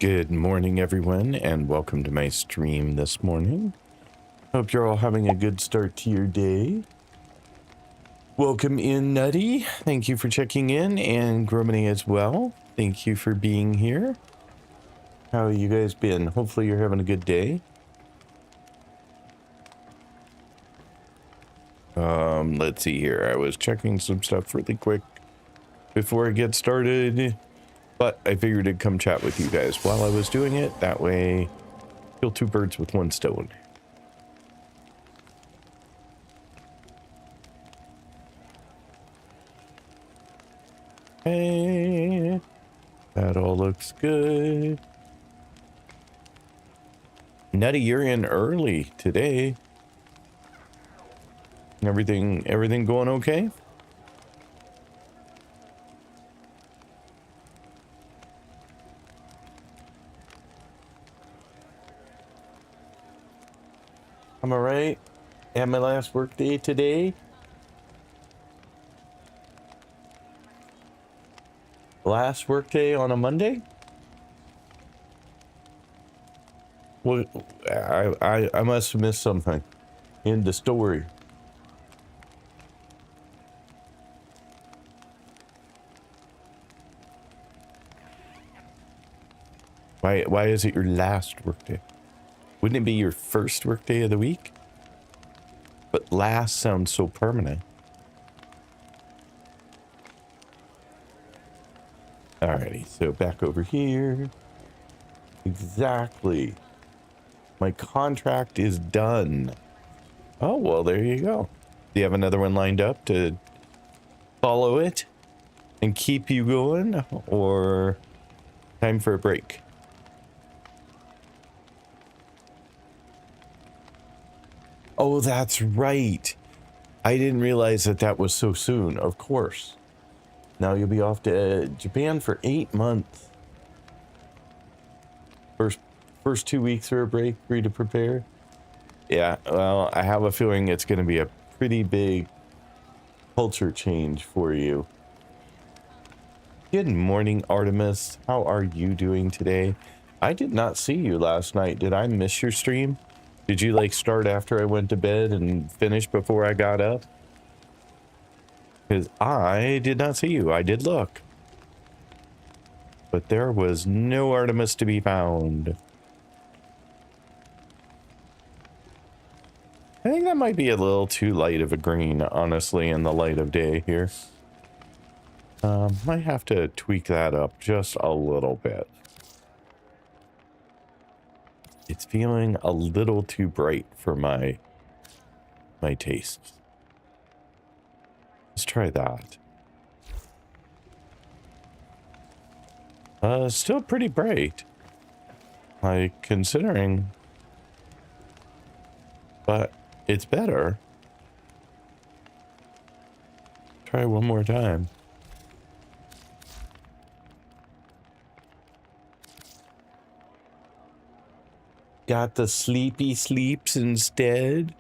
Good morning, everyone, and welcome to my stream this morning. Hope you're all having a good start to your day. Welcome in, Nutty. Thank you for checking in, and Gromany as well. Thank you for being here. How have you guys been? Hopefully you're having a good day. Let's see here. I was checking some stuff really quick before I get started, but I figured I'd come chat with you guys while I was doing it. That way, kill two birds with one stone. Hey, that all looks good. Nutty, you're in early today. Everything going okay? I'm alright. Had my last work day today. Last work day on a Monday? Well, I must have missed something in the story. Why is it your last work day? Wouldn't it be your first work day of the week? But last sounds so permanent. Alrighty, so back over here. Exactly. My contract is done. Oh, well, there you go. Do you have another one lined up to follow it and keep you going, or time for a break? Oh, that's right. I didn't realize that was so soon. Of course. Now you'll be off to Japan for 8 months. First 2 weeks for a break for you to prepare. Yeah, well, I have a feeling it's going to be a pretty big culture change for you. Good morning, Artemis. How are you doing today? I did not see you last night. Did I miss your stream? Did you like start after I went to bed and finish before I got up? Because I did not see you. I did look. But there was no Artemis to be found. I think that might be a little too light of a green, honestly, in the light of day here. Might have to tweak that up just a little bit. It's feeling a little too bright for my tastes. Let's try that. Still pretty bright. Like, considering. But it's better. Try one more time. Got the sleepy sleeps instead?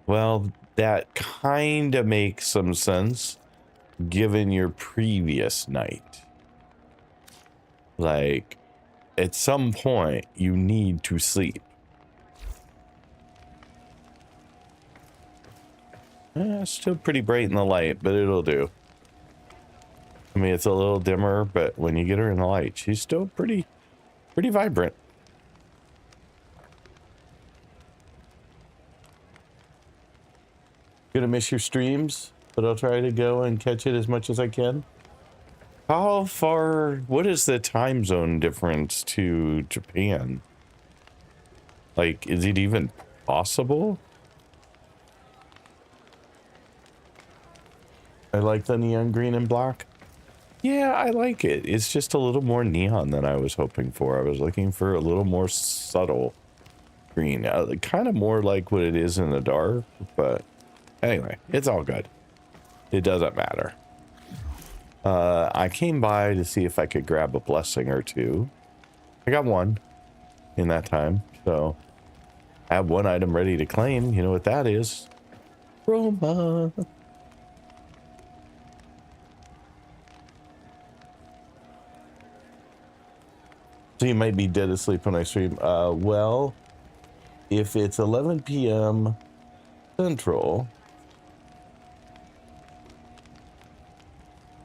Well, that kind of makes some sense given your previous night. Like, at some point, you need to sleep. Still pretty bright in the light, but it'll do. I mean, it's a little dimmer, but when you get her in the light, she's still pretty vibrant. Gonna miss your streams, but I'll try to go and catch it as much as I can. How far, what is the time zone difference to Japan? Like, is it even possible? I like the neon green and black. Yeah, I like it. It's just a little more neon than I was hoping for. I was looking for a little more subtle green. Kind of more like what it is in the dark, but anyway, it's all good. It doesn't matter. I came by to see if I could grab a blessing or two. I got one in that time, so I have one item ready to claim. You know what that is? Roma. So you might be dead asleep when I stream. Well, if it's 11 p.m. Central,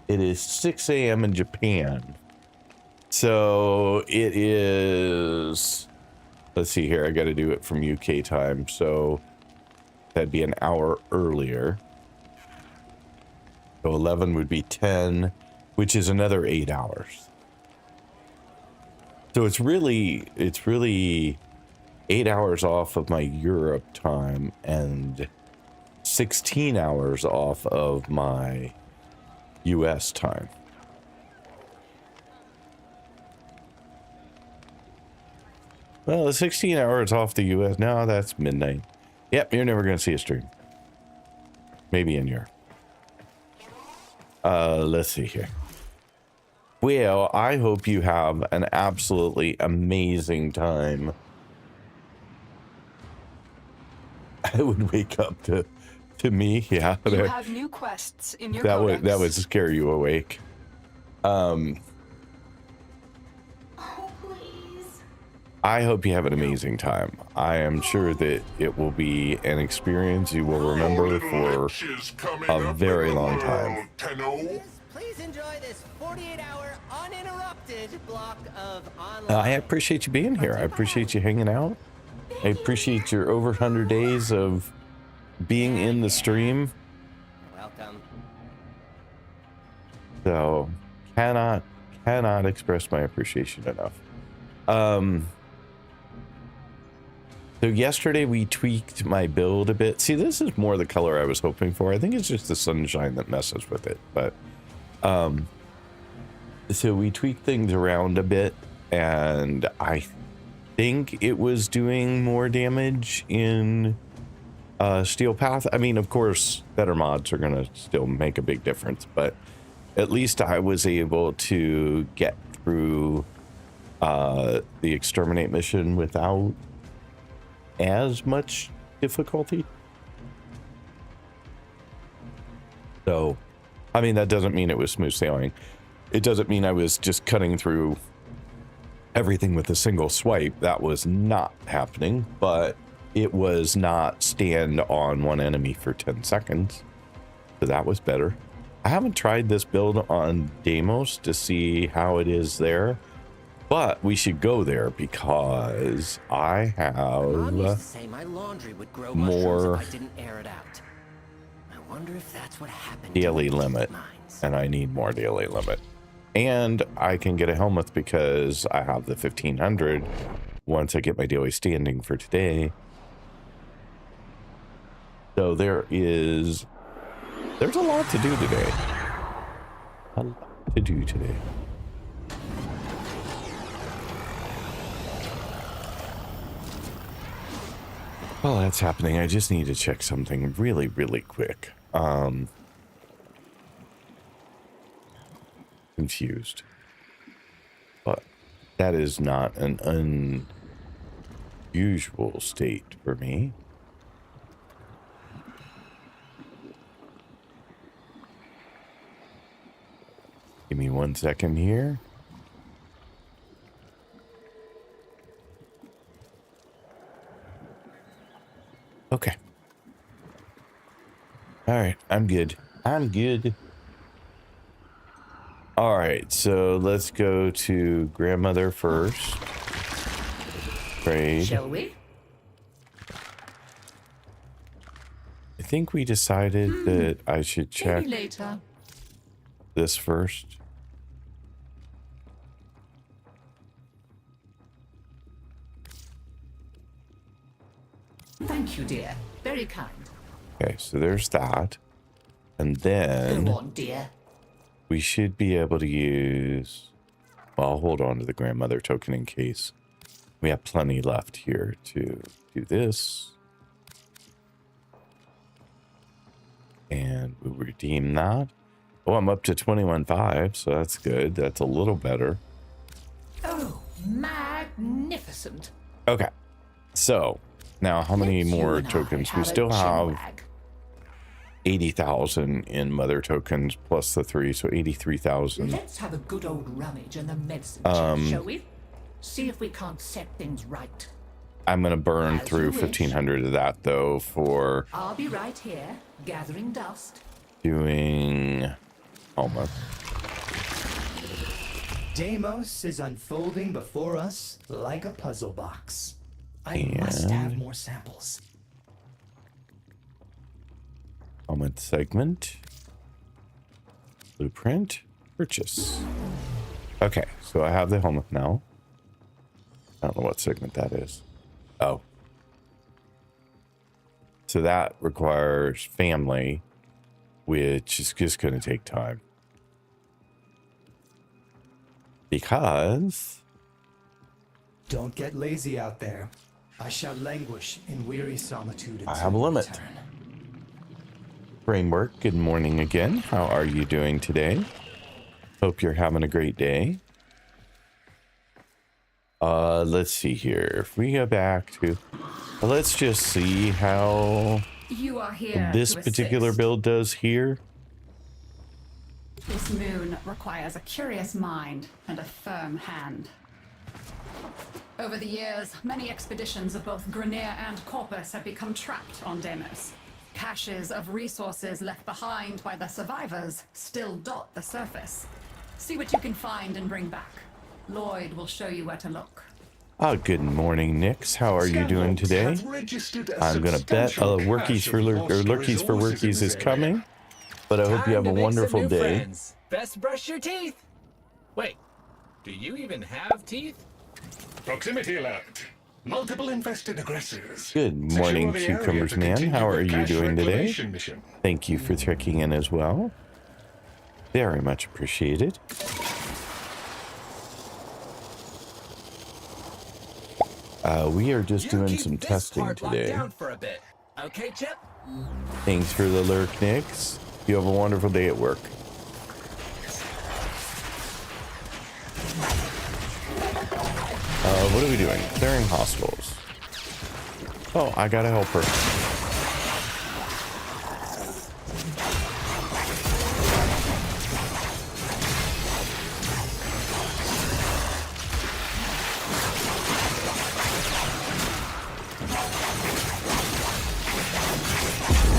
it is 6 a.m. in Japan. So it is, let's see here, I got to do it from UK time. So that'd be an hour earlier. So 11 would be 10, which is another 8 hours. So it's really 8 hours off of my Europe time and 16 hours off of my US time. Well, 16 hours off the US. No, that's midnight. Yep, you're never going to see a stream. Maybe in Europe. Let's see here. Well, I hope you have an absolutely amazing time. I would wake up to me, yeah. You have new quests in your codex. That would scare you awake. Oh, please. I hope you have an amazing time. I am sure that it will be an experience you will remember for a very long time. Please enjoy this 48-hour uninterrupted block of online. I appreciate you being here. I appreciate you hanging out. I appreciate your over 100 days of being in the stream. Welcome. So cannot express my appreciation enough. So yesterday we tweaked my build a bit. See, this is more the color I was hoping for. I think it's just the sunshine that messes with it. But so we tweaked things around a bit, and I think it was doing more damage in Steel Path. I mean, of course, better mods are gonna still make a big difference, but at least I was able to get through the exterminate mission without as much difficulty. So, I mean, that doesn't mean it was smooth sailing. It doesn't mean I was just cutting through everything with a single swipe. That was not happening, but it was not stand on one enemy for 10 seconds. So that was better. I haven't tried this build on Deimos to see how it is there, but we should go there because I Mom used have to say my laundry would grow more mushrooms if I didn't air it out. I wonder if that's what happened. to daily my limit, mines. and I need more daily limit. And I can get a helmet because I have the 1500 once I get my daily standing for today. So there's a lot to do today. A lot to do today. While that's happening, I just need to check something really, really quick. Confused. But that is not an unusual state for me. Give me 1 second here. Okay. All right, I'm good. I'm good. All right, so let's go to grandmother first. Trade. Shall we? I think we decided that I should check Maybe later. this first. Thank you, dear. Very kind. Okay, so there's that. And Go then on, dear. we should be able to use... Well, I'll hold on to the grandmother token in case. We have plenty left here to do this. And we'll redeem that. Oh, I'm up to 21.5, so that's good. That's a little better. Oh, magnificent. Okay, so now how many Let's you more and I tokens? We have a still have chinwag. 80,000 in mother tokens plus the 3, so 83,000. Let's have a good old rummage in the medicine chest, shall we? See if we can't set things right. I'm gonna burn As through you wish. 1500 of that though for I'll be right here, gathering dust. doing homework. Deimos is unfolding before us like a puzzle box. I must have more samples. Helmet segment. Blueprint. Purchase. Okay, so I have the helmet now. I don't know what segment that is. Oh. So that requires family, which is just going to take time. Because... Don't get lazy out there. I shall languish in weary solitude. I have a limit. Framework, good morning again. How are you doing today? Hope you're having a great day. Let's see here. If we go back to... let's just see how You are here this to particular assist. build does here. This moon requires a curious mind and a firm hand. Over the years, many expeditions of both Grineer and Corpus have become trapped on Deimos. Caches of resources left behind by the survivors still dot the surface. See what you can find and bring back. Lloyd will show you where to look. Good morning, Nix. How are you doing today? I'm gonna bet Workies for Lurkies for Workies is coming, but I hope you have a wonderful day. Friends. Best brush your teeth. Wait, do you even have teeth? Proximity alert. Multiple infested aggressors. Good morning, Secure the area Cucumbers to Man. continue How the are you cache doing today? reclamation mission. Thank you for checking in as well. Very much appreciated. We are just doing some testing today. Down for a bit. Okay, Chip? Thanks for the lurk, Nix. You have a wonderful day at work. What are we doing? Clearing hostiles. Oh, I gotta help her.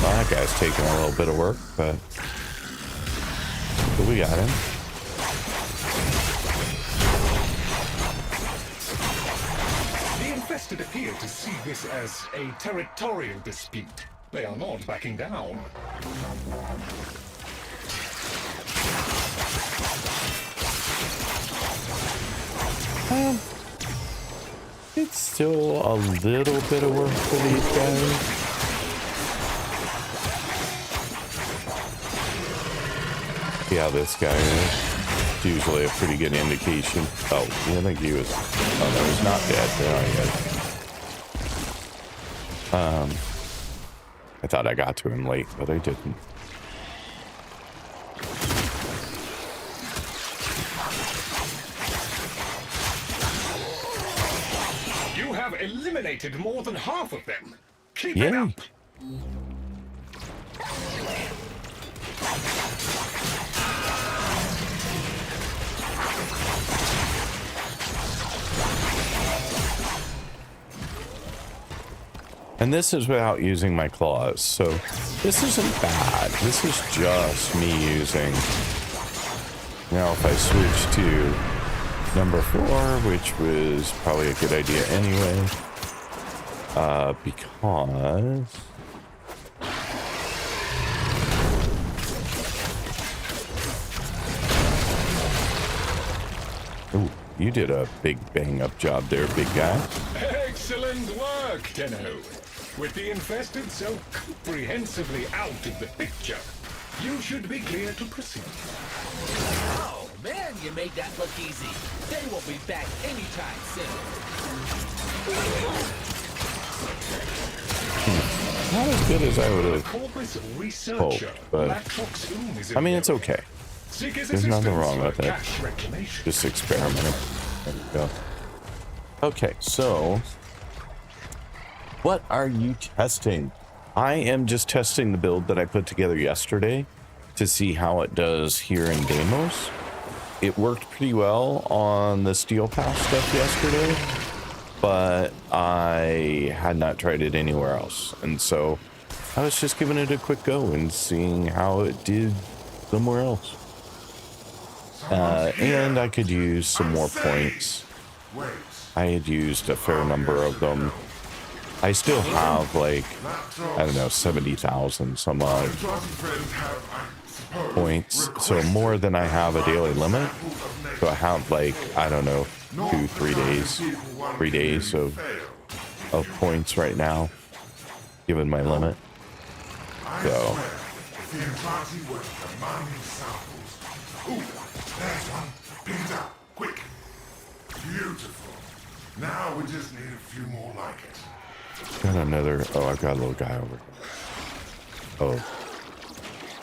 Well, that guy's taking a little bit of work, but we got him. The infested appear to see this as a territorial dispute. They are not backing down. It's still a little bit of work for these guys. Yeah, this guy is usually a pretty good indication. Oh, I think he was. Oh, no, he's not dead. No, he is. I thought I got to him late, but I didn't. You have eliminated more than half of them. Keep it Yay. up. And this is without using my claws, so this isn't bad. This is just me using. Now if I switch to number 4, which was probably a good idea anyway, because ooh, you did a big bang up job there, big guy. Excellent work, Tenno. With the infested so comprehensively out of the picture, you should be clear to proceed. Oh, man, you made that look easy. They will be back anytime soon. Not as good as I would have. Corpus researcher, but Latrox Oom is in I mean, it's the okay. Seek his There's nothing assistance wrong for with it. cache reclamation. Just experimenting. There we go. Okay, so what are you testing? I am just testing the build that I put together yesterday to see how it does here in Deimos. it worked pretty well on the Steel Pass stuff yesterday, but I had not tried it anywhere else. And so I was just giving it a quick go and seeing how it did somewhere else. And I could use some more points. I had used a fair number of them. I still have like, I don't know, 70,000 some odd points. So more than I have a daily limit. So I have like, I don't know, 3 days of points right now, given my limit. So. There's one. Pick it up, quick. Beautiful. Now we just need a few more like it. Got another. Oh, I've got a little guy over. Oh,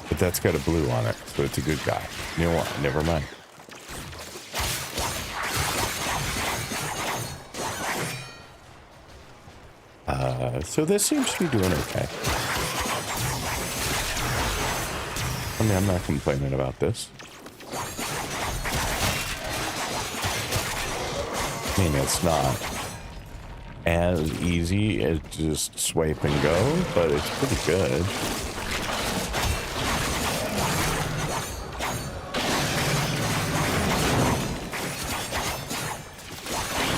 but that's got a blue on it, so it's a good guy. You know what? Never mind. So this seems to be doing okay. I mean, I'm not complaining about this. I mean, it's not as easy as just swipe and go, but it's pretty good.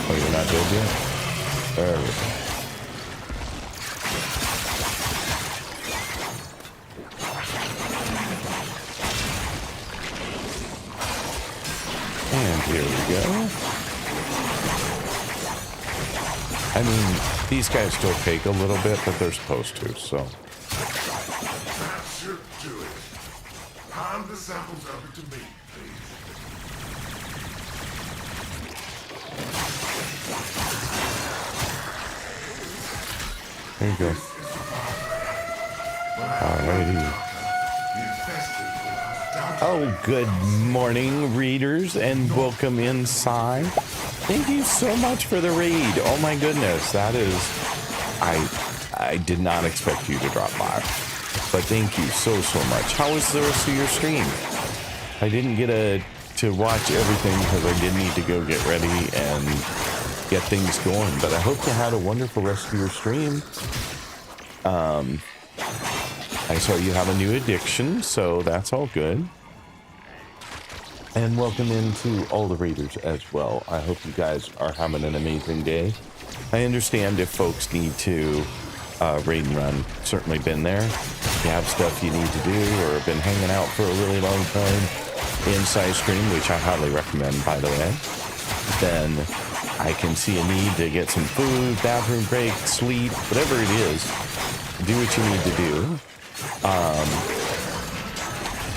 Oh, you're not dead yet? There we go. And here we go. I mean, these guys still take a little bit, but they're supposed to, so. That should do it. Hand the samples over to me, please. There you go. Alrighty. Oh, good morning, readers, and welcome inside. Thank you so much for the raid. Oh my goodness, that is, I did not expect you to drop by, but thank you so much. How was the rest of your stream? I didn't get to watch everything because I did need to go get ready and get things going, but I hope you had a wonderful rest of your stream. I saw you have a new addiction, so that's all good. And welcome into all the readers as well. I hope you guys are having an amazing day. I understand if folks need to raid and run. Certainly been there. If you have stuff you need to do or have been hanging out for a really long time inside stream, which I highly recommend, by the way, then I can see a need to get some food, bathroom break, sleep, whatever it is. Do what you need to do.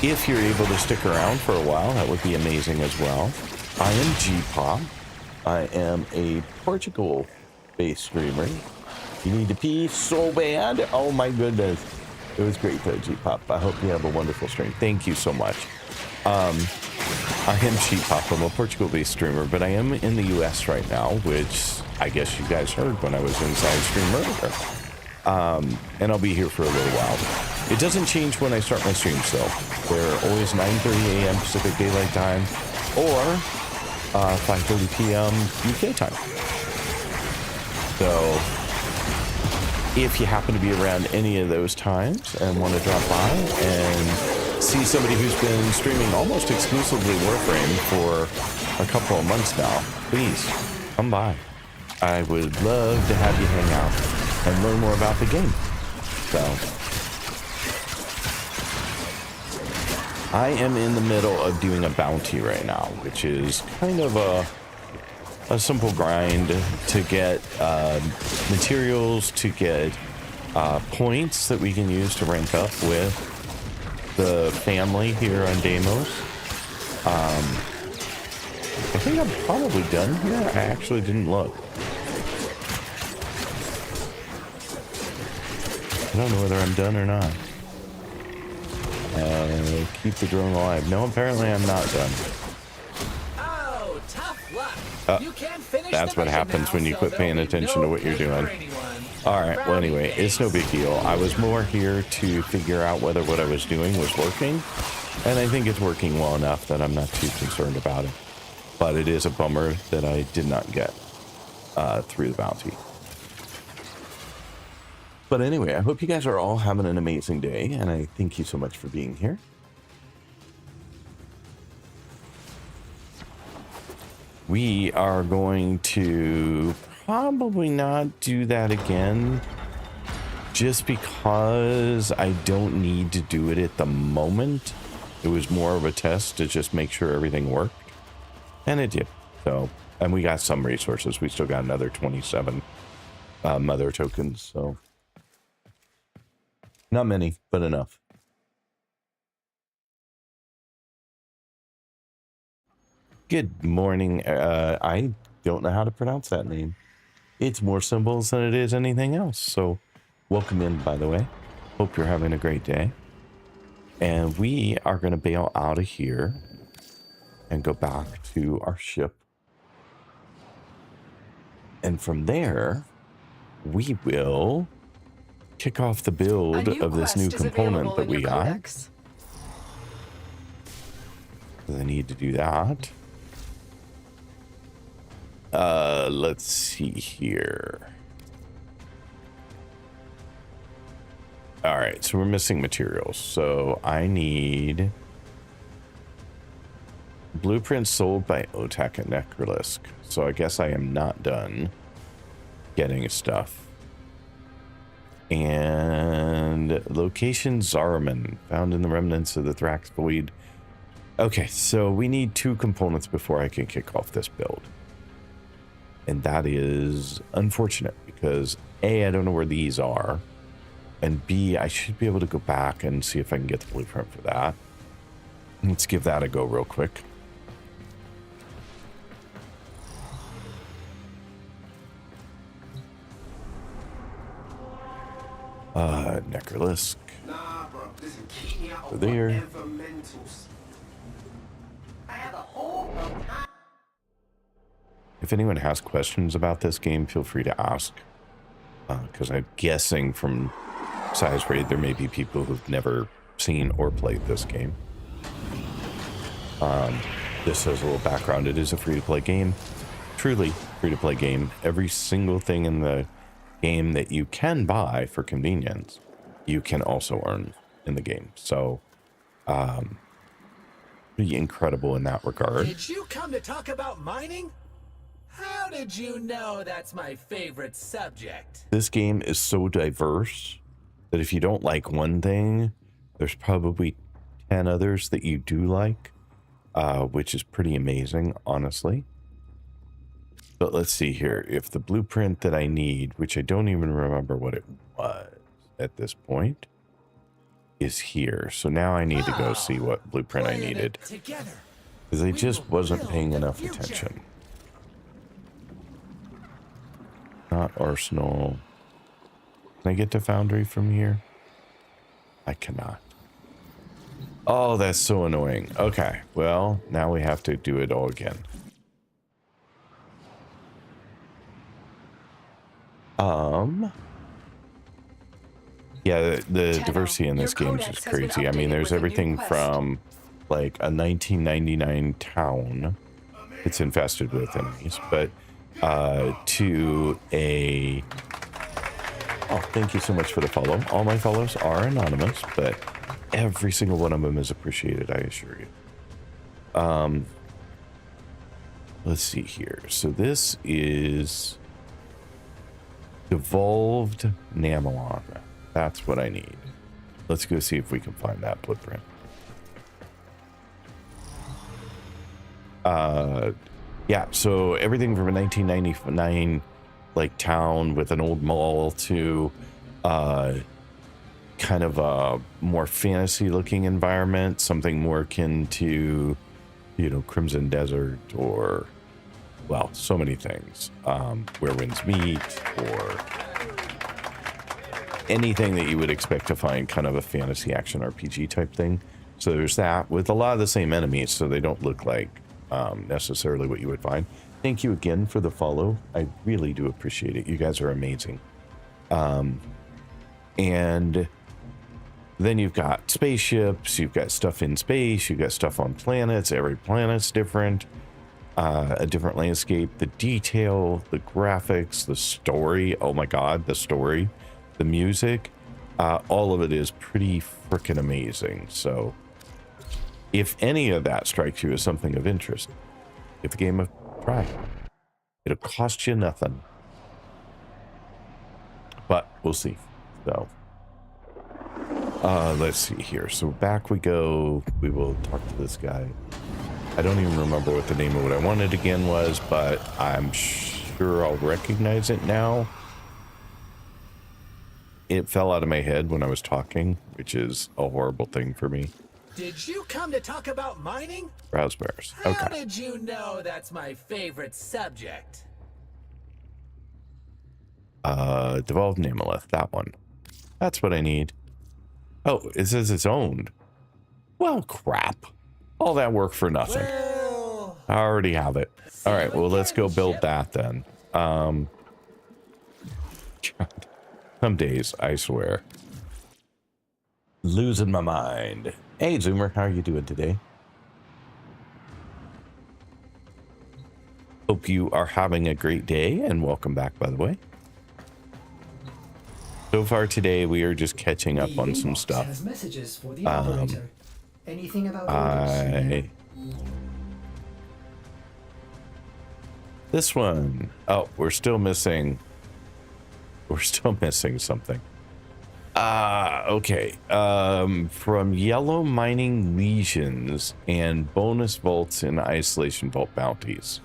If you're able to stick around for a while, that would be amazing as well. I am G-Pop. I am a Portugal-based streamer. You need to pee so bad. Oh my goodness. It was great to G-Pop. I hope you have a wonderful stream. Thank you so much. I am G-Pop. I'm a Portugal-based streamer, but I am in the US right now, which I guess you guys heard when I was inside stream earlier. And I'll be here for a little while. It doesn't change when I start my streams though. They're always 9:30 a.m. Pacific Daylight Time or 5:30 p.m. UK time. So if you happen to be around any of those times and want to drop by and see somebody who's been streaming almost exclusively Warframe for a couple of months now, please come by. I would love to have you hang out and learn more about the game. So I am in the middle of doing a bounty right now, which is kind of a simple grind to get materials, to get points that we can use to rank up with the family here on Deimos. I think I'm probably done here. I actually didn't look. I don't know whether I'm done or not. Keep the drone alive. No, apparently I'm not done. Oh, tough luck. You can't finish That's what happens when you quit paying attention to what you're doing. Alright, well anyway, it's no big deal. I was more here to figure out whether what I was doing was working. And I think it's working well enough that I'm not too concerned about it. But it is a bummer that I did not get through the bounty. But anyway, I hope you guys are all having an amazing day, and I thank you so much for being here. We are going to probably not do that again, just because I don't need to do it at the moment. It was more of a test to just make sure everything worked, and it did. So, and we got some resources. We still got another 27 mother tokens, so not many, but enough. Good morning. I don't know how to pronounce that name. It's more symbols than it is anything else. So welcome in, by the way. Hope you're having a great day. And we are going to bail out of here and go back to our ship. And from there, we will kick off the build of this new component that we got. I need to do that. Let's see here. All right, so we're missing materials. So I need blueprints sold by Otak and Necrolisk. So I guess I am not done getting stuff. And location Zaraman, found in the remnants of the Thrax Void. Okay, so we need 2 components before I can kick off this build. And that is unfortunate because A, I don't know where these are. And B, I should be able to go back and see if I can get the blueprint for that. Let's give that a go real quick. Necrolisk. Nah, bro. Listen, keep me out of There. whatever mentals. I have a whole time. If anyone has questions about this game, feel free to ask. Because I'm guessing from size raid, there may be people who've never seen or played this game. This has a little background. It is a free-to-play game. Truly free-to-play game. Every single thing in the game that you can buy for convenience, you can also earn in the game. So, pretty incredible in that regard. Did you come to talk about mining? How did you know that's my favorite subject? This game is so diverse that if you don't like one thing, there's probably 10 others that you do like, which is pretty amazing, honestly. But let's see here. If the blueprint that I need, which I don't even remember what it was at this point, is here. So now I need to go see what blueprint I needed. Because I just wasn't paying enough attention. Not Arsenal. Can I get to Foundry from here? I cannot. Oh, that's so annoying. Okay, well, now we have to do it all again. Yeah, the diversity in this game is just crazy. I mean, there's everything from like a 1999 town it's infested with enemies, but to a... Oh, thank you so much for the follow. All my follows are anonymous, but every single one of them is appreciated, I assure you. Let's see here. So this is Devolved Namelon. That's what I need. Let's go see if we can find that blueprint. Yeah, so everything from a 1999 like town with an old mall to kind of a more fantasy looking environment, something more akin to, you know, Crimson Desert or, well, so many things, Where Winds Meet, or anything that you would expect to find kind of a fantasy action RPG type thing. So there's that with a lot of the same enemies, so they don't look like necessarily what you would find. Thank you again for the follow. I really do appreciate it. You guys are amazing. And Then you've got spaceships, you've got stuff in space, you've got stuff on planets. Every planet's different. A different landscape, the detail, the graphics, the story. Oh my god, the story, the music, all of it is pretty freaking amazing. So if any of that strikes you as something of interest, give the game a try. It'll cost you nothing, but we'll see. So let's see here. So back we go. We will talk to this guy. I don't even remember what the name of what I wanted again was, but I'm sure I'll recognize it now. It fell out of my head when I was talking, which is a horrible thing for me. Did you come to talk about mining? Browse bears. How Okay. did you know that's my favorite subject? Devolved Nameleth, that one. That's what I need. Oh, it says it's owned. Well, crap. All that work for nothing. Well, I already have it. All right, well, let's go build ship. that then. God. Some days, I swear. Losing my mind. Hey, Zoomer, how are you doing today? Hope you are having a great day, and welcome back, by the way. So far today, we are just catching up on some stuff. Has messages for the operator. Anything about orders? This one. Oh, we're still missing something. Okay. From yellow mining lesions and bonus vaults and isolation vault bounties.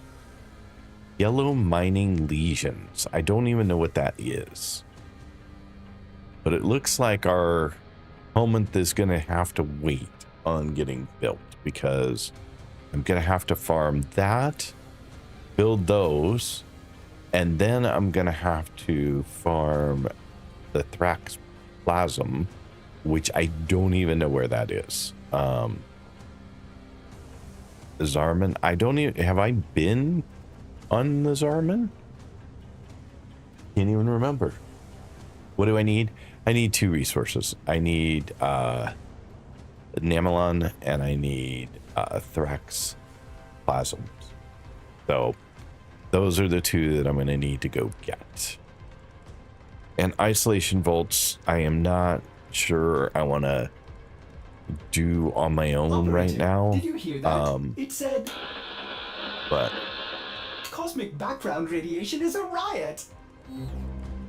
Yellow mining lesions. I don't even know what that is. But it looks like our helmet is going to have to wait on getting built, because I'm going to have to farm that, build those, and then I'm going to have to farm the Thrax Plasm, which I don't even know where that is. Zarman, I don't even, have I been on the Zarman? Can't even remember. What do I need? I need 2 resources. I need Namelon and I need Thrax Plasms. So those are the 2 that I'm going to need to go get. And isolation vaults, I am not sure I want to do on my own right now. Did you hear that? It said But cosmic background radiation is a riot.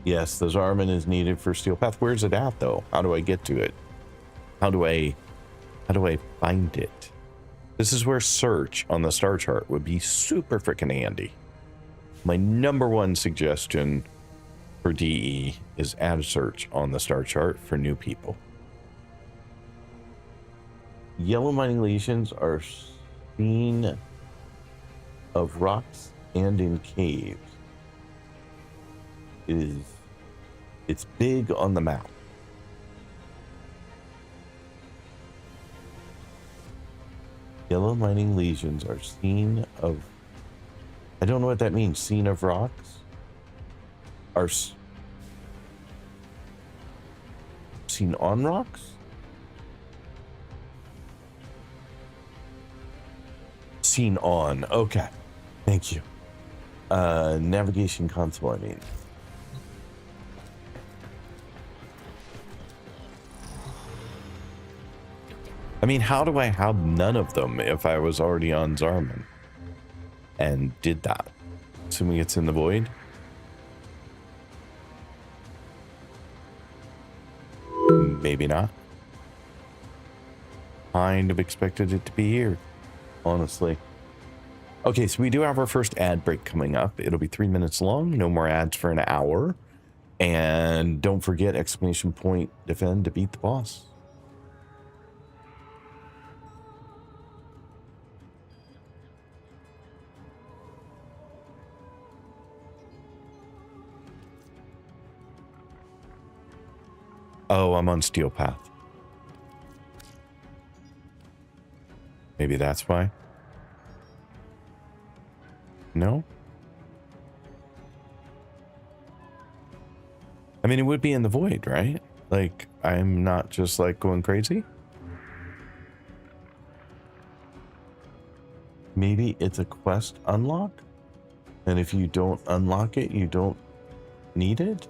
yes, the Zarman is needed for Steel Path. Where's it at though? How do I get to it? How do I find it? This is where search on the star chart would be super freaking handy. My #1 suggestion for DE is add a search on the star chart for new people. Yellow mining lesions are seen of rocks and in caves. It's big on the map. Yellow mining lesions are seen of, I don't know what that means. Seen of rocks? Are seen on rocks? Seen on. Okay. Thank you. Navigation console, I mean, how do I have none of them if I was already on Zarman and did that? Assuming it's in the void. Maybe not. Kind of expected it to be here, honestly. Okay, so we do have our first ad break coming up. It'll be 3 minutes long. No more ads for an hour. And don't forget, ! Defend to beat the boss. Oh, I'm on Steel Path. Maybe that's why. No? I mean, it would be in the void, right? Like, I'm not just like going crazy? Maybe it's a quest unlock? And if you don't unlock it, you don't need it?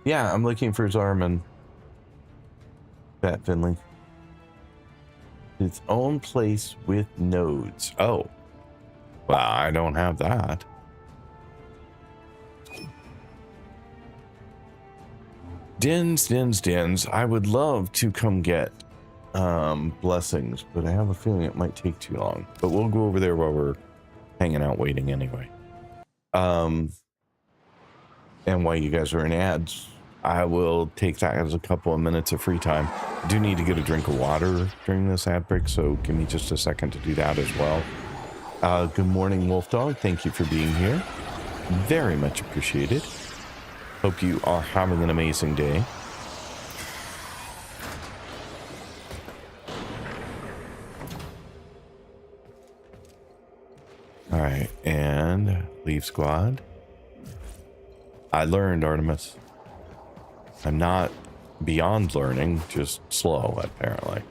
Yeah, I'm looking for Zarman. Fat Finley. Its own place with nodes. Oh. Well, I don't have that. Dins. I would love to come get blessings, but I have a feeling it might take too long. But we'll go over there while we're hanging out waiting anyway. And while you guys are in ads, I will take that as a couple of minutes of free time. I do need to get a drink of water during this ad break, so give me just a second to do that as well. Good morning, Wolf Dog. Thank you for being here. Very much appreciated. Hope you are having an amazing day. All right, and leave squad. I learned, Artemis. I'm not beyond learning, just slow, apparently.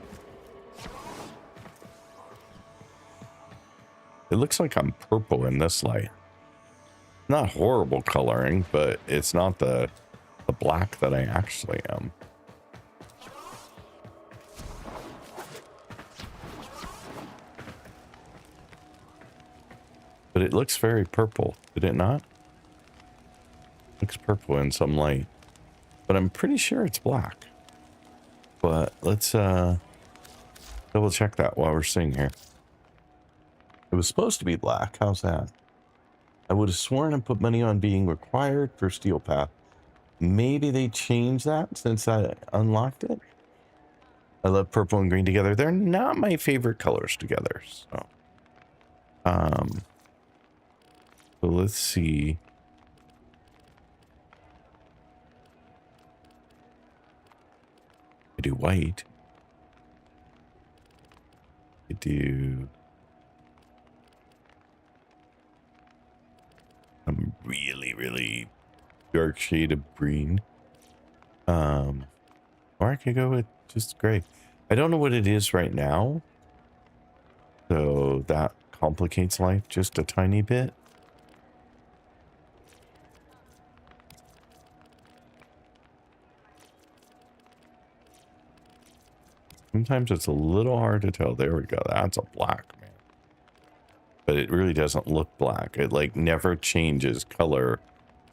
It looks like I'm purple in this light. Not horrible coloring, but it's not the black that I actually am. But it looks very purple, did it not? Looks purple in some light. But I'm pretty sure it's black. But let's double check that while we're sitting here. It was supposed to be black. How's that? I would have sworn I put money on being required for Steel Path. Maybe they changed that since I unlocked it. I love purple and green together. They're not my favorite colors together. So, so let's see. I do white. I do a really dark shade of green. Or I could go with just gray. I don't know what it is right now, so that complicates life just a tiny bit. Sometimes it's a little hard to tell. There we go. That's a black, man. But it really doesn't look black. It like never changes color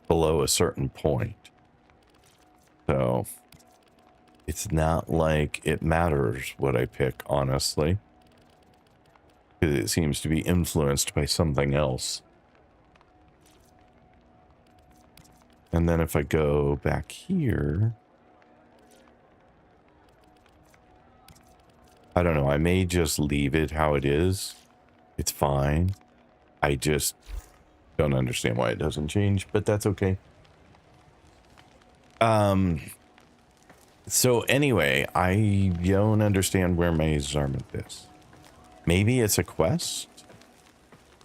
below a certain point. So it's not like it matters what I pick, honestly. Because it seems to be influenced by something else. And then if I go back here, I don't know. I may just leave it how it is. It's fine. I just don't understand why it doesn't change, but that's okay. So anyway, I don't understand where my Zarmith is. Maybe it's a quest?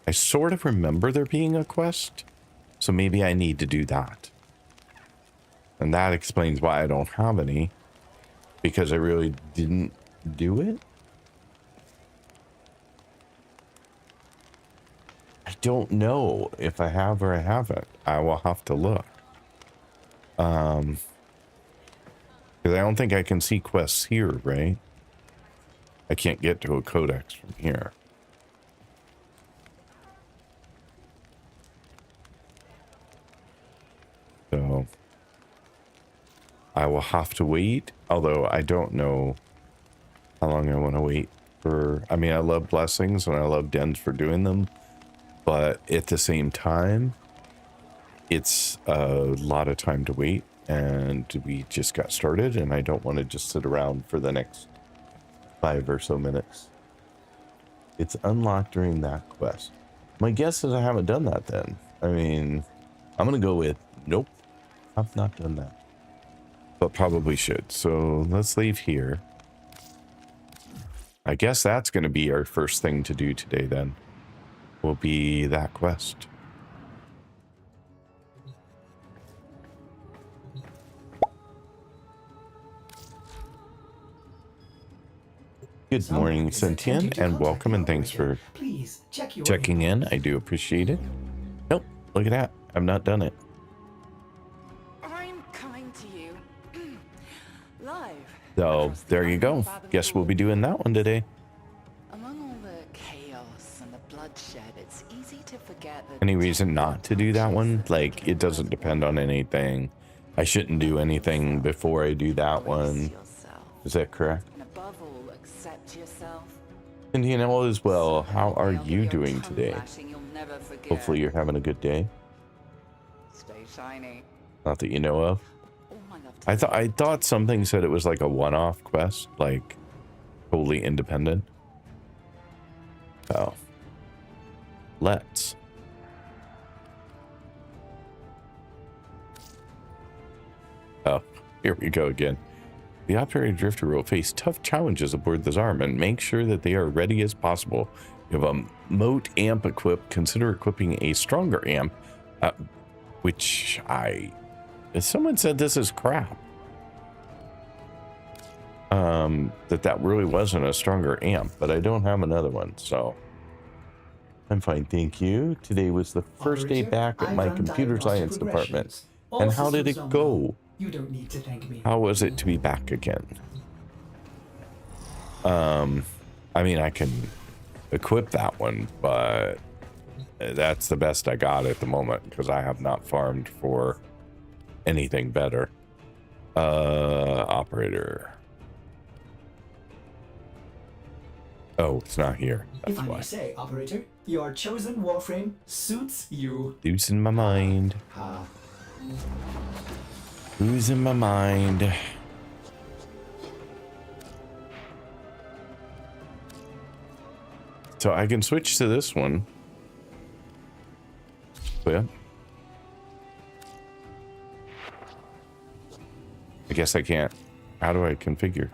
I sort of remember there being a quest, so maybe I need to do that. And that explains why I don't have any, because I really didn't do it. I don't know if I have or I haven't. I will have to look. Because I don't think I can see quests here, right? I can't get to a codex from here. So I will have to wait, although I don't know how long I want to wait for. I mean, I love blessings and I love dens for doing them, but at the same time, it's a lot of time to wait, and we just got started, and I don't want to just sit around for the next 5 or so minutes. It's unlocked during that quest. My guess is I haven't done that then. I mean, I'm going to go with nope, I've not done that. But probably should. So let's leave here. I guess that's going to be our first thing to do today then. Will be that quest. Good Someone morning, is Sentient, attempting to and contact welcome, the and thanks operator. for Please check your checking in. I do appreciate it. Nope, look at that. I've not done it. I'm coming to you live. So across the there you go. unfathomed Guess we'll be void. doing that one today. Among all the chaos and the bloodshed, it's easy to forget that Any reason not to do that one? Like, it doesn't depend on anything. I shouldn't do anything before I do that one. yourself. Is that correct? And above all, accept yourself. Indian, all is well. How are They'll you give you a doing tongue today? lashing you'll never forget. Hopefully you're having a good day. Stay shiny. Not that you know of. All my love to I thought something said it was like a one-off quest, like totally independent. So let's. Oh, here we go again. The operator drifter will face tough challenges aboard the Zarm and make sure that they are ready as possible. You have a moat amp equipped. Consider equipping a stronger amp, which someone said this is crap. That really wasn't a stronger amp, but I don't have another one, so I'm fine, thank you. Today was the first day back at my computer science department. And how did it go? You don't need to thank me. How was it to be back again? I mean, I can equip that one, but that's the best I got at the moment because I have not farmed for anything better. Operator. Oh, it's not here. That's If I why. may say, operator, your chosen Warframe suits you. Losing my mind. Losing my mind. So I can switch to this one. Yeah. I guess I can't. How do I configure?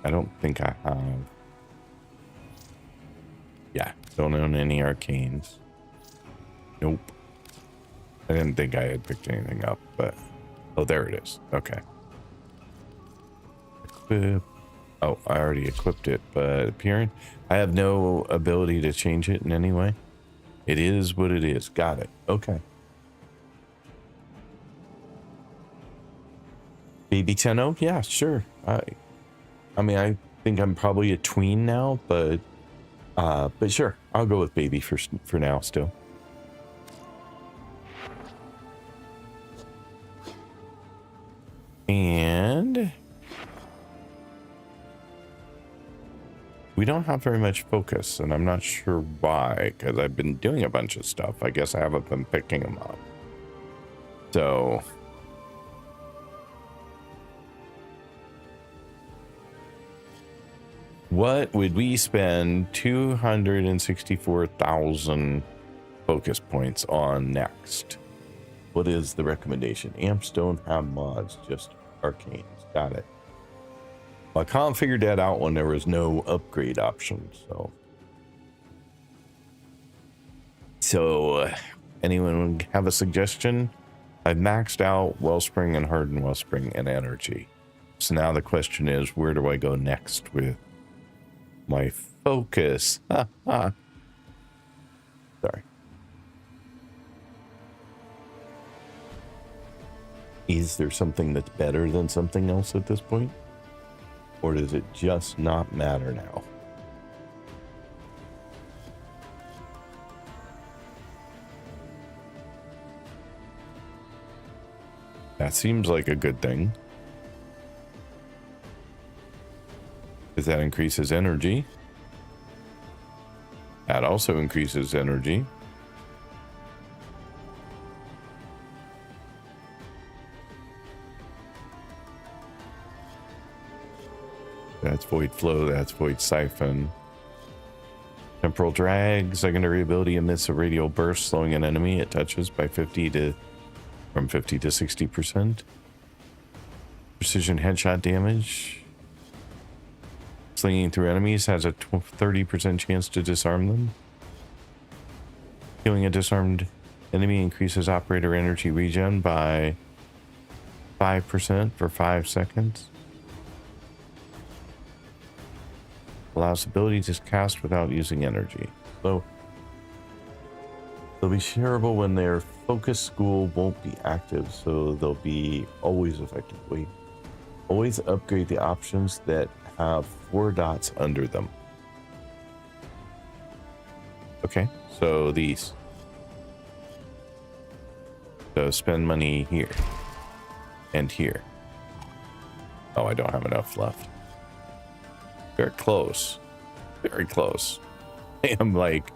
I don't think I have. Yeah, don't own any arcanes. Nope. I didn't think I had picked anything up, but... Oh, there it is. Okay. Equip. Oh, I already equipped it, but appearing... I have no ability to change it in any way. It is what it is. Got it. Okay. Baby Tenno? Yeah, sure. I mean, I think I'm probably a tween now, but sure. I'll go with baby for now still. And we don't have very much focus, and I'm not sure why, because I've been doing a bunch of stuff. I guess I haven't been picking them up. So what would we spend 264,000 focus points on next? What is the recommendation? Amps don't have mods, just arcanes. Got it. Well, I kind of figured that out when there was no upgrade option, so anyone have a suggestion? I've maxed out Wellspring and Hardened Wellspring and Energy. So now the question is, where do I go next with my focus? Sorry. Is there something that's better than something else at this point? Or does it just not matter now? That seems like a good thing. Because that increases energy. That also increases energy. That's Void Flow, that's Void Siphon. Temporal Drag, secondary ability emits a radial burst, slowing an enemy it touches by from 50 to 60%. Precision headshot damage. Slinging through enemies has a 30% chance to disarm them. Killing a disarmed enemy increases operator energy regen by 5% for 5 seconds. Allows ability to cast without using energy. So they'll be shareable when their focus school won't be active, so they'll be always effectively. Always upgrade the options that have 4 dots under them. Okay, so these. So spend money here and here. Oh, I don't have enough left. Very close. Very close. I am like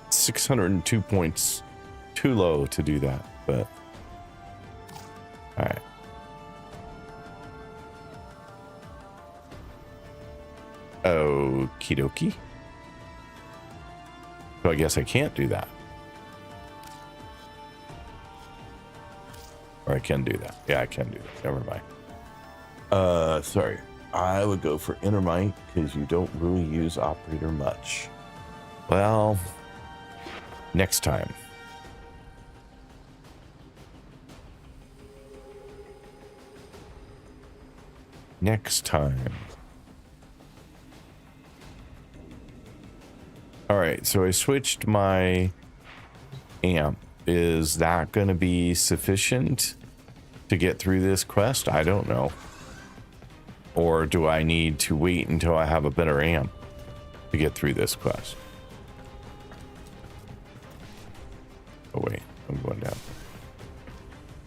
602 points too low to do that, but all right. Okie dokie. So I guess I can't do that. Or I can do that. Yeah, I can do that. Never mind. Sorry. I would go for Inner Might because you don't really use Operator much. Well, next time. Next time. All right, so I switched my amp. Is that going to be sufficient to get through this quest? I don't know. Or do I need to wait until I have a better amp to get through this quest? Oh wait, I'm going down.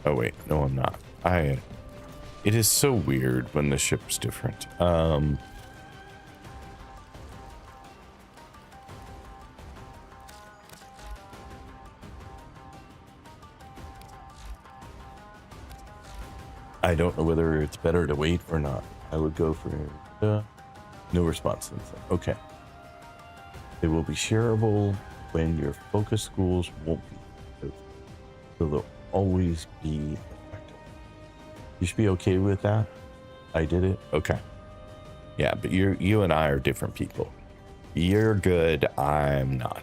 Oh wait, no I'm not. It is so weird when the ship's different. I don't know whether it's better to wait or not. I would go for no response. Okay. They will be shareable when your focus schools won't be. So they'll always be effective. You should be okay with that. I did it. Okay. Yeah, but you and I are different people. You're good. I'm not.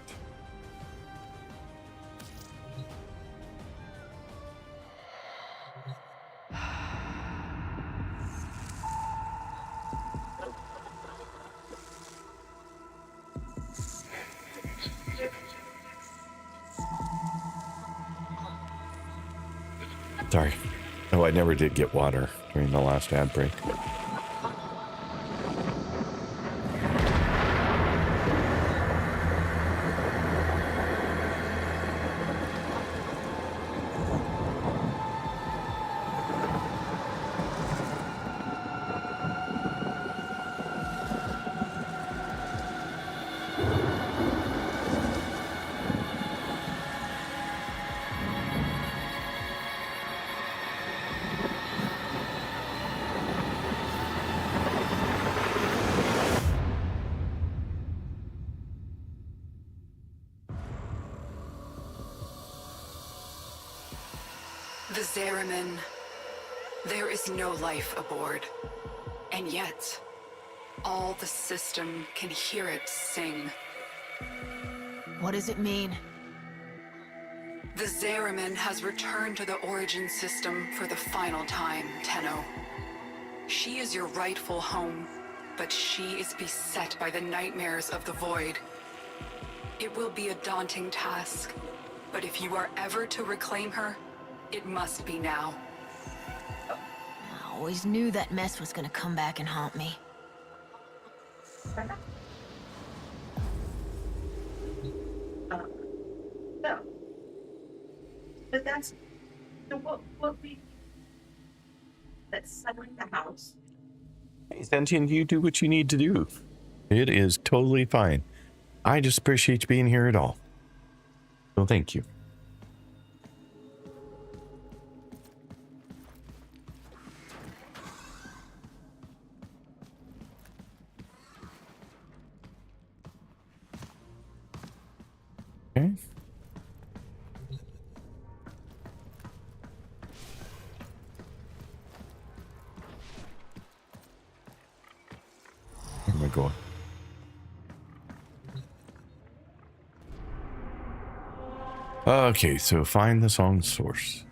Sorry. Oh, I never did get water during the last ad break. The Zariman. There is no life aboard. And yet, all the system can hear it sing. What does it mean? The Zariman has returned to the Origin system for the final time, Tenno. She is your rightful home, but she is beset by the nightmares of the Void. It will be a daunting task, but if you are ever to reclaim her, it must be now. I always knew that mess was gonna come back and haunt me. No. But that's what we. That's selling the house. Hey, Sentient, you do what you need to do. It is totally fine. I just appreciate you being here at all. So thank you. Okay. Where am I going? Okay, so find the song source.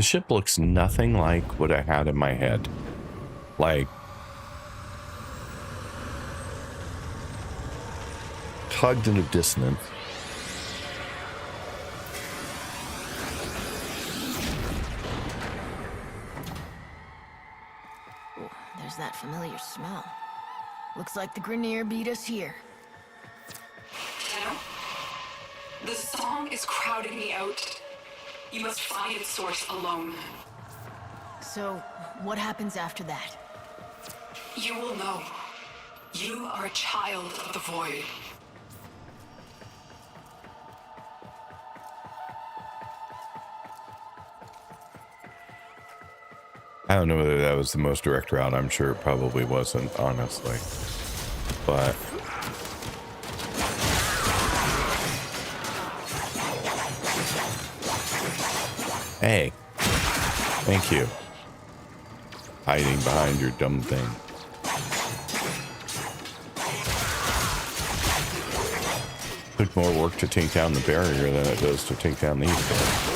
The ship looks nothing like what I had in my head. Like, cognitive dissonance. Ooh, there's that familiar smell. Looks like the Grenier beat us here. Tenno, the song is crowding me out. You must find its source alone. So, what happens after that? You will know. You are a child of the void. I don't know whether that was the most direct route. I'm sure it probably wasn't, honestly. But hey, thank you. Hiding behind your dumb thing. Took more work to take down the barrier than it does to take down these guys.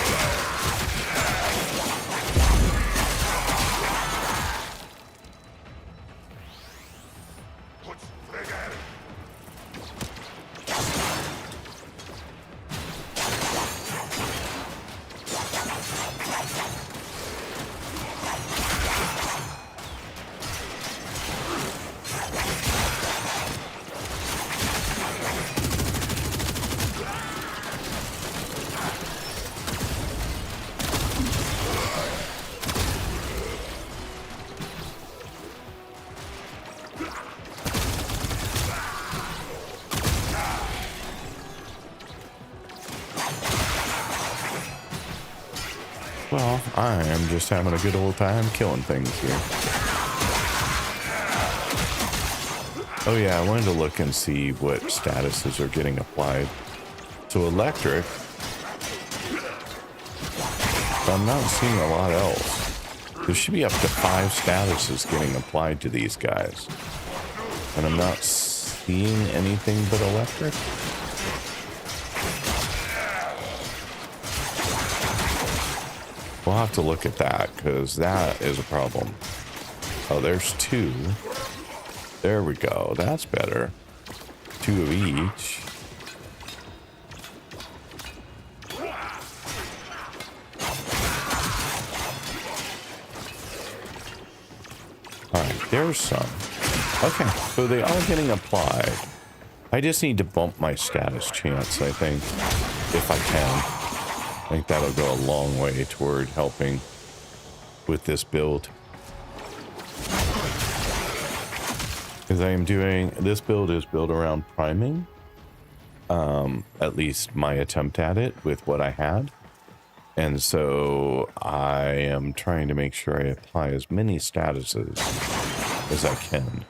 Well, I am just having a good old time killing things here. Oh yeah, I wanted to look and see what statuses are getting applied. So electric, I'm not seeing a lot else. There should be up to 5 statuses getting applied to these guys. And I'm not seeing anything but electric. We'll have to look at that, because that is a problem. Oh, there's 2. There we go. That's better. 2 of each. Alright, there's some. Okay, so they are getting applied. I just need to bump my status chance, I think, if I can. I think that'll go a long way toward helping with this build. Because I am doing, this build is built around priming. At least my attempt at it with what I had. And so I am trying to make sure I apply as many statuses as I can.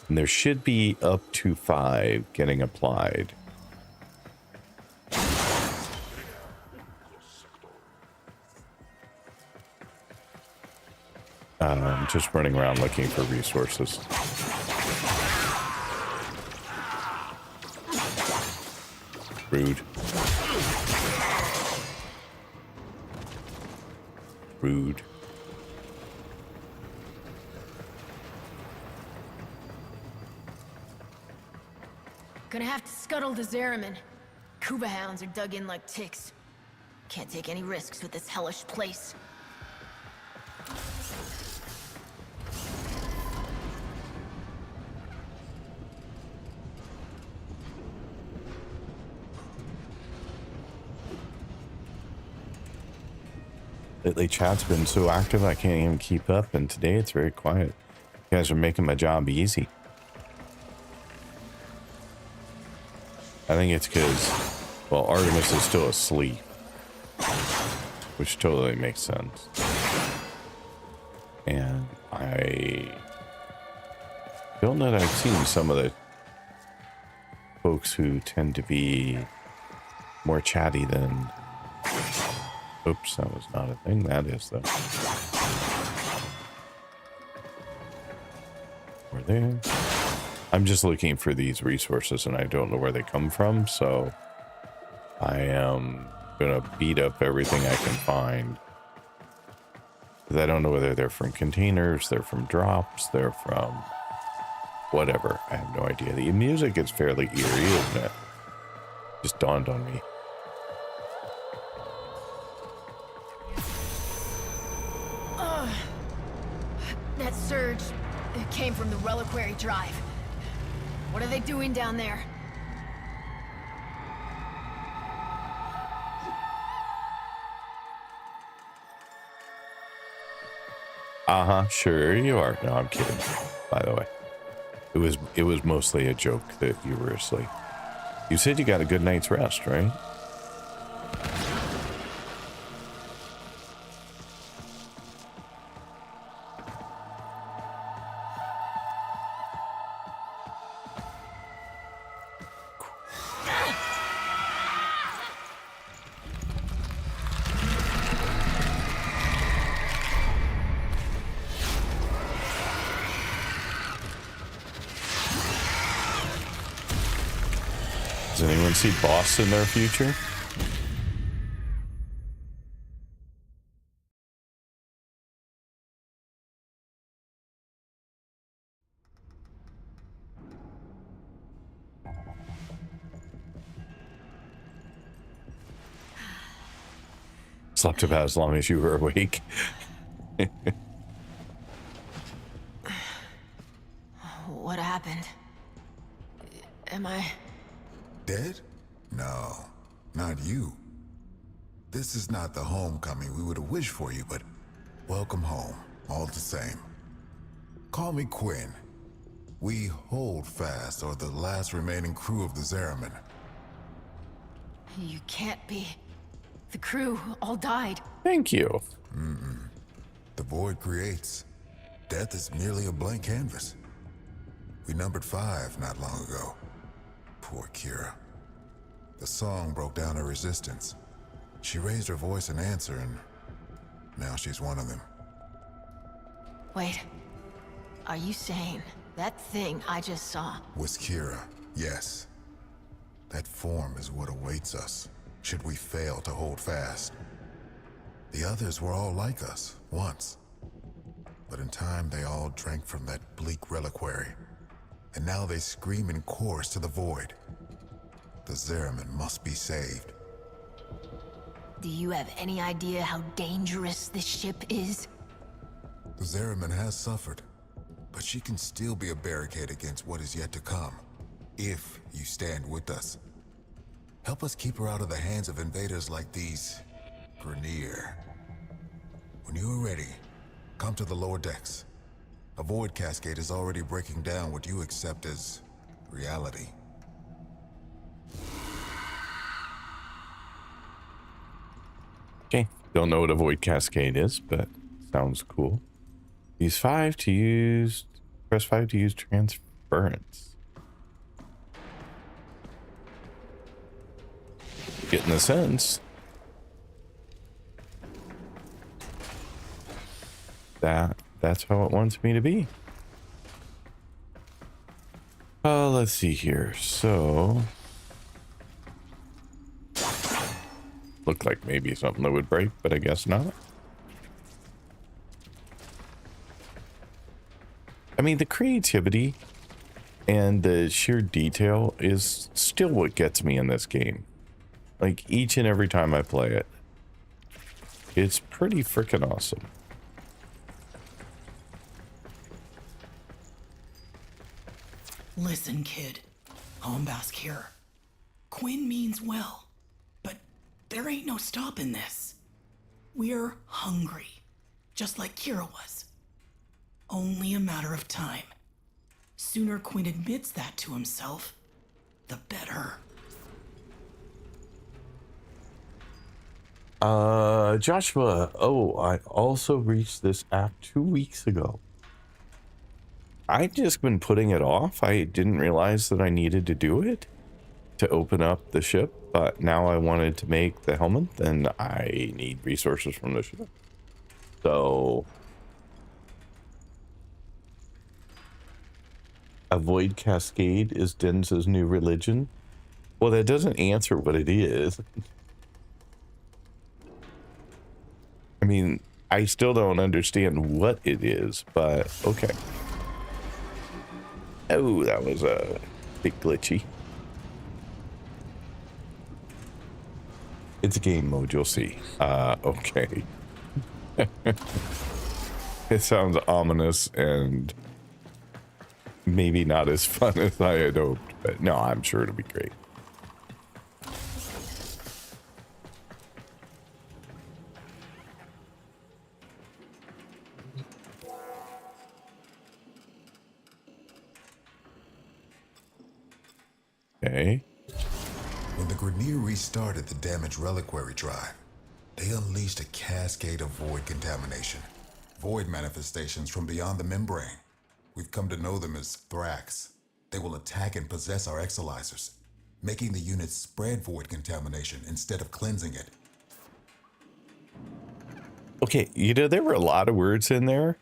And there should be up to 5 getting applied. Just running around looking for resources. Rude. Rude. Gonna have to scuttle the Zariman. Kuba hounds are dug in like ticks. Can't take any risks with this hellish place. Lately, chat's been so active I can't even keep up, and today it's very quiet. You guys are making my job easy. I think it's because, well, Artemis is still asleep, which totally makes sense. And I don't know that I've seen some of the folks who tend to be more chatty than... Oops, that was not a thing. That is, though. We're there. I'm just looking for these resources, and I don't know where they come from, so I am gonna beat up everything I can find Because I don't know whether they're from containers, they're from drops, they're from whatever. I have no idea. The music is fairly eerie, isn't it? Just dawned on me. That surge, it came from the reliquary drive. What are they doing down there? Sure you are. No, I'm kidding. By the way, it was mostly a joke that you were asleep. You said you got a good night's rest, right? Does anyone see boss in their future? Slept about as long as you were awake. What happened? Am I... Dead? No, not you. This is not the homecoming we would have wished for you, but welcome home, all the same. Call me Quinn. We hold fast, or the last remaining crew of the Zeraman. You can't be... The crew all died. Thank you. The void creates. Death is merely a blank canvas. We numbered 5 not long ago. Poor Kira. The song broke down her resistance. She raised her voice in answer, and now she's one of them. Wait. Are you saying that thing I just saw... Was Kira, yes. That form is what awaits us, should we fail to hold fast. The others were all like us, once. But in time, they all drank from that bleak reliquary. And now they scream in chorus to the void. The Zeraman must be saved. Do you have any idea how dangerous this ship is? The Zeraman has suffered, but she can still be a barricade against what is yet to come, if you stand with us. Help us keep her out of the hands of invaders like these Grineer. When you are ready, come to the lower decks. A void cascade is already breaking down what you accept as reality. Okay, don't know what a void cascade is, but sounds cool. Use 5 to use... Press 5 to use transference. Getting the sense. That's how it wants me to be. Let's see here. So... Looked like maybe something that would break, but I guess not. I mean, the creativity and the sheer detail is still what gets me in this game. Like, each and every time I play it. It's pretty freaking awesome. Listen, kid. Homebask here. Quinn means well, but there ain't no stopping this. We're hungry, just like Kira was. Only a matter of time. Sooner Quinn admits that to himself, the better. Joshua, I also reached this app 2 weeks ago. I've just been putting it off. I didn't realize that I needed to do it to open up the ship, but now I wanted to make the helmet, and I need resources from the ship. So... A void cascade is Denza's new religion? Well, that doesn't answer what it is. I mean, I still don't understand what it is, but okay. Oh, that was a bit glitchy. It's a game mode, you'll see. Okay. It sounds ominous and maybe not as fun as I had hoped, but no, I'm sure it'll be great. Okay. When the Grineer restarted the damaged reliquary drive, they unleashed a cascade of void contamination. Void manifestations from beyond the membrane. We've come to know them as Thrax. They will attack and possess our exolizers, making the unit spread void contamination instead of cleansing it. Okay, you know, there were a lot of words in there.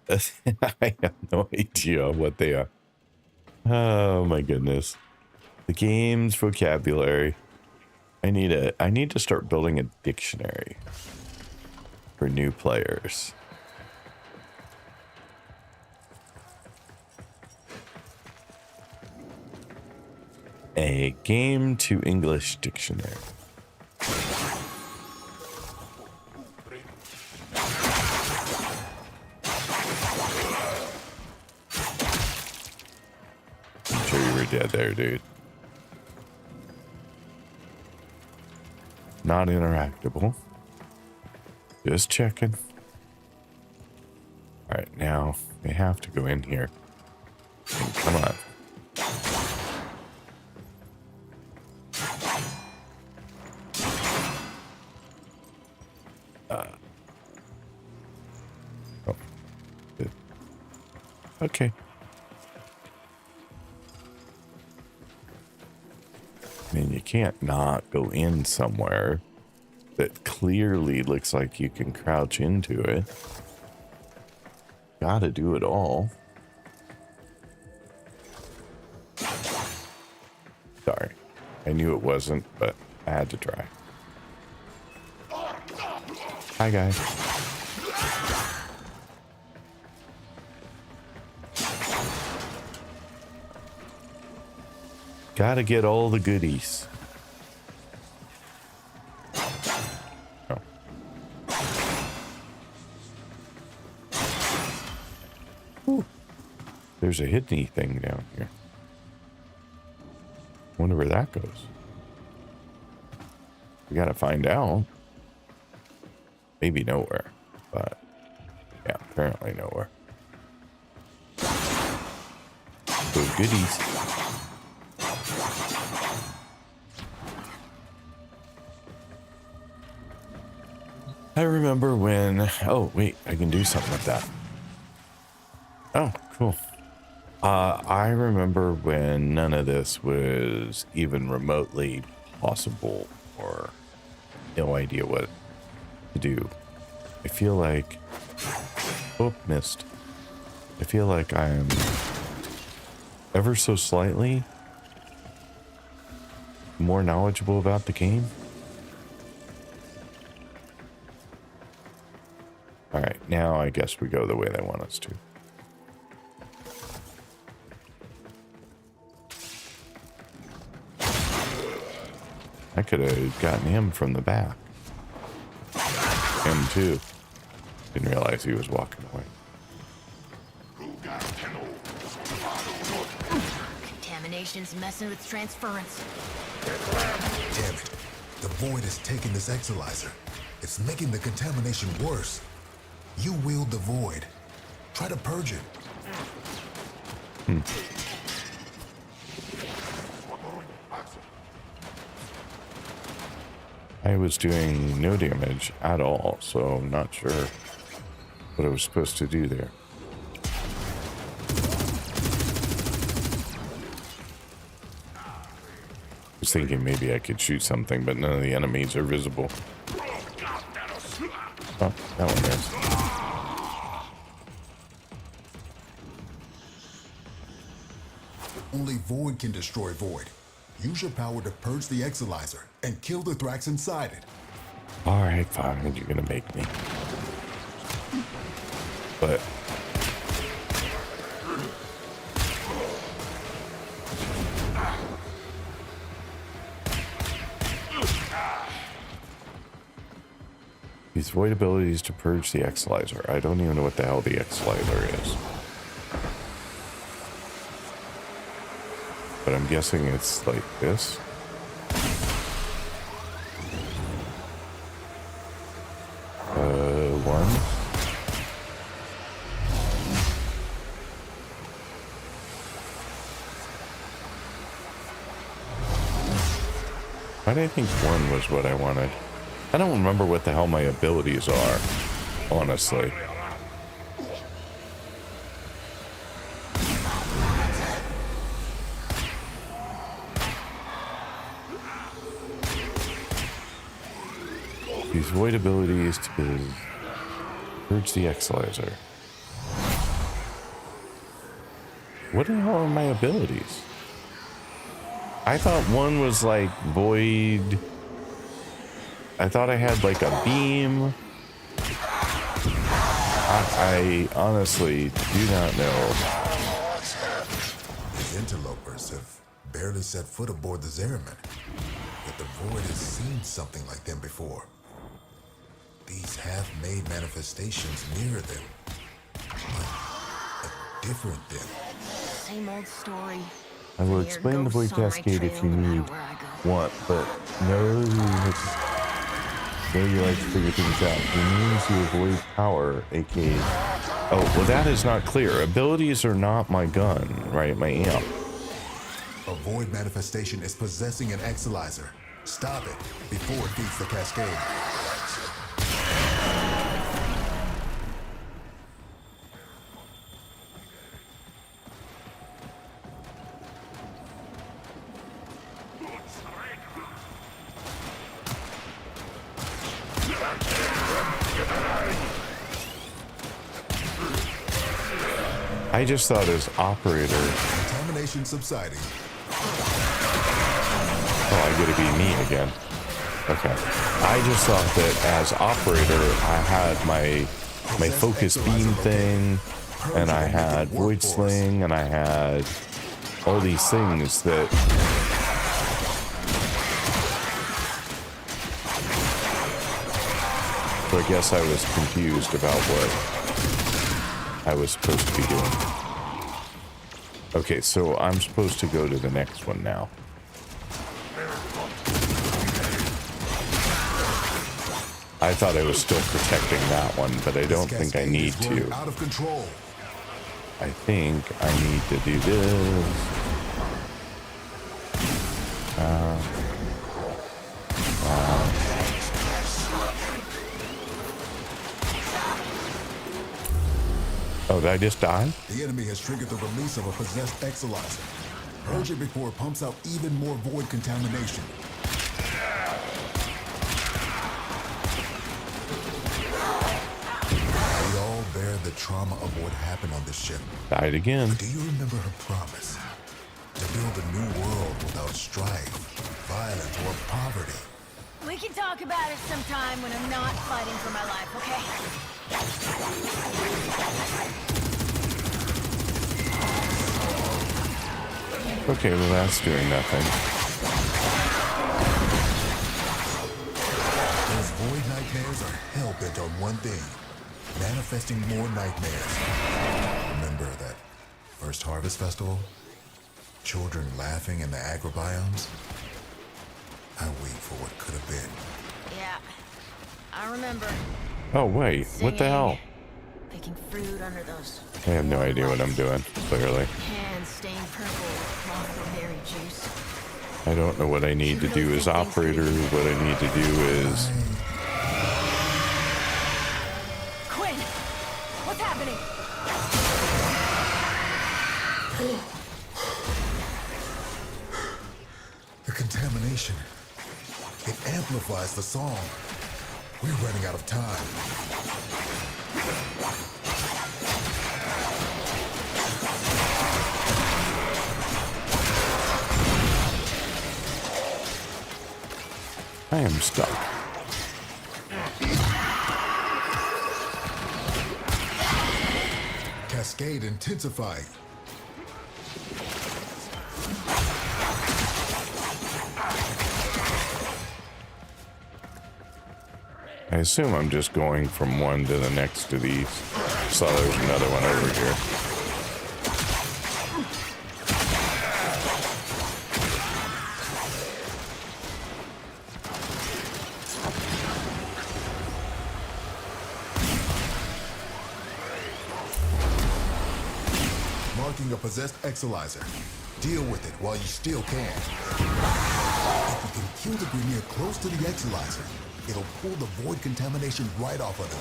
I have no idea what they are. Oh my goodness. The game's vocabulary. I need to start building a dictionary for new players. A game to English dictionary. I'm sure you were dead there, dude. Not interactable. Just checking. All right, now we have to go in here. Come on. Oh. Good. Okay. I mean, you can't not go in somewhere that clearly looks like you can crouch into it. Gotta do it all. Sorry. I knew it wasn't, but I had to try. Hi, guys. Gotta get all the goodies. Oh. Ooh. There's a hidden thing down here. Wonder where that goes. We gotta find out. Maybe nowhere, but yeah, apparently nowhere. So goodies. I remember when, oh wait, I can do something with that. Oh, cool. I remember when none of this was even remotely possible, or no idea what to do. I feel like, oh, missed. I feel like I'm ever so slightly more knowledgeable about the game. All right, now I guess we go the way they want us to. I could have gotten him from the back. Him too. Didn't realize he was walking away. Contamination's messing with transference. Damn it. The void has taken this exolizer. It's making the contamination worse. You wield the void. Try to purge it. I was doing no damage at all, so I'm not sure what I was supposed to do there. I was thinking maybe I could shoot something, but none of the enemies are visible. Oh, that one is. Only void can destroy void. Use your power to purge the exolizer and kill the Thrax inside it. All right, fine. You're gonna make me. but use void abilities to purge the Exilizer. I don't even know what the hell the Exilizer is. But I'm guessing it's like this. One. Why did I think one was what I wanted? I don't remember what the hell my abilities are, honestly. Use void abilities to purge the Exilizer. What the hell are my abilities? I thought one was like void. I thought I had like a beam. I honestly do not know. These interlopers have barely set foot aboard the Zeraman, yet the Void has seen something like them before. These half-made manifestations mirror them, but a different them. Same old story. I will explain the Void Cascade if you need want, but no, you like to figure things out. It means you avoid power, aka... Oh, well that is not clear. Abilities are not my gun, right? My amp. A Void manifestation is possessing an Exilizer. Stop it before it feeds the cascade. I just thought as operator. Contamination subsiding. Oh, I get to be me again. Okay. I just thought that as operator, I had my focus beam thing, and I had void sling, and I had all these things that. So I guess I was confused about what I was supposed to be doing. Okay, so I'm supposed to go to the next one now. I thought I was still protecting that one, but I don't think I need to. Out of control. I think I need to do this. Oh, did I just die? The enemy has triggered the release of a possessed Exilizer. Purge it before it pumps out even more void contamination. We all bear the trauma of what happened on this ship. Died again. But do you remember her promise? To build a new world without strife, violence, or poverty. We can talk about it sometime when I'm not fighting for my life, okay? Okay, well that's doing nothing. Those void nightmares are hell-bent on one thing. Manifesting more nightmares. Remember that first Harvest Festival? Children laughing in the agrobiomes? I wait for what could have been. Yeah, I remember. Oh wait, what the hell? Picking fruit under those. I have no idea what I'm doing, clearly. Hands stained purple with clothberry juice. I don't know what I need to do as operator. What I need to do is... Quinn! What's happening? The contamination. It amplifies the song. We're running out of time. I am stuck. cascade intensifying. I assume I'm just going from one to the next to these. Saw there's another one over here. Marking a possessed exilizer. Deal with it while you still can. If you can kill the Grineer close to the exilizer, it'll pull the void contamination right off of them.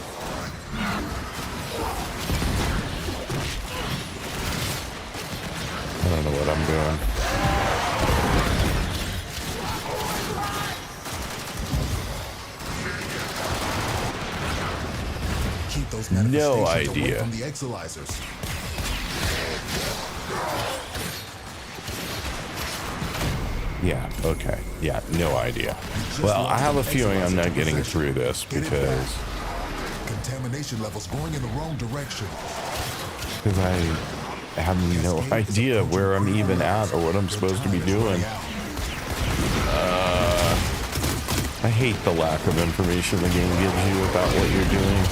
I don't know what I'm doing. Keep those No manifestations away idea. from the exilizers. Yeah, okay. Yeah, no idea. Well, I have a feeling I'm not getting through this because Contamination levels going in the wrong direction. I have no idea where I'm even at or what I'm supposed to be doing. I hate the lack of information the game gives you about what you're doing.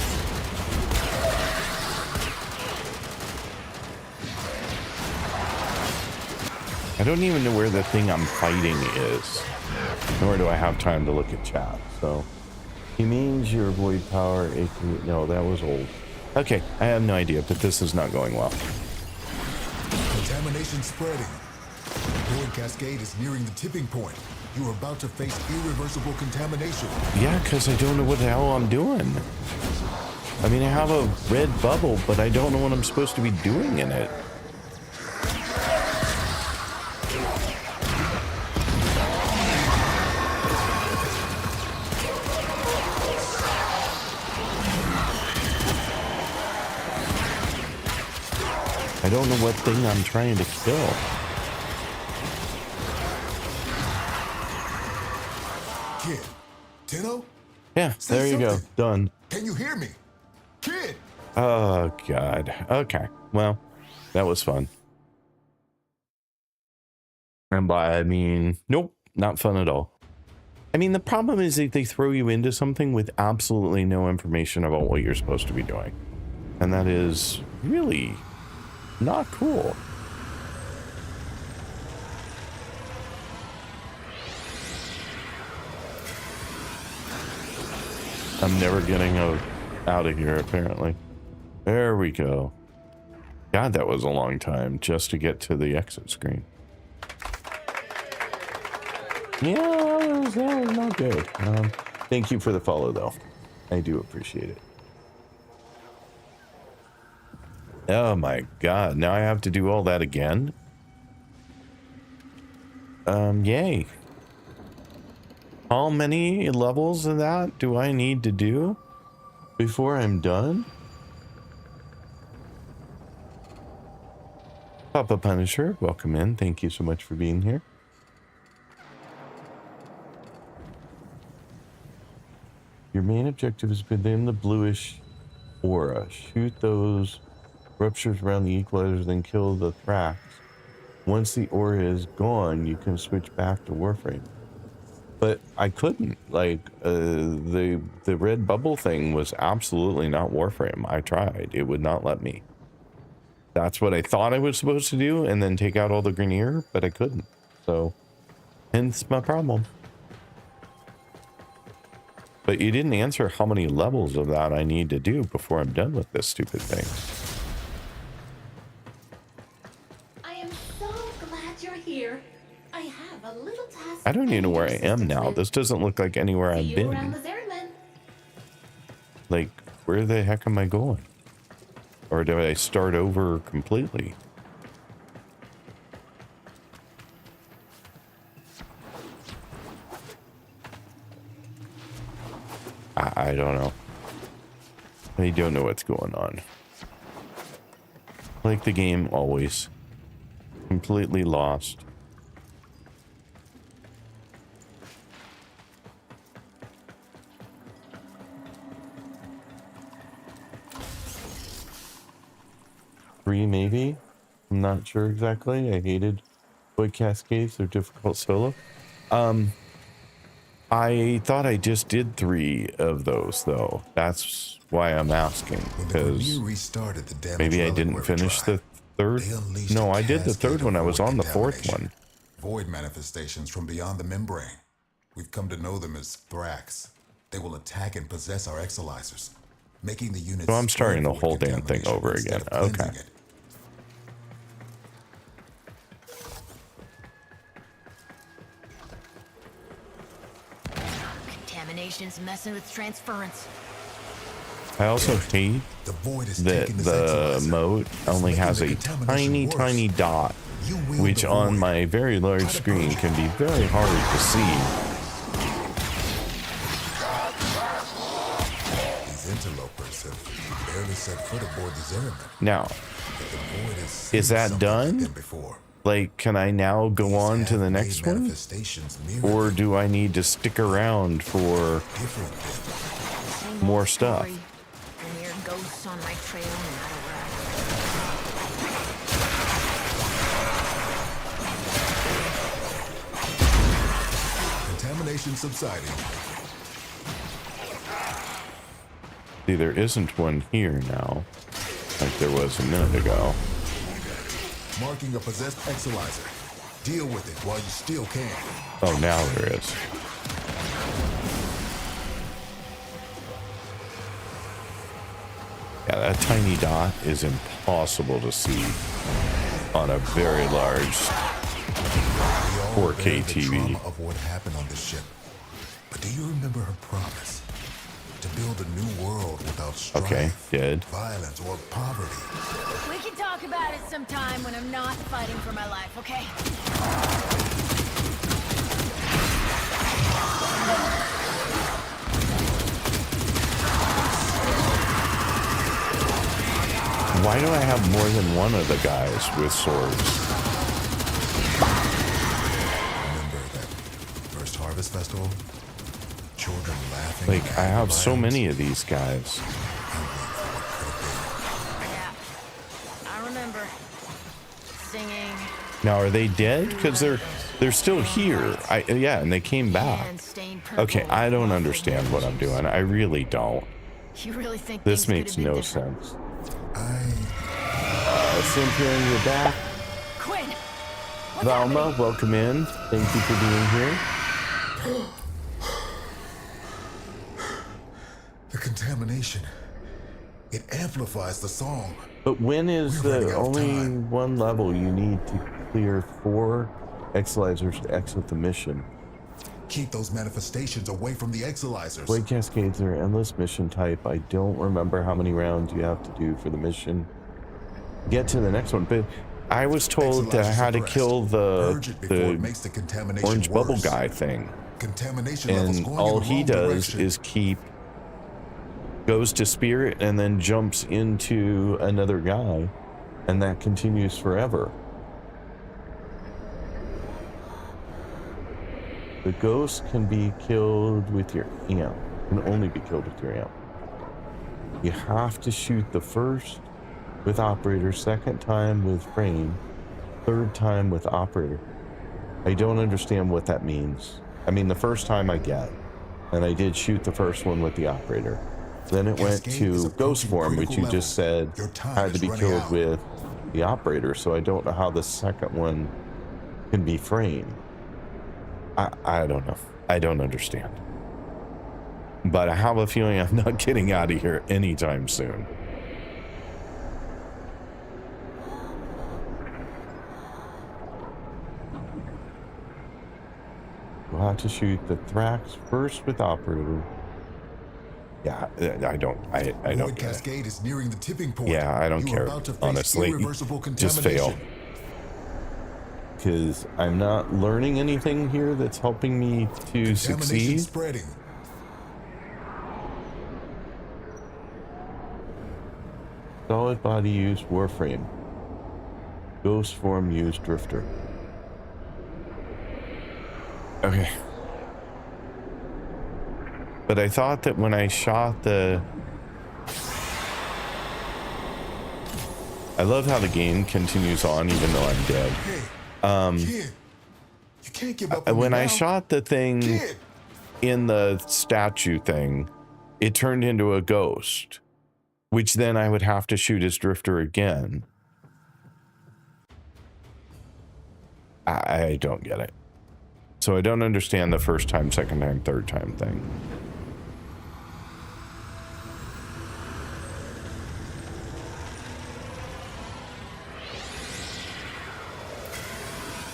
I don't even know where the thing I'm fighting is, nor do I have time to look at chat. So he means your void power. No, that was old. Okay, I have no idea, but this is not going well. Contamination spreading. The void cascade is nearing the tipping point. You are about to face irreversible contamination. Yeah, because I don't know what the hell I'm doing. I mean, I have a red bubble, but I don't know what I'm supposed to be doing in it. I don't know what thing I'm trying to kill. Kid, Tenno? Yeah, Say there you go. something. Done. Can you hear me? Kid! Oh, God. Okay. Well, that was fun. And by I mean, nope, not fun at all. I mean, the problem is that they throw you into something with absolutely no information about what you're supposed to be doing. And that is really not cool. I'm never getting out of here, apparently. There we go. God, that was a long time just to get to the exit screen. Yeah, that was not good. Thank you for the follow, though. I do appreciate it. Oh my God, now I have to do all that again? Yay. How many levels of that do I need to do before I'm done? Papa Punisher, welcome in. Thank you so much for being here. Your main objective is within the bluish aura. Shoot those ruptures around the equalizers, then kill the Thrax. Once the aura is gone, you can switch back to Warframe. But I couldn't. Like, the red bubble thing was absolutely not Warframe. I tried. It would not let me. That's what I thought I was supposed to do, and then take out all the Grineer, but I couldn't. So, hence my problem. But you didn't answer how many levels of that I need to do before I'm done with this stupid thing. I am so glad you're here. I have a little task. I don't even know where I am now. This doesn't look like anywhere I've been. Like, where the heck am I going? Or do I start over completely? I don't know. I don't know what's going on. Like the game always. Completely lost. 3 maybe. I'm not sure exactly. I hated Void Cascades. They're difficult solo. I thought I just did 3 of those though. That's why I'm asking, because maybe I didn't finish the 3rd. No, I did the 3rd one. I was on the 4th one. Void manifestations from beyond the membrane. We've come to know them as Thrax. They will attack and possess our exolizers, making the units. So I'm starting the whole damn thing over again. Okay. Contamination's messing with transference. I also hate that the moat only has a tiny dot, which on my very large screen can be very hard to see. These interlopers have barely set foot aboard the Zeraman. Now, is that done? Like, can I now go on to the next one? Or do I need to stick around for more stuff? Ghosts on my trail no matter where. Contamination subsiding. See, there isn't one here now, like there was a minute ago. Marking a possessed exolizer. Deal with it while you still can. Oh, now there is. Yeah, that tiny dot is impossible to see on a very large 4K TV. Of what happened on this ship. But do you remember her promise to build a new world without strife, violence, or poverty? We can talk about it sometime when I'm not fighting for my life, okay? Why do I have more than one of the guys with swords? Remember that first harvest festival? Children laughing. Like, I have so many of these guys. Yeah, I remember singing. Now, are they dead? Because they're still here. Yeah, and they came back. Okay, I don't understand what I'm doing. I really don't. You really think this makes no sense. Cynthia, you're back. Quinn, Valma, welcome in. Thank you for being here. The contamination. It amplifies the song. But when is the only one level you need to clear 4 exolizers to exit the mission? Keep those manifestations away from the exolizers. Void Cascades are endless mission type. I don't remember how many rounds you have to do for the mission. Get to the next one, but I was told how to kill the orange bubble guy thing. And all he does is goes to spirit and then jumps into another guy, and that continues forever. The ghost can be killed with your amp. Can only be killed with your amp. You have to shoot the first with operator, second time with frame, third time with operator. I don't understand what that means. I mean, the first time I get, and I did shoot the first one with the operator. Then it went to ghost form, which you just said had to be killed with the operator. So I don't know how the second one can be frame. I don't know. I don't understand. But I have a feeling I'm not getting out of here anytime soon. We'll have to shoot the Thrax first with operator. Yeah, I don't Void Cascade is nearing the tipping point. Yeah, I don't care, honestly. Just fail. Because I'm not learning anything here that's helping me to succeed. Spreading. Solid body used Warframe. Ghost form used Drifter. Okay. But I thought that when I shot the I love how the game continues on even though I'm dead. Kid, you can't give up on When me I now. shot the thing Kid. in the statue thing, it turned into a ghost, which then I would have to shoot as Drifter again. I don't get it. So I don't understand the first time, second time, third time thing.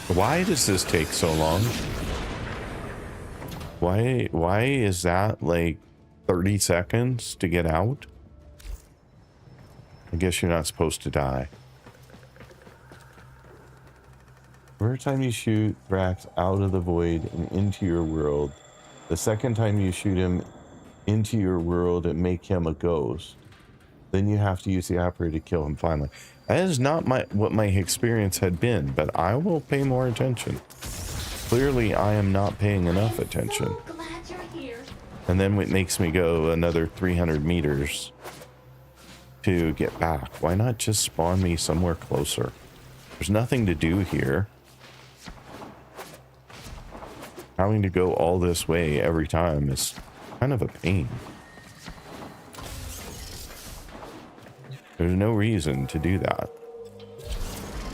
Why does this take so long? Why is that like 30 seconds to get out? I guess you're not supposed to die. First time you shoot Brax out of the void and into your world. The second time you shoot him into your world and make him a ghost. Then you have to use the operator to kill him finally. That is not what my experience had been, but I will pay more attention. Clearly, I am not paying enough attention. So glad you're here. And then it makes me go another 300 meters to get back. Why not just spawn me somewhere closer? There's nothing to do here. Having to go all this way every time is kind of a pain. There's no reason to do that.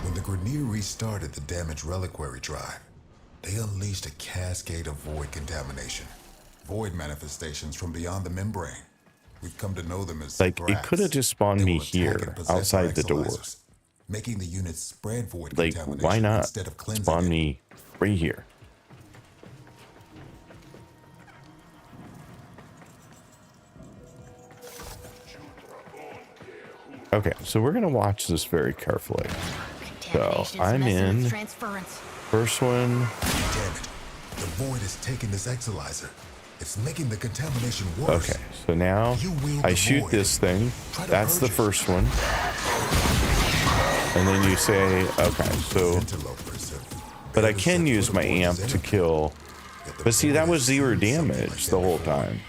When the Grineer restarted the damaged reliquary drive, they unleashed a cascade of void contamination. Void manifestations from beyond the membrane. We've come to know them as Like, Brax. it could have just spawned They me will attack here, and possess outside our the door. exolizers, making the units spread void Like, contamination why not instead of cleansing spawn it. me right here? Okay, so we're gonna watch this very carefully. So I'm in first one. Damn it. The void is taking this exolizer. It's making the contamination worse. Okay, so now You wield I the shoot void. this thing. Try to That's the purge it. first one. And then you say, okay, so, Interlopers have but I barely can set use foot my aboard amp his to enemy. kill. Yet the But see, void that has was 0 seen something damage like the that whole before. time.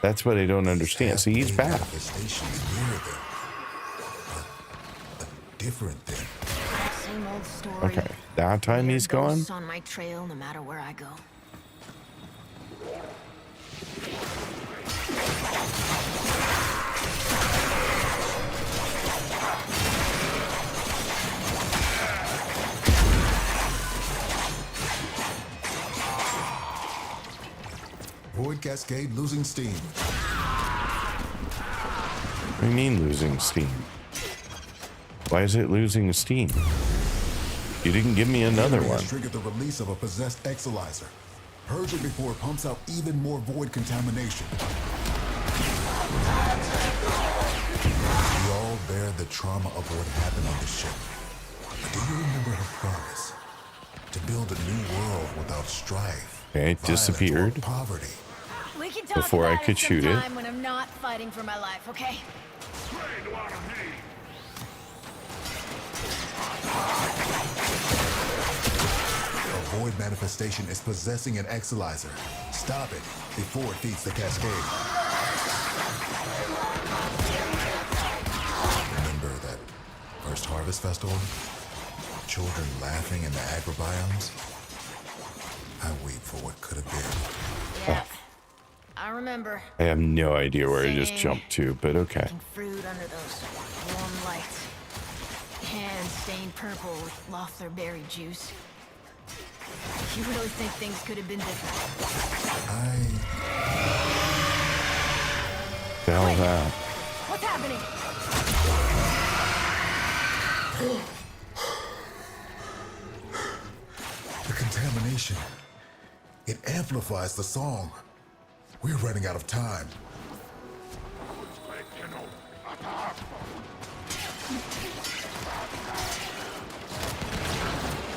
That's what I don't understand. See, he's back. Manifestations mirror them. A different thing. Same old story. Okay, that time he's gone. Ghosts on my trail, no matter where I go. Void cascade losing steam. What do you mean losing steam? Why is it losing steam? You didn't give me another Enemy one. has triggered the release of a possessed exolizer. Purge it before it pumps out even more void contamination. We all bear the trauma of what happened on the ship. But do you remember her promise? To build a new world without strife, Okay, it violence, disappeared. or poverty. We can talk Before I about could it shoot it. sometime when I'm not fighting for my life, okay? A void manifestation is possessing an exolizer. Stop it before it feeds the cascade. Remember that first harvest festival? Children laughing in the agrobiomes? I weep for what could have been. Yeah. I remember. I have no idea where I just Same. jumped to, but okay. Picking fruit under those warm lights. Hands stained purple with Lothar berry juice. You really think things could have been different? The hell is that? What's happening? The contamination. It amplifies the song. We're running out of time.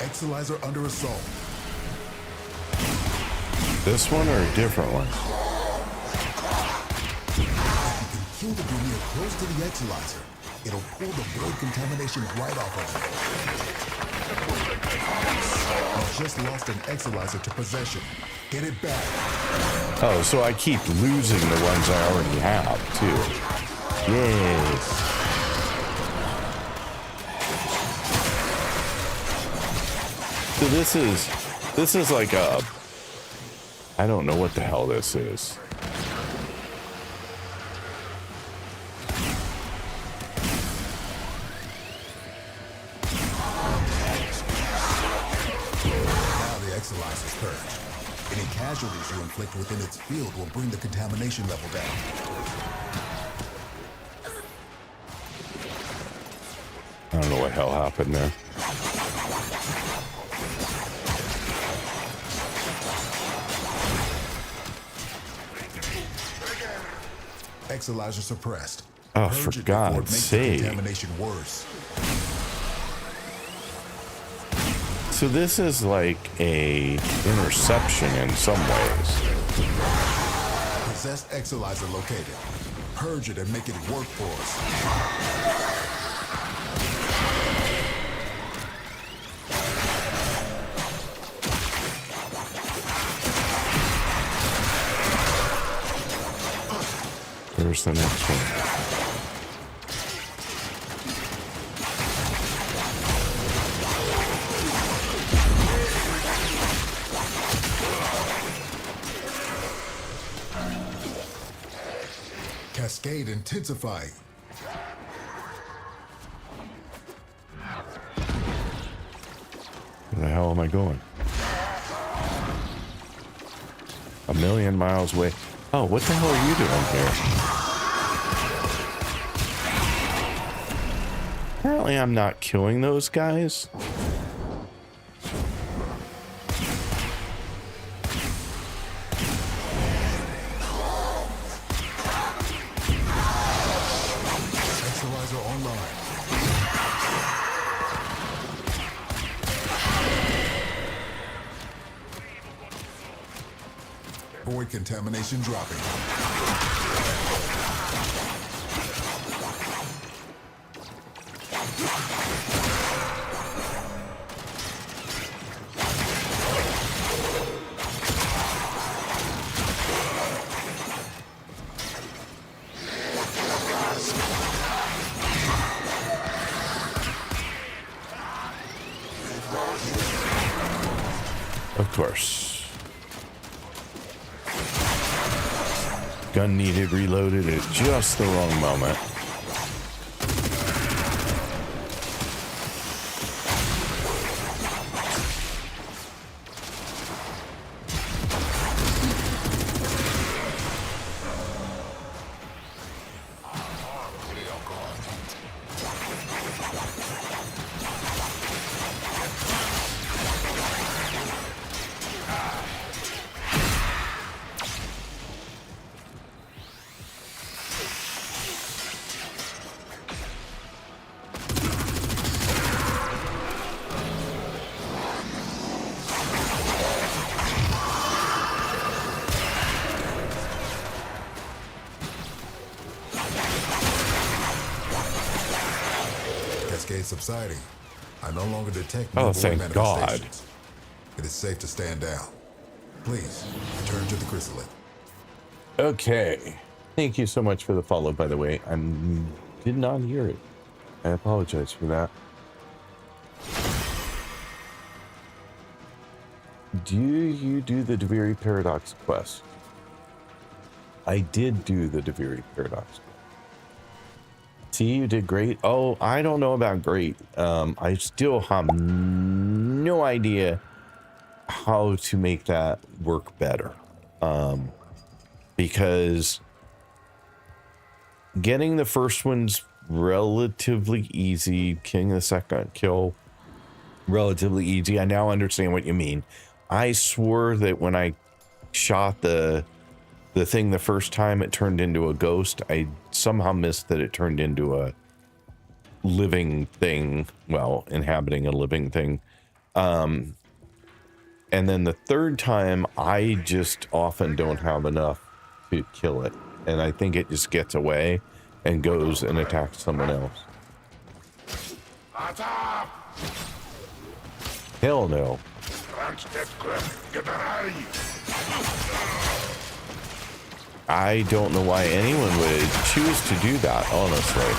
Exolizer under assault. This one or a different one? If you can kill the Grineer close to the exolizer, it'll pull the void contamination right off of you. You just lost an exolizer to possession. Get it back. Oh, so I keep losing the ones I already have, too. Yes. So this is like a, I don't know what the hell this is. Now the Exilizer's purged. Any casualties you inflict within its field will bring the contamination level down. I don't know what hell happened there. Exilizer suppressed. Oh, Purge for it before it God's makes the sake. contamination worse. So this is like a interception in some ways. Possessed Exilizer located. Purge it and make it work for us. Where's the next one? Cascade intensifying. Where the hell am I going? A million miles away. Oh, what the hell are you doing here? Apparently I'm not killing those guys. Exilizer online. Void contamination dropping. Of course. Gun needed reloaded at just the wrong moment. Cascade subsiding. I no longer detect Oh, new void thank God. manifestations. It is safe to stand down. Please, return to the chrysalid. Okay. Thank you so much for the follow, by the way. I did not hear it. I apologize for that. Do you do the Deviri Paradox quest? I did do the Deviri Paradox. See, you did great. Oh, I don't know about great. I still have no idea how to make that work better. Because getting the first one's relatively easy. Killing the second kill, relatively easy. I now understand what you mean. I swore that when I shot the thing the first time, it turned into a ghost. I somehow missed that it turned into a living thing. Well, inhabiting a living thing. And then the third time, I just often don't have enough to kill it. And I think it just gets away and goes and attacks someone else. Hell no. I don't know why anyone would choose to do that, honestly.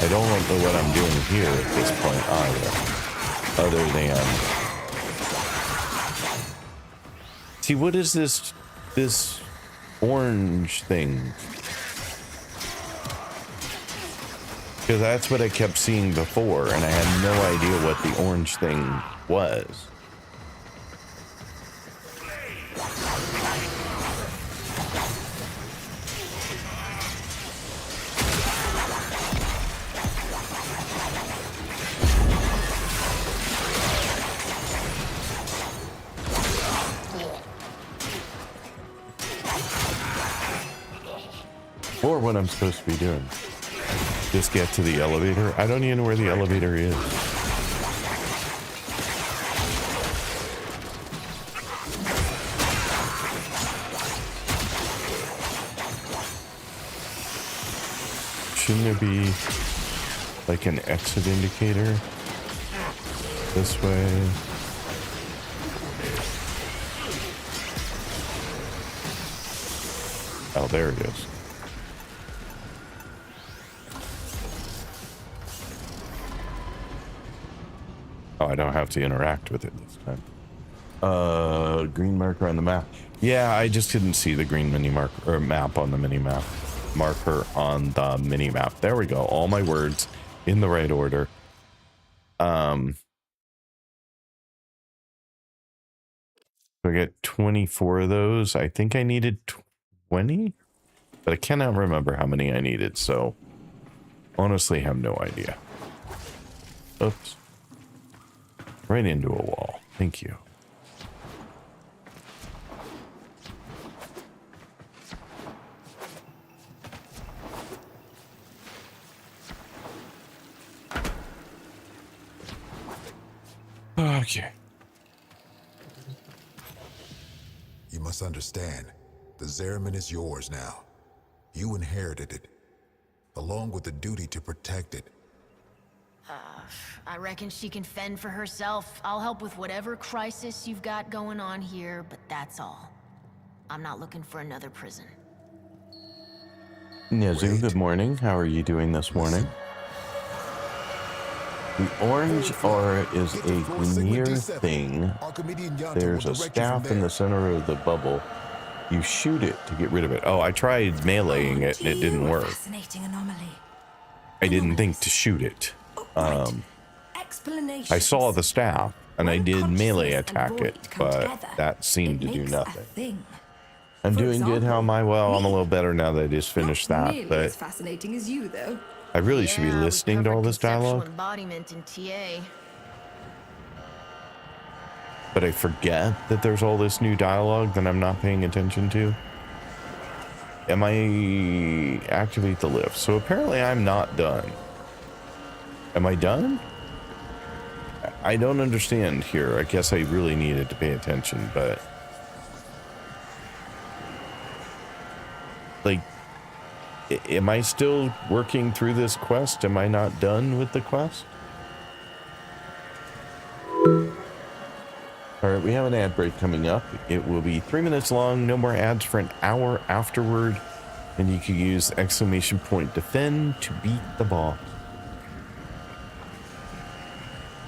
don't know what I'm doing here at this point either. Other than... See, what is this orange thing? Because that's what I kept seeing before, and I had no idea what the orange thing was. Or what I'm supposed to be doing. Just get to the elevator. I don't even know where the elevator is. Shouldn't there be like an exit indicator? This way. Oh, there it is. Oh, I don't have to interact with it this time. Green marker on the map. Yeah, I just didn't see the green mini marker or map on the mini map. Marker on the mini map. There we go. All my words in the right order. So I get 24 of those. I think I needed 20, but I cannot remember how many I needed. So honestly, have no idea. Oops. Right into a wall. Thank you. Okay. You must understand, the Zariman is yours now. You inherited it, along with the duty to protect it. I reckon she can fend for herself. I'll help with whatever crisis you've got going on here, but that's all. I'm not looking for another prison. Nezu, good morning. How are you doing this morning? The orange aura is a Grineer thing. There's a staff in the center of the bubble. You shoot it to get rid of it. Oh, I tried meleeing it and it didn't work. Fascinating anomaly. I didn't think to shoot it. I saw the staff and I did melee attack it, but that seemed to do nothing. I'm doing good. How am I? Well, I'm a little better now that I just finished that, but as fascinating as you, though. I really should be listening to all this dialogue. Embodiment in TA. But I forget that there's all this new dialogue that I'm not paying attention to. Am I activate the lift? So apparently I'm not done. Am I done? I don't understand here. I guess I really needed to pay attention, but like, am I still working through this quest? Am I not done with the quest? All right, we have an ad break coming up. It will be 3 minutes long, no more ads for an hour afterward. And you can use exclamation point defend to beat the boss.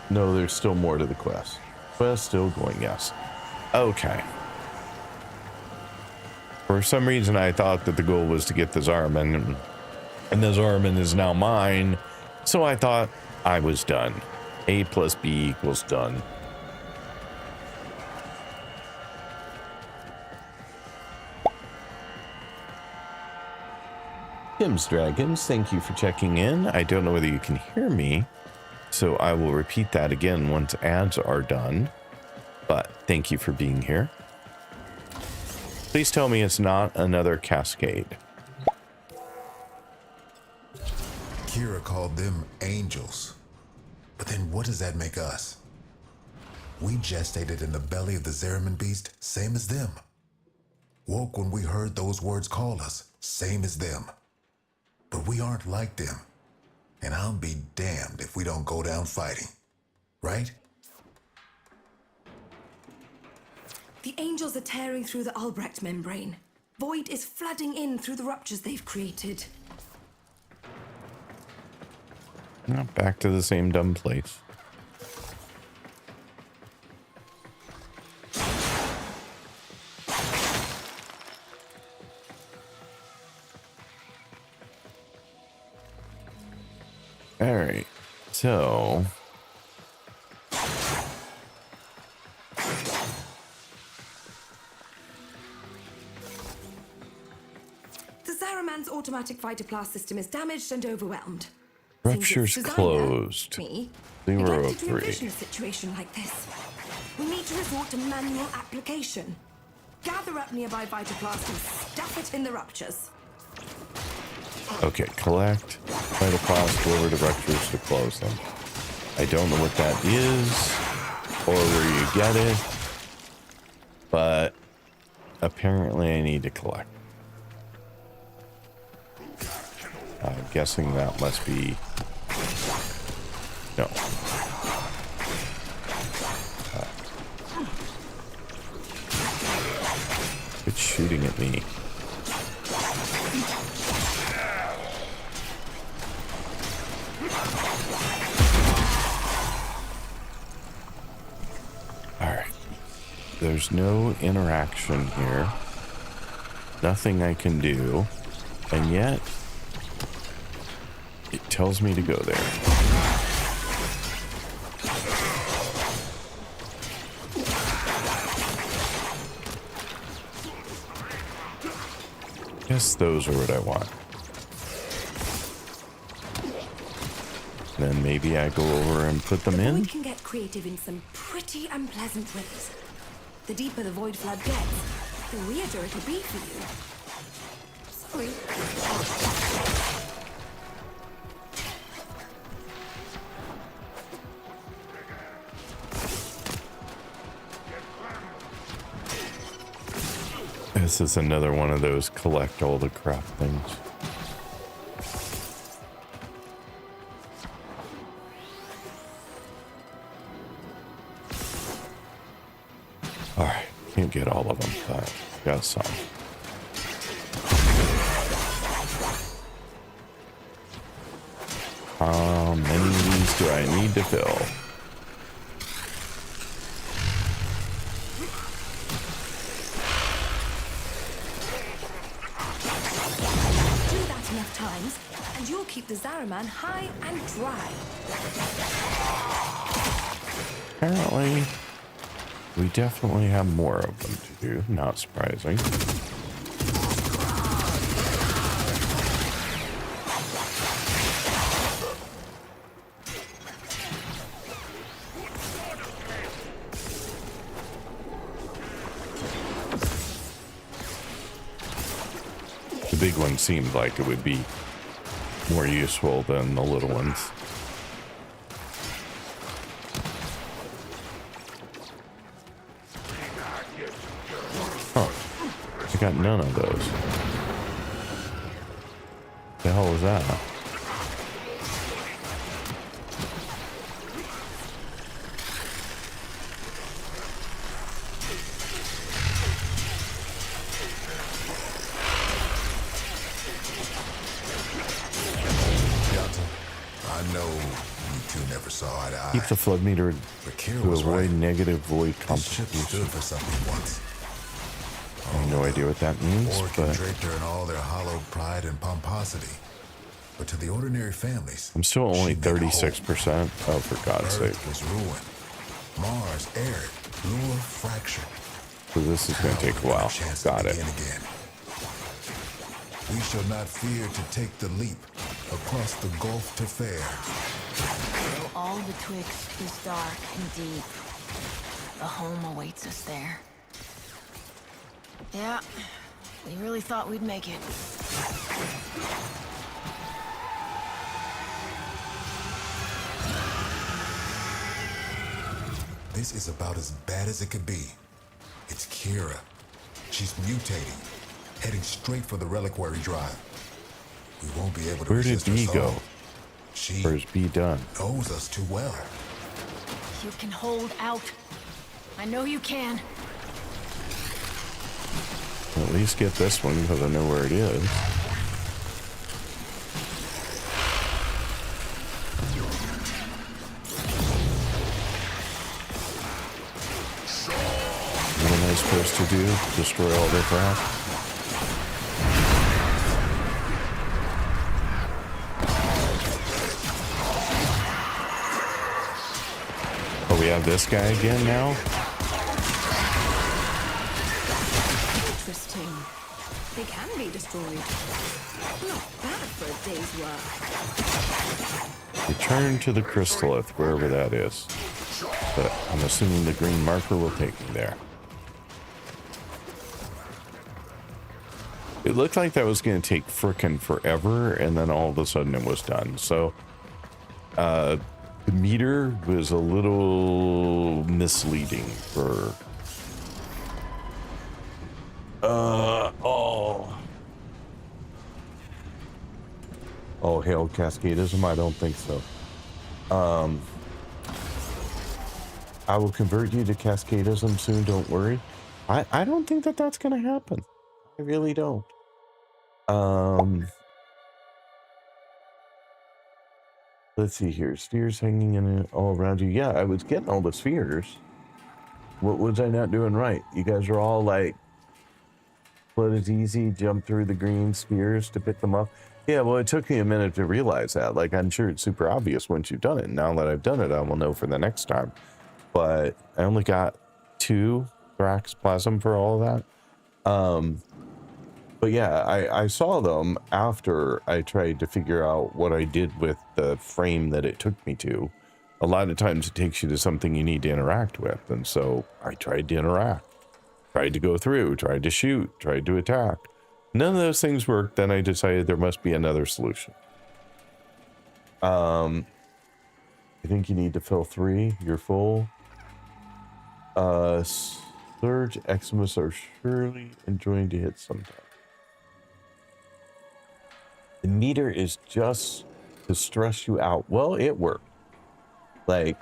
No, there's still more to the quest. Quest still going, yes. Okay. For some reason, I thought that the goal was to get the Zariman, and the Zariman is now mine. So I thought I was done. A plus B equals done. Kim's Dragons, thank you for checking in. I don't know whether you can hear me, so I will repeat that again once ads are done. But thank you for being here. Please tell me it's not another cascade. Kira called them angels. But then what does that make us? We gestated in the belly of the Zariman beast, same as them. Woke when we heard those words call us, same as them. But we aren't like them. And I'll be damned if we don't go down fighting. Right? The angels are tearing through the Albrecht membrane. Void is flooding in through the ruptures they've created. Back to the same dumb place. All right, so the Zaraman's automatic fighter blast system is damaged and overwhelmed. Rupture's closed. Neglected to 003. envision a situation like this. We need to resort to manual application. Gather up nearby fighter blast and stuff it in the ruptures. Okay, collect, fight across, deliver the ruptures to close them. I don't know what that is or where you get it, but apparently I need to collect. I'm guessing that must be... No. It's shooting at me. Alright. There's no interaction here. Nothing I can do. And yet, it tells me to go there. Guess those are what I want. Then maybe I go over and put them in. We can get creative in some pretty unpleasant ways. The deeper the void flood gets, the weirder it'll be for you. Sorry. This is another one of those collect all the crap things. Alright, can't get all of them, but got some. How many of these do I need to fill? Times, and you'll keep the Zaraman high and dry. Apparently, we definitely have more of them to do. Not surprising. The big one seemed like it would be more useful than the little ones. Huh. I got none of those. The hell was that? Keep the flood meter to avoid negative void composition. Stood for something once. I have no idea what that means, but draped her in all their hollowed pride and pomposity. But to the ordinary families, I'm still only 36%. Oh, for God's sake! Was ruined. Mars arid, Lua fractured. So this is going to take a while. Got it. Again. We shall not fear to take the leap across the gulf to fair. Though all betwixt is dark and deep, the home awaits us there. Yeah, we really thought we'd make it. This is about as bad as it could be. It's Kira. She's mutating, heading straight for the reliquary drive. We won't be able to Where did resist her B go? soul. She Or is B done? knows us too well. You can hold out. I know you can. At least get this one because I know where it is. destroy all their crap. Oh, we have this guy again now? Interesting. They can be destroyed. Not bad for a day's work. Return to the crystallith, wherever that is. But I'm assuming the green marker will take me there. It looked like that was going to take frickin' forever, and then all of a sudden it was done. So, the meter was a little misleading for... Oh, hail Cascadism? I don't think so. I will convert you to Cascadism soon, don't worry. I don't think that that's going to happen. I really don't. Let's see here. Spheres hanging in it all around you. Yeah, I was getting all the spheres. What was I not doing right? You guys are all like, flood is easy, jump through the green spheres to pick them up. Yeah, well, it took me a minute to realize that. Like, I'm sure it's super obvious once you've done it. Now that I've done it, I will know for the next time. But I only got 2 Thrax Plasm for all of that. But yeah, I saw them after I tried to figure out what I did with the frame that it took me to. A lot of times it takes you to something you need to interact with. And so I tried to interact, tried to go through, tried to shoot, tried to attack. None of those things worked. Then I decided there must be another solution. I think you need to fill 3. You're full. Surge Eximus are surely enjoying to hit sometime. The meter is just to stress you out. Well, it worked. Like,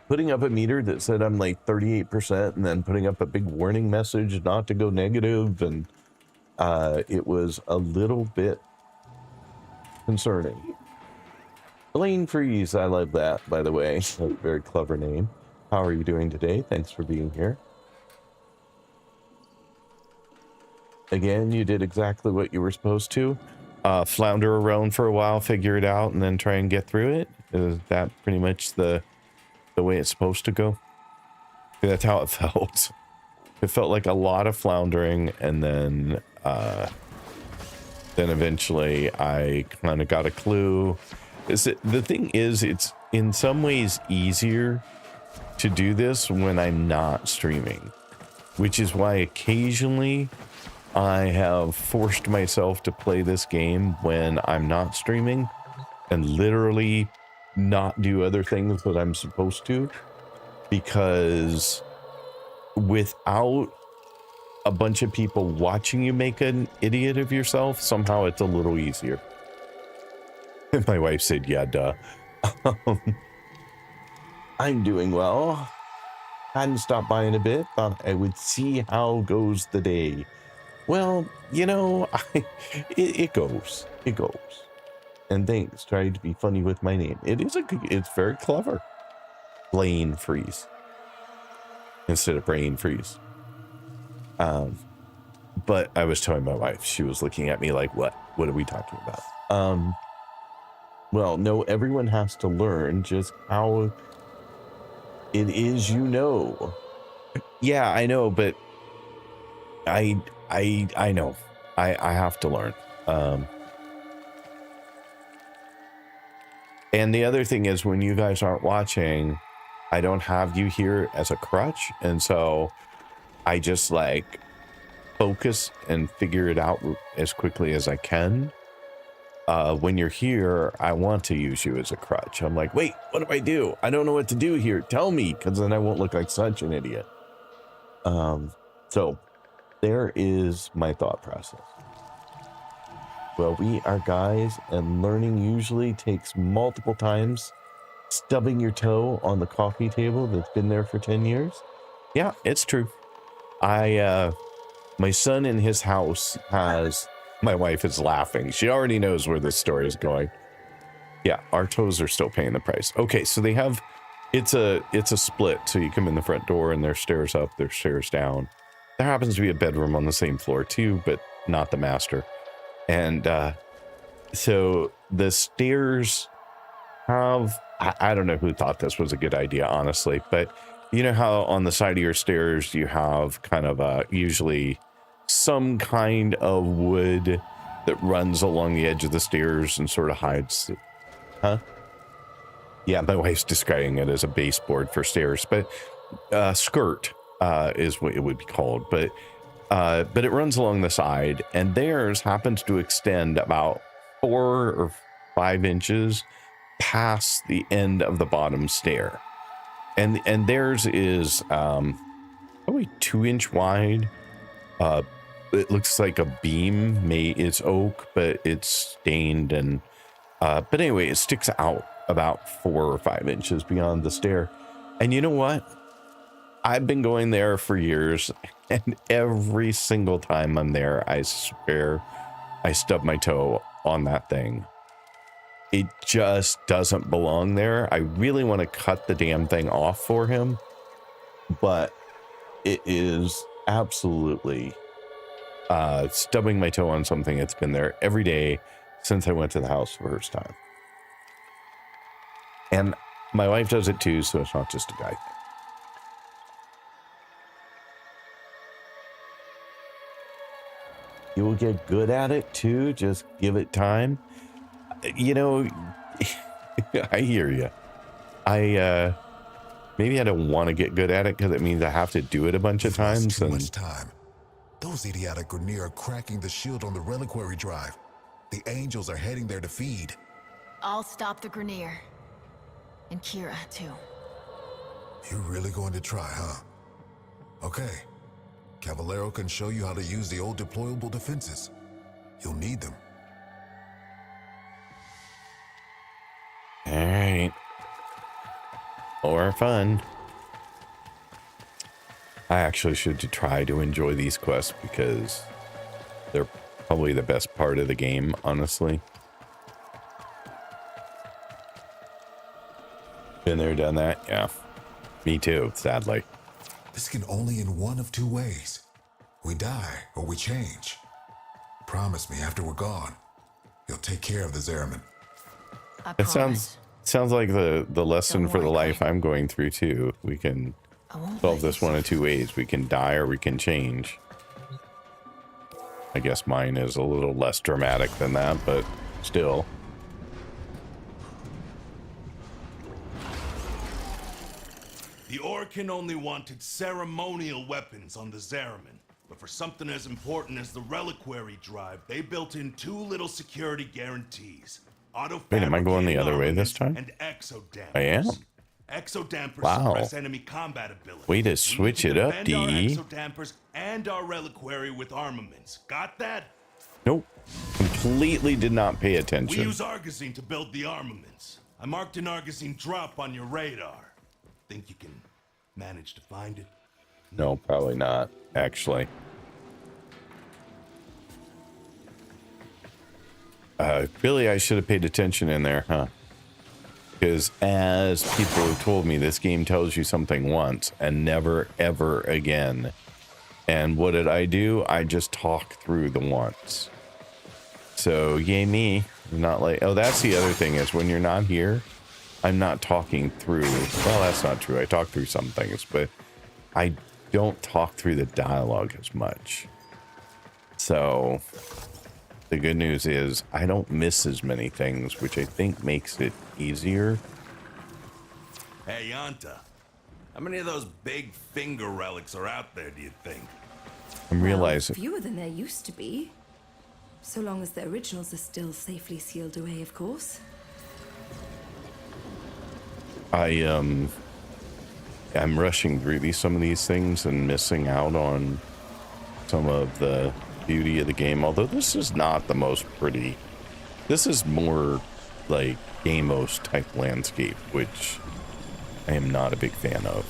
putting up a meter that said I'm like 38% and then putting up a big warning message not to go negative, and it was a little bit concerning. Blaine Freeze, I love that, by the way. That's a very clever name. How are you doing today? Thanks for being here. Again, you did exactly what you were supposed to. Flounder around for a while, figure it out, and then try and get through it. Is that pretty much the way it's supposed to go? That's how it felt. It felt like a lot of floundering, and then eventually I kind of got a clue. The thing is, it's in some ways easier to do this when I'm not streaming, which is why occasionally I have forced myself to play this game when I'm not streaming and literally not do other things that I'm supposed to, because without a bunch of people watching you make an idiot of yourself, somehow it's a little easier. And my wife said, yeah, duh. I'm doing well. Hadn't stopped by in a bit. Thought I would see how goes the day. Well, you know, it goes. It goes. And thanks. Tried to be funny with my name. It's very clever. Blaine Freeze. Instead of Brain Freeze. But I was telling my wife, she was looking at me like, what? What are we talking about? Well, no, everyone has to learn just how it is, you know. Yeah, I know, but I know. I have to learn. And the other thing is, when you guys aren't watching, I don't have you here as a crutch, and so I just like focus and figure it out as quickly as I can. When you're here, I want to use you as a crutch. I'm like, wait, what do I do? I don't know what to do here. Tell me, because then I won't look like such an idiot. So there is my thought process. Well, we are guys, and learning usually takes multiple times. Stubbing your toe on the coffee table that's been there for 10 years. Yeah, it's true. My son in his house has, my wife is laughing. She already knows where this story is going. Yeah, our toes are still paying the price. Okay, so they have, it's a split. So you come in the front door and there's stairs up, there's stairs down. there happens to be a bedroom on the same floor too, but not the master. And so the stairs have, I don't know who thought this was a good idea, honestly, but you know how on the side of your stairs you have kind of usually some kind of wood that runs along the edge of the stairs and sort of hides it. Huh? Yeah, my wife's describing it as a baseboard for stairs, but skirt is what it would be called. But it runs along the side, and theirs happens to extend about 4 or 5 inches past the end of the bottom stair. And theirs is probably 2-inch wide. It looks like a beam. It's oak, but it's stained, and but anyway, it sticks out about 4 or 5 inches beyond the stair. And you know what? I've been going there for years, and every single time I'm there, I swear I stub my toe on that thing. It just doesn't belong there. I really want to cut the damn thing off for him, but it is absolutely stubbing my toe on something that's been there every day since I went to the house the first time. And my wife does it too, so it's not just a guy thing. You will get good at it too. Just give it time. You know, I hear you. Maybe I don't want to get good at it because it means I have to do it a bunch of times. Too much time. Those idiotic Grineer are cracking the shield on the reliquary drive. The angels are heading there to feed. I'll stop the Grineer. And Kira, too. You're really going to try, huh? Okay. Caballero can show you how to use the old deployable defenses. You'll need them. All right. More fun. I actually should try to enjoy these quests because they're probably the best part of the game, honestly. Been there, done that? Yeah. Me too, sadly. This can only end one of 2 ways. We die or we change. Promise me after we're gone, you'll take care of the Zeraman. It sounds like the lesson for the life I'm going through too. We can solve this one of 2 ways. We can die or we can change. I guess mine is a little less dramatic than that, but still. The Orkin only wanted ceremonial weapons on the Zeraman, but for something as important as the reliquary drive, they built in 2 little security guarantees. Wait, am I going the other way this time? And exodampers. I am. Exodampers Wow. suppress enemy combat ability. Way to switch it up, Defend our DE. exodampers and our reliquary with armaments. Got that? Nope. Completely did not pay We attention. use Argosine to build the armaments. I marked an Argosine drop on your radar. Think you can manage to find it? No, probably not, actually. Really, I should have paid attention in there, huh? Because as people have told me, this game tells you something once and never, ever again. And what did I do? I just talked through the once. So, yay me. Not like, oh, that's the other thing is when you're not here, I'm not talking through. Well, that's not true. I talk through some things, but I don't talk through the dialogue as much. So the good news is I don't miss as many things, which I think makes it easier. Hey, Yanta. How many of those big finger relics are out there, do you think? I'm realizing. Fewer than there used to be. So long as the originals are still safely sealed away, of course. I'm rushing through some of these things and missing out on some of the beauty of the game. Although this is not the most pretty. This is more like Gamos type landscape, which I am not a big fan of.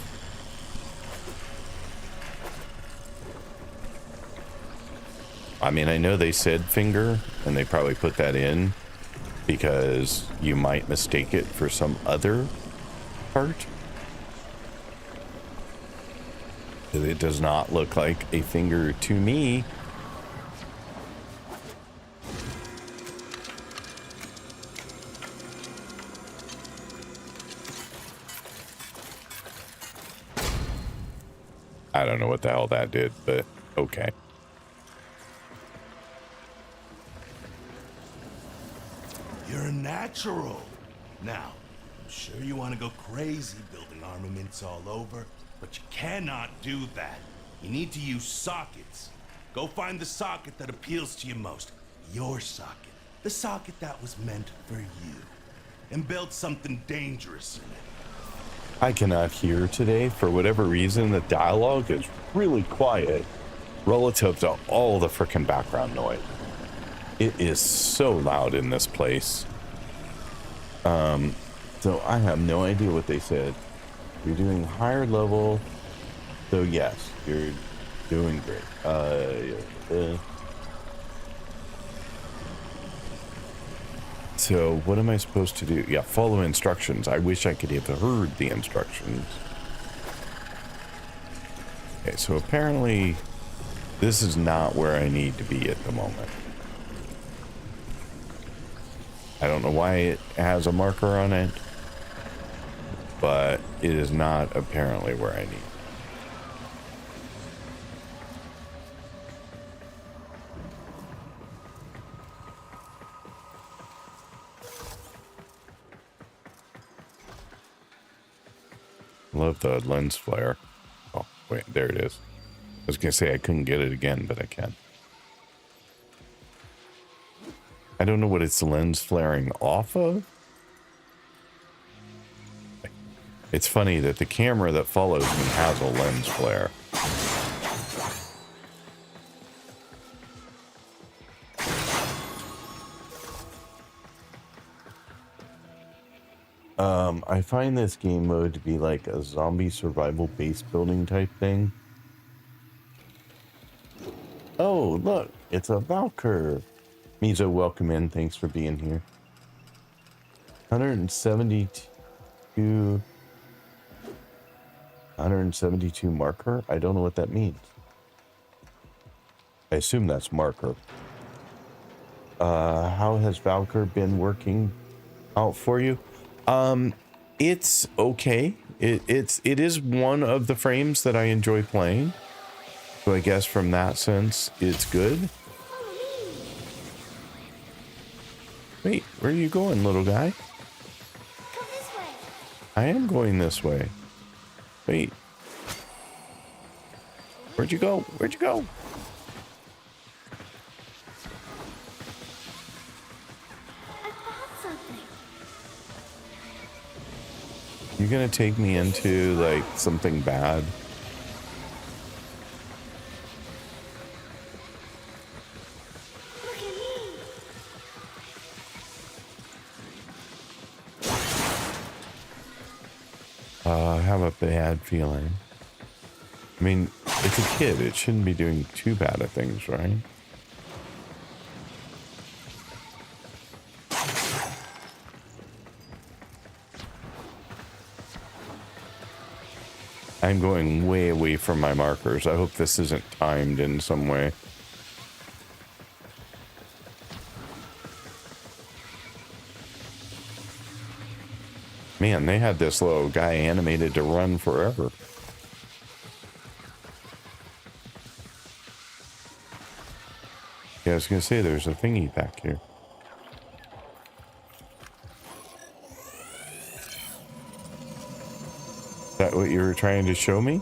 I mean, I know they said finger, and they probably put that in because you might mistake it for some other part. It does not look like a finger to me. I don't know what the hell that did, but okay. You're a natural. Now, I'm sure you want to go crazy building armaments all over, but you cannot do that. You need to use sockets. Go find the socket that appeals to you most. Your socket. The socket that was meant for you. And build something dangerous in it. I cannot hear today. For whatever reason, the dialogue is really quiet relative to all the frickin' background noise. It is so loud in this place. So I have no idea what they said. You're doing higher level. So yes, you're doing great. So what am I supposed to do? Yeah, follow instructions. I wish I could have heard the instructions. Okay, so apparently this is not where I need to be at the moment. I don't know why it has a marker on it, but it is not apparently where I need. Love the lens flare. Oh, wait, there it is. I was gonna say I couldn't get it again, but I can. I don't know what it's lens flaring off of. It's funny that the camera that follows me has a lens flare. I find this game mode to be like a zombie survival base building type thing. Oh, look, it's a Valkyr. Mizo, welcome in. Thanks for being here. 172 marker? I don't know what that means. I assume that's marker. How has Valkyr been working out for you? It's okay. It is one of the frames that I enjoy playing. So I guess from that sense, it's good. Wait, where are you going, little guy? Come this way. I am going this way. Wait. Where'd you go? Where'd you go? I found something. You're gonna take me into, like, something bad? Look at me. I have a bad feeling. I mean, it's a kid. It shouldn't be doing too bad of things, right? I'm going way away from my markers. I hope this isn't timed in some way. Man, they had this little guy animated to run forever. Yeah, I was gonna say there's a thingy back here. Is that what you were trying to show me?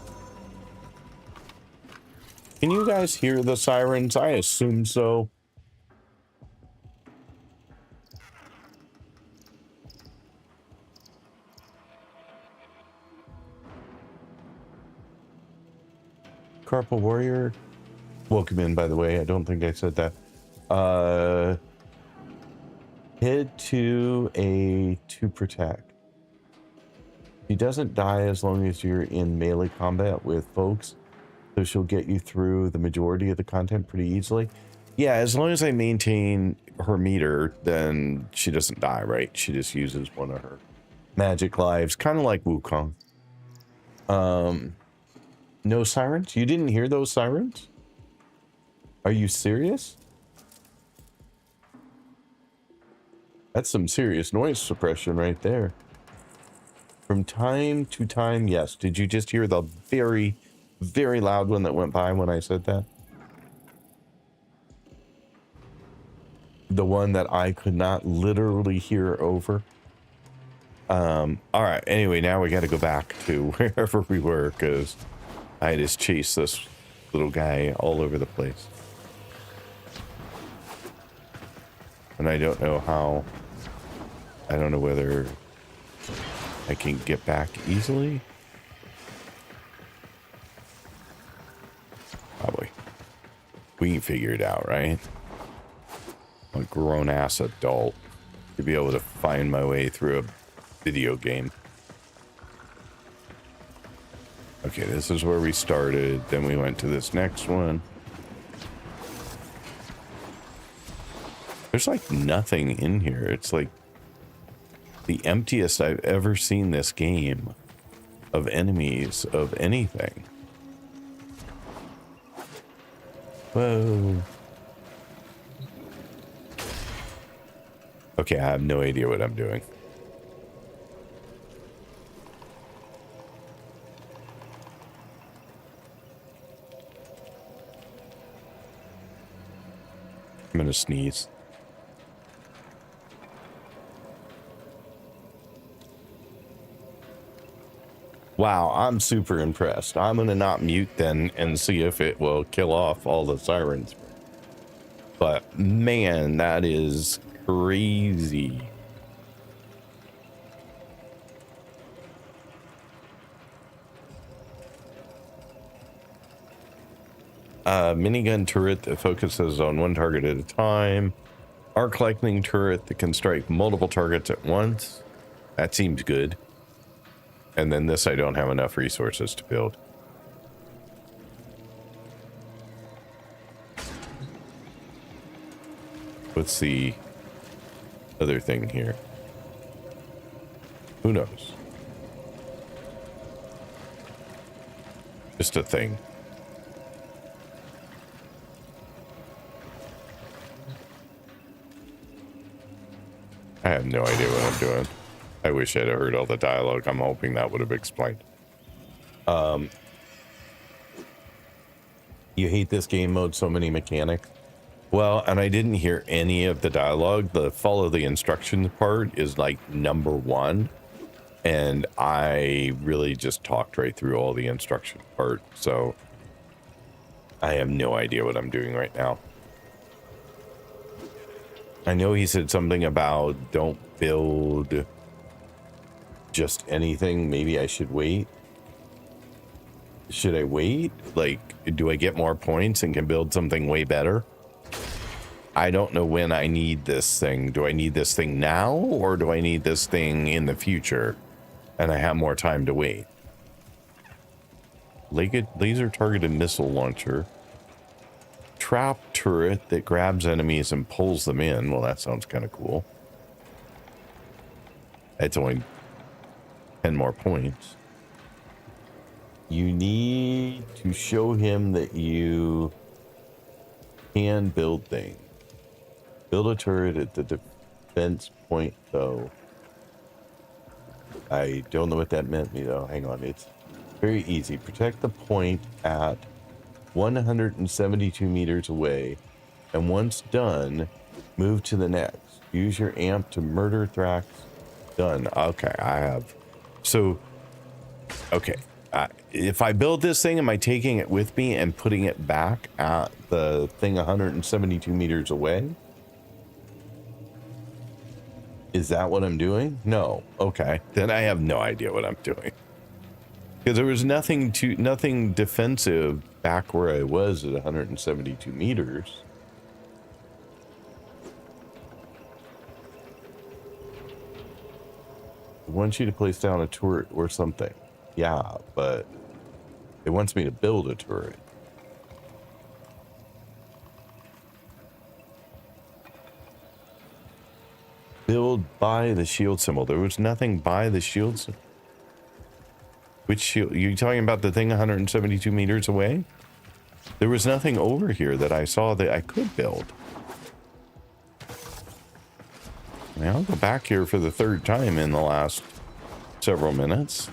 Can you guys hear the sirens? I assume so. Carpal Warrior, welcome in, by the way. I don't think I said that. Head to A to protect. She doesn't die as long as you're in melee combat with folks, so she'll get you through the majority of the content pretty easily. Yeah, as long as I maintain her meter, then she doesn't die, right? She just uses one of her magic lives, kind of like Wukong. No sirens? You didn't hear those sirens? Are you serious? That's some serious noise suppression right there. From time to time, yes. Did you just hear the very, very loud one that went by when I said that? The one that I could not literally hear over. All right. Anyway, now we got to go back to wherever we were because I just chased this little guy all over the place. And I don't know how. I don't know whether I can get back easily. Probably. We can figure it out, right? I'm a grown-ass adult to be able to find my way through a video game. Okay, this is where we started. Then we went to this next one. There's like nothing in here. It's like the emptiest I've ever seen this game of enemies of anything. Whoa. Okay, I have no idea what I'm doing. I'm gonna sneeze. Wow, I'm super impressed. I'm gonna not mute then and see if it will kill off all the sirens. But man, that is crazy. Minigun turret that focuses on one target at a time. Arc lightning turret that can strike multiple targets at once. That seems good. And then this I don't have enough resources to build. What's the other thing here? Who knows? Just a thing. I have no idea what I'm doing. I wish I'd heard all the dialogue. I'm hoping that would have explained. You hate this game mode, so many mechanics. Well, and I didn't hear any of the dialogue. The follow the instructions part is like #1. And I really just talked right through all the instruction part. So I have no idea what I'm doing right now. I know he said something about don't build just anything. Maybe I should wait. Should I wait? Like, do I get more points and can build something way better? I don't know when I need this thing. Do I need this thing now or do I need this thing in the future? And I have more time to wait. Laser targeted missile launcher. Trap turret that grabs enemies and pulls them in. Well, that sounds kind of cool. It's only 10 more points. You need to show him that you can build things. Build a turret at the defense point, though. I don't know what that meant, though. Hang on. It's very easy. Protect the point at 172 meters away, and once done, move to the next. Use your amp to murder Thrax. Done. Okay, I have. So, okay. If I build this thing, am I taking it with me and putting it back at the thing 172 meters away? Is that what I'm doing? No. Okay. Then I have no idea what I'm doing. Because there was nothing defensive back where I was at 172 meters. It wants you to place down a turret or something. Yeah, but it wants me to build a turret. Build by the shield symbol. There was nothing by the shield symbol. Which shield? You talking about the thing 172 meters away? There was nothing over here that I saw that I could build. I mean, I'll go back here for the third time in the last several minutes.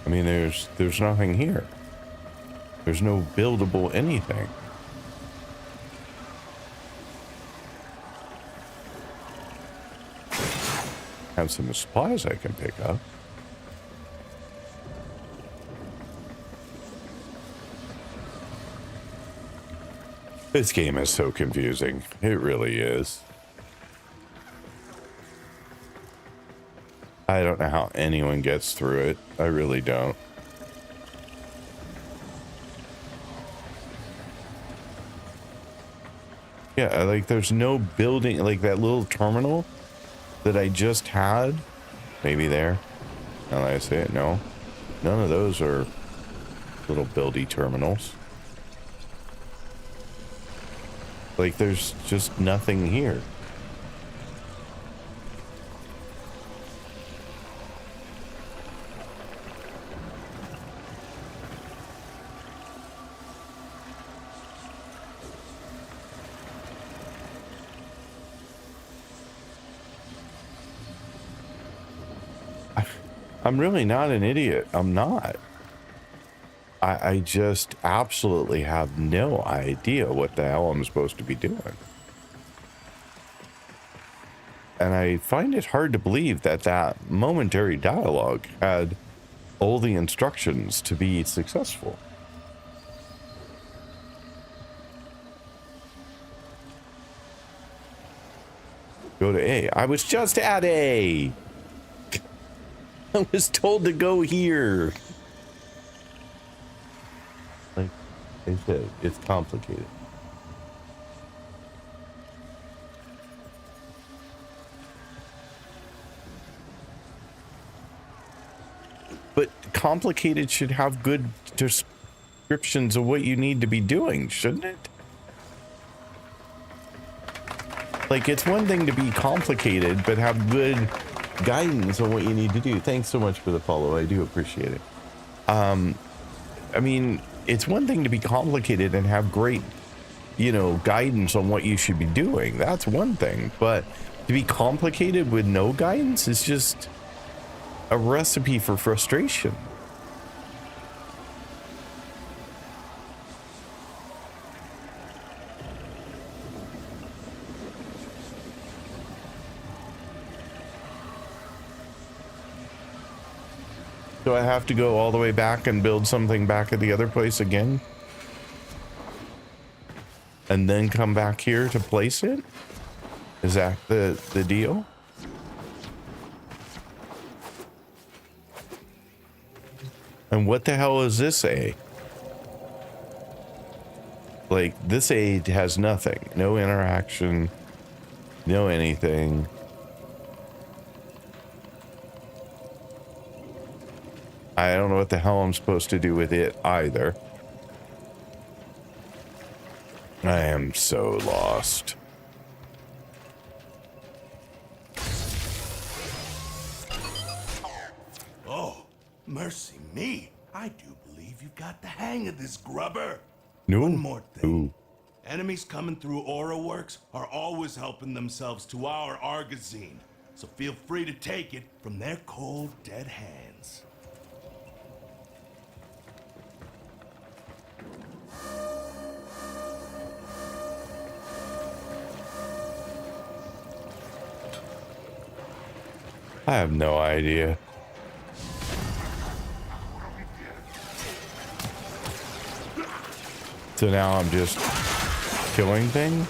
I mean, there's nothing here. There's no buildable anything. Have some supplies I can pick up. This game is so confusing. It really is. I don't know how anyone gets through it. I really don't. Yeah, like there's no building, like that little terminal that I just had. Maybe there. Now that I say it, no. None of those are little buildy terminals. Like there's just nothing here. I'm really not an idiot. I'm not. I just absolutely have no idea what the hell I'm supposed to be doing. And I find it hard to believe that that momentary dialogue had all the instructions to be successful. Go to A. I was just at A. I was told to go here. Like I said, it's complicated. But complicated should have good descriptions of what you need to be doing, shouldn't it? Like, it's one thing to be complicated, but have good guidance on what you need to do. Thanks so much for the follow. I do appreciate it. I mean, it's one thing to be complicated and have great, you know, guidance on what you should be doing. That's one thing. But to be complicated with no guidance is just a recipe for frustration. Do I have to go all the way back and build something back at the other place again? And then come back here to place it? Is that the deal? And what the hell is this A? Like, this A has nothing. No interaction. No anything. I don't know what the hell I'm supposed to do with it either. I am so lost. Oh, mercy me. I do believe you've got the hang of this, grubber. No. One more thing. Ooh. Enemies coming through Aura Works are always helping themselves to our Argazine, so feel free to take it from their cold, dead hands. I have no idea. So now I'm just killing things?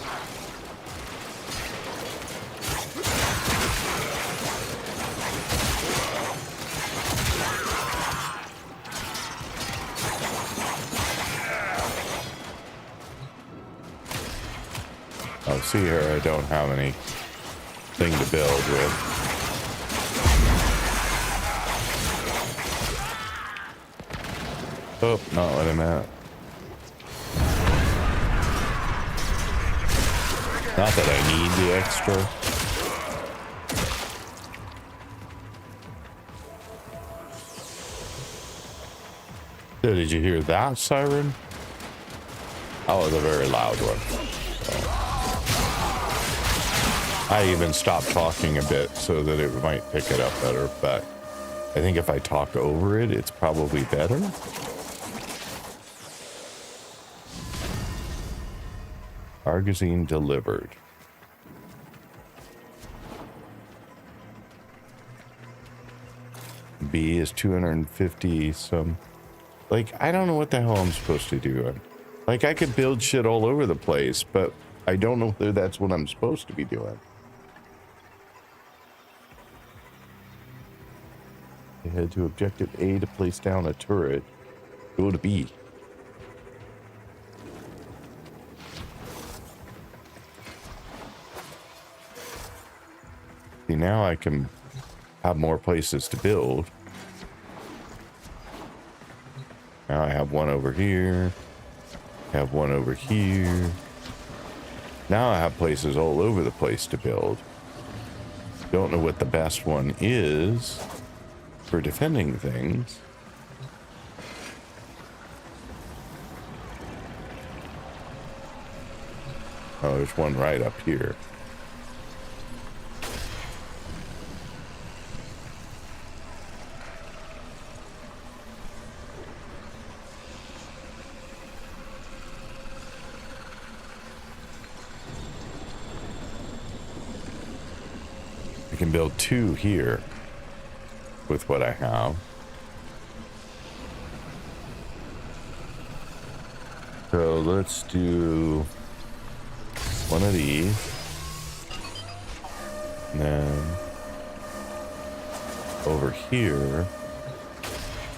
Oh, see here, I don't have anything to build with. Oh, not what I'm at. Not that I need the extra. So did you hear that siren? That was a very loud one. So. I even stopped talking a bit so that it might pick it up better, but I think if I talk over it, it's probably better. Argosine delivered. B is 250 some. Like, I don't know what the hell I'm supposed to do. Like, I could build shit all over the place, but I don't know whether that's what I'm supposed to be doing. Head to objective A to place down a turret. Go to B. See, now I can have more places to build. Now I have one over here. I have one over here. Now I have places all over the place to build. Don't know what the best one is for defending things. Oh, there's one right up here. I can build two here with what I have. So let's do one of these. And then over here,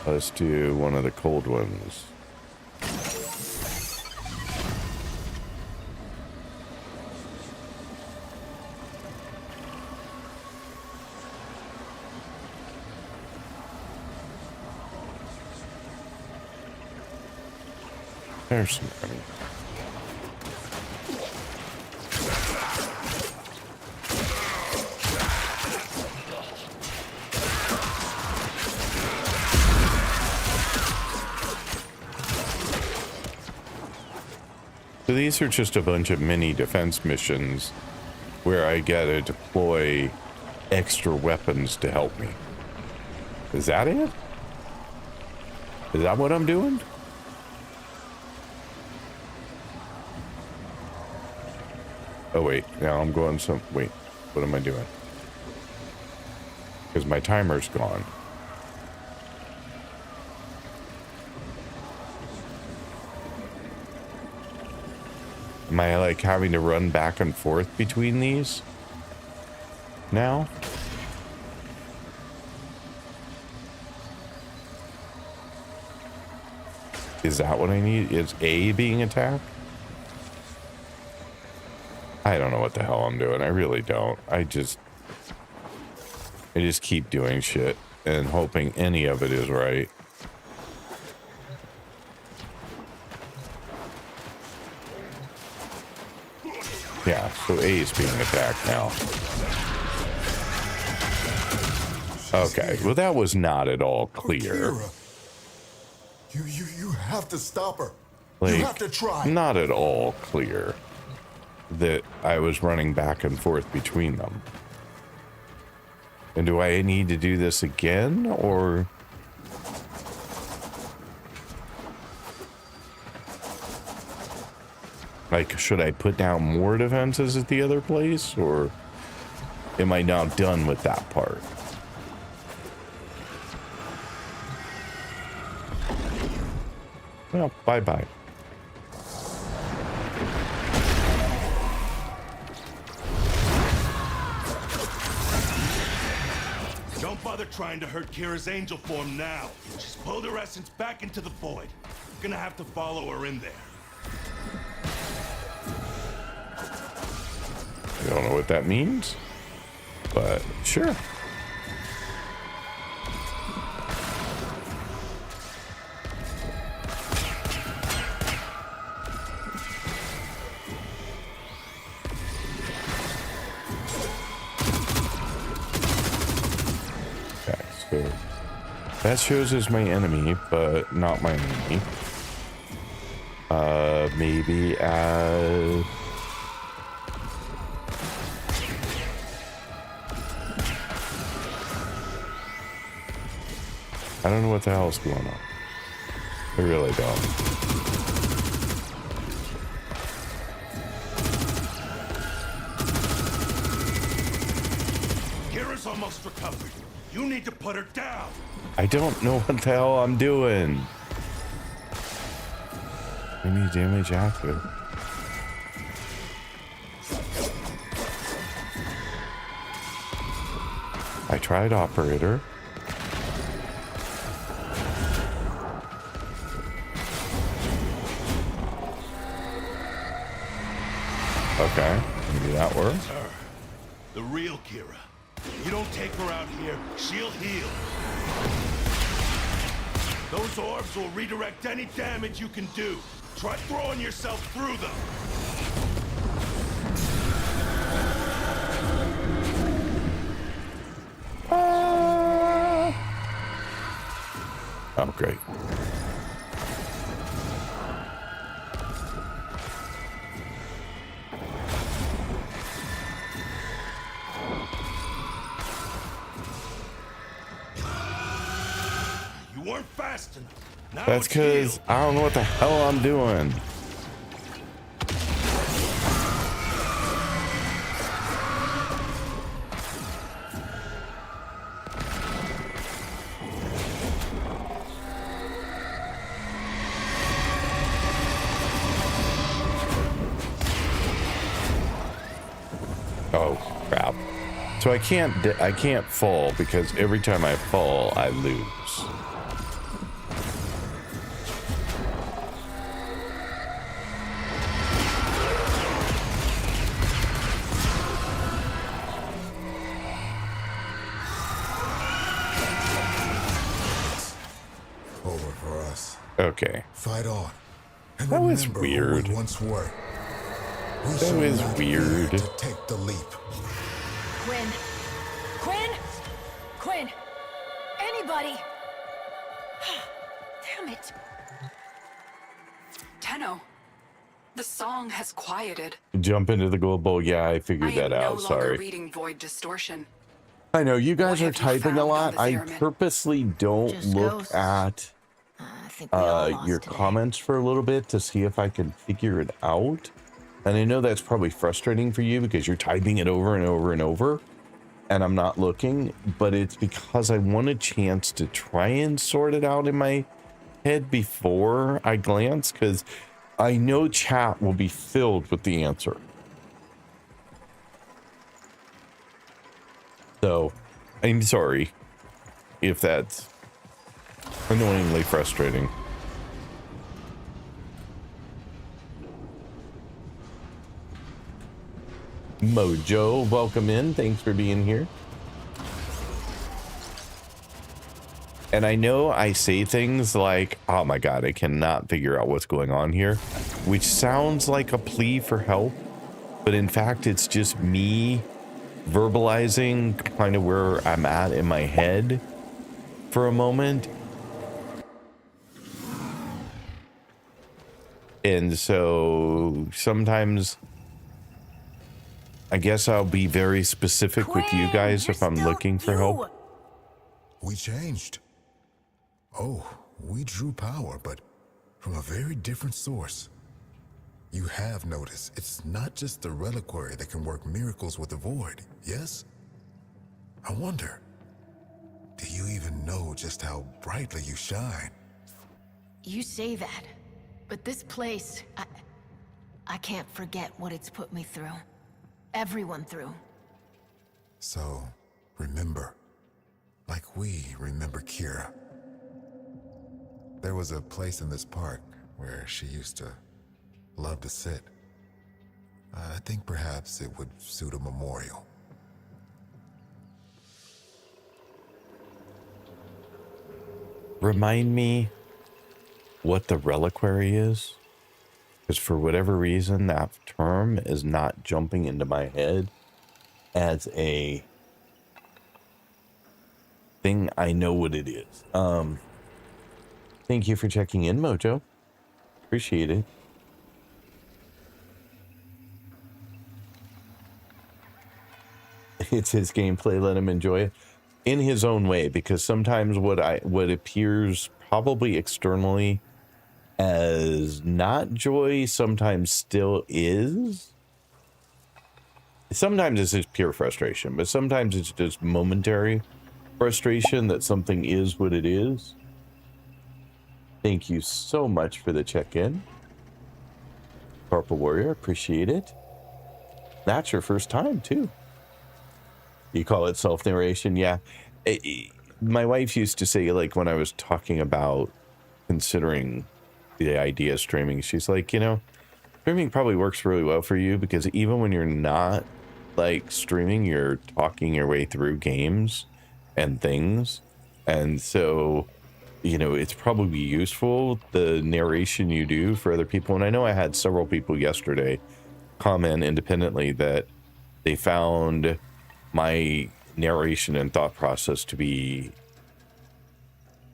let's do one of the cold ones. There's some money. So these are just a bunch of mini defense missions where I gotta deploy extra weapons to help me. Is that it? Is that what I'm doing? Oh wait, now I'm going some, wait, what am I doing? Because my timer's gone. Am I like having to run back and forth between these now? Is that what I need? Is A being attacked? I don't know what the hell I'm doing. I really don't. I just keep doing shit and hoping any of it is right. Yeah, so A is being attacked now. Okay, well that was not at all clear. You have to stop her. Like, you have to try. Not at all clear that I was running back and forth between them. And do I need to do this again, or... like, should I put down more defenses at the other place, or am I now done with that part? Well, bye-bye. Don't bother trying to hurt Kira's angel form now. Just pull her essence back into the void. You're gonna have to follow her in there. I don't know what that means, but sure. That shows as my enemy, but not my enemy. Maybe as... I don't know what the hell's going on. I really don't. Kira's almost recovered. You need to put her down. I don't know what the hell I'm doing. Any damage active. I tried operator. Okay, maybe that works. Her. The real Kira. You don't take her out here, she'll heal. Those orbs will redirect any damage you can do. Try throwing yourself through them. Oh, great. You weren't fast enough. Now That's it's because healed. I don't know what the hell I'm doing. Oh crap. So I can't fall because every time I fall I lose. Over for us. Okay. Fight on. And That was remember weird. who we once were. We That shall was not weird. fear to take the leap. Quinn. Quinn? Quinn. Anybody. Damn it. Tenno, the song has quieted. Jump into the gold bowl. Yeah, I I figured am that no out. longer Sorry. reading void distortion. I know you guys are What have you typing a found lot. on the I Zariman? purposely don't Just look ghosts. at I think we all lost your today. comments for a little bit to see if I can figure it out. And I know that's probably frustrating for you because you're typing it over and over and over and I'm not looking, but it's because I want a chance to try and sort it out in my head before I glance, because I know chat will be filled with the answer. So I'm sorry if that's annoyingly frustrating. Mojo, welcome in. Thanks for being here. And I know I say things like, oh my god, I cannot figure out what's going on here, which sounds like a plea for help, but in fact it's just me verbalizing kind of where I'm at in my head for a moment. And so sometimes I guess I'll be very specific with you guys if I'm looking for help. We changed. Oh, we drew power, but from a very different source. You have noticed it's not just the reliquary that can work miracles with the void, yes? I wonder, do you even know just how brightly you shine? You say that, but this place, I can't forget what it's put me through. Everyone through. So, remember, like we remember Kira. There was a place in this park where she used to love to sit. I think perhaps it would suit a memorial. Remind me what the reliquary is, because for whatever reason that term is not jumping into my head as a thing, I know what it is. Thank you for checking in, Mojo. Appreciate it. It's his gameplay. Let him enjoy it in his own way, because sometimes what appears probably externally as not joy sometimes still is. Sometimes it's just pure frustration, but sometimes it's just momentary frustration that something is what it is. Thank you so much for the check-in, Purple Warrior. Appreciate it. That's your first time too. You call it self-narration? Yeah. My wife used to say, like, when I was talking about considering the idea of streaming, she's like, you know, streaming probably works really well for you, because even when you're not like streaming, you're talking your way through games and things. And so, you know, it's probably useful, the narration you do for other people. And I know I had several people yesterday comment independently that they found my narration and thought process to be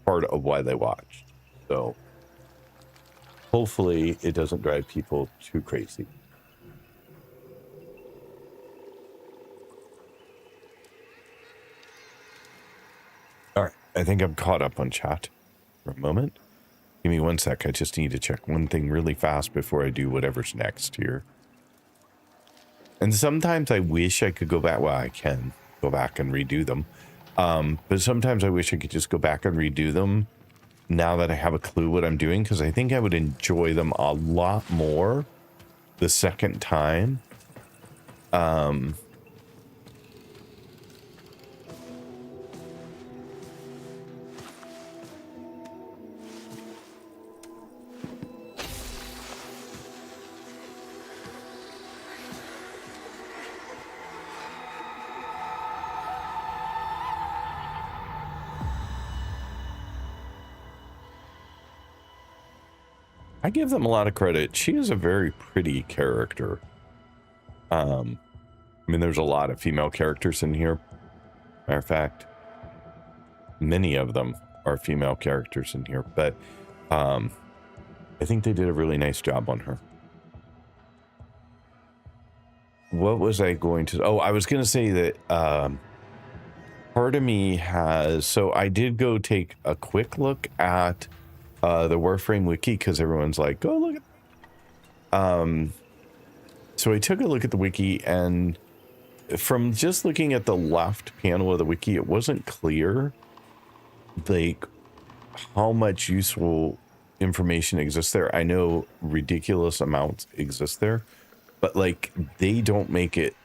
part of why they watched. So hopefully it doesn't drive people too crazy. All right, I think I'm caught up on chat for a moment. Give me 1 sec. I just need to check one thing really fast before I do whatever's next here. And sometimes I wish I could go back. Well, I can go back and redo them. But sometimes I wish I could just go back and redo them now that I have a clue what I'm doing, because I think I would enjoy them a lot more the second time. I give them a lot of credit. She is a very pretty character. I mean, there's a lot of female characters in here. Matter of fact, many of them are female characters in here, but I think they did a really nice job on her. What was I going to... Oh, I was going to say that part of me has... So I did go take a quick look at the Warframe wiki, because everyone's like, go look at... So I took a look at the wiki, and from just looking at the left panel of the wiki, it wasn't clear like how much useful information exists there. I know ridiculous amounts exist there, but like they don't make it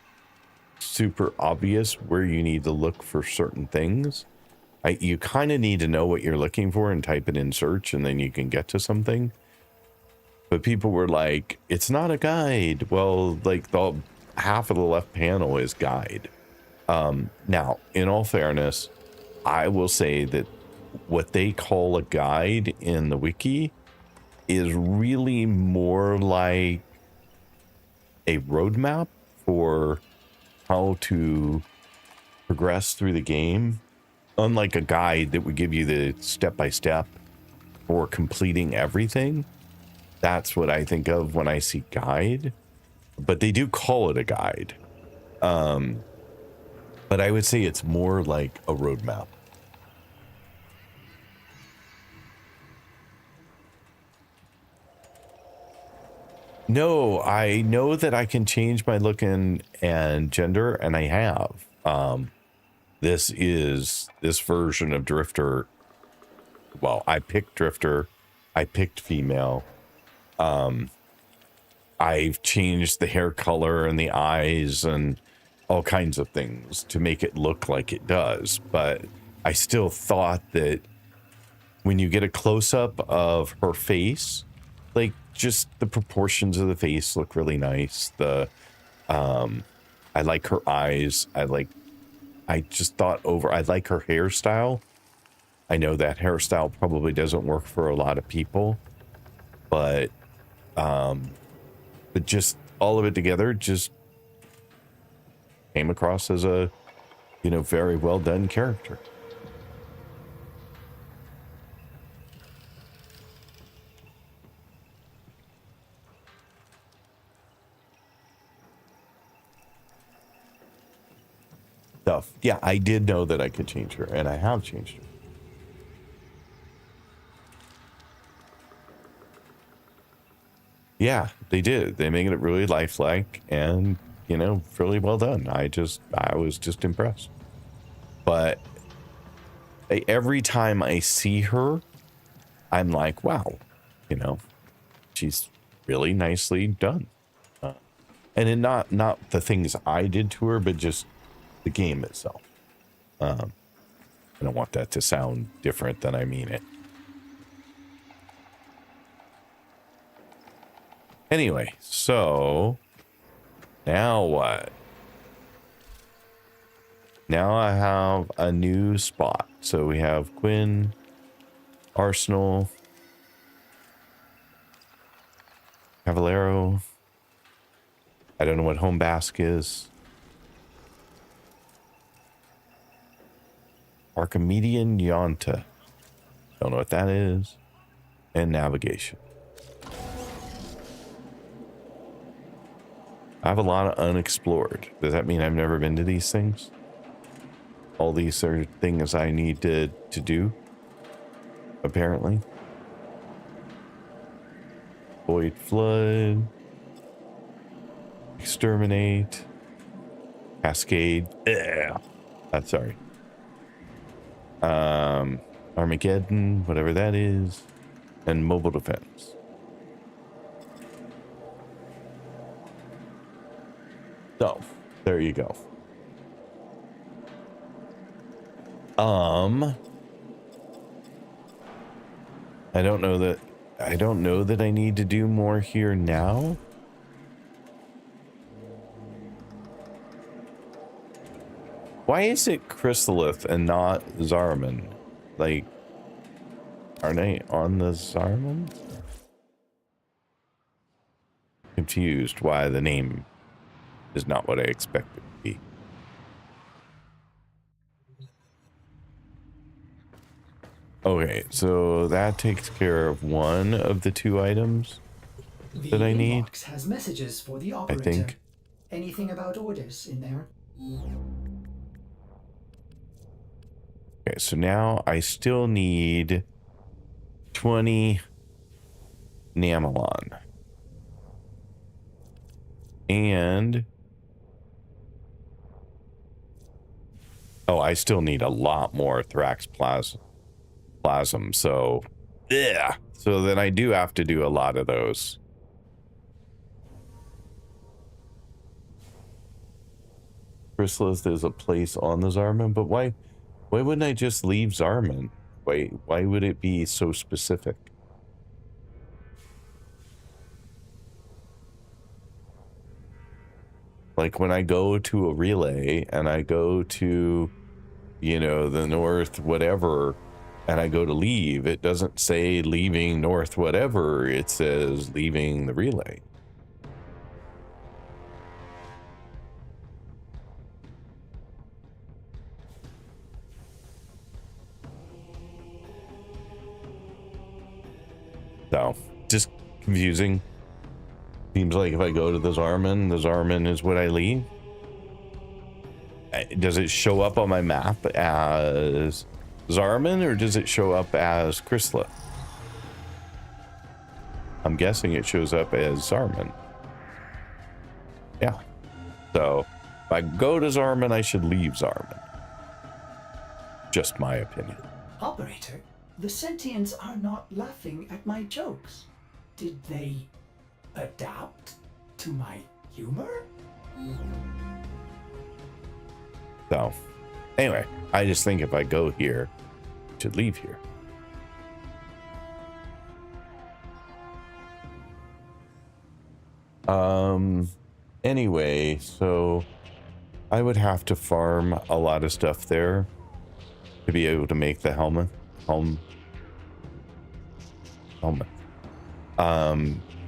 super obvious where you need to look for certain things. You kind of need to know what you're looking for and type it in search, and then you can get to something. But people were like, it's not a guide. Well, like the half of the left panel is guide. Now, in all fairness, I will say that what they call a guide in the wiki is really more like a roadmap for how to progress through the game. Unlike a guide that would give you the step-by-step for completing everything. That's what I think of when I see guide. But they do call it a guide. But I would say it's more like a roadmap. No, I know that I can change my look and gender, and I have. This version of Drifter. Well, I picked Drifter. I picked female. I've changed the hair color and the eyes and all kinds of things to make it look like it does. But I still thought that when you get a close-up of her face, like just the proportions of the face look really nice. I like her eyes. I like her hairstyle. I know that hairstyle probably doesn't work for a lot of people, but just all of it together just came across as a, very well done character. stuff. Yeah, I did know that I could change her, and I have changed her. Yeah, they did. They made it really lifelike and, you know, really well done. I was just impressed. But every time I see her, I'm like, wow, you know, she's really nicely done. And then not the things I did to her, but just the game itself. I don't want that to sound different than I mean it. Anyway, so now what? Now I have a new spot. So we have Quinn, Arsenal, Cavallero. I don't know what home bask is. Archimedean Yonta. Don't know what that is. And navigation. I have a lot of unexplored. Does that mean I've never been to these things? All these are things I need to do, apparently. Void Flood. Exterminate. Cascade. Yeah. Sorry. Armageddon, whatever that is. And mobile defense. So, there you go. I don't know that I need to do more here now. Why is it Chrysalith and not Zarman? Like, aren't they on the Zarman? Confused why the name is not what I expected to be. Okay, so that takes care of one of the two items that I need. The inbox has messages for the operator. I think. Anything about orders in there? Okay, so now I still need 20 Namalon. And oh, I still need a lot more Thrax Plasm, so yeah. So then I do have to do a lot of those. Chrysalis is a place on the Zarman, but why wouldn't I just leave Zarman? Why would it be so specific? Like when I go to a relay and I go to, you know, the north whatever, and I go to leave, it doesn't say leaving north whatever, it says leaving the relay. So, just confusing. Seems like if I go to the Zarman is what I leave. Does it show up on my map as Zarman, or does it show up as Chrysalis? I'm guessing it shows up as Zarman. Yeah. So, if I go to Zarman, I should leave Zarman. Just my opinion. Operator, the sentients are not laughing at my jokes. Did they adapt to my humor? So, anyway, I just think if I go here, I should leave here. Anyway, so I would have to farm a lot of stuff there to be able to make the helmet.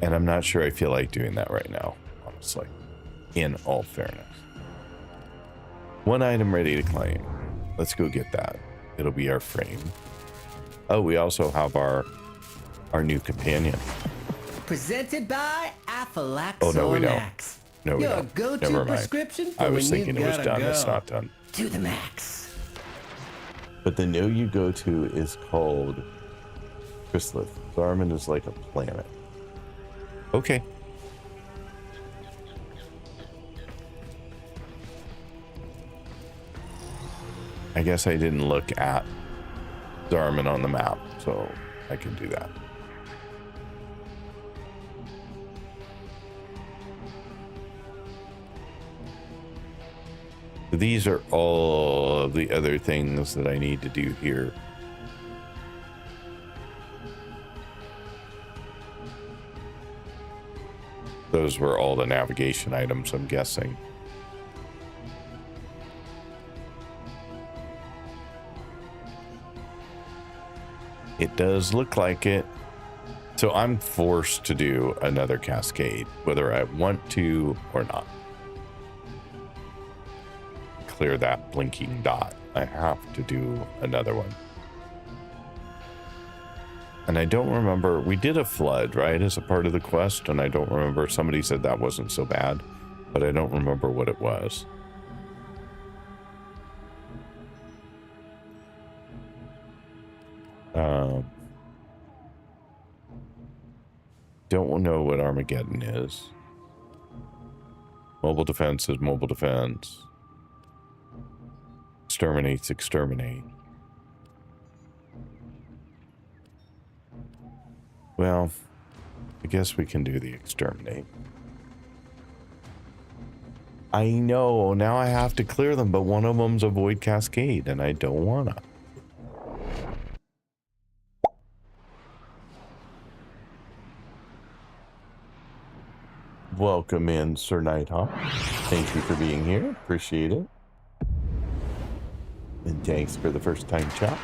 And I'm not sure I feel like doing that right now, honestly, in all fairness. One item ready to claim. Let's go get that. It'll be our frame. Oh, we also have our new companion. Presented by Aphylax. Oh, no, we don't. Max. No, we Your don't. go-to Never mind. prescription for I was when you thinking it was gotta done. It's go. not done. To the max. But the node you go to is called Chrysalis. Zariman is like a planet. Okay. I guess I didn't look at Zariman on the map, so I can do that. These are all of the other things that I need to do here. Those were all the navigation items, I'm guessing. It does look like it. So I'm forced to do another cascade, whether I want to or not. Clear that blinking dot. I have to do another one. And I don't remember, we did a flood, right, as a part of the quest, and I don't remember, somebody said that wasn't so bad, but I don't remember what it was. Don't know what Armageddon is. Mobile defense is mobile defense. Exterminate's exterminate. Well, I guess we can do the exterminate. I know, now I have to clear them, but one of them's a void cascade, and I don't wanna. Welcome in, Sir Nighthawk. Thank you for being here. Appreciate it. And thanks for the first time chat.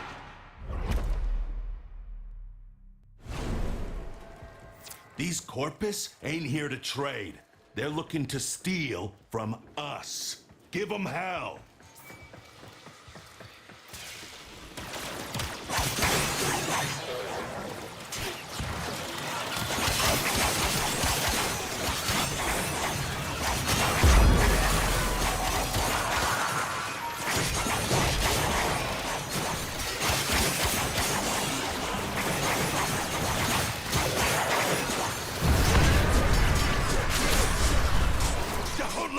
These Corpus ain't here to trade. They're looking to steal from us. Give them hell.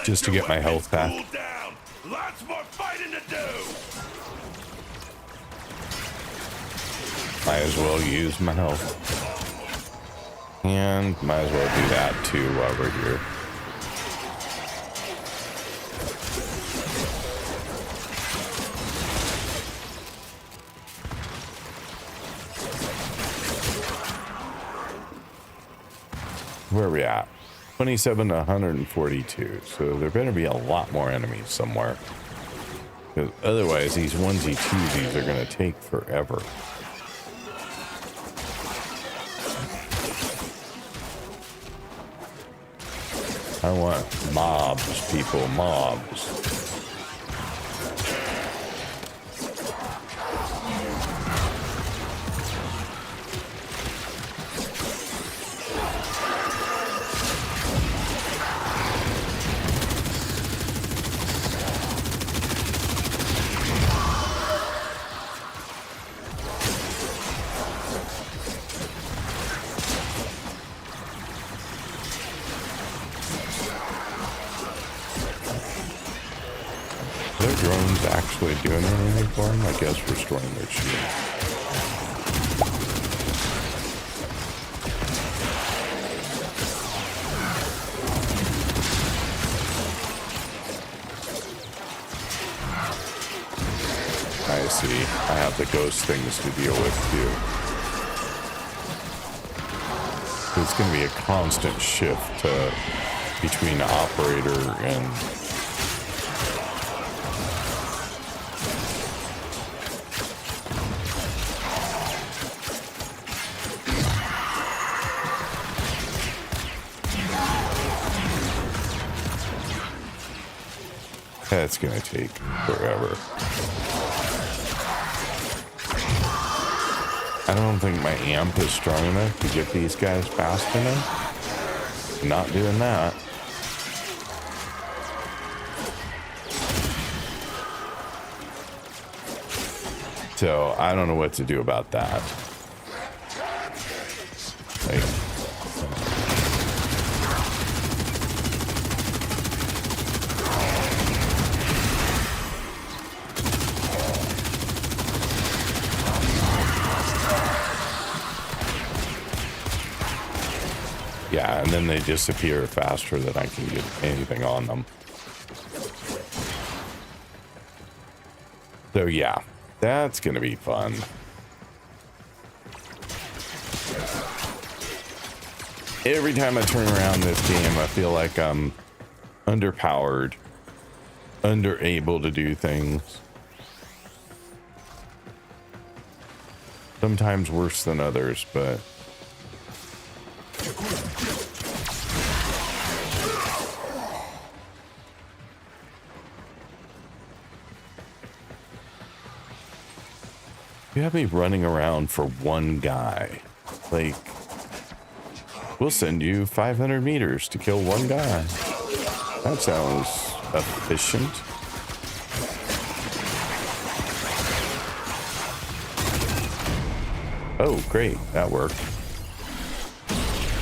Just to get my health back. Lots more fighting to do. Might as well use my health. And might as well do that too while we're here. Where are we at? 27 to 142. So there better be a lot more enemies somewhere. Because otherwise these onesie twosies are going to take forever. I want mobs, people, mobs. Actually doing anything for them? I guess restoring their shield. I see. I have the ghost things to deal with too. It's going to be a constant shift between operator and that's gonna take forever. I don't think my amp is strong enough to get these guys fast enough. Not doing that. So I don't know what to do about that. Like, yeah, and then they disappear faster than I can get anything on them. So yeah, that's gonna be fun. Every time I turn around this game, I feel like I'm underpowered, unable to do things. Sometimes worse than others, but you have me running around for one guy. Like, we'll send you 500 meters to kill one guy. That sounds efficient. Oh, great. That worked.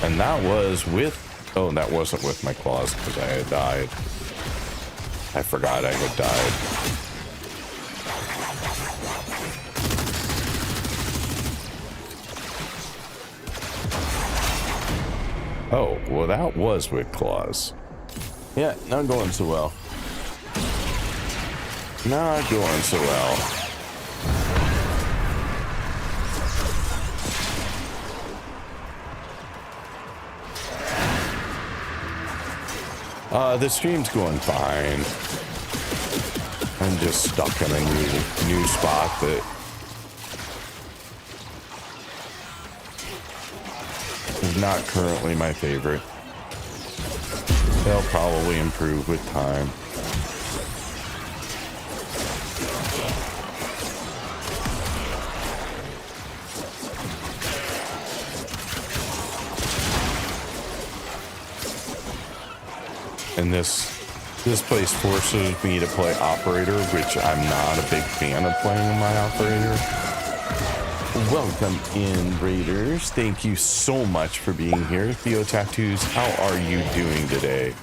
And that was with... Oh, that wasn't with my claws because I had died. I forgot I had died. Oh, well, that was with claws. Yeah, not going so well. Not going so well. The stream's going fine. I'm just stuck in a new spot that is not currently my favorite. They'll probably improve with time. And this place forces me to play operator, which I'm not a big fan of playing my operator. Welcome in, Raiders. Thank you so much for being here. Theo Tattoos, how are you doing today?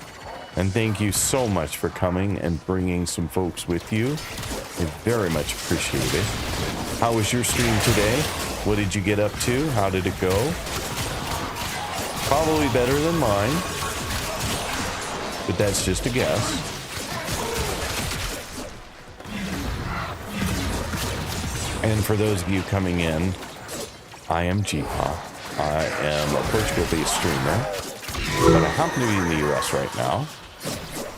And thank you so much for coming and bringing some folks with you. I very much appreciate it. How was your stream today? What did you get up to? How did it go? Probably better than mine, but that's just a guess. And for those of you coming in, I am G-Pop. I am a Portugal-based streamer, but I happen to be in the US right now.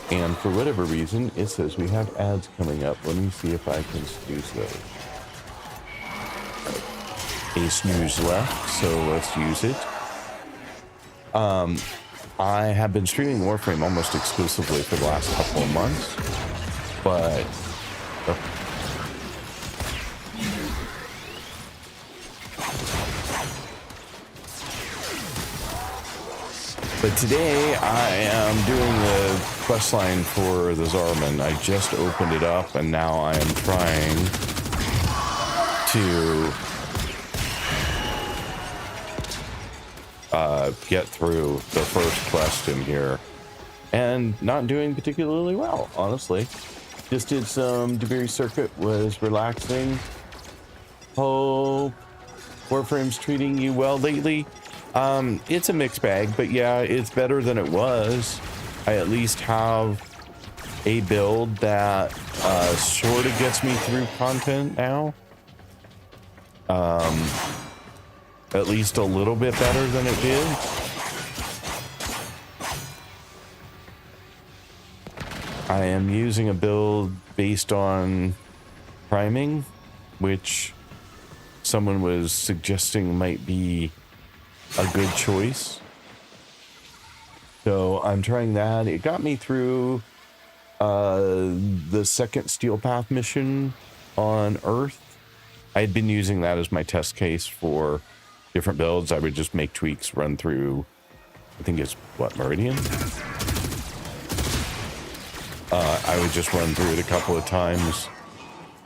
And for whatever reason, it says we have ads coming up. Let me see if I can snooze those. A snooze left, so let's use it. I have been streaming Warframe almost exclusively for the last couple of months, but today I am doing the questline for the Zarman. I just opened it up and now I am trying to get through the first quest in here, and not doing particularly well, honestly. Just did some Debris Circuit, was relaxing. Hope Warframe's treating you well lately. It's a mixed bag, but yeah, it's better than it was. I at least have a build that sort of gets me through content now. At least a little bit better than it did. I am using a build based on priming, which someone was suggesting might be a good choice. So I'm trying that. It got me through the second Steel Path mission on Earth. I had been using that as my test case for different builds. I would just make tweaks, run through, I think it's what, Meridian? I would just run through it a couple of times,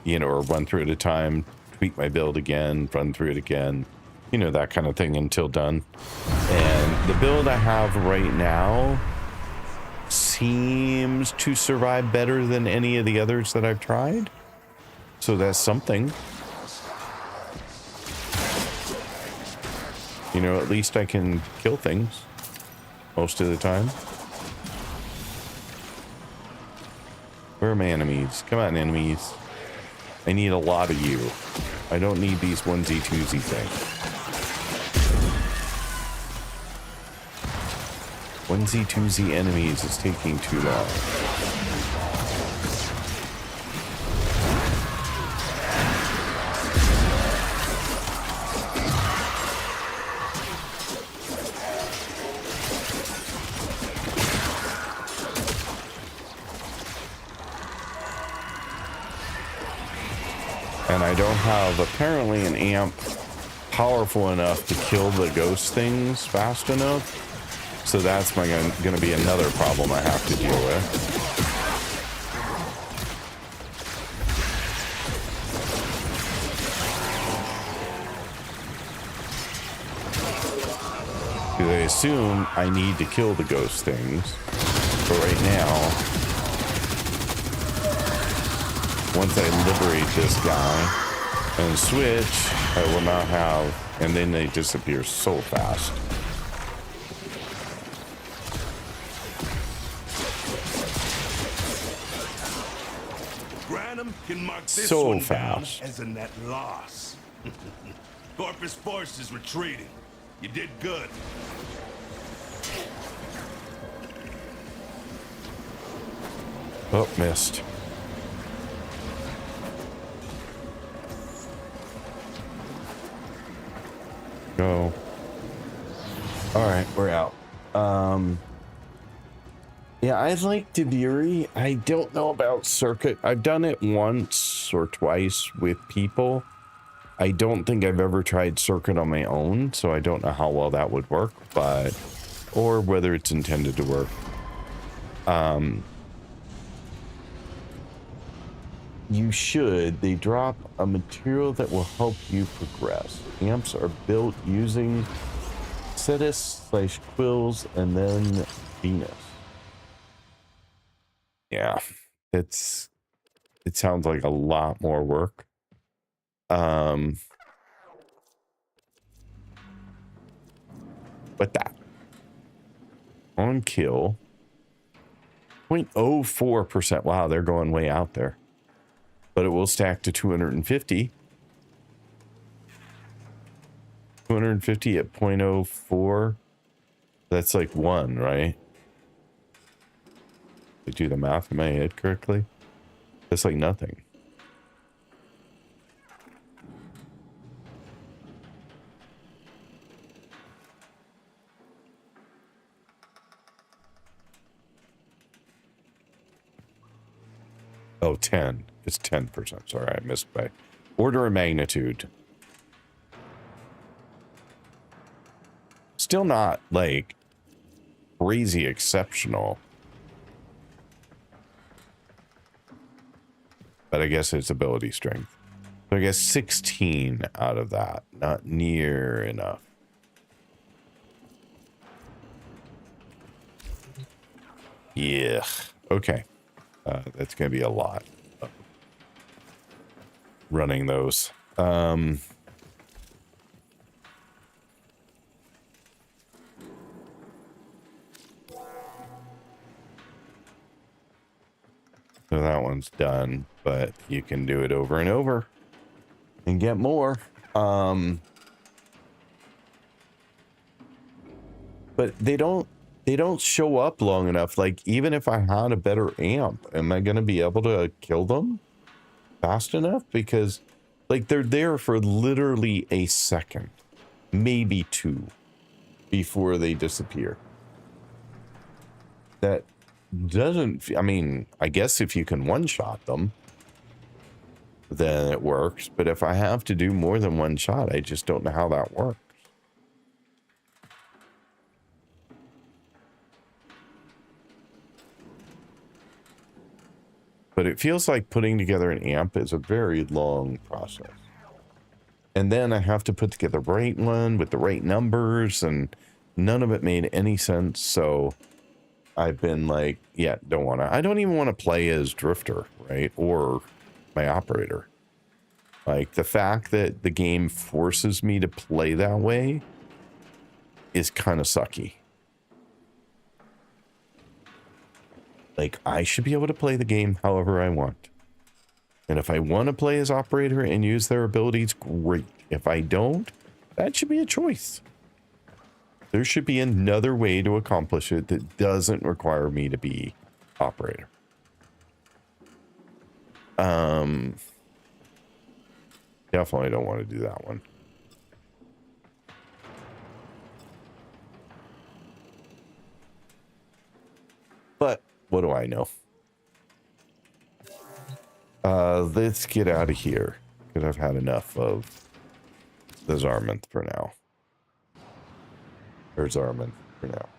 you know, or run through it a time, tweak my build again, run through it again, you know, that kind of thing until done. And the build I have right now seems to survive better than any of the others that I've tried. So that's something. You know, at least I can kill things most of the time. Where are my enemies? Come on, enemies. I need a lot of you. I don't need these onesie twosie things. Onesie twosie enemies is taking too long. And I don't have apparently an amp powerful enough to kill the ghost things fast enough. So that's going to be another problem I have to deal with. Because I assume I need to kill the ghost things. But right now, once I liberate this guy and switch, I will not have, and then they disappear so fast. Can mark this so one fast down as a net loss. Corpus Force is retreating. You did good. Oh, missed. Go. All right, we're out. Yeah, I like Debiri. I don't know about Circuit. I've done it once or twice with people. I don't think I've ever tried Circuit on my own, so I don't know how well that would work, but or whether it's intended to work. You should. They drop a material that will help you progress. Amps are built using Cetus/Quills and then Venus. Yeah, it sounds like a lot more work. But that on kill 0.04%. Wow, they're going way out there. But it will stack to 250. 250 at 0.04. That's like 1, right? I do the math in my head correctly. That's like nothing. Oh, 10. It's 10%. Sorry, I missed by order of magnitude. Still not like crazy exceptional. But I guess it's ability strength. So I guess 16 out of that. Not near enough. Yeah. Okay. That's going to be a lot. Running those. So that one's done, but you can do it over and over and get more. But they don't show up long enough. Like, even if I had a better amp, am I going to be able to kill them fast enough? Because, like, they're there for literally a second, maybe 2, before they disappear. That doesn't, I mean, I guess if you can one-shot them, then it works. But if I have to do more than one shot, I just don't know how that works. But it feels like putting together an amp is a very long process. And then I have to put together the right one with the right numbers, and none of it made any sense. So I've been like, yeah, I don't even want to play as Drifter, right? Or my operator. Like, the fact that the game forces me to play that way is kind of sucky. Like, I should be able to play the game however I want. And if I want to play as operator and use their abilities, great. If I don't, that should be a choice. There should be another way to accomplish it that doesn't require me to be operator. Definitely don't want to do that one. But what do I know? Let's get out of here, because I've had enough of the Zarman for now. Or Zarman for now.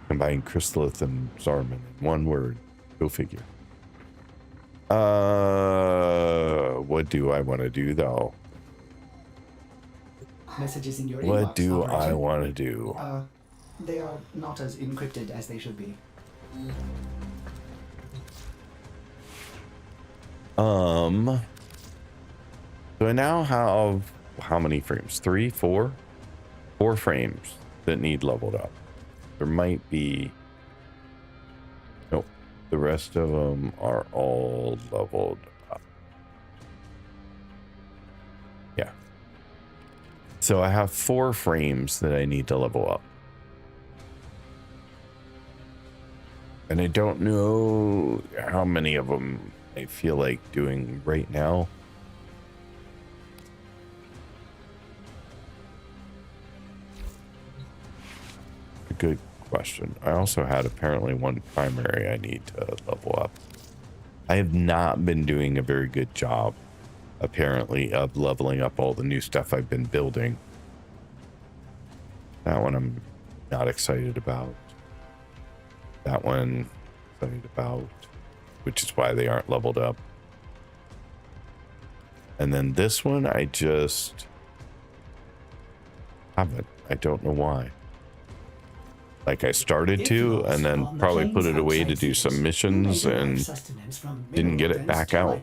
Combine Chrysalith and Zarman in one word. Go figure. What do I want to do, though? Messages in your inbox. What do I operator. want to do? They are not as encrypted as they should be. So I now have how many frames? 3, 4? 4 frames that need leveled up. There might be... Nope. The rest of them are all leveled up. Yeah. So I have 4 frames that I need to level up. And I don't know how many of them I feel like doing right now. A good question. I also had apparently one primary I need to level up. I have not been doing a very good job, apparently, of leveling up all the new stuff I've been building. That one I'm not excited about. That one excited about, which is why they aren't leveled up. And then this one, I just haven't. I don't know why. Like, I started to, and then probably put it away to do some missions, and didn't get it back out.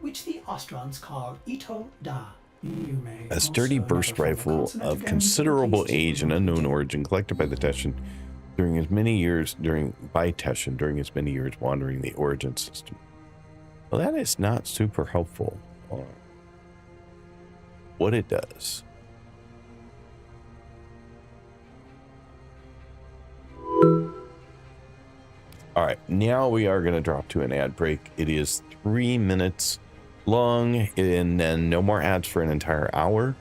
Which the Ostrons call Ito Da. A sturdy burst rifle of considerable age and unknown origin, collected by the Teshin during his many years wandering the origin system. Well, that is not super helpful on what it does. All right, now we are going to drop to an ad break. It is 3 minutes long, and then no more ads for an entire hour.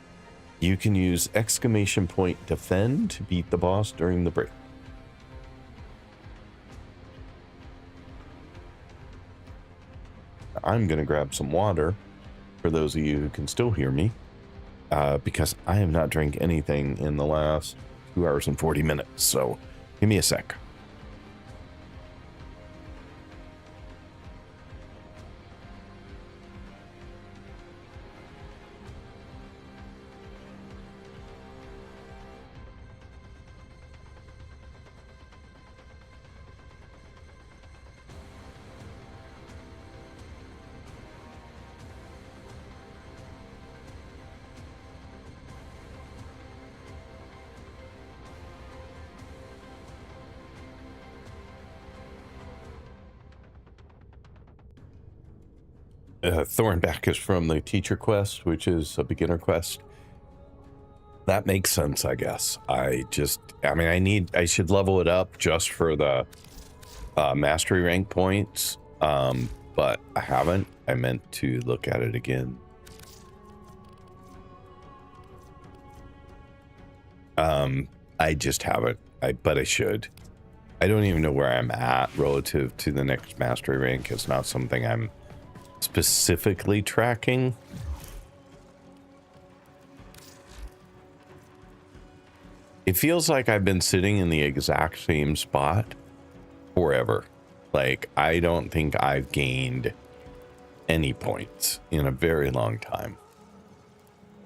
You can use !defend to beat the boss during the break. I'm going to grab some water for those of you who can still hear me, because I have not drank anything in the last 2 hours and 40 minutes. So give me a sec. Thornback is from the teacher quest, which is a beginner quest. That makes sense, I guess. I should level it up just for the mastery rank points, but I haven't. I meant to look at it again. I just haven't, but I should. I don't even know where I'm at relative to the next mastery rank. It's not something I'm specifically tracking. It feels like I've been sitting in the exact same spot forever. Like, I don't think I've gained any points in a very long time.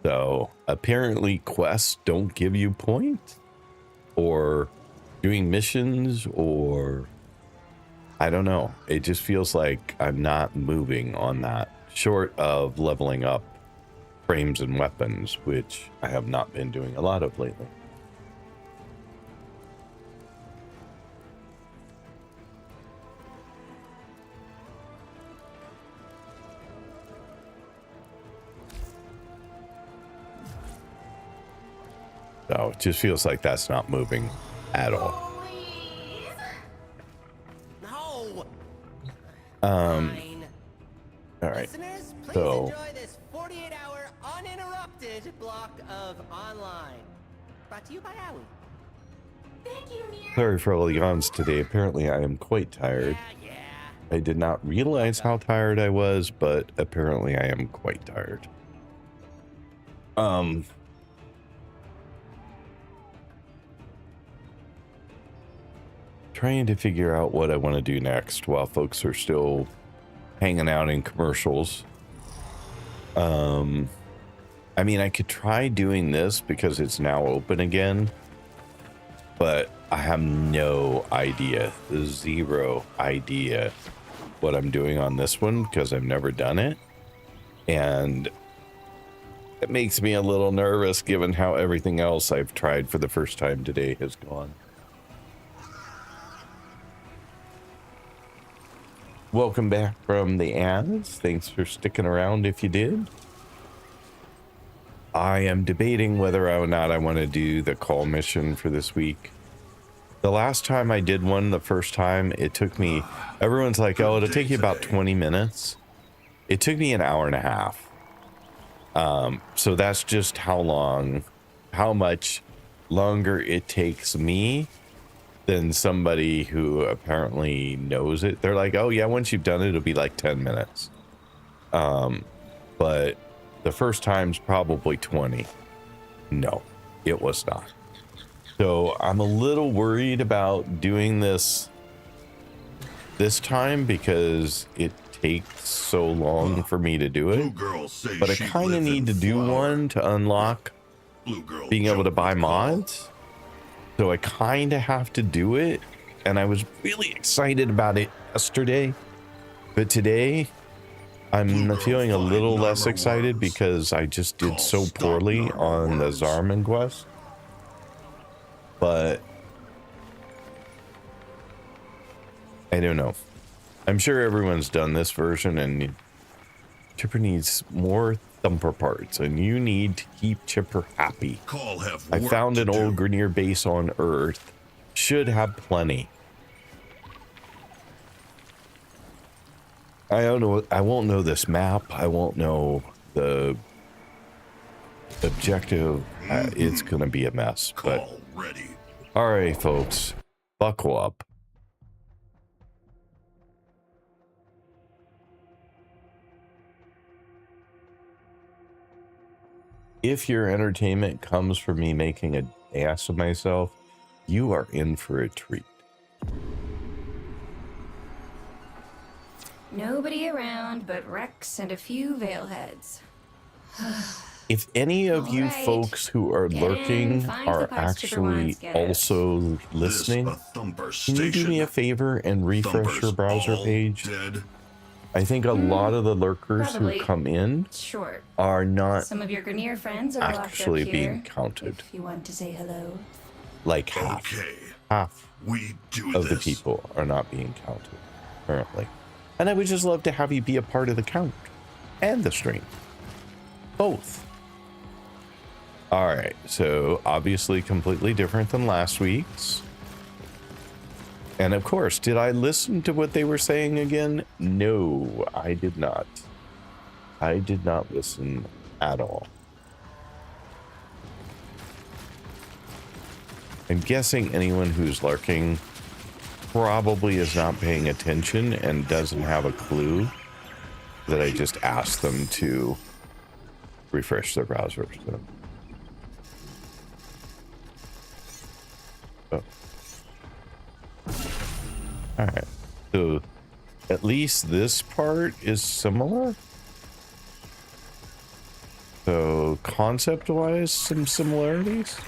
So apparently quests don't give you points, or doing missions, or I don't know. It just feels like I'm not moving on that, short of leveling up frames and weapons, which I have not been doing a lot of lately. So it just feels like that's not moving at all. No. All right. Listeners, please So enjoy this 48-hour uninterrupted block of online. Brought to you by Owie. Thank you, Mir. sorry for all the yawns today. Apparently I am quite tired. I did not realize how tired I was, but apparently I am quite tired. Trying to figure out what I want to do next while folks are still hanging out in commercials. I mean, I could try doing this because it's now open again, but I have no idea, zero idea what I'm doing on this one because I've never done it. And it makes me a little nervous given how everything else I've tried for the first time today has gone. Welcome back from the ads. Thanks for sticking around if you did. I am debating whether or not I want to do the call mission for this week. The last time I did one, the first time, it took me, everyone's like, oh, it'll take you about 20 minutes. It took me an hour and a half. So that's just how much longer it takes me than somebody who apparently knows it. They're like, oh yeah, once you've done it, it'll be like 10 minutes. But the first time's probably 20. No, it was not. So I'm a little worried about doing this time because it takes so long for me to do it. But I kind of need to do one to unlock being able to buy mods. So I kind of have to do it, and I was really excited about it yesterday, but today I'm feeling a little less excited because I just did so poorly on the Zarman quest. But I don't know. I'm sure everyone's done this version, and Chipper needs more thumper parts, and you need to keep Chipper happy. I found an old Grenier base on Earth. Should have plenty. I don't know. I won't know this map. I won't know the objective. It's gonna be a mess. But all right, folks, buckle up. If your entertainment comes from me making an ass of myself, you are in for a treat. Nobody around but Rex and a few Veilheads. If any of you Alright. folks who are lurking find the are parts Chipper actually wants, get it. also listening, can you do me a favor and refresh your browser page? I think a lot of the lurkers Probably. who come in Short. are not Some of your Grenier friends are actually locked up being here, counted. if you want to say hello. Like half of the people are not being counted currently. And I would just love to have you be a part of the count and the stream. Both. All right, so obviously completely different than last week's. And of course, did I listen to what they were saying again? No, I did not. I did not listen at all. I'm guessing anyone who's lurking probably is not paying attention and doesn't have a clue that I just asked them to refresh their browser. So. Oh. All right, so at least this part is similar. So concept-wise, some similarities.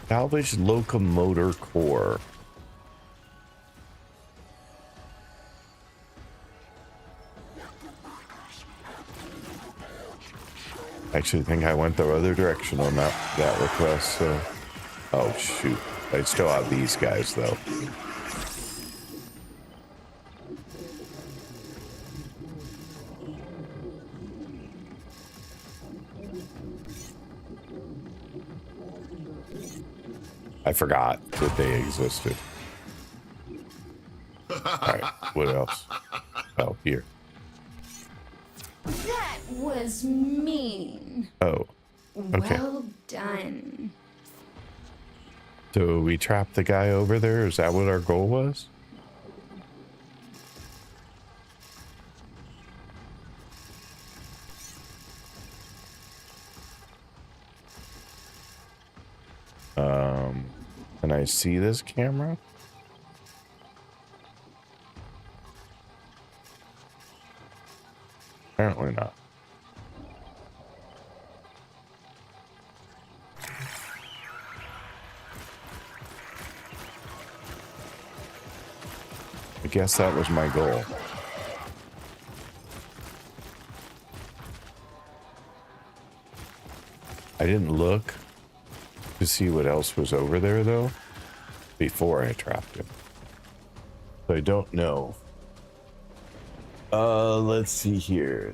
Salvage locomotor core. I actually think I went the other direction on that request. So, oh shoot! I still have these guys though. I forgot that they existed. Alright, what else? Oh, here. That was mean. Oh, okay. Well done. So we trapped the guy over there? Is that what our goal was? Can I see this camera? Apparently not. I guess that was my goal. I didn't look to see what else was over there though before I trapped him. So I don't know. Let's see here.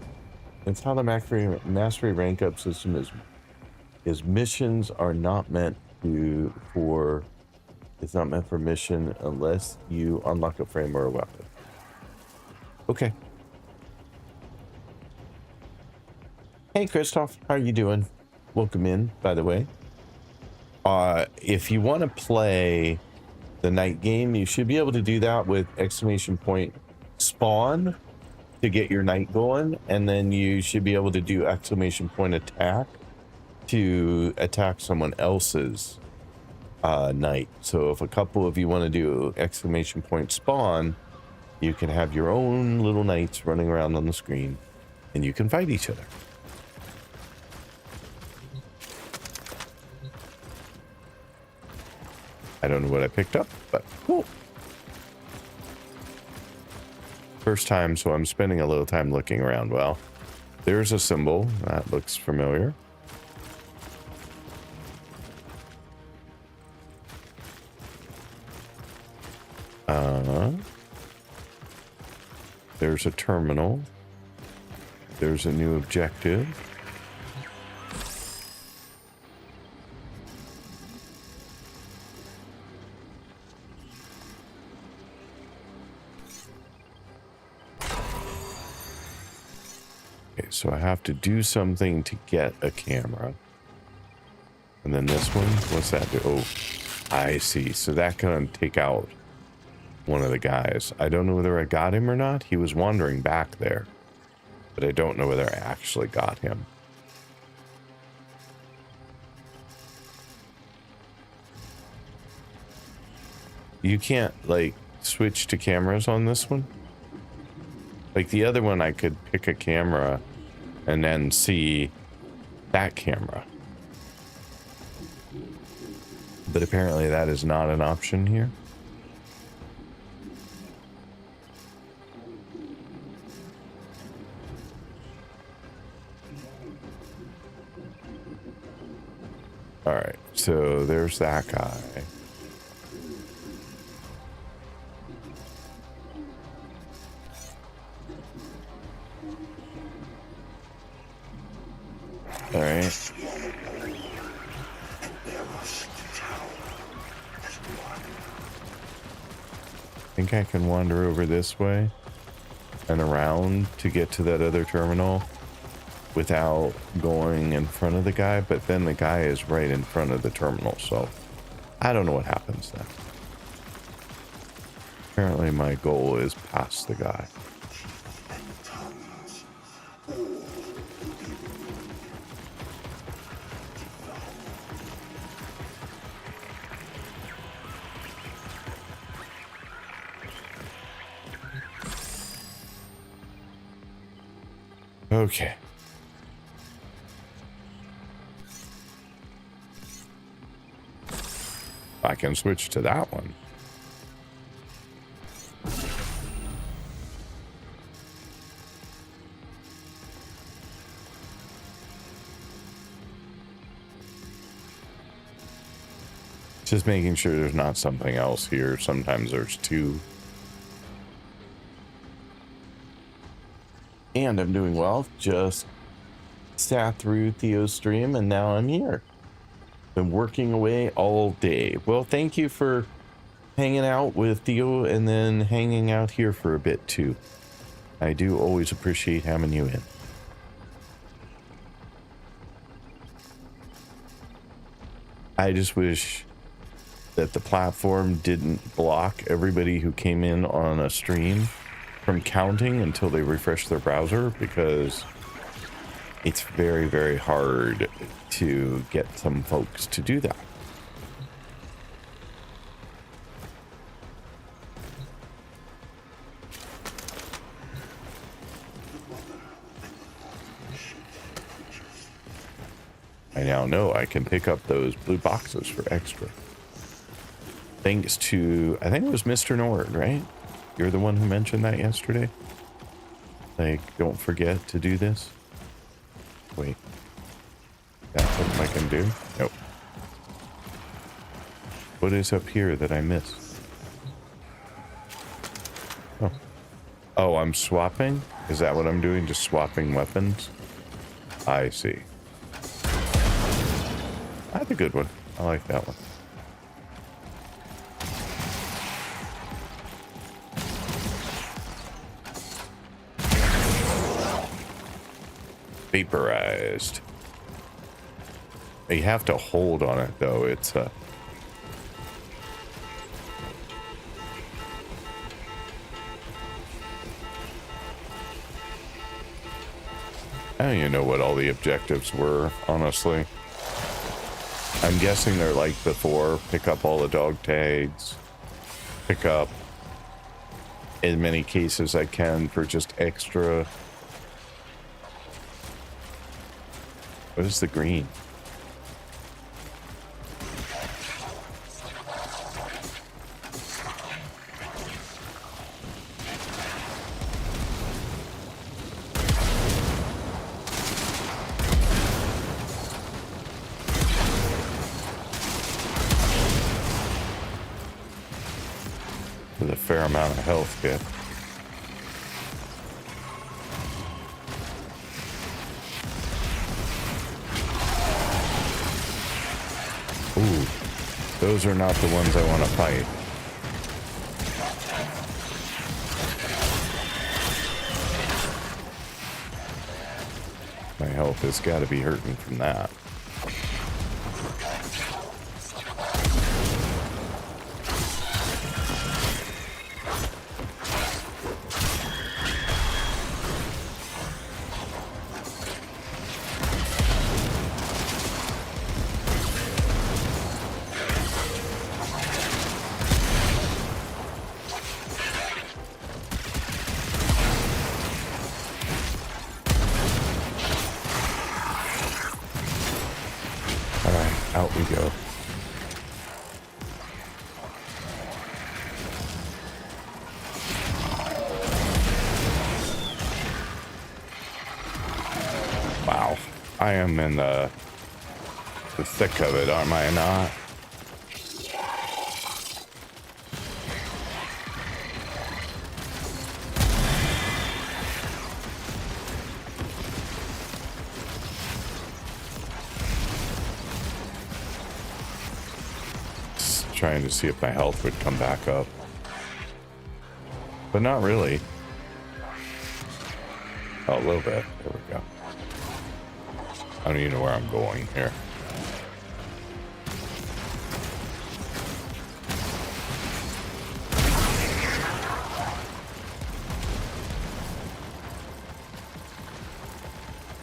That's how the mastery rank up system is missions are not meant for it's not meant for mission unless you unlock a frame or a weapon. Okay. Hey Christoph, how are you doing? Welcome in, by the way. If you want to play the night game, you should be able to do that with exclamation point spawn to get your night going, and then you should be able to do exclamation point attack to attack someone else's night. So if a couple of you want to do exclamation point spawn, you can have your own little knights running around on the screen and you can fight each other. I don't know what I picked up, but cool. First time, so I'm spending a little time looking around. Well, there's a symbol that looks familiar. There's a terminal. There's a new objective. Okay, so I have to do something to get a camera. And then this one, what's that do? Oh, I see. So that can take out one of the guys. I don't know whether I got him or not. He was wandering back there, but I don't know whether I actually got him. You can't like switch to cameras on this one. Like the other one, I could pick a camera and then see that camera. But apparently that is not an option here. All right, so there's that guy. All right. I think I can wander over this way and around to get to that other terminal without going in front of the guy, but then the guy is right in front of the terminal, so I don't know what happens then. Apparently my goal is past the guy. Okay. I can switch to that one. Just making sure there's not something else here. Sometimes there's two. And I'm doing well. Just sat through Theo's stream and now I'm here. Been working away all day. Well, thank you for hanging out with Theo and then hanging out here for a bit too. I do always appreciate having you in. I just wish that the platform didn't block everybody who came in on a stream from counting until they refresh their browser, because it's very, very hard to get some folks to do that. I now know I can pick up those blue boxes for extra. Thanks to, I think it was Mr. Nord, right? You're the one who mentioned that yesterday? Like, don't forget to do this. Wait. That's something I can do? Nope. What is up here that I missed? Oh. Oh, I'm swapping? Is that what I'm doing? Just swapping weapons? I see. That's a good one. I like that one. Vaporized. You have to hold on it though. It's I don't even know what all the objectives were, honestly. I'm guessing they're like before. Pick up all the dog tags. Pick up as many cases I can for just extra. What is the green? With a fair amount of health kit. Ooh, those are not the ones I want to fight. My health has got to be hurting from that. Out we go. Wow. I am in the thick of it, am I not? Trying to see if my health would come back up, but not really. Oh, a little bit. There we go. I don't even know where I'm going here.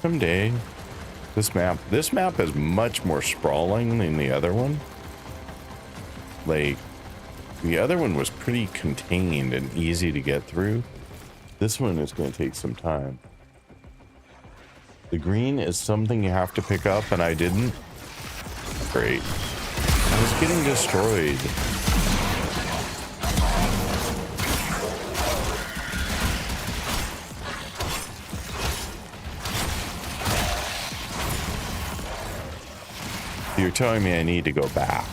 Someday, this map is much more sprawling than the other one. Like, the other one was pretty contained and easy to get through. This one is going to take some time. The green is something you have to pick up, and I didn't. Great. I was getting destroyed. You're telling me I need to go back.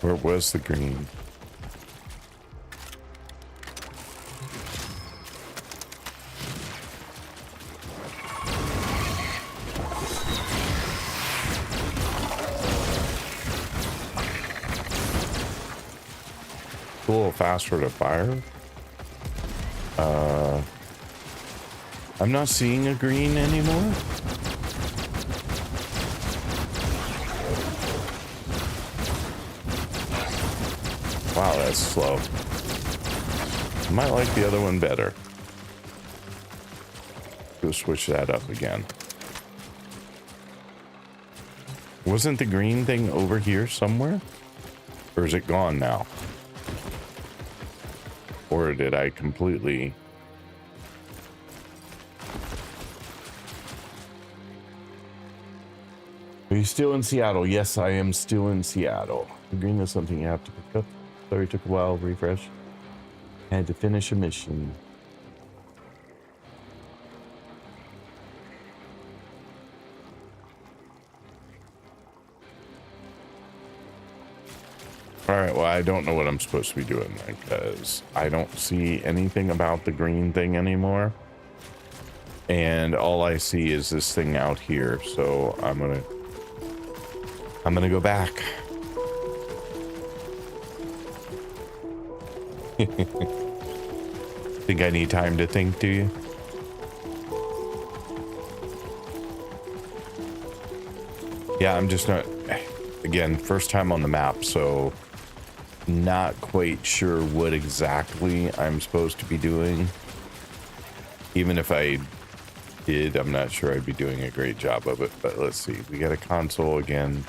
Where was the green? It's a little faster to fire. I'm not seeing a green anymore. Wow, that's slow. I might like the other one better. Go switch that up again. Wasn't the green thing over here somewhere? Or is it gone now? Or did I completely... Are you still in Seattle? Yes, I am still in Seattle. The green is something you have to pick up. Sorry, took a while to refresh. Had to finish a mission. Alright, well, I don't know what I'm supposed to be doing then, because I don't see anything about the green thing anymore. And all I see is this thing out here, so I'm gonna go back. Think I need time to think, do you? Yeah, I'm just not, again, first time on the map, so not quite sure what exactly I'm supposed to be doing. Even if I did, I'm not sure I'd be doing a great job of it, but let's see. We got a console again.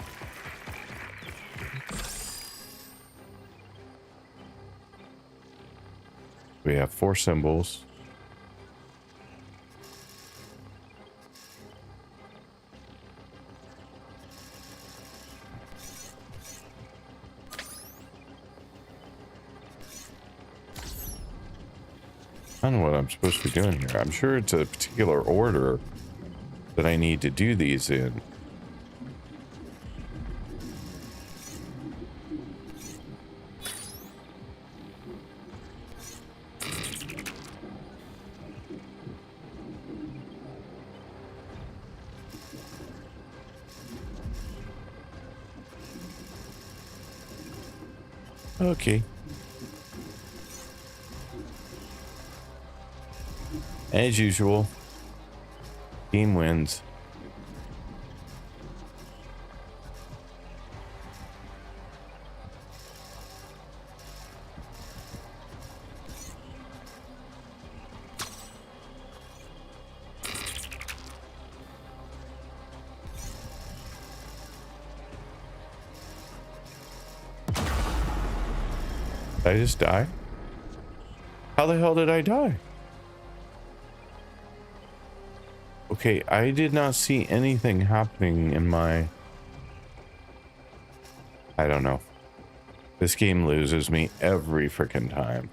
We have 4 symbols. I don't know what I'm supposed to be doing here. I'm sure it's a particular order that I need to do these in. Okay. As usual, team wins. Did I just die? How the hell did I die? Okay, I did not see anything happening in my... I don't know. This game loses me every freaking time.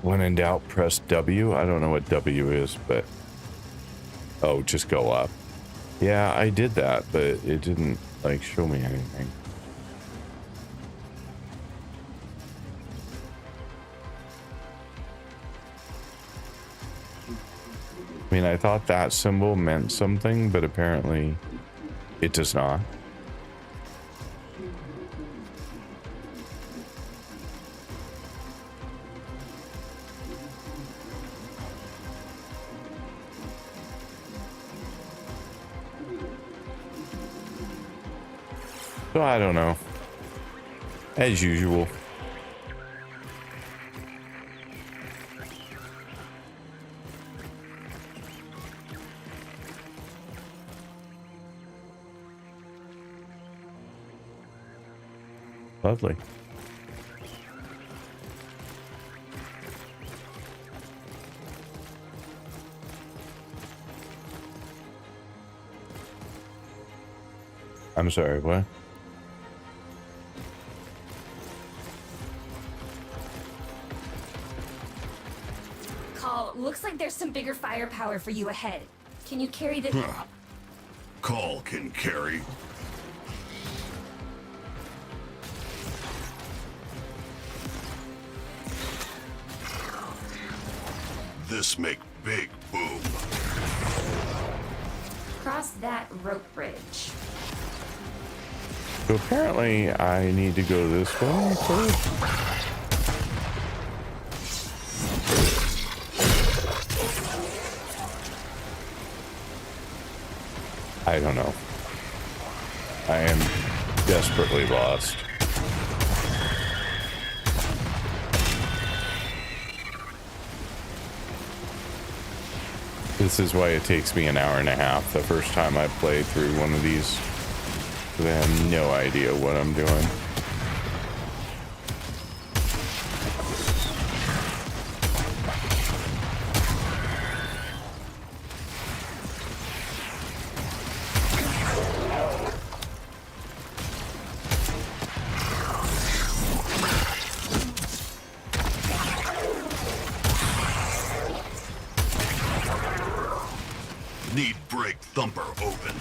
When in doubt, press W. I don't know what W is, but... Oh, just go up. Yeah, I did that, but it didn't, like, show me anything. I mean, I thought that symbol meant something, but apparently it does not. So I don't know. As usual. Lovely. I'm sorry, what? Khal, looks like there's some bigger firepower for you ahead. Can you carry the... Khal can carry. This make big boom. Cross that rope bridge. So apparently I need to go this way first. I don't know. I am desperately lost. This is why it takes me an hour and a half the first time I play through one of these. I have no idea what I'm doing. Need break thumper open.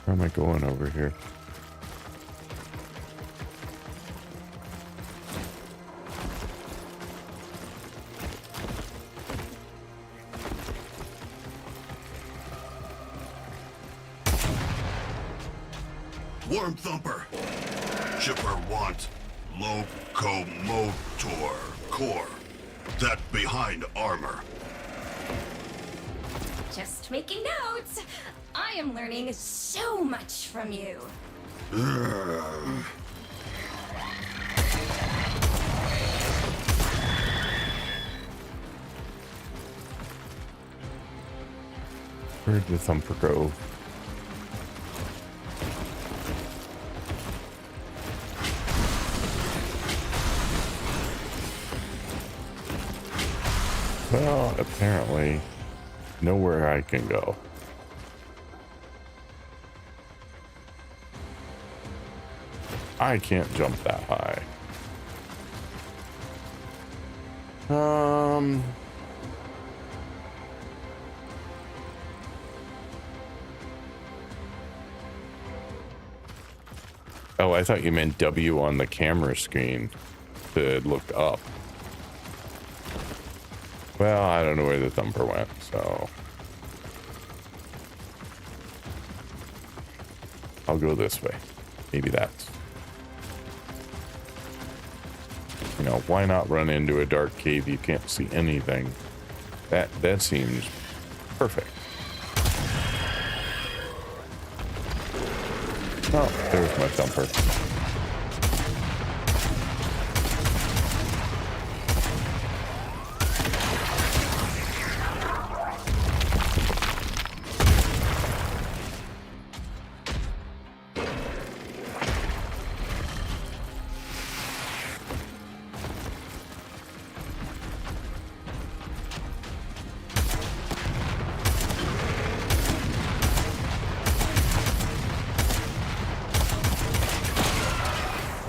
Where am I going over here? Worm thumper. Shipper want locomotor core. That behind armor. Just making notes. I am learning so much from you. Where'd the thumper go? Well, apparently, nowhere I can go. I can't jump that high. Oh, I thought you meant W on the camera screen to look up. Well, I don't know where the thumper went, so I'll go this way. Maybe that's, you know, why not run into a dark cave you can't see anything? That seems perfect. Oh, there's my thumper.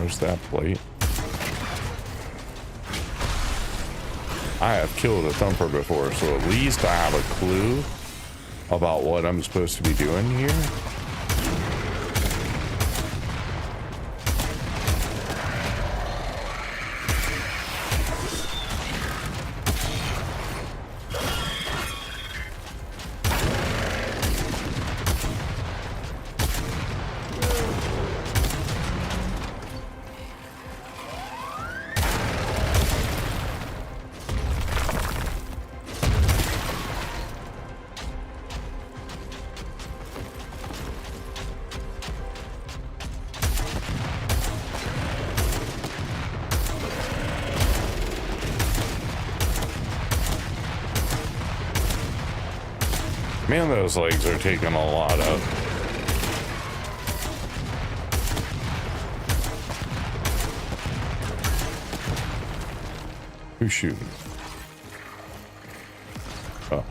there's that plate. I have killed a thumper before, so at least I have a clue about what I'm supposed to be doing here. Man, those legs are taking a lot up. Who's shooting? Oh,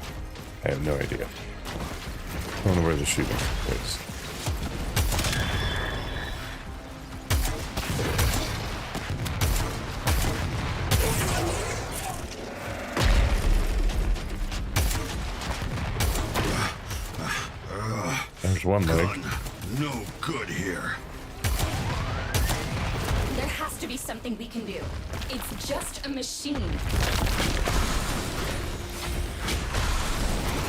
I have no idea. I don't know where the shooting is. There's one leg. No good here. There has to be something we can do. It's just a machine.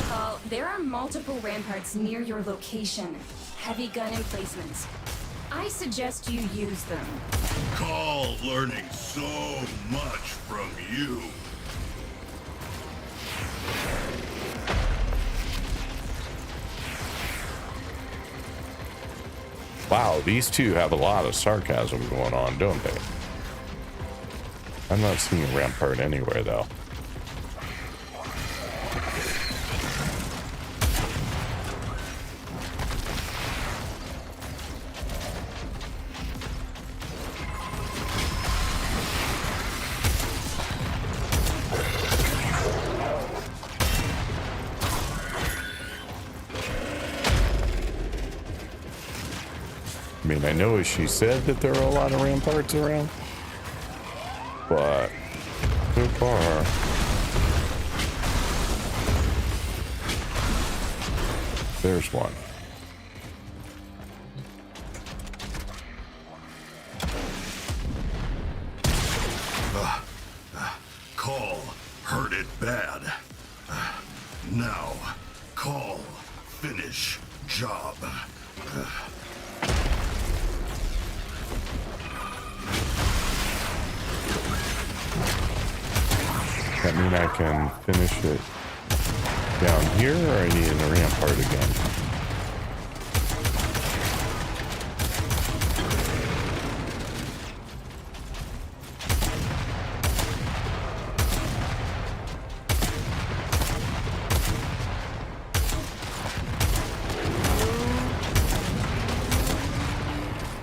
Khal, there are multiple ramparts near your location. Heavy gun emplacements. I suggest you use them. Khal learning so much from you. Wow, these two have a lot of sarcasm going on, don't they? I'm not seeing a rampart anywhere, though. I mean, I know she said that there are a lot of ramparts around, but so far, there's one. Khal hurt it bad. Now, Khal finish job. That mean I can finish it down here, or I need a rampart again?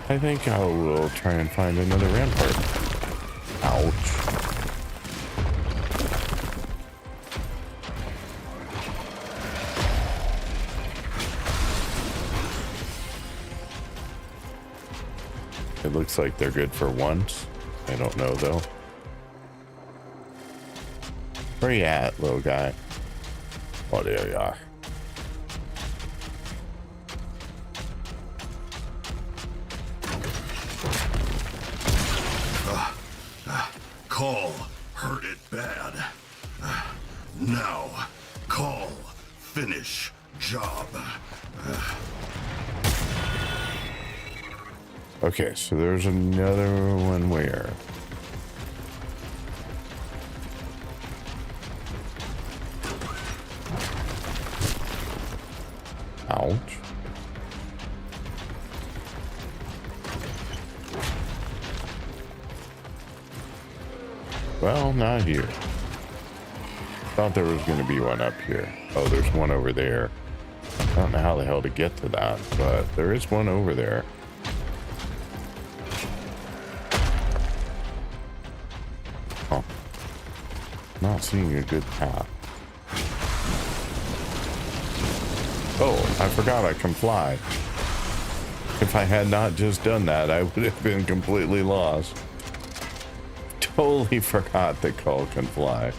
I think I will try and find another rampart. Ouch. It looks like they're good for once. I don't know though. Where you at, little guy? Oh, there you are. Khal hurt it bad. Now, Khal finish job. Okay, so there's another one where? Ouch. Well, not here. Thought there was going to be one up here. Oh, there's one over there. I don't know how the hell to get to that, but there is one over there. Oh. Not seeing a good path. Oh, I forgot I can fly. If I had not just done that, I would have been completely lost. Totally forgot that Khal can fly.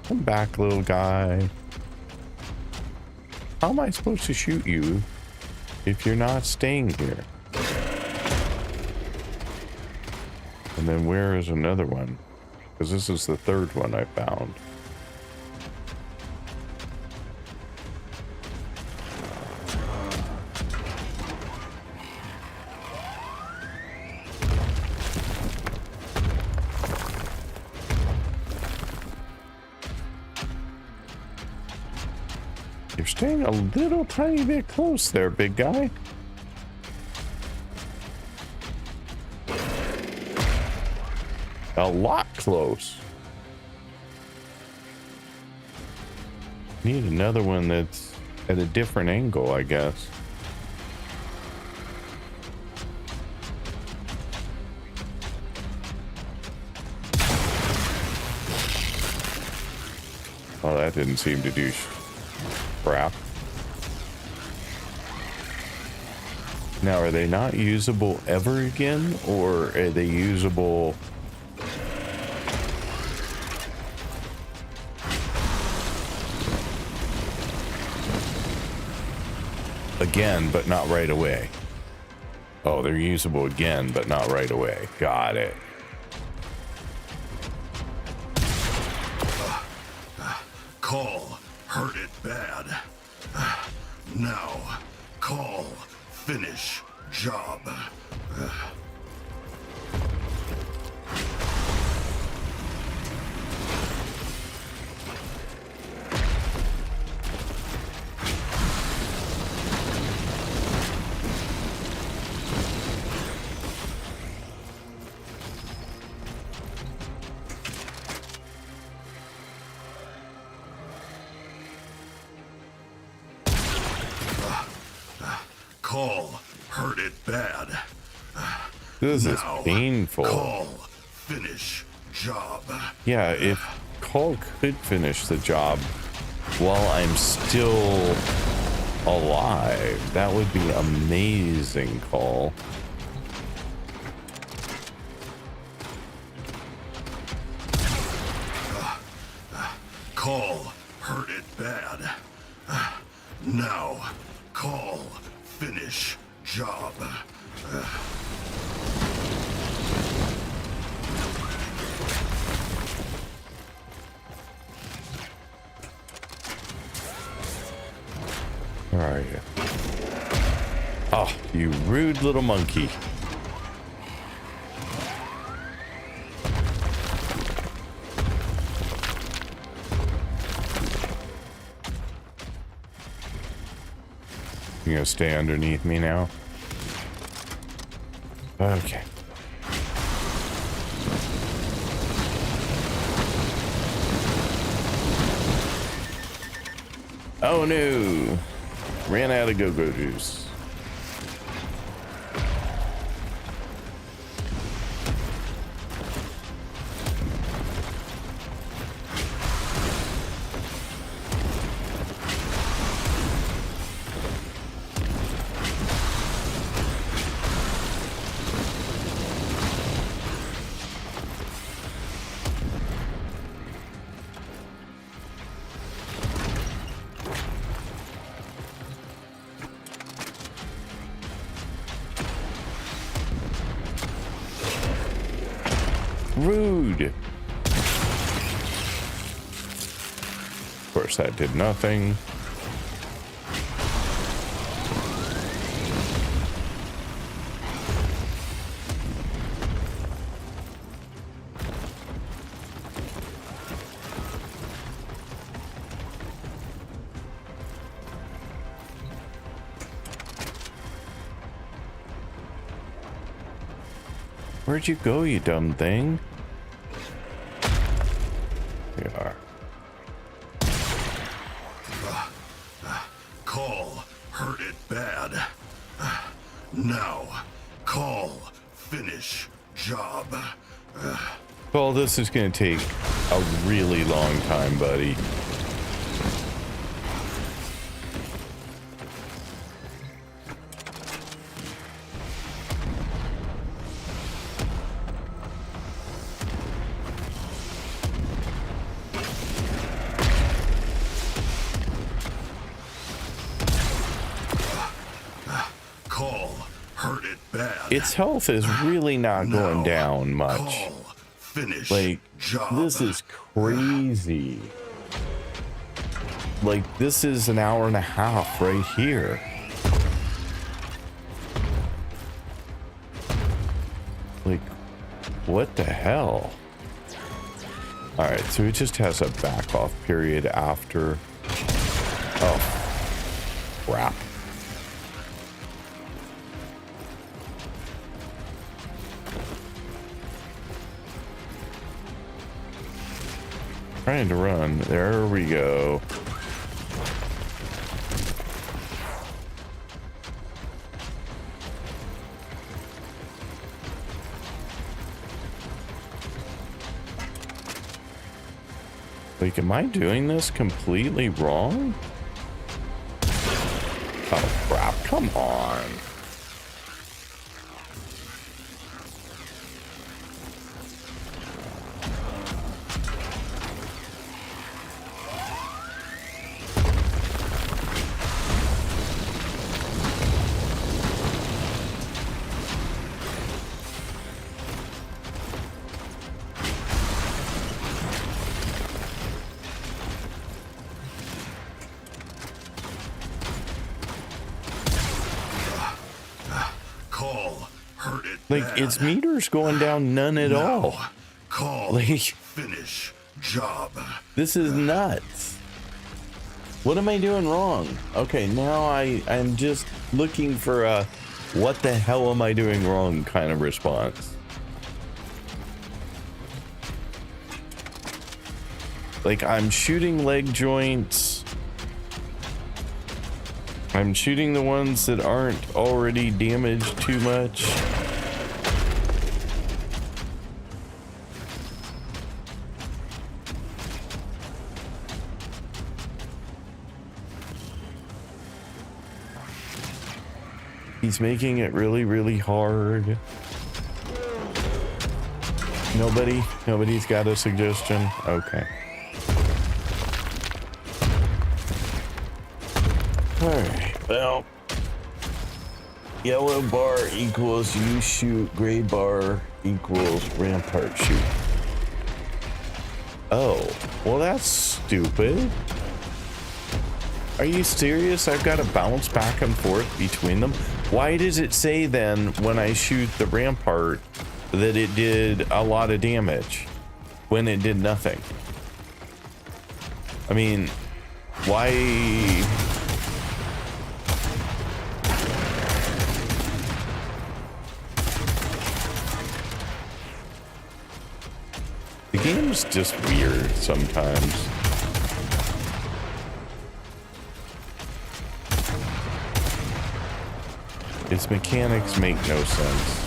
Come back, little guy. How am I supposed to shoot you if you're not staying here? And then where is another one? Because this is the third one I found. You're staying a little tiny bit close there, big guy. A lot close. Need another one that's at a different angle, I guess. Oh, that didn't seem to do crap. Now, are they not usable ever again, or are they usable again, but not right away? Oh, they're usable again, but not right away. Got it. Khal hurt it bad. Now, Khal, finish job. Khal hurt it bad. This is Now, painful. Khal, finish job. Yeah, if Khal could finish the job while I'm still alive, that would be amazing, Khal. Khal hurt it bad. Now, Khal, finish job. Where are you? Oh, you rude little monkey. You gonna stay underneath me now? Okay. Oh no! Ran out of go-go juice. Rude. Of course, that did nothing. Where'd you go, you dumb thing? There you are. Khal hurt it bad. Now, Khal, finish job. Well, this is gonna take a really long time, buddy. bad. its health is really not going Now, down much. Khal, finish Like, job. this is crazy. Like, this is an hour and a half right here. Like, what the hell? All right, so it just has a back off period after. Oh, crap. Trying to run. There we go. Like, am I doing this completely wrong? Oh, crap. Come on. Khal, hurt it Like, bad. its meter's going down none at all. Khal, Like, finish job. this is nuts. What am I doing wrong? Okay, now I'm just looking for a what the hell am I doing wrong kind of response. Like, I'm shooting leg joints. I'm shooting the ones that aren't already damaged too much. He's making it really, really hard. Nobody's got a suggestion? Okay. Alright, well. Yellow bar equals you shoot, gray bar equals rampart shoot. Oh, well that's stupid. Are you serious? I've got to bounce back and forth between them? Why does it say then when I shoot the rampart that it did a lot of damage when it did nothing? I mean, why? The game's just weird sometimes. Its mechanics make no sense.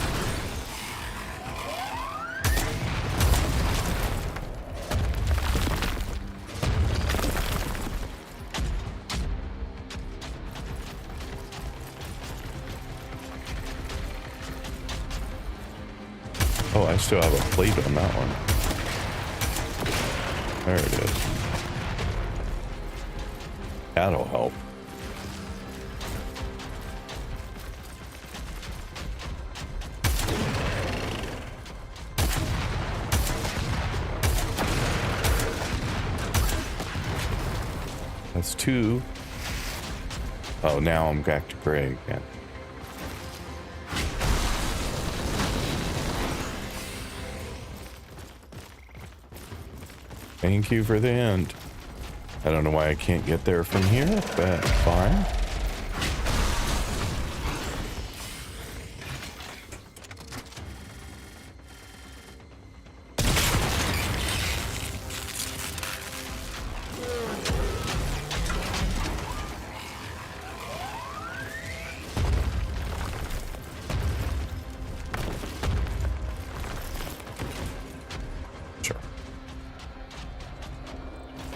Oh, I still have a plate on that one. There it is. That'll help. That's two. Oh, now I'm back to gray again. Thank you for the hint. I don't know why I can't get there from here, but fine.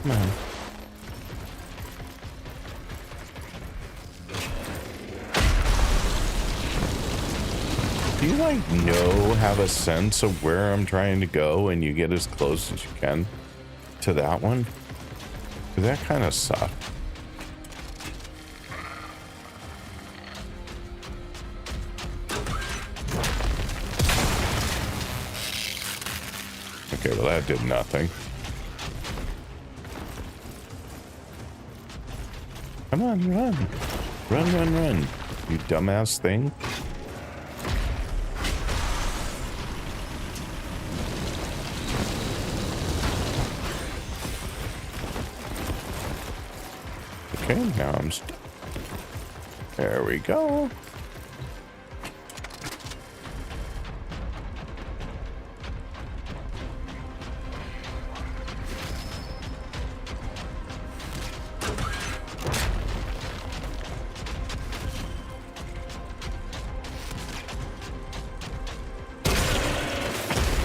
Come on. Do you have a sense of where I'm trying to go and you get as close as you can to that one? 'Cause that kind of sucked. Okay, well that did nothing. Come on, run. Run, run, run. You dumbass thing. Okay, now I'm there we go.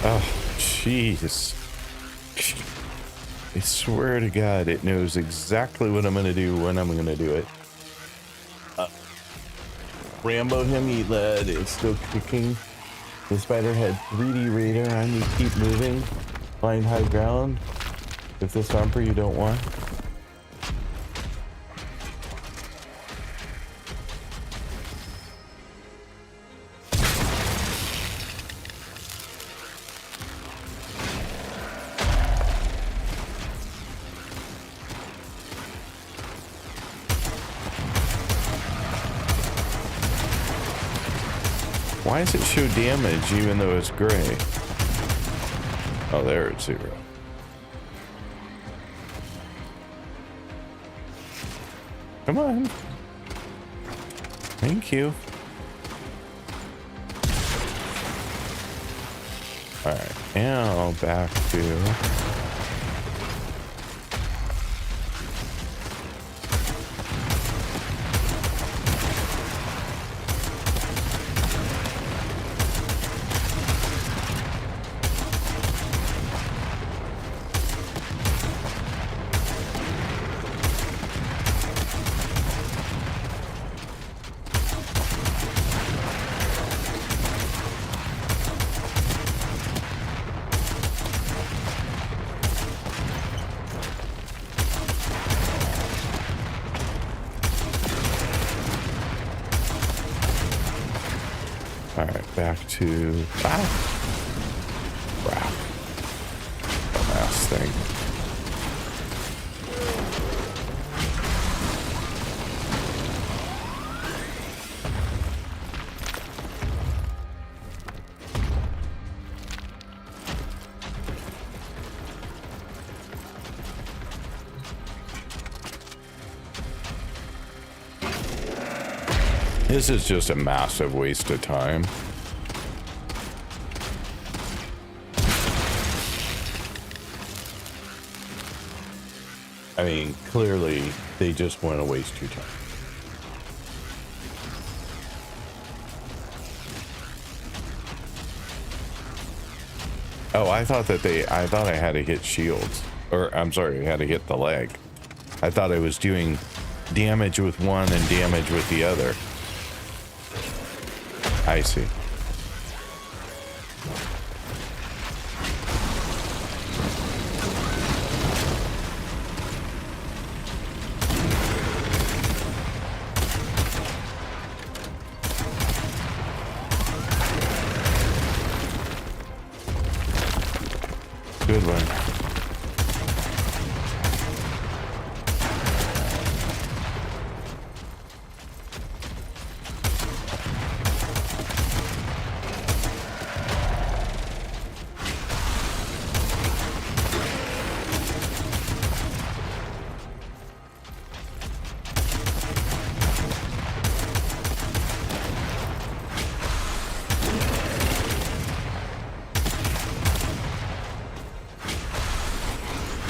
Oh, jeez. I swear to God, it knows exactly what I'm going to do when I'm going to do it. Rambo him, eat lead. It's still kicking. The spider had 3D radar. I need to keep moving. Find high ground. If the stomper you don't want. Why does it show damage even though it's gray? Oh, there it's 0. Come on. Thank you. Alright, now back to... back to crap. Last thing. This is just a massive waste of time. I mean, clearly, they just want to waste your time. Oh, I thought I had to hit shields. Or, I'm sorry, I had to hit the leg. I thought I was doing damage with one and damage with the other. I see. Good one.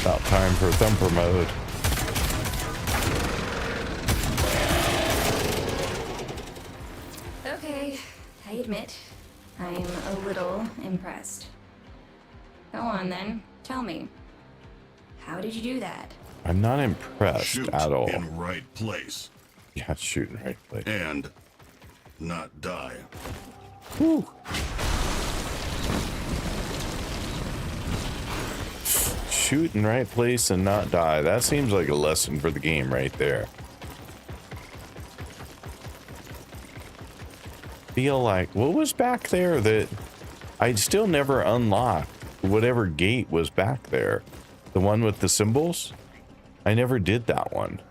About time for thumper mode. Okay, I admit, I'm a little impressed. Go on then, tell me. How did you do that? I'm not impressed Shoot at all. in right place. Yeah, shoot in right place. And not die. Whew. Shoot in right place and not die. That seems like a lesson for the game right there. Feel like, what was back there that I'd still never unlocked whatever gate was back there. The one with the symbols? I never did that one.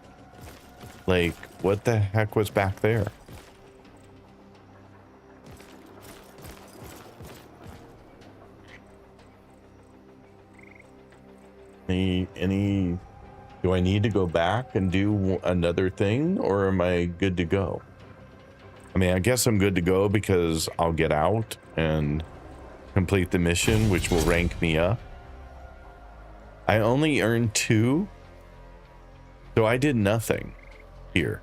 Like, what the heck was back there? Any do I need to go back and do another thing, or am I good to go? I mean, I guess I'm good to go because I'll get out and complete the mission, which will rank me up. I only earned 2, so I did nothing here.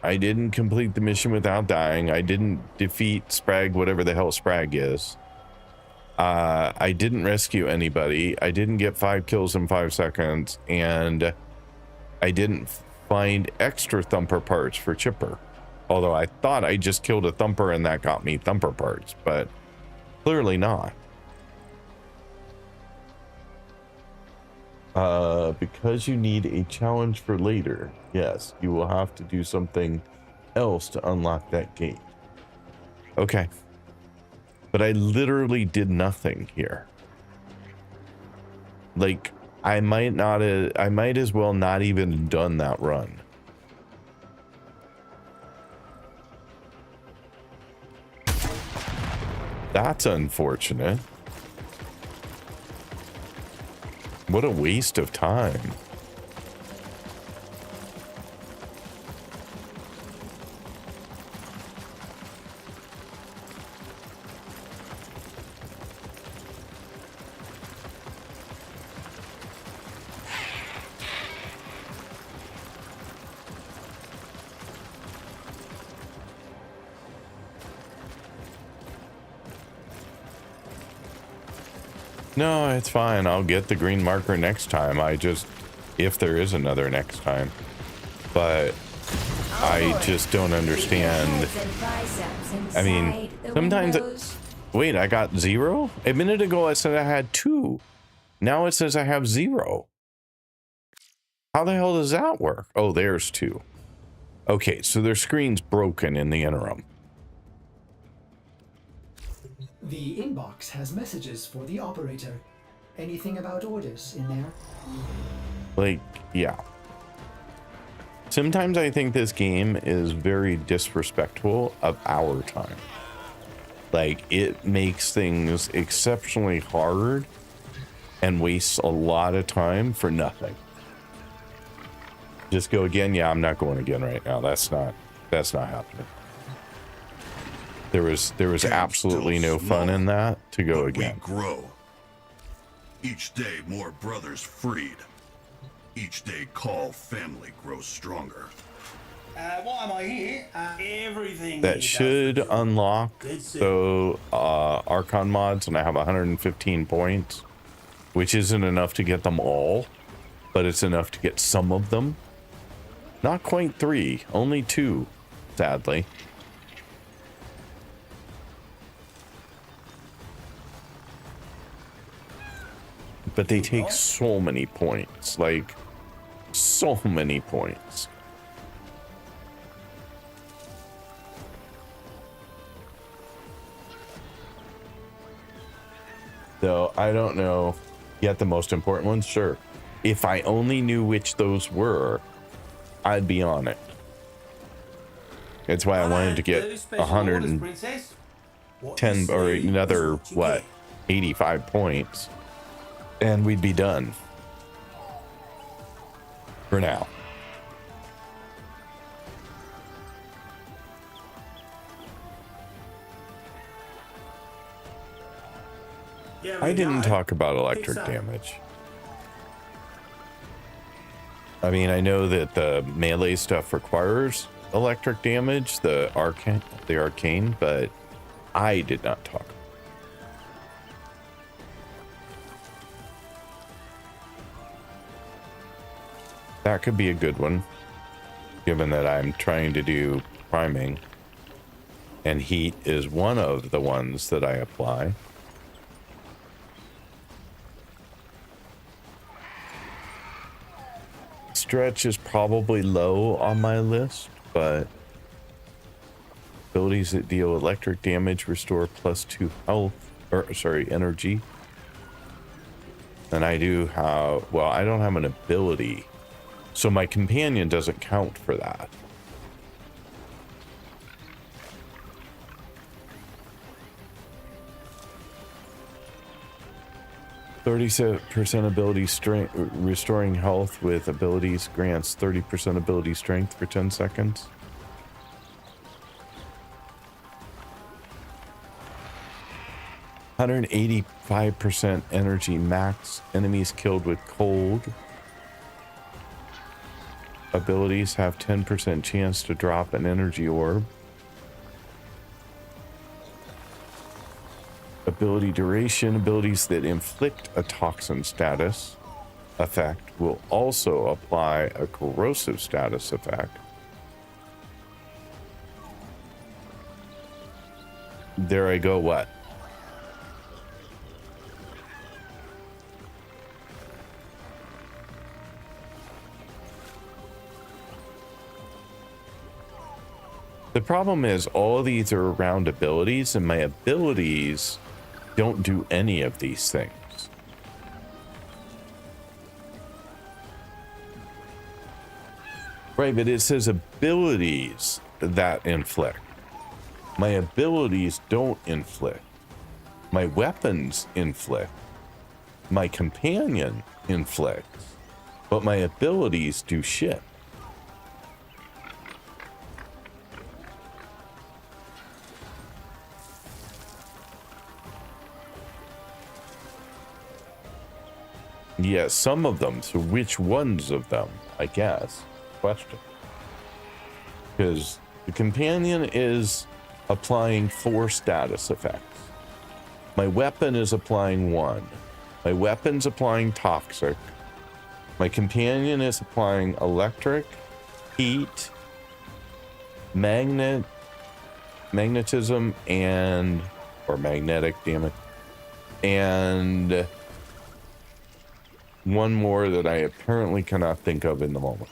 I didn't complete the mission without dying. I didn't defeat Sprag, whatever the hell Sprag is. I didn't rescue anybody. I didn't get 5 kills in 5 seconds, and I didn't find extra thumper parts for Chipper. Although I thought I just killed a thumper and that got me thumper parts, but clearly not. Because you need a challenge for later. Yes, you will have to do something else to unlock that gate. Okay. But I literally did nothing here. Like, I might as well not even done that run. That's unfortunate. What a waste of time. No, it's fine. I'll get the green marker next time. If there is another next time. But I just don't understand. I mean, sometimes... Wait, I got 0? A minute ago I said I had 2. Now it says I have 0. How the hell does that work? Oh, there's 2. Okay, so their screen's broken in the interim. The inbox has messages for the operator. Anything about orders in there? Like, yeah. Sometimes I think this game is very disrespectful of our time. Like, it makes things exceptionally hard and wastes a lot of time for nothing. Just go again? Yeah, I'm not going again right now. That's not happening. There was absolutely no fun in that to go again. We grow. Each day more brothers freed. Each day Khal family grows stronger. Why am I here? Everything. That should unlock Archon mods, and I have 115 points, which isn't enough to get them all, but it's enough to get some of them. Not quite 3, only 2, sadly. But they take so many points, like so many points. So I don't know. Yet the most important ones, sure. If I only knew which those were, I'd be on it. That's why I wanted to get 110 or another, what, 85 points. And we'd be done. For now. I didn't talk about electric damage. I mean, I know that the melee stuff requires electric damage, the arcane, but I did not talk. That could be a good one, given that I'm trying to do priming, and heat is one of the ones that I apply. Stretch is probably low on my list, but abilities that deal electric damage restore +2 health. or sorry, energy. And I do have, well, I don't have an ability, so my companion doesn't count for that. %% ability strength, restoring health with abilities grants 30% ability strength for 10 seconds. %185% energy max. Enemies killed with cold abilities have 10% chance to drop an energy orb. Ability duration. Abilities that inflict a toxin status effect will also apply a corrosive status effect. There I go, what? The problem is all of these are around abilities, and my abilities don't do any of these things. Right, but it says abilities that inflict. My abilities don't inflict. My weapons inflict. My companion inflicts. But my abilities do shit. Yeah, some of them. So which ones of them, I guess? Question. Because the companion is applying 4 status effects. My weapon is applying 1. My weapon's applying toxic. My companion is applying electric, heat, magnetism, and or magnetic, damn it. And one more that I apparently cannot think of in the moment.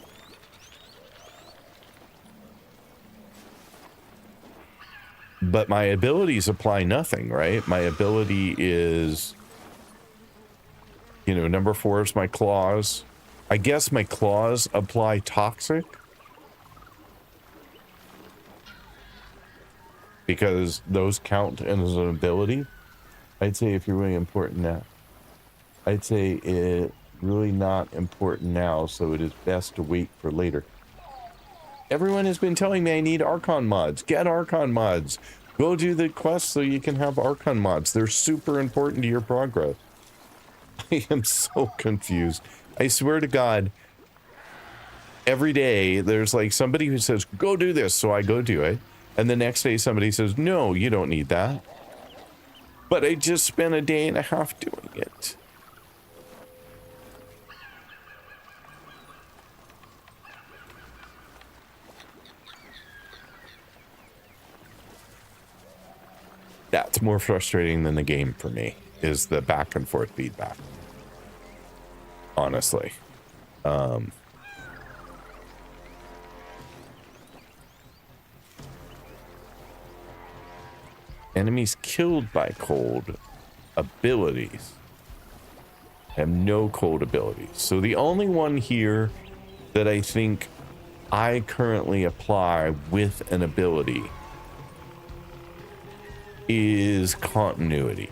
But my abilities apply nothing, right? My ability is, you know, number 4 is my claws. I guess my claws apply toxic. Because those count as an ability. I'd say if you're really important now. I'd say it really not important now, so it is best to wait for later. Everyone has been telling me I need Archon mods. Get Archon mods. Go do the quest so you can have Archon mods. They're super important to your progress. I am so confused. I swear to God, every day there's like somebody who says, go do this, so I go do it. And the next day somebody says, no, you don't need that. But I just spent a day and a half doing it. That's more frustrating than the game for me, is the back and forth feedback. Honestly. Enemies killed by cold abilities have no cold abilities. So the only one here that I think I currently apply with an ability is continuity.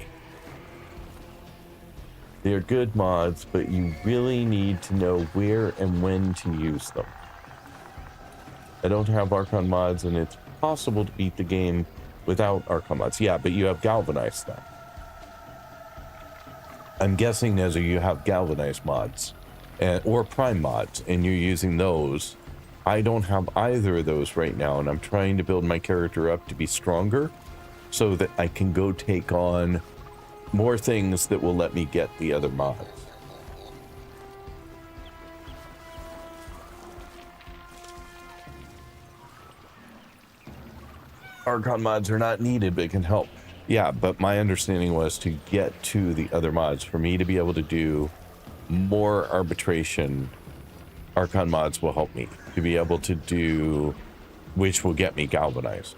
They're good mods, but you really need to know where and when to use them. I don't have Archon mods, and it's possible to beat the game without Archon mods. Yeah, but you have galvanized them. I'm guessing, Nezza, you have galvanized mods or prime mods, and you're using those. I don't have either of those right now, and I'm trying to build my character up to be stronger so that I can go take on more things that will let me get the other mods. Archon mods are not needed, but can help. Yeah, but my understanding was to get to the other mods, for me to be able to do more arbitration, Archon mods will help me to be able to do, which will get me galvanized.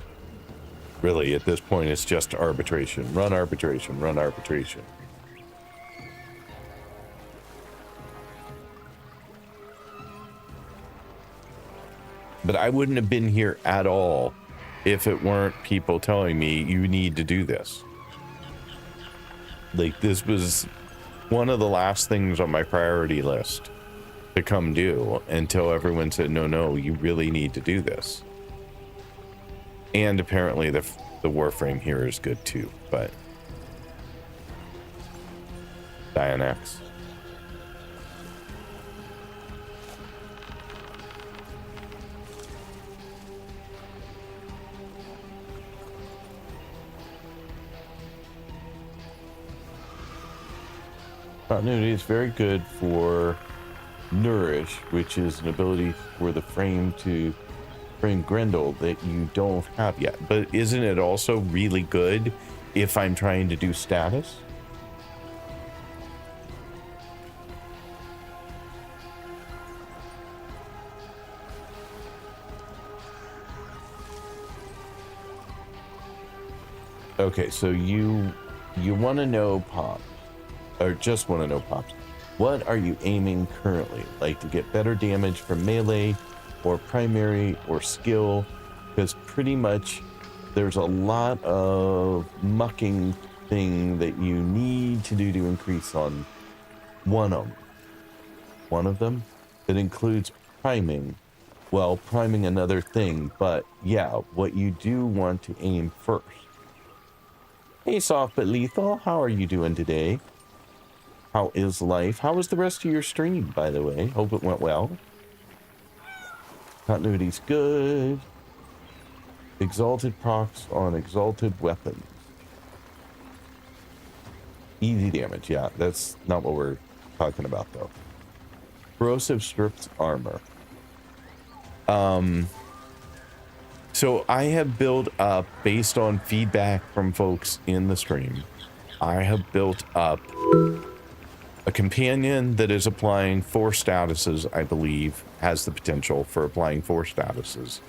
Really, at this point, it's just arbitration. Run arbitration, run arbitration. But I wouldn't have been here at all if it weren't people telling me you need to do this. Like, this was one of the last things on my priority list to come do until everyone said, no, you really need to do this. And apparently the Warframe here is good too, but Dianex. Continuity is very good for Nourish, which is an ability for the frame to frame Grendel that you don't have yet. But isn't it also really good if I'm trying to do status? Okay, so you want to know, Pop, or just want to know, Pops, what are you aiming currently? Like to get better damage from melee or primary or skill? Because pretty much there's a lot of mucking thing that you need to do to increase on one of them that includes priming. Well, priming another thing, but yeah, what you do want to aim first. Hey, Soft but Lethal, how are you doing today? How is life? How was the rest of your stream, by the way? Hope it went well. Continuity's good. Exalted procs on exalted weapons. Easy damage, yeah, that's not what we're talking about, though. Corrosive strips armor. So I have built up, based on feedback from folks in the stream, I have built up a companion that is applying 4 statuses, I believe, has the potential for applying 4 statuses.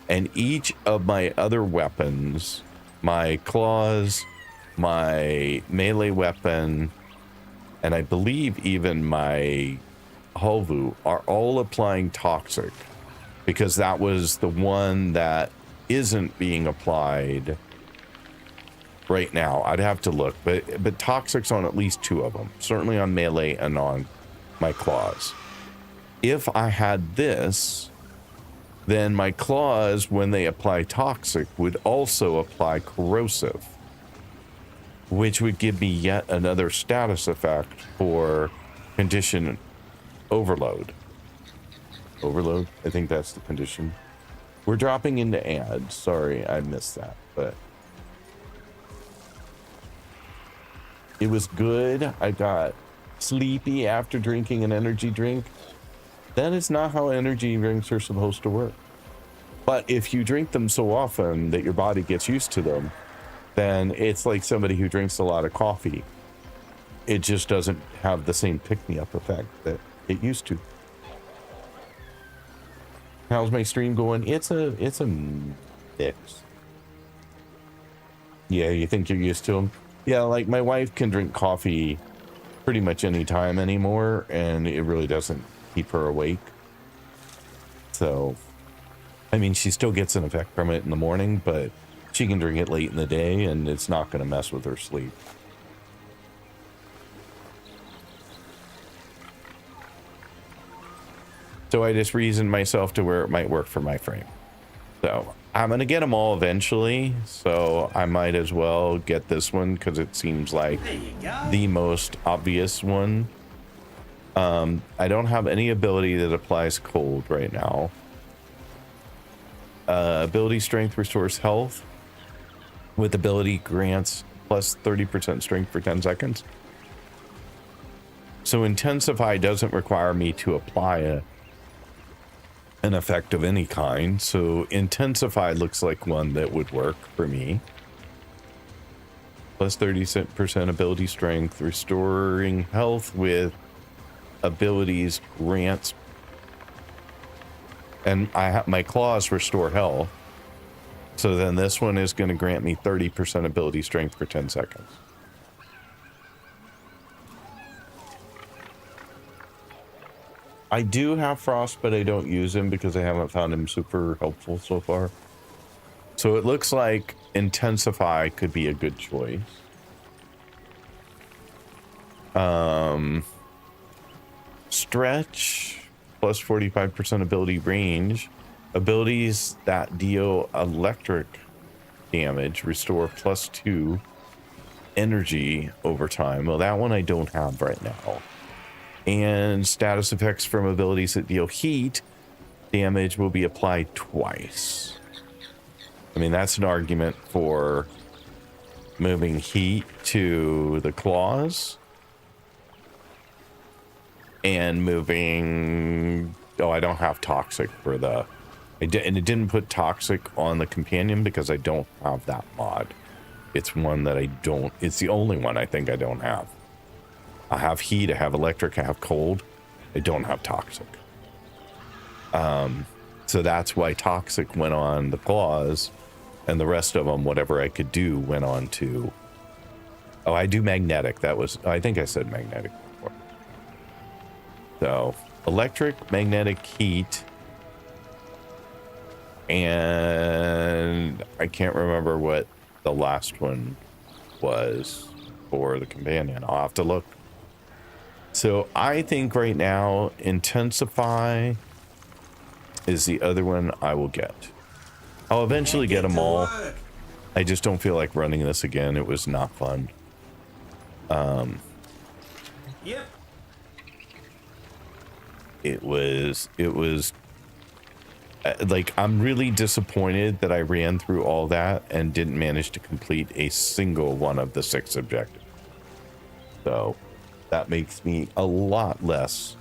And each of my other weapons, my claws, my melee weapon, and I believe even my Holvu are all applying toxic, because that was the one that isn't being applied right now. I'd have to look, but toxic's on at least 2 of them, certainly on melee and on my claws. If I had this, then my claws, when they apply toxic, would also apply corrosive, which would give me yet another status effect for condition overload. Overload, I think that's the condition. We're dropping into ads. Sorry, I missed that, but it was good. I got sleepy after drinking an energy drink. That is not how energy drinks are supposed to work. But if you drink them so often that your body gets used to them, then it's like somebody who drinks a lot of coffee. It just doesn't have the same pick-me-up effect that it used to. How's my stream going? It's a mix. Yeah, you think you're used to them? Yeah, like my wife can drink coffee pretty much any time anymore, and it really doesn't keep her awake. So, I mean, she still gets an effect from it in the morning, but she can drink it late in the day, and it's not going to mess with her sleep. So I just reasoned myself to where it might work for my frame. So I'm going to get them all eventually. So I might as well get this one because it seems like the most obvious one. I don't have any ability that applies cold right now. Ability strength restores health. With ability grants plus 30% strength for 10 seconds. So intensify doesn't require me to apply an effect of any kind, so intensify looks like one that would work for me. Plus 30% ability strength, restoring health with abilities grants, and I have my claws restore health, So then this one is going to grant me 30% ability strength for 10 seconds. I do have Frost, but I don't use him because I haven't found him super helpful so far. So it looks like Intensify could be a good choice. Stretch, plus 45% ability range. Abilities that deal electric damage restore +2 energy over time. Well, that one I don't have right now. And status effects from abilities that deal heat damage will be applied twice. I mean, that's an argument for moving heat to the claws and moving... Oh, I don't have toxic for the... and it didn't put toxic on the companion because I don't have that mod. It's one that I don't... It's the only one I think I don't have. I have heat, I have electric, I have cold. I don't have toxic. So that's why toxic went on the claws, and the rest of them, whatever I could do, went on to... Oh, I do magnetic. That was... I think I said magnetic before. So, electric, magnetic, heat... And I can't remember what the last one was for the companion. I'll have to look. So I think right now, Intensify is the other one I will get. I'll eventually get them all. I just don't feel like running this again. It was not fun. Yep. It was like, I'm really disappointed that I ran through all that and didn't manage to complete a single one of the 6 objectives. So that makes me a lot less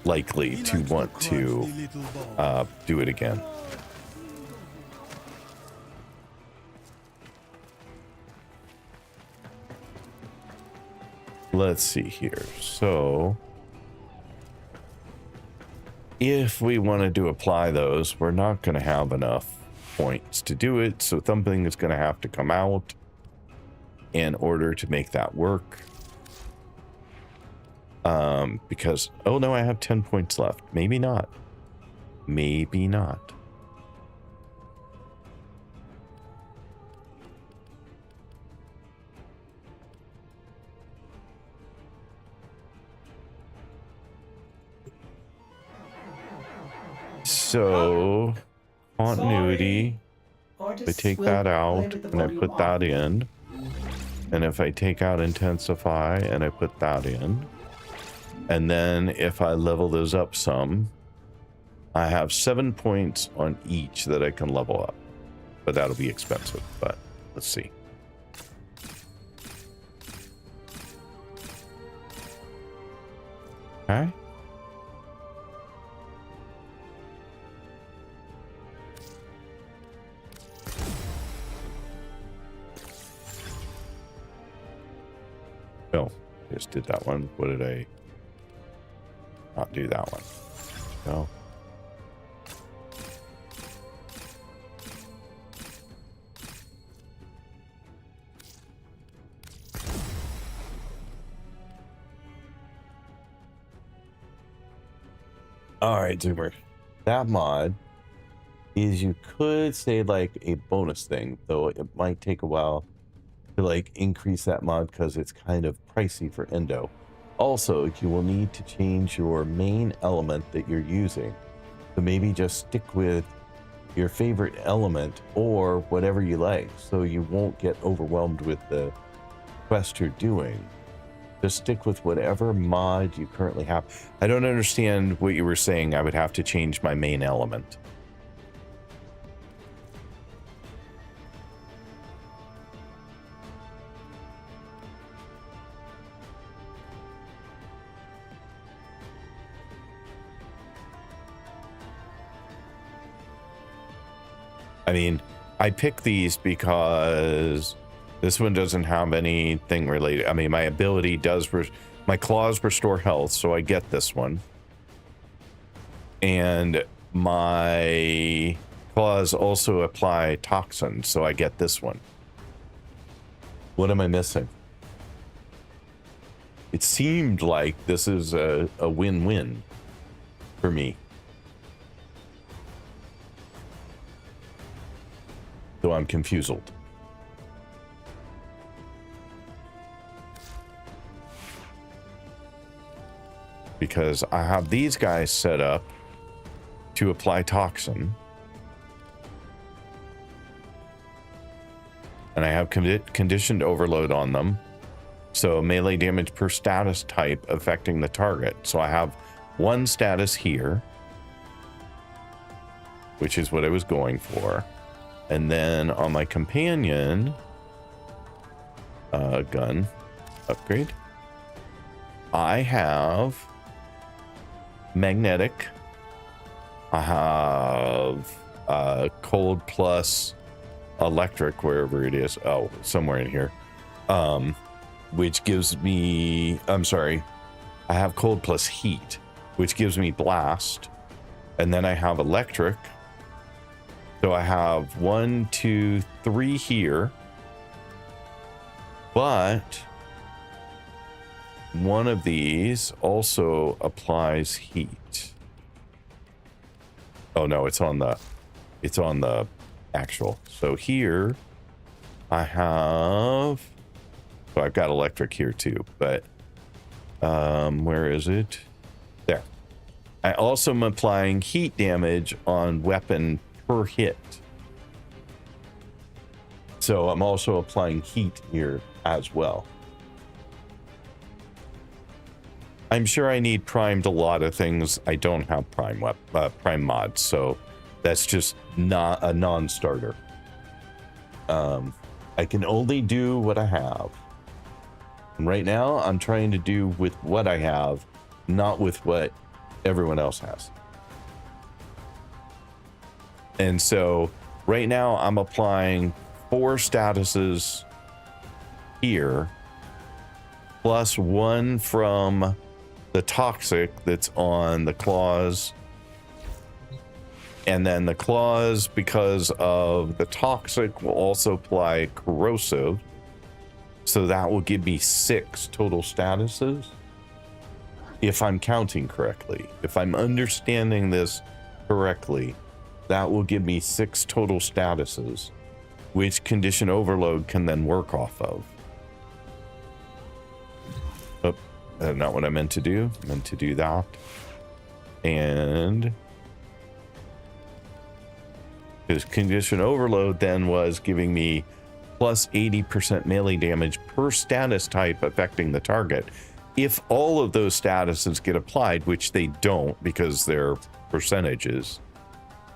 likely to want to do it again. Let's see here. So if we wanted to apply those, we're not going to have enough points to do it. So something is going to have to come out in order to make that work. Because, oh no, I have 10 points left. Maybe not. Maybe not. So, continuity, I take that out and I put that in. And if I take out Intensify and I put that in. And then if I level those up some, I have 7 points on each that I can level up. But that'll be expensive, but let's see. Okay. Oh, just did that one. What did I not do that one? No. All right, Zoomer. That mod is, you could say, like a bonus thing, though it might take a while to like increase that mod because it's kind of pricey for Endo. Also, you will need to change your main element that you're using. So maybe just stick with your favorite element or whatever you like, so you won't get overwhelmed with the quest you're doing. Just stick with whatever mod you currently have. I don't understand what you were saying. I would have to change my main element. I mean, I picked these because this one doesn't have anything related. I mean, my ability does, my claws restore health, so I get this one. And my claws also apply toxin, so I get this one. What am I missing? It seemed like this is a win-win for me. So I'm confused. Because I have these guys set up to apply toxin. And I have conditioned overload on them. So melee damage per status type affecting the target. So I have one status here, which is what I was going for. And then on my companion gun upgrade, I have magnetic. I have cold plus electric, wherever it is. Oh, somewhere in here. Which gives me, I'm sorry, I have cold plus heat, which gives me blast. And then I have electric. So I have 1, 2, 3 here. But one of these also applies heat. Oh no, it's on the actual. So here I have, so I've got electric here too, but where is it? There. I also am applying heat damage on weapon per hit. So I'm also applying heat here as well. I'm sure I need primed a lot of things. I don't have prime mods, so that's just not a non-starter. I can only do what I have. And right now, I'm trying to do with what I have, not with what everyone else has. And so right now, I'm applying 4 statuses here, plus 1 from the toxic that's on the claws. And then the claws, because of the toxic, will also apply corrosive. So that will give me 6 total statuses. If I'm counting correctly, if I'm understanding this correctly, that will give me 6 total statuses, which condition overload can then work off of. Oh, not what I meant to do. I meant to do that. And his condition overload then was giving me plus 80% melee damage per status type affecting the target. If all of those statuses get applied, which they don't because they're percentages,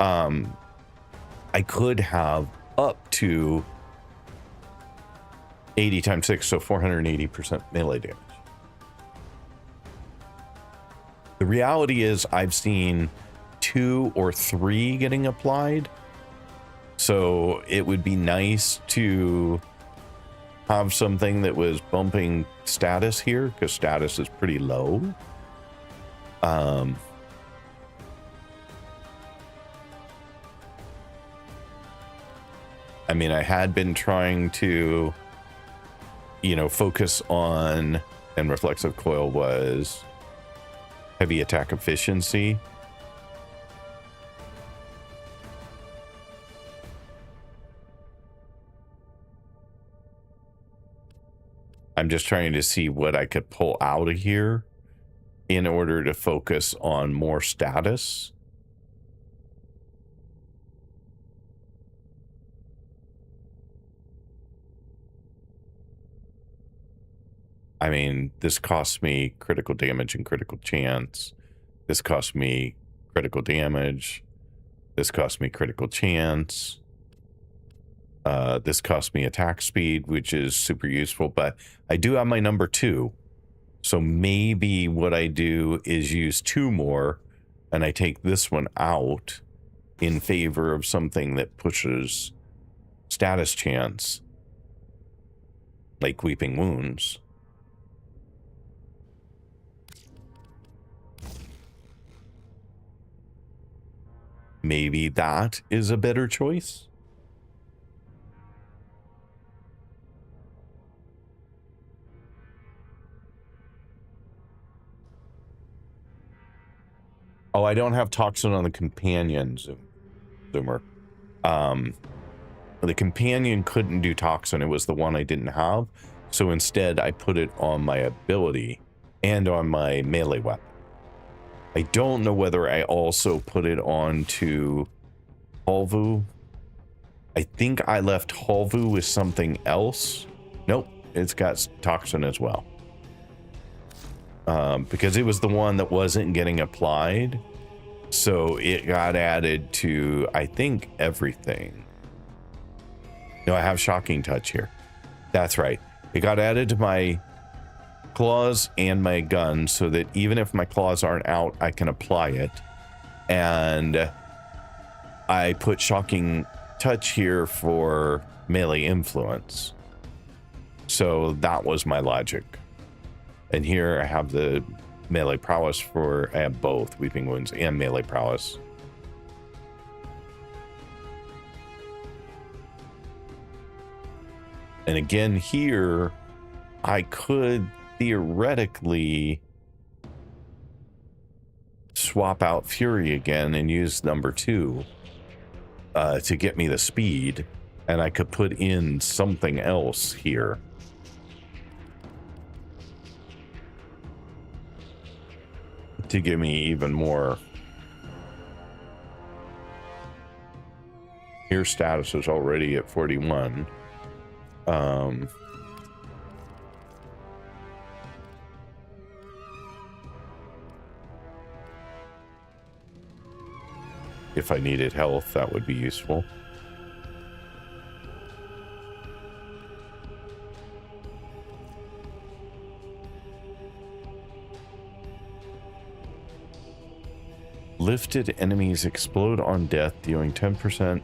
I could have up to 80 times 6, so 480% melee damage. The reality is I've seen 2 or 3 getting applied. So it would be nice to have something that was bumping status here, because status is pretty low. I mean, I had been trying to, focus on, and reflexive coil was heavy attack efficiency. I'm just trying to see what I could pull out of here in order to focus on more status. I mean, this costs me critical damage and critical chance. This costs me critical damage. This costs me critical chance. This costs me attack speed, which is super useful, but I do have my number 2. So maybe what I do is use 2 more and I take this one out in favor of something that pushes status chance, like Weeping Wounds. maybe that is a better choice. Oh, I don't have toxin on the companion zoomer. The companion couldn't do toxin. It was the one I didn't have. So instead, I put it on my ability and on my melee weapon. I don't know whether I also put it on to Halvu. I think I left Halvu with something else. Nope, it's got toxin as well. Because it was the one that wasn't getting applied. So it got added to, I think, everything. No, I have Shocking Touch here. That's right. It got added to my claws and my gun so that even if my claws aren't out, I can apply it. And I put Shocking Touch here for melee influence. So that was my logic. And here I have the melee prowess for, I have both Weeping Wounds and melee prowess. And again here, I could theoretically swap out Fury again and use number 2 to get me the speed. And I could put in something else here. To give me even more. Your status is already at 41. If I needed health, that would be useful. Lifted enemies explode on death, dealing 10%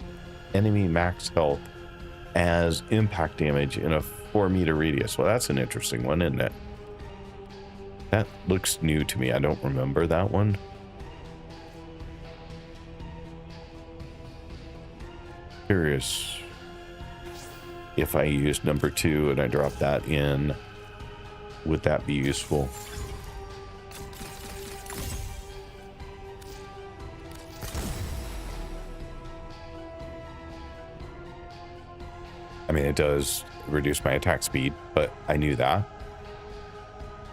enemy max health as impact damage in a 4-meter radius. Well, that's an interesting one, isn't it? That looks new to me. I don't remember that one. Curious if I used number 2 and I drop that in, would that be useful? I mean, it does reduce my attack speed, but I knew that.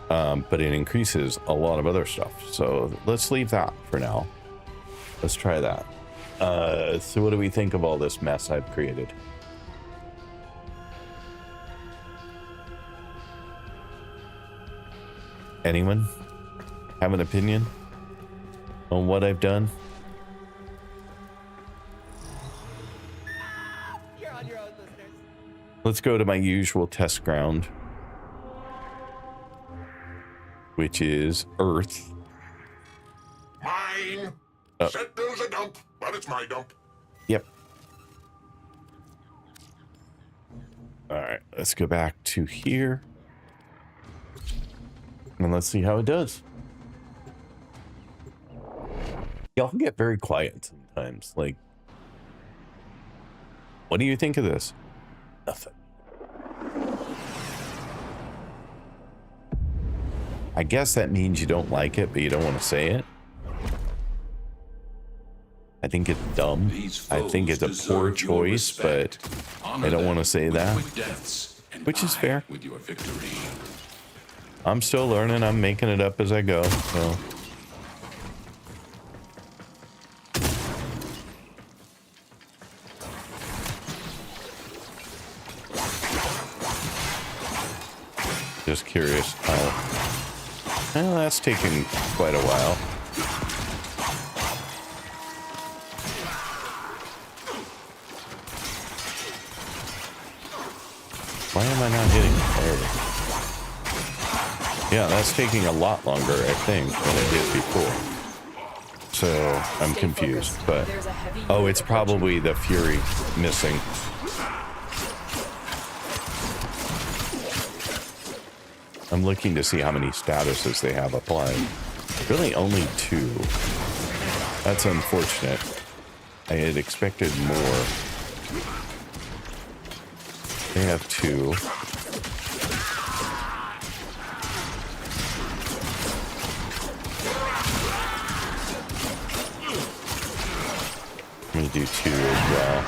But it increases a lot of other stuff. So let's leave that for now. Let's try that. So what do we think of all this mess I've created? Anyone have an opinion on what I've done? You're on your own, listeners. Let's go to my usual test ground, which is Earth. Mine. Said there's a dump, but it's my dump. Yep. All right, let's go back to here. And let's see how it does. Y'all get very quiet sometimes. Like, what do you think of this? Nothing. I guess that means you don't like it, but you don't want to say it. I think it's dumb. I think it's a poor choice, but I don't want to say that. Which is fair. I'm still learning. I'm making it up as I go. So. Just curious how. Well, that's taken quite a while. Why am I not hitting it? Yeah, that's taking a lot longer, I think, than it did before. So I'm confused, but oh, it's probably the Fury missing. I'm looking to see how many statuses they have applied. Really only 2. That's unfortunate. I had expected more. They have 2. Let me do 2 as well.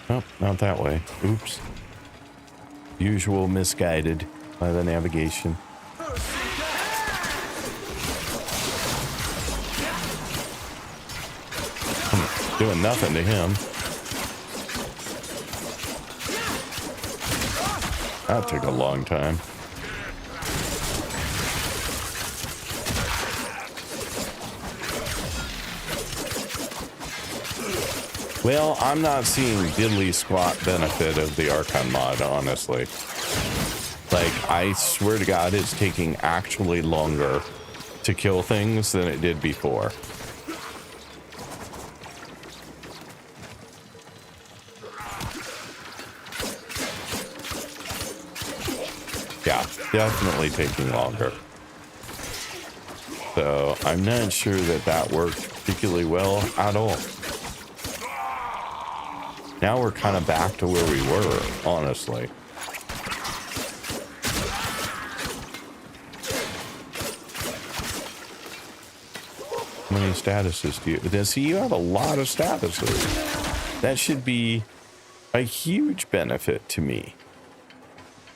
Oh, not that way. Oops. Usual misguided by the navigation. Doing nothing to him. That took a long time. Well, I'm not seeing diddly squat benefit of the Archon mod, honestly. Like, I swear to God, it's taking actually longer to kill things than it did before. Yeah, definitely taking longer. So I'm not sure that that worked particularly well at all. Now we're kind of back to where we were, honestly. How many statuses do you... See, you have a lot of statuses. That should be a huge benefit to me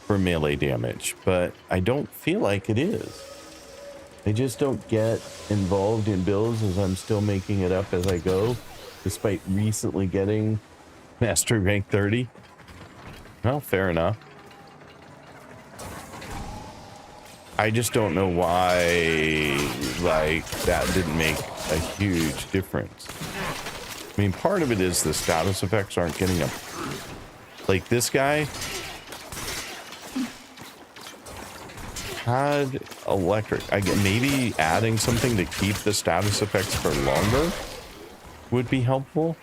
for melee damage, but I don't feel like it is. I just don't get involved in builds as I'm still making it up as I go, despite recently getting Mastery rank 30. Well, fair enough. I just don't know why, like, that didn't make a huge difference. I mean, part of it is the status effects aren't getting up. Like, this guy had electric. I get maybe adding something to keep the status effects for longer would be helpful.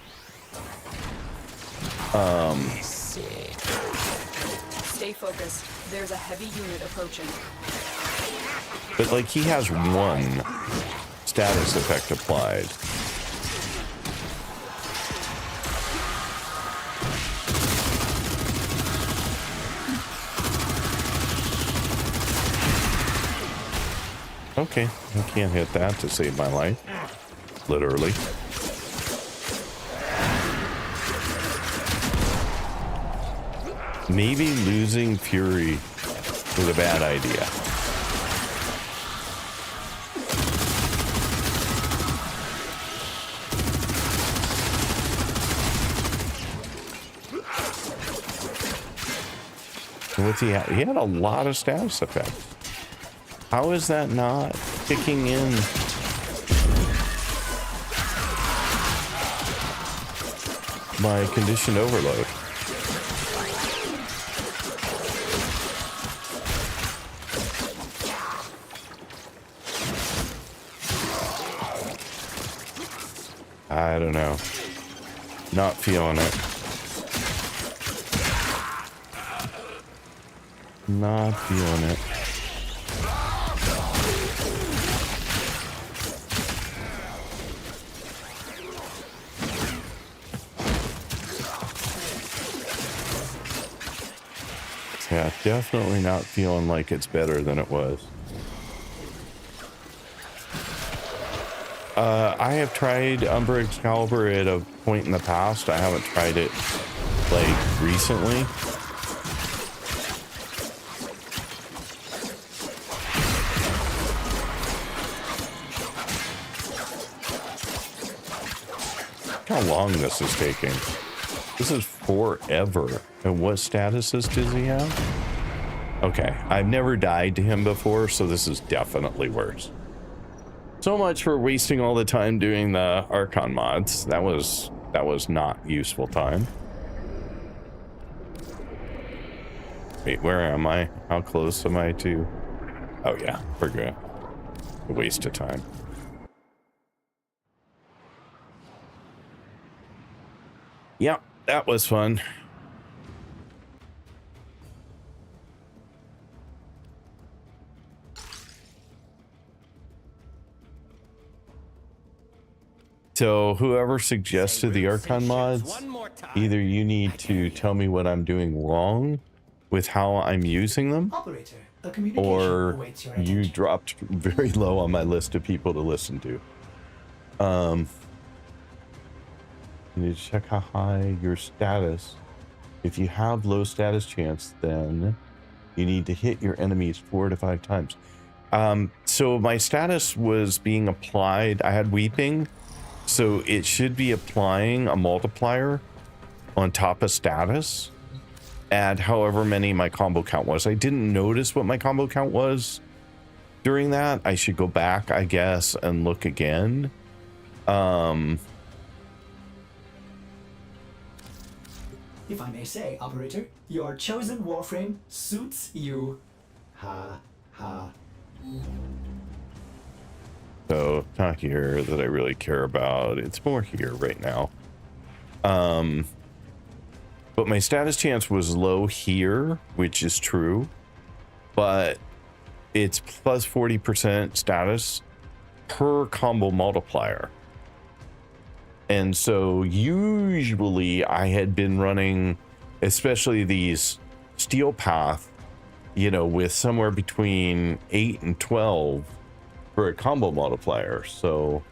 Stay focused. There's a heavy unit approaching. But like, he has 1 status effect applied. Okay, I can't hit that to save my life. Literally. Maybe losing Fury was a bad idea. What's he had? He had a lot of status effects. How is that not kicking in? My conditioned overload. I don't know. Not feeling it. Not feeling it. Yeah, definitely not feeling like it's better than it was. I have tried Umbra Excalibur at a point in the past. I haven't tried it, like, recently. Look how long this is taking. This is forever. And what statuses does he have? Okay, I've never died to him before, so this is definitely worse. So much for wasting all the time doing the Archon mods. That was not useful time. Wait, where am I? How close am I to? Oh yeah, we're good. A waste of time. Yep, that was fun. So whoever suggested the Archon mods, either you need to tell me what I'm doing wrong with how I'm using them, Operator, a communication or awaits your you attention. dropped very low on my list of people to listen to. You need to check how high your status. If you have low status chance, then you need to hit your enemies 4 to 5 times. So my status was being applied. I had weeping, so it should be applying a multiplier on top of status. Add however many my combo count was. I didn't notice what my combo count was during that. I should go back, I guess, and look again. If I may say, operator, your chosen Warframe suits you. Ha ha. So it's not here that I really care about. It's more here right now. But my status chance was low here, which is true, but it's plus 40% status per combo multiplier. And so usually I had been running, especially these steel path, you know, with somewhere between 8 and 12 for a combo multiplier. So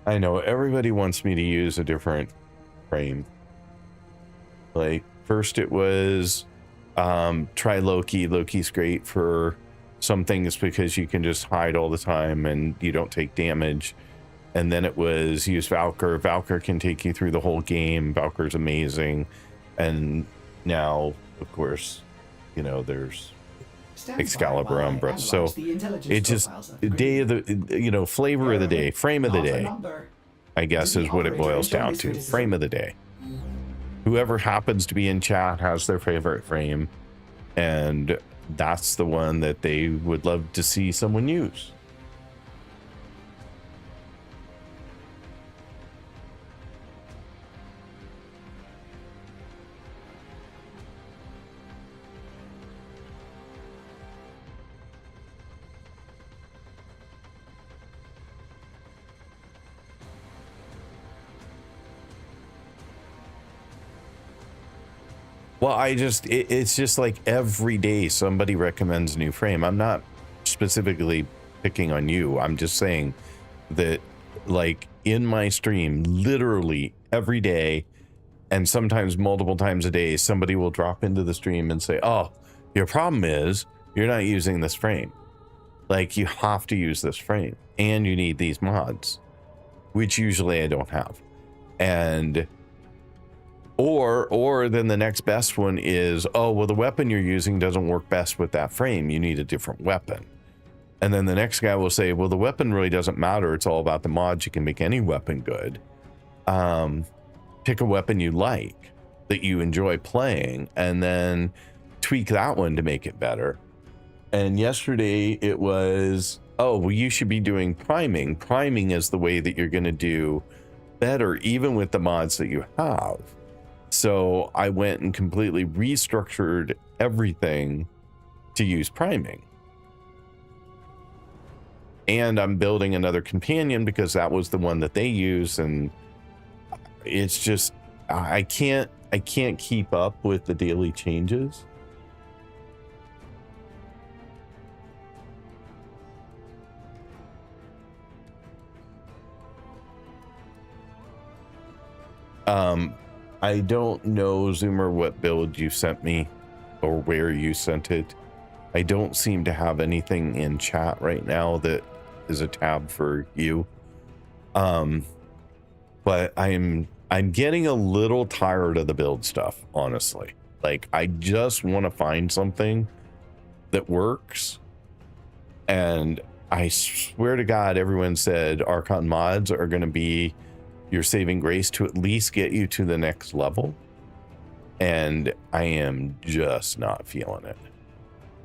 I know everybody wants me to use a different frame. Like first it was try Loki. Loki's great for some things because you can just hide all the time and you don't take damage. And then it was use Valkyr. Valkyr can take you through the whole game. Valkyr's amazing. And now, of course, you know, there's Excalibur, Umbra. So it just day of the, you know, flavor of the day, frame of the day, I guess is what it boils down to. Frame of the day. Whoever happens to be in chat has their favorite frame, and that's the one that they would love to see someone use. Well, it's just like every day somebody recommends a new frame. I'm not specifically picking on you. I'm just saying that, like, in my stream, literally every day, and sometimes multiple times a day, somebody will drop into the stream and say, oh, your problem is you're not using this frame. Like, you have to use this frame, and you need these mods, which usually I don't have. And or then the next best one is, oh, well, the weapon you're using doesn't work best with that frame. You need a different weapon. And then the next guy will say, well, the weapon really doesn't matter. It's all about the mods. You can make any weapon good. Pick a weapon you like, that you enjoy playing, and then tweak that one to make it better. And yesterday it was, oh, well, you should be doing priming. Priming is the way that you're going to do better, even with the mods that you have. So I went and completely restructured everything to use priming. And I'm building another companion because that was the one that they use, and it's just I can't keep up with the daily changes. I don't know, Zoomer, what build you sent me or where you sent it. I don't seem to have anything in chat right now that is a tab for you. But I'm getting a little tired of the build stuff, honestly. Like, I just want to find something that works. And I swear to God, everyone said Archon mods are going to be your saving grace to at least get you to the next level. And I am just not feeling it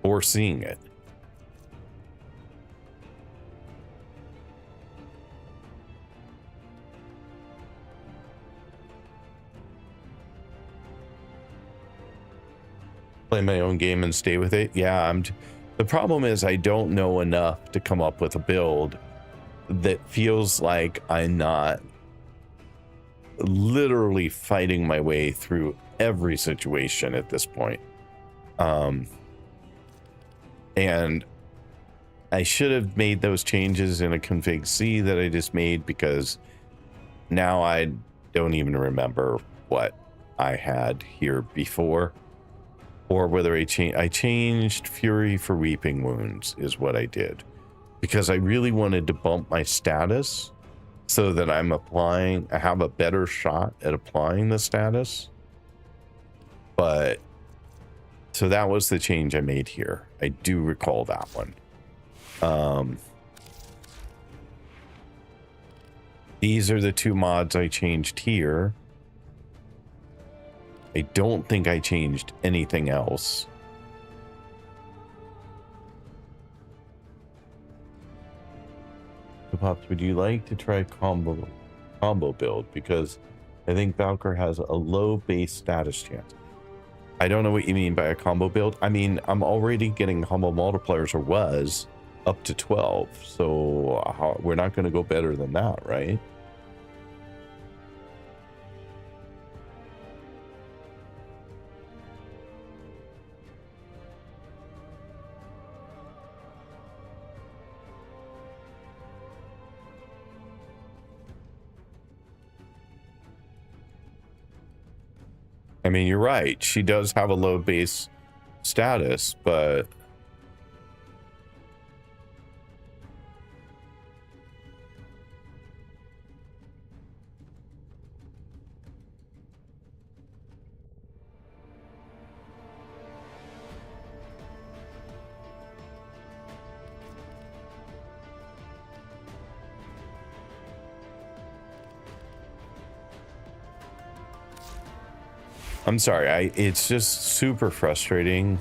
or seeing it. Play my own game and stay with it. Yeah, the problem is I don't know enough to come up with a build that feels like I'm not literally fighting my way through every situation at this point. And I should have made those changes in a config C that I just made, because now I don't even remember what I had here before, or whether I changed Fury for Weeping Wounds is what I did, because I really wanted to bump my status so that I have a better shot at applying the status. But so that was the change I made here. I do recall that one. These are the two mods I changed here. I don't think I changed anything else. So Pops, would you like to try combo build? Because I think Valkyr has a low base status chance. I don't know what you mean by a combo build. I mean, I'm already getting humble multipliers, or was, up to 12. So we're not going to go better than that, right? I mean, you're right. She does have a low base status, but I'm sorry. It's just super frustrating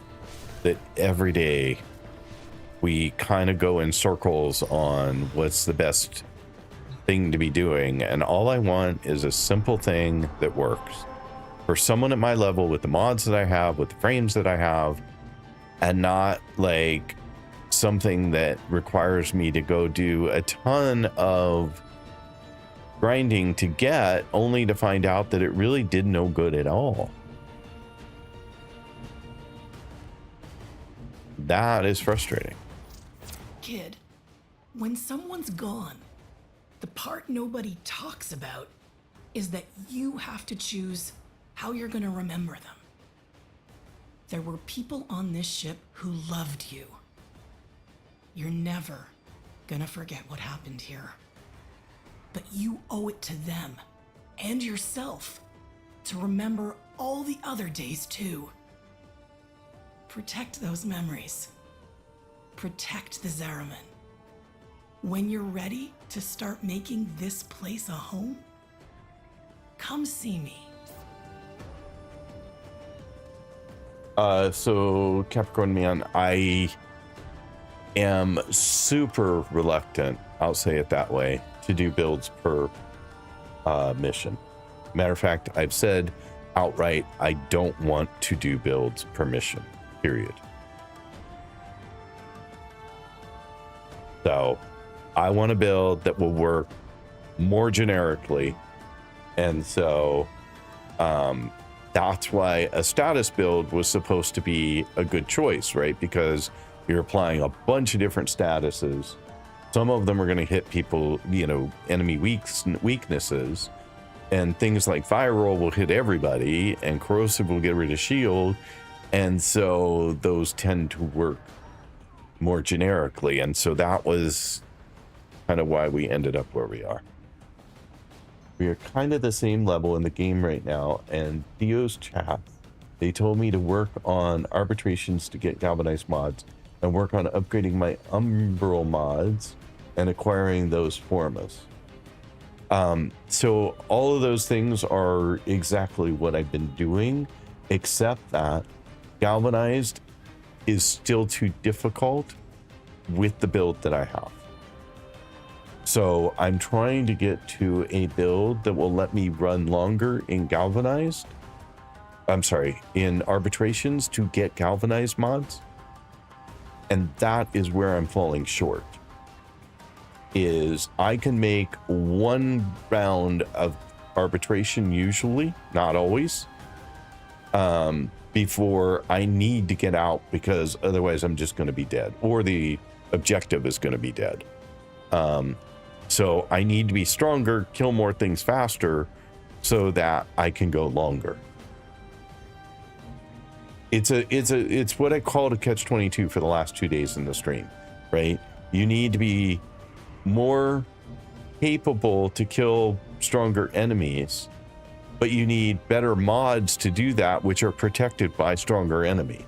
that every day we kind of go in circles on what's the best thing to be doing. And all I want is a simple thing that works for someone at my level, with the mods that I have, with the frames that I have, and not like something that requires me to go do a ton of grinding to get, only to find out that it really did no good at all. That is frustrating. Kid, when someone's gone, the part nobody talks about is that you have to choose how you're gonna remember them. There were people on this ship who loved you. You're never gonna forget what happened here. But you owe it to them and yourself to remember all the other days too. Protect those memories. Protect the Zariman. When you're ready to start making this place a home, come see me. So Capricorn Man, I am super reluctant, I'll say it that way, to do builds per mission. Matter of fact, I've said outright, I don't want to do builds per mission, period. So I want to build that will work more generically. And so that's why a status build was supposed to be a good choice, right? Because you're applying a bunch of different statuses. Some of them are going to hit people, you know, enemy weaknesses, and things like Fire Roll will hit everybody, and Corrosive will get rid of shield. And so those tend to work more generically. And so that was kind of why we ended up where we are. We are kind of the same level in the game right now. And Dio's chat, they told me to work on arbitrations to get galvanized mods and work on upgrading my umbral mods and acquiring those formas. So all of those things are exactly what I've been doing, except that galvanized is still too difficult with the build that I have. So I'm trying to get to a build that will let me run longer in galvanized, I'm sorry, in arbitrations to get galvanized mods. And that is where I'm falling short. Is I can make one round of arbitration usually, not always, before I need to get out, because otherwise I'm just going to be dead, or the objective is going to be dead. So I need to be stronger, kill more things faster, so that I can go longer. It's what I called a catch-22 for the last 2 days in the stream, right? You need to be more capable to kill stronger enemies, but you need better mods to do that, which are protected by stronger enemies.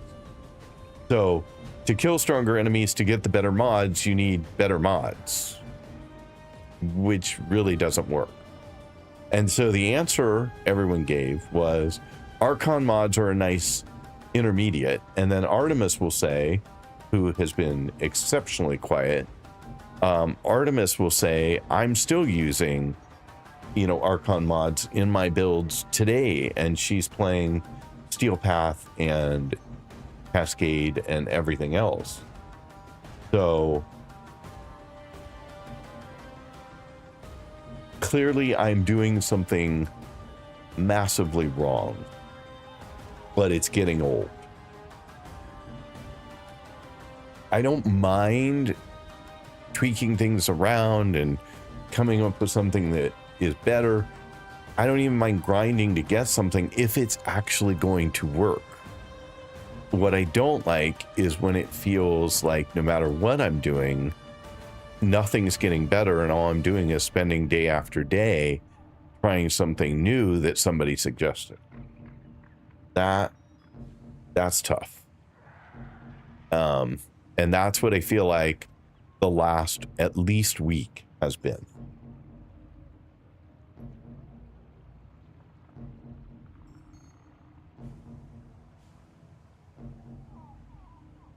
So to kill stronger enemies, to get the better mods, you need better mods, which really doesn't work. And so the answer everyone gave was Archon mods are a nice intermediate. And then Artemis will say, who has been exceptionally quiet, Artemis will say, I'm still using, Archon mods in my builds today, and she's playing Steel Path and Cascade and everything else. So clearly I'm doing something massively wrong, but it's getting old. I don't mind tweaking things around and coming up with something that is better. I don't even mind grinding to get something if it's actually going to work. What I don't like is when it feels like no matter what I'm doing, nothing's getting better, and all I'm doing is spending day after day trying something new that somebody suggested. That's tough. And that's what I feel like the last at least week has been.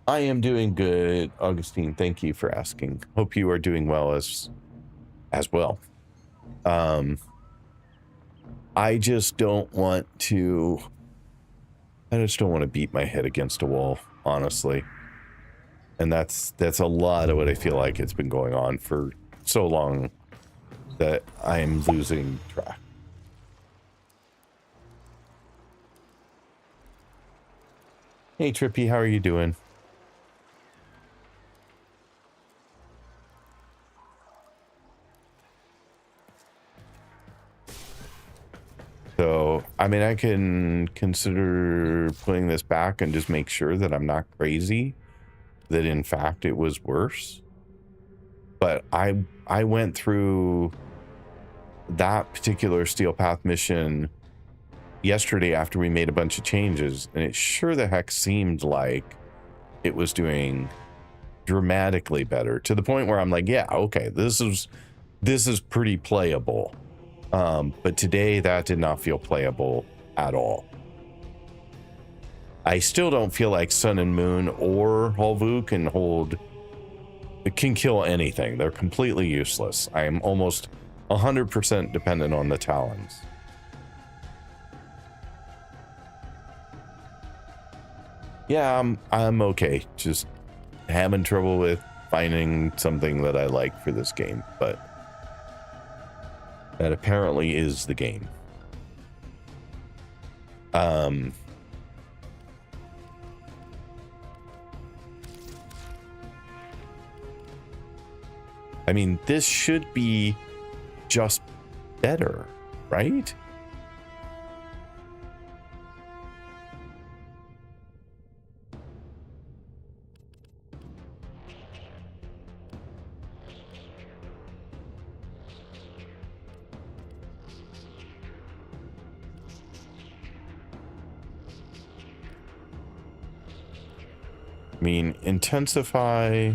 I am doing good, Augustine. Thank you for asking. Hope you are doing well as well. I just don't want to beat my head against a wall, honestly. And that's a lot of what I feel like it's been going on for so long that I am losing track. Hey Trippy, how are you doing? So, I mean, I can consider putting this back and just make sure that I'm not crazy, that in fact it was worse. But I went through that particular Steel Path mission yesterday after we made a bunch of changes, and it sure the heck seemed like it was doing dramatically better, to the point where I'm like, yeah, okay, this is pretty playable. But today that did not feel playable at all. I still don't feel like Sun and Moon or Holvu can kill anything. They're completely useless. I am almost 100% dependent on the Talons. Yeah, I'm okay. Just having trouble with finding something that I like for this game, but that apparently is the game. I mean, this should be just better, right? I mean, intensify.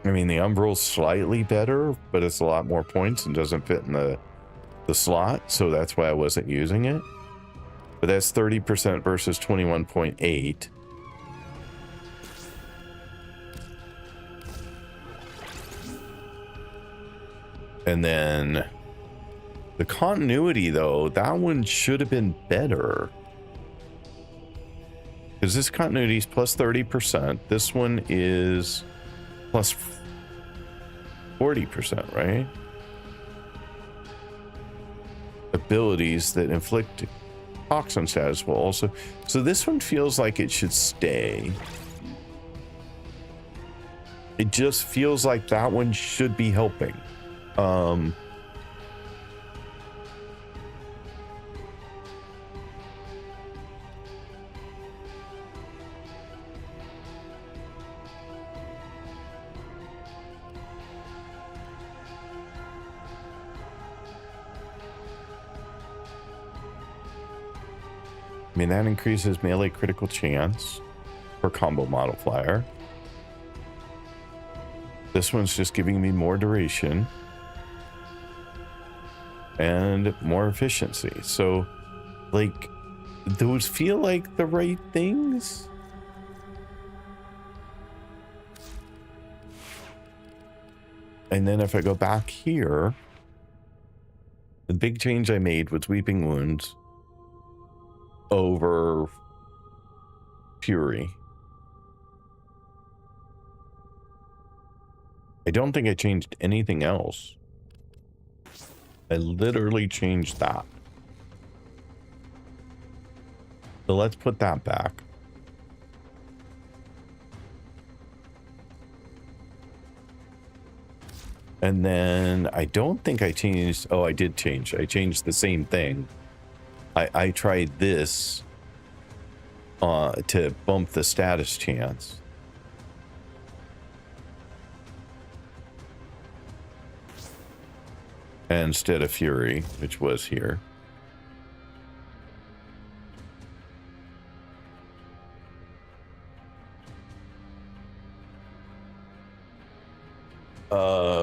I mean, the Umbral's slightly better, but it's a lot more points and doesn't fit in the slot, so that's why I wasn't using it. But that's 30% versus 21.8. And then The continuity, though, that one should have been better. Because this continuity is plus 30%. This one is plus 40%, right? Abilities that inflict toxin status will also... So this one feels like it should stay. It just feels like that one should be helping. I mean, that increases melee critical chance for combo modifier. This one's just giving me more duration and more efficiency. So, like, those feel like the right things. And then if I go back here, the big change I made was Weeping Wounds over Fury. I don't think I changed anything else. I literally changed that. So let's put that back. And then I don't think I changed. Oh, I did change. I changed the same thing. I tried this to bump the status chance. Instead of Fury, which was here.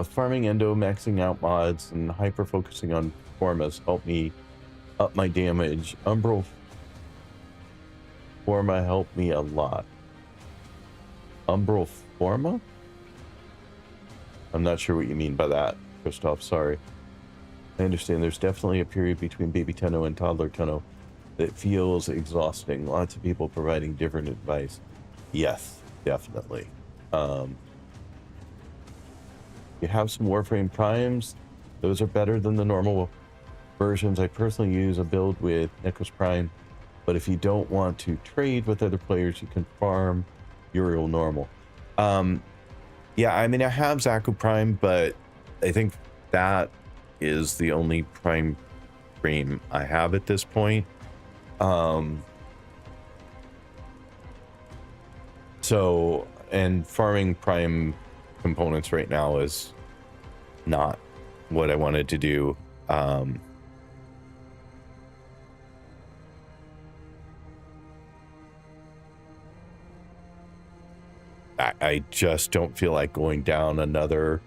Farming endo, maxing out mods, and hyper focusing on formas helped me up my damage. Umbral forma helped me a lot. Umbral forma? I'm not sure what you mean by that, Christoph, sorry. I understand there's definitely a period between baby Tenno and toddler Tenno that feels exhausting. Lots of people providing different advice. Yes, definitely. You have some Warframe primes. Those are better than the normal versions. I personally use a build with Nekos Prime, but if you don't want to trade with other players, you can farm Uriel normal. Yeah, I mean, I have Zaku Prime, but I think that is the only prime frame I have at this point. So, and farming prime components right now is not what I wanted to do. I just don't feel like going down another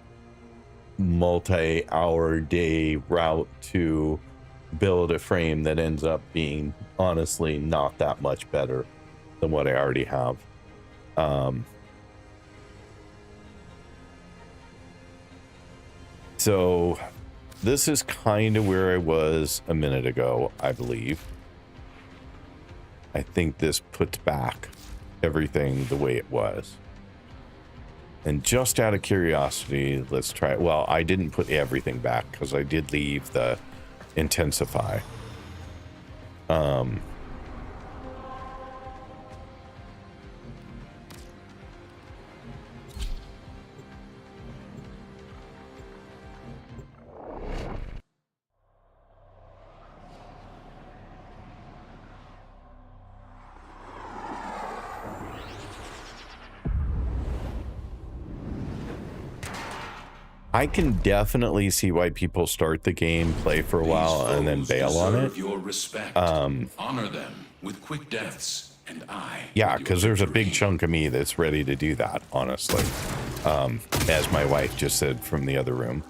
multi-hour day route to build a frame that ends up being honestly not that much better than what I already have. So this is kind of where I was a minute ago, I believe. I think this puts back everything the way it was. And just out of curiosity, let's try it. Well, I didn't put everything back because I did leave the intensify. I can definitely see why people start the game, play for a while, and then bail on it. Your respect. Honor them with quick deaths, and yeah, because there's a big chunk of me that's ready to do that, honestly. As my wife just said from the other room.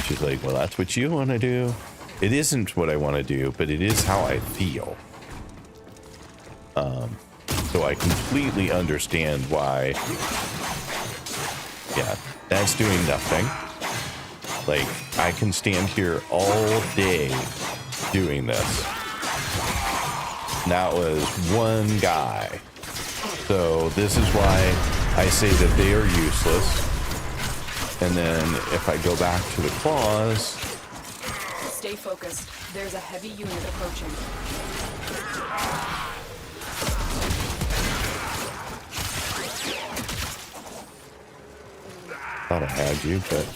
She's like, well, that's what you want to do. It isn't what I want to do, but it is how I feel. So I completely understand why. Yeah, that's doing nothing. Like, I can stand here all day doing this. And that was one guy. So this is why I say that they are useless. And then if I go back to the claws... Stay focused. There's a heavy unit approaching. Thought I had you, but...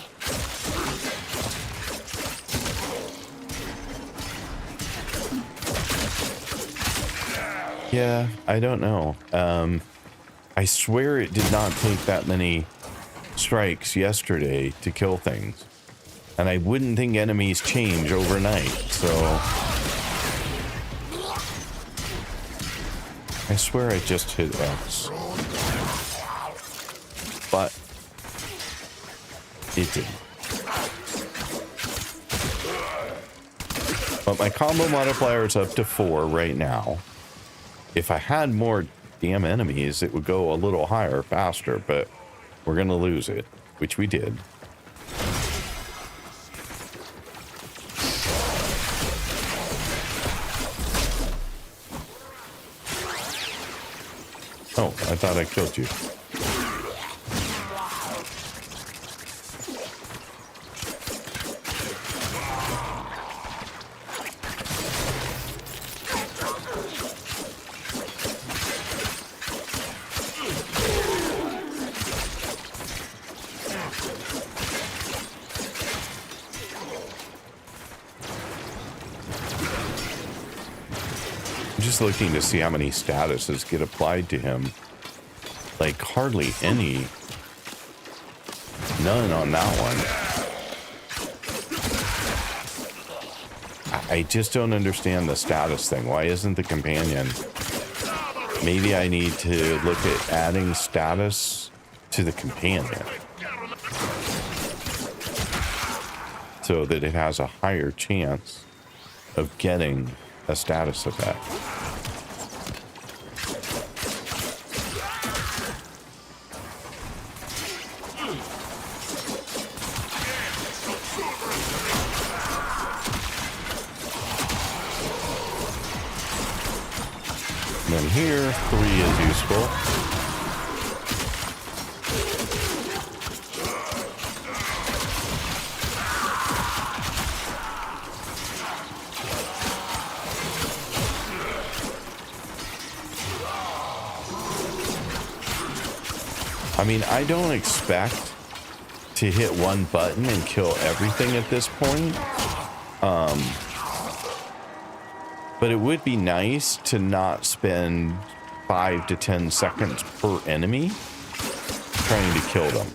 Yeah, I don't know. I swear it did not take that many strikes yesterday to kill things. And I wouldn't think enemies change overnight, so... I swear I just hit X. But... it didn't. But my combo modifier is up to 4 right now. If I had more damn enemies, it would go a little higher faster, but we're gonna lose it, which we did. Oh, I thought I killed you. Looking to see how many statuses get applied to him. Like hardly any. None on that one. I just don't understand the status thing. Why isn't the companion? Maybe I need to look at adding status to the companion so that it has a higher chance of getting a status effect. And here, 3 is useful. I mean, I don't expect to hit one button and kill everything at this point. But it would be nice to not spend 5 to 10 seconds per enemy trying to kill them.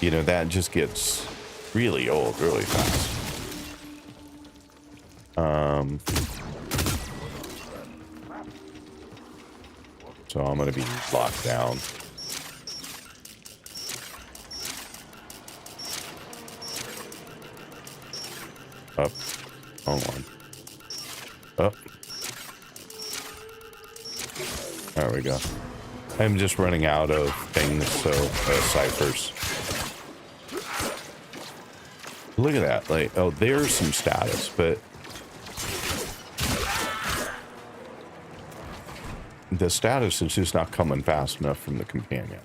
You know, that just gets really old really fast. So I'm going to be locked down. Up. Hold on. Up. There we go. I'm just running out of things, so ciphers. Look at that. Like, oh, there's some status, but the status is just not coming fast enough from the companion.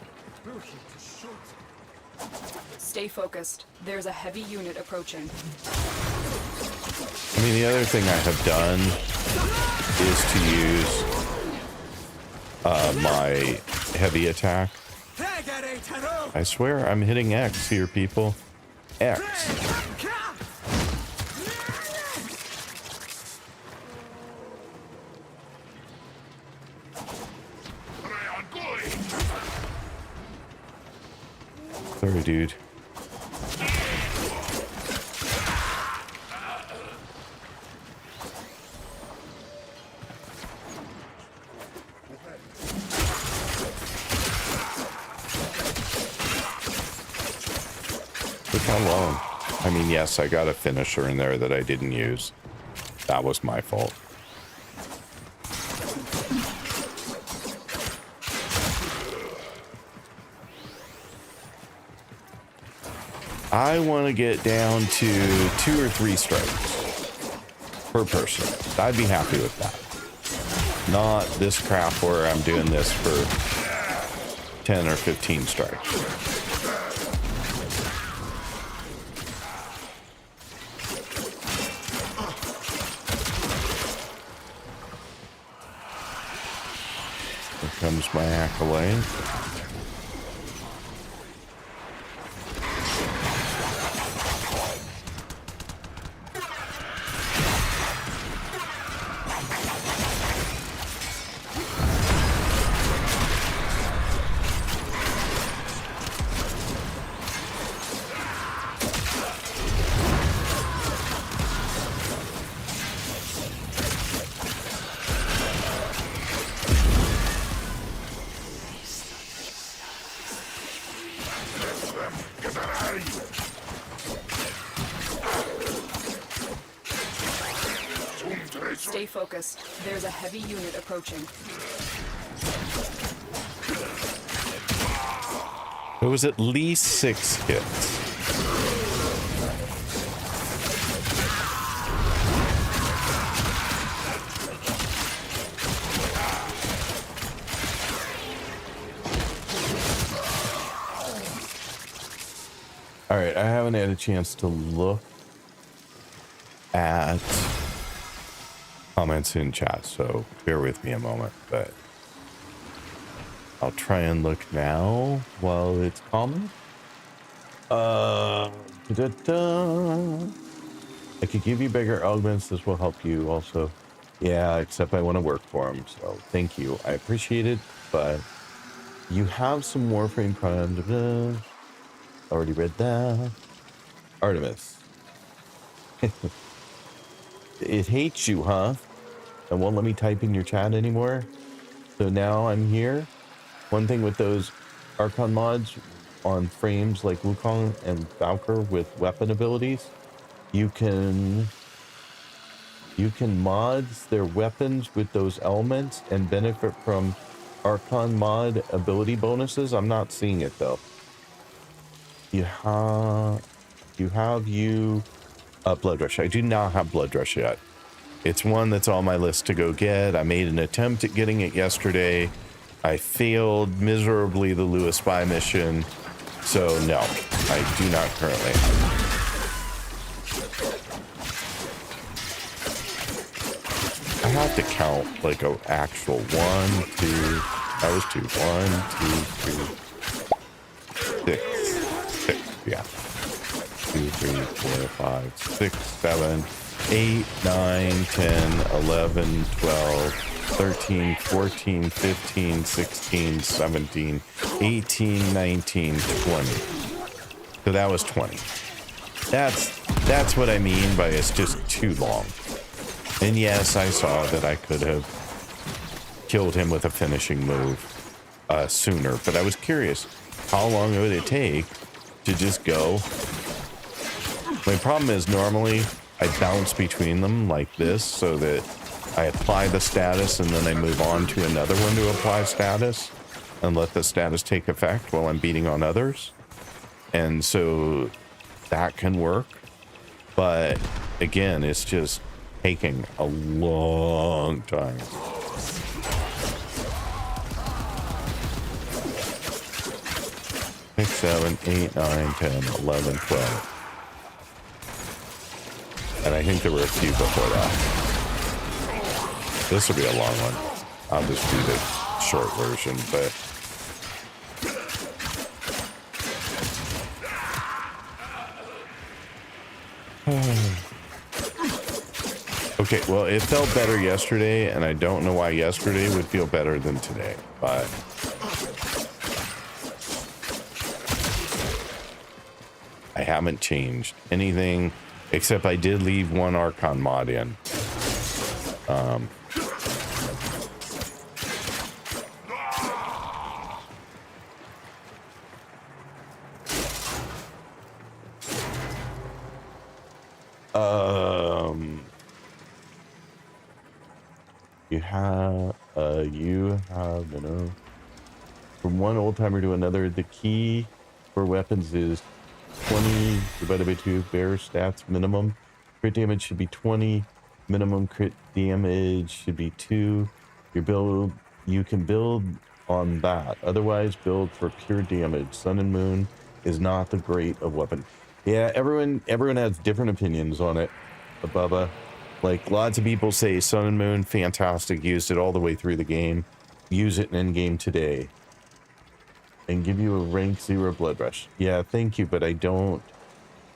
Stay focused. There's a heavy unit approaching. I mean, the other thing I have done is to use my heavy attack. I swear I'm hitting X here, people. X. Sorry, dude. Look how long. I mean, yes, I got a finisher in there that I didn't use. That was my fault. I want to get down to 2 or 3 strikes per person. I'd be happy with that. Not this crap where I'm doing this for 10 or 15 strikes. Here comes my accolade. Stay focused. There's a heavy unit approaching. It was at least 6 hits. All right, I haven't had a chance to look at comments in chat, so bear with me a moment, but I'll try and look now while it's calming. I could give you bigger augments. This will help you also. Yeah, except I want to work for them, so thank you. I appreciate it, but you have some Warframe Prime. Already read that. Artemis. It hates you, huh? And won't let me type in your chat anymore. So now I'm here. One thing with those Archon mods on frames like Wukong and Valkyr with weapon abilities, you can mods their weapons with those elements and benefit from Archon mod ability bonuses. I'm not seeing it though. You have Blood Rush. I do not have Blood Rush yet. It's one that's on my list to go get. I made an attempt at getting it yesterday. I failed miserably the Lewis Spy mission. So no, I do not currently have it. I have to count like an actual 1, 2, that was 2, 1, 2, 3, 6, yeah. 2, 3, 4, 5, 6, 7, 8, 9, 10, 11, 12, 13, 14, 15, 16, 17, 18, 19, 20. So that was 20. That's what I mean by it's just too long. And yes, I saw that I could have killed him with a finishing move sooner, but I was curious, how long would it take to just go? My problem is normally I bounce between them like this so that I apply the status and then I move on to another one to apply status and let the status take effect while I'm beating on others. And so that can work. But again, it's just taking a long time. Six, 7, 8, 9, 10, 11, 12. And I think there were a few before that. This will be a long one. I'll just do the short version, but okay, well, it felt better yesterday, and I don't know why yesterday would feel better than today, but I haven't changed anything, except I did leave one Archon mod in. You have, from one old timer to another, the key for weapons is 20 divided by 2. Bear stats minimum. Crit damage should be 20. Minimum crit damage should be 2. You can build on that. Otherwise, build for pure damage. Sun and Moon is not the great of weapon. Yeah, everyone has different opinions on it. Bubba, like lots of people say Sun and Moon, fantastic. Used it all the way through the game. Use it in endgame today. And give you a rank 0 blood rush. Yeah, thank you, but I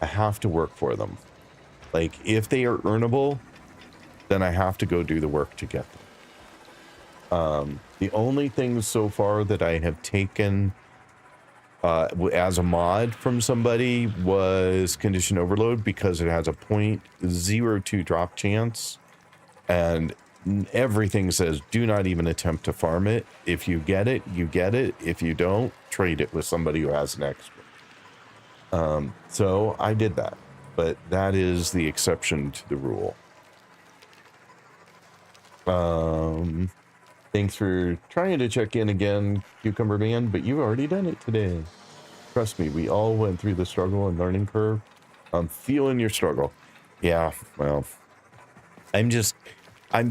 have to work for them. Like, if they are earnable, then I have to go do the work to get them. The only thing so far that I have taken as a mod from somebody was Condition Overload, because it has a 0.02 drop chance, and everything says do not even attempt to farm it. If you get it, you get it. If you don't, trade it with somebody who has an extra. So I did that, but that is the exception to the rule. Thanks for trying to check in again, Cucumber Man, but you've already done it today. Trust me, we all went through the struggle and learning curve. I'm feeling your struggle. Yeah, well, I'm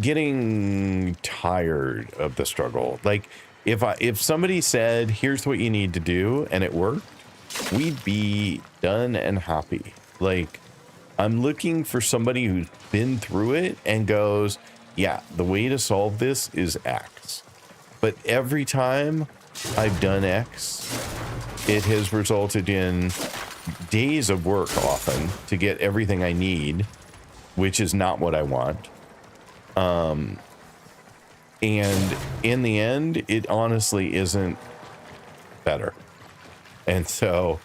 getting tired of the struggle. Like, if somebody said, here's what you need to do, and it worked, we'd be done and happy. Like, I'm looking for somebody who's been through it and goes, yeah, the way to solve this is X. But every time I've done X, it has resulted in days of work often to get everything I need, which is not what I want. And in the end, it honestly isn't better. And so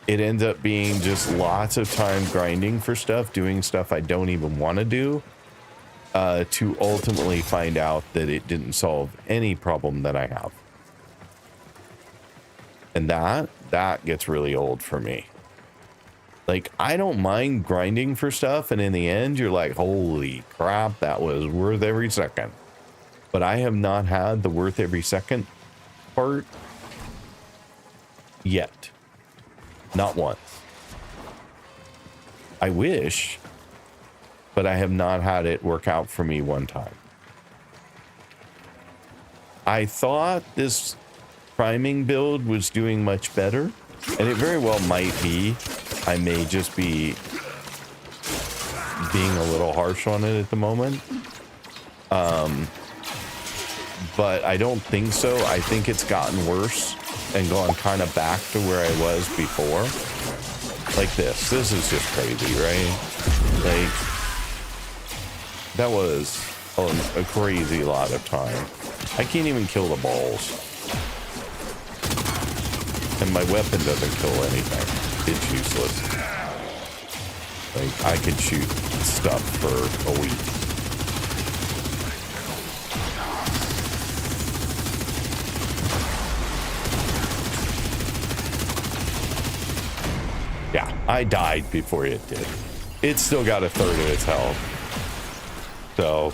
it ends up being just lots of time grinding for stuff, doing stuff I don't even want to do, to ultimately find out that it didn't solve any problem that I have. And that gets really old for me. Like, I don't mind grinding for stuff, and in the end, you're like, holy crap, that was worth every second. But I have not had the worth every second part yet. Not once. I wish, but I have not had it work out for me one time. I thought this priming build was doing much better, and it very well might be. I may just be being a little harsh on it at the moment. But I don't think so. I think it's gotten worse and gone kind of back to where I was before. Like this. This is just crazy, right? Like, that was a crazy lot of time. I can't even kill the balls. And my weapon doesn't kill anything. It's useless. Like, I could shoot stuff for a week. Yeah, I died before it did. It's still got a third of its health. So...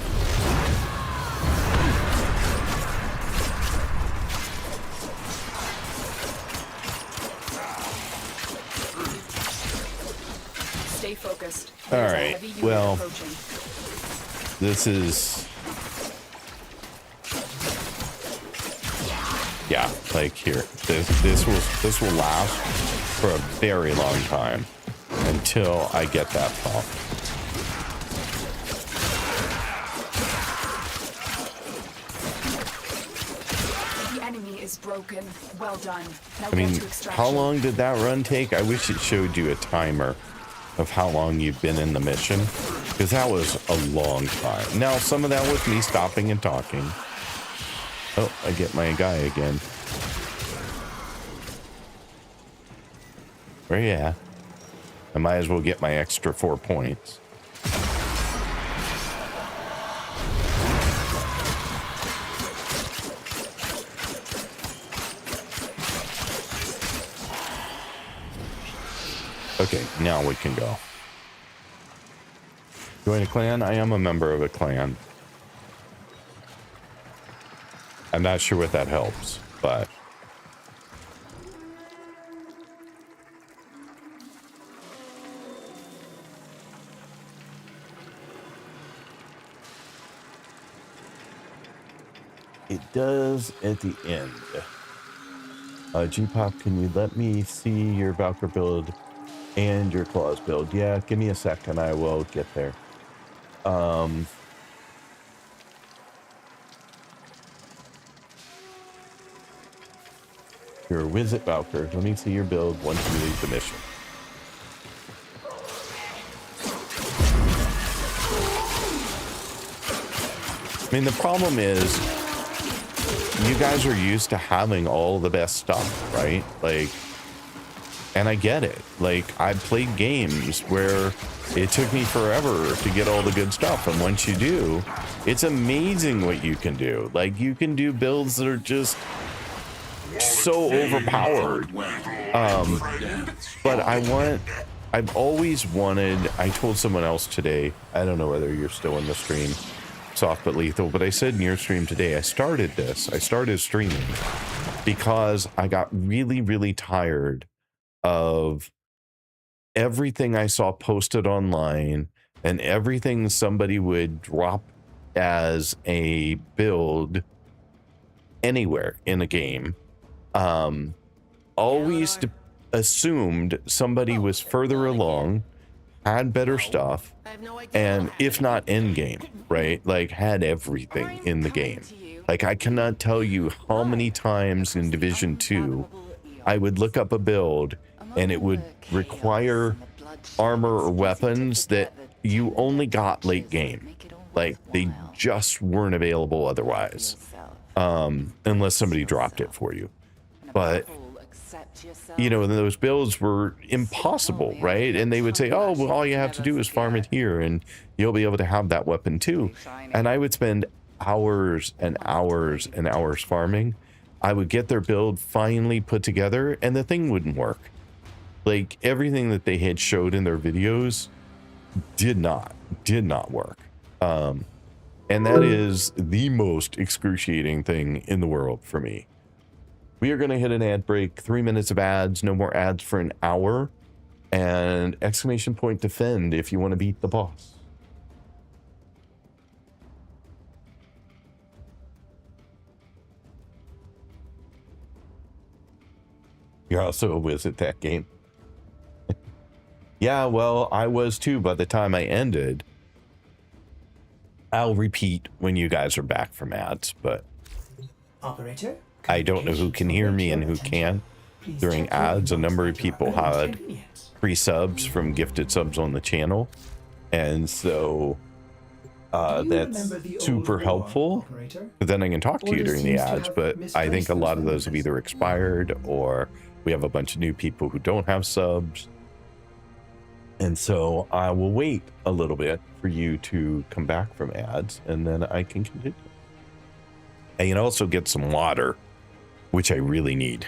Stay focused. All right, well, this is... Yeah, like here, this will last for a very long time until I get that pump. The enemy is broken. Well done. Now I mean, get to extraction. how long did that run take? I wish it showed you a timer of how long you've been in the mission, because that was a long time. Now, some of that was me stopping and talking. Oh, I get my guy again. Where you at? I might as well get my extra 4 points. Okay, now we can go. Join a clan? I am a member of a clan. I'm not sure what that helps, but... It does at the end. G-Pop, can you let me see your Valkyr build and your Claws build? Yeah, give me a second. I will get there. You're a whiz at Valkyr. Let me see your build once you leave the mission. I mean, the problem is you guys are used to having all the best stuff, right? Like, and I get it. Like, I've played games where it took me forever to get all the good stuff. And once you do, it's amazing what you can do. Like, you can do builds that are just so overpowered. But I've always wanted, I told someone else today, I don't know whether you're still in the stream, Soft but Lethal, but I said in your stream today, I started streaming because I got really, really tired of everything I saw posted online and everything somebody would drop as a build anywhere in a game. Always assumed somebody was further along, had better stuff, and if not end game, right? Like, had everything in the game. Like, I cannot tell you how many times in Division 2 I would look up a build and it would require armor or weapons that you only got late game. Like, they just weren't available otherwise, unless somebody dropped it for you. But you know, those builds were impossible, right? And they would say, oh, well, all you have to do is farm it here and you'll be able to have that weapon too. And I would spend hours and hours and hours farming. I would get their build finally put together and the thing wouldn't work. Like, everything that they had showed in their videos did not work. And that is the most excruciating thing in the world for me. We are going to hit an ad break, 3 minutes of ads, no more ads for an hour, and exclamation point defend if you want to beat the boss. You're also a whiz at that game. Yeah, well, I was too by the time I ended. I'll repeat when you guys are back from ads, but Operator? I don't know who can hear me and who can't. During ads, a number of people had free subs from gifted subs on the channel. And so that's super helpful. But then I can talk to you during the ads. But I think a lot of those have either expired or we have a bunch of new people who don't have subs. And so I will wait a little bit for you to come back from ads and then I can continue. And you can also get some water, which I really need.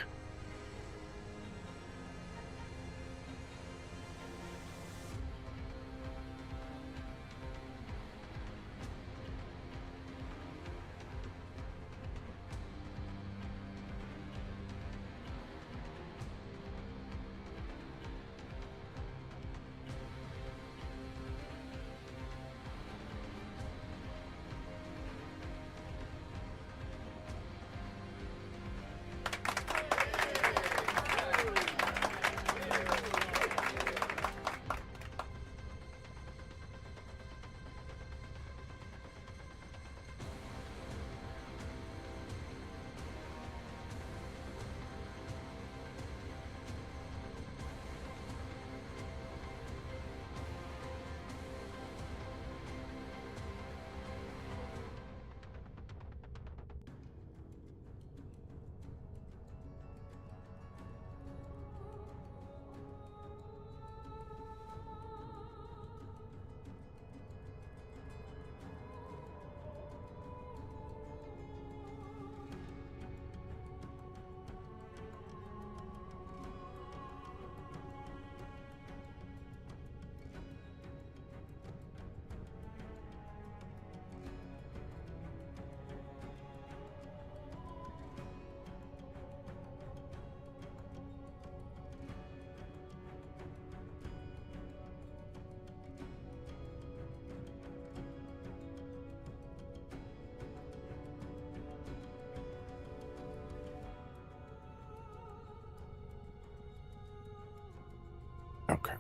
Okay.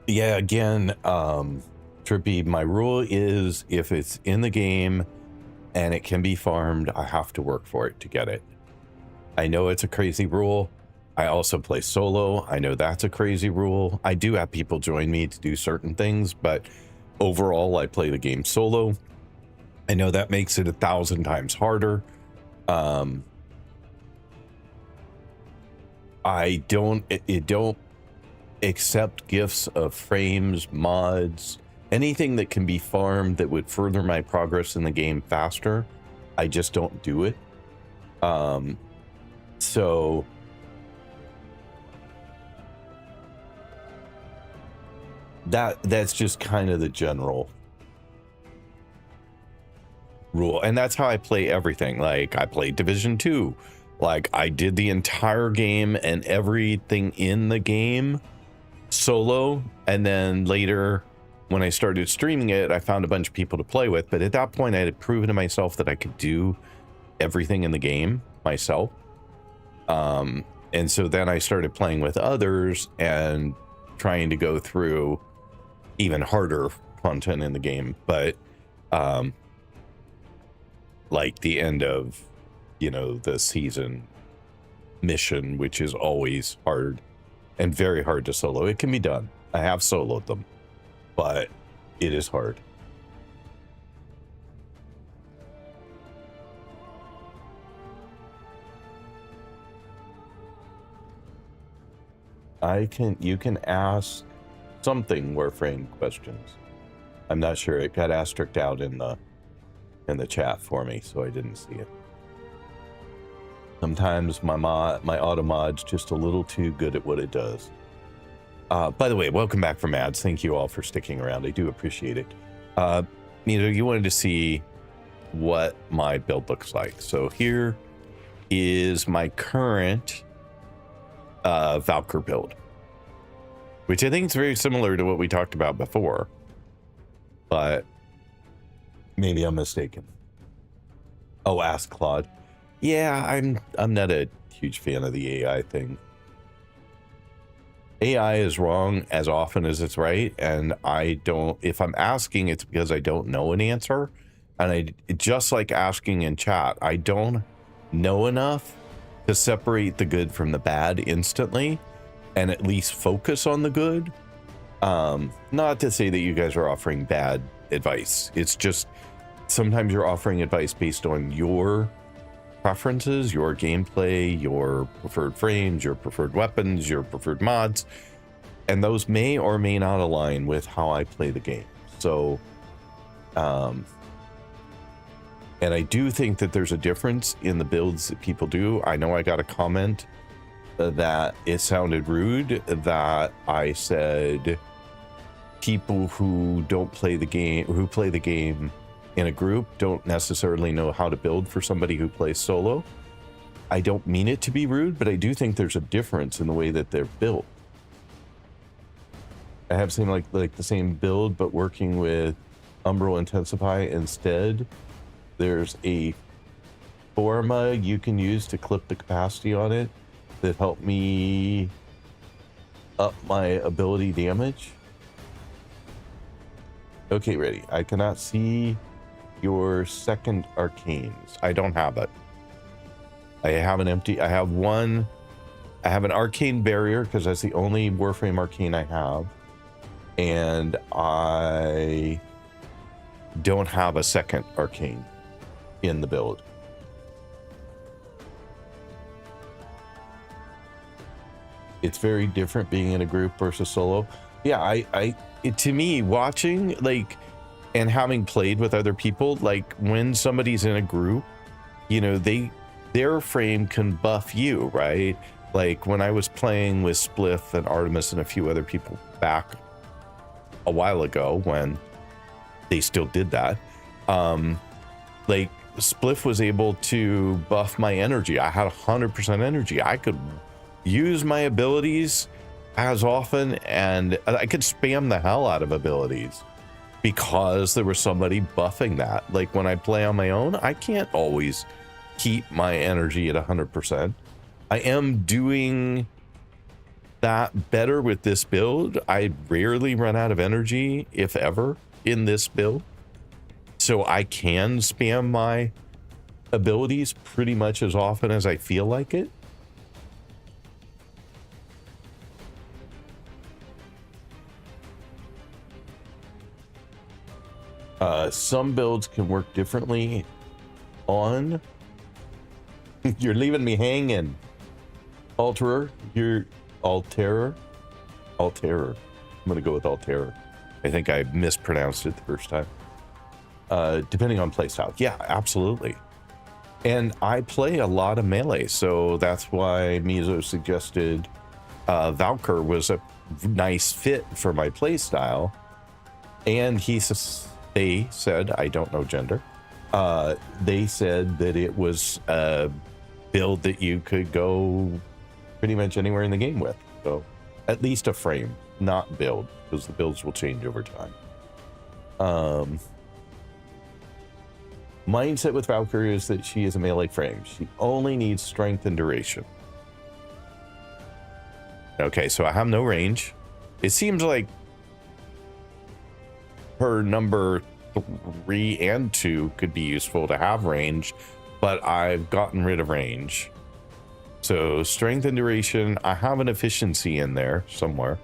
Yeah, again, Trippy, my rule is if it's in the game and it can be farmed, I have to work for it to get it. I know it's a crazy rule. I also play solo. I know that's a crazy rule. I do have people join me to do certain things, but overall, I play the game solo. I know that makes it 1,000 times harder. I don't accept gifts of frames, mods, anything that can be farmed that would further my progress in the game faster. I just don't do it. So that's just kind of the general rule, and that's how I play everything. Like, I played Division 2. Like, I did the entire game and everything in the game solo, and then later when I started streaming it, I found a bunch of people to play with, but at that point I had proven to myself that I could do everything in the game myself. And so then I started playing with others and trying to go through even harder content in the game, but like the end of, you know, the season mission, which is always hard and very hard to solo. It can be done. I have soloed them, but it is hard. You can ask something Warframe questions. I'm not sure. It got asterisked out in the chat for me, so I didn't see it. Sometimes my auto mod's just a little too good at what it does. By the way, welcome back from ads. Thank you all for sticking around. I do appreciate it. You wanted to see what my build looks like. So here is my current Valkyr build, which I think is very similar to what we talked about before, but maybe I'm mistaken. Oh, ask Claude. Yeah, I'm not a huge fan of the AI thing. AI is wrong as often as it's right, and if I'm asking, it's because I don't know an answer, and just like asking in chat, I don't know enough to separate the good from the bad instantly and at least focus on the good. Not to say that you guys are offering bad advice. It's just sometimes you're offering advice based on your preferences, your gameplay, your preferred frames, your preferred weapons, your preferred mods, and those may or may not align with how I play the game. So and I do think that there's a difference in the builds that people do. I know I got a comment that it sounded rude that I said people who don't play the game, who play the game in a group, don't necessarily know how to build for somebody who plays solo. I don't mean it to be rude, but I do think there's a difference in the way that they're built. I have seen like the same build, but working with Umbral Intensify instead. There's a forma you can use to clip the capacity on it that helped me up my ability damage. Okay, ready. I cannot see your second arcanes. I don't have it. I have an arcane barrier because that's the only Warframe arcane I have. And I don't have a second arcane in the build. It's very different being in a group versus solo. Yeah, to me, watching like and having played with other people, like when somebody's in a group, you know, they their frame can buff you, right? Like when I was playing with Spliff and Artemis and a few other people back a while ago when they still did that, like Spliff was able to buff my energy. I had 100% energy. I could use my abilities as often, and I could spam the hell out of abilities because there was somebody buffing that. Like when I play on my own, I can't always keep my energy at 100%. I am doing that better with this build. I rarely run out of energy, if ever, in this build. So I can spam my abilities pretty much as often as I feel like it. Some builds can work differently on. You're leaving me hanging. Alterer, you're Alterer. Alterer. I'm gonna go with Alterer. I think I mispronounced it the first time. Depending on playstyle. Yeah, absolutely. And I play a lot of melee, so that's why Mizo suggested Valkyr was a nice fit for my playstyle. And they said, I don't know gender, they said that it was a build that you could go pretty much anywhere in the game with. So at least a frame, not build, because the builds will change over time. Mindset with Valkyrie is that she is a melee frame. She only needs strength and duration. Okay, so I have no range. It seems like her number 3 and 2 could be useful to have range, but I've gotten rid of range. So strength and duration, I have an efficiency in there somewhere.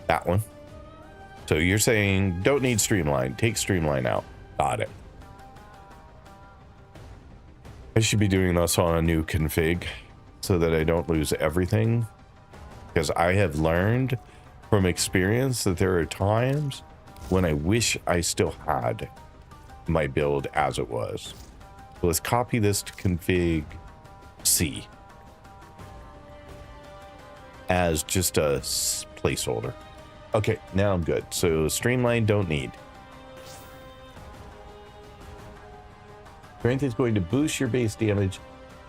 That one. So you're saying don't need streamline, take streamline out. Got it. I should be doing this on a new config so that I don't lose everything, because I have learned from experience that there are times when I wish I still had my build as it was. So let's copy this to config C as just a placeholder. Okay, now I'm good. So streamline don't need. Strength is going to boost your base damage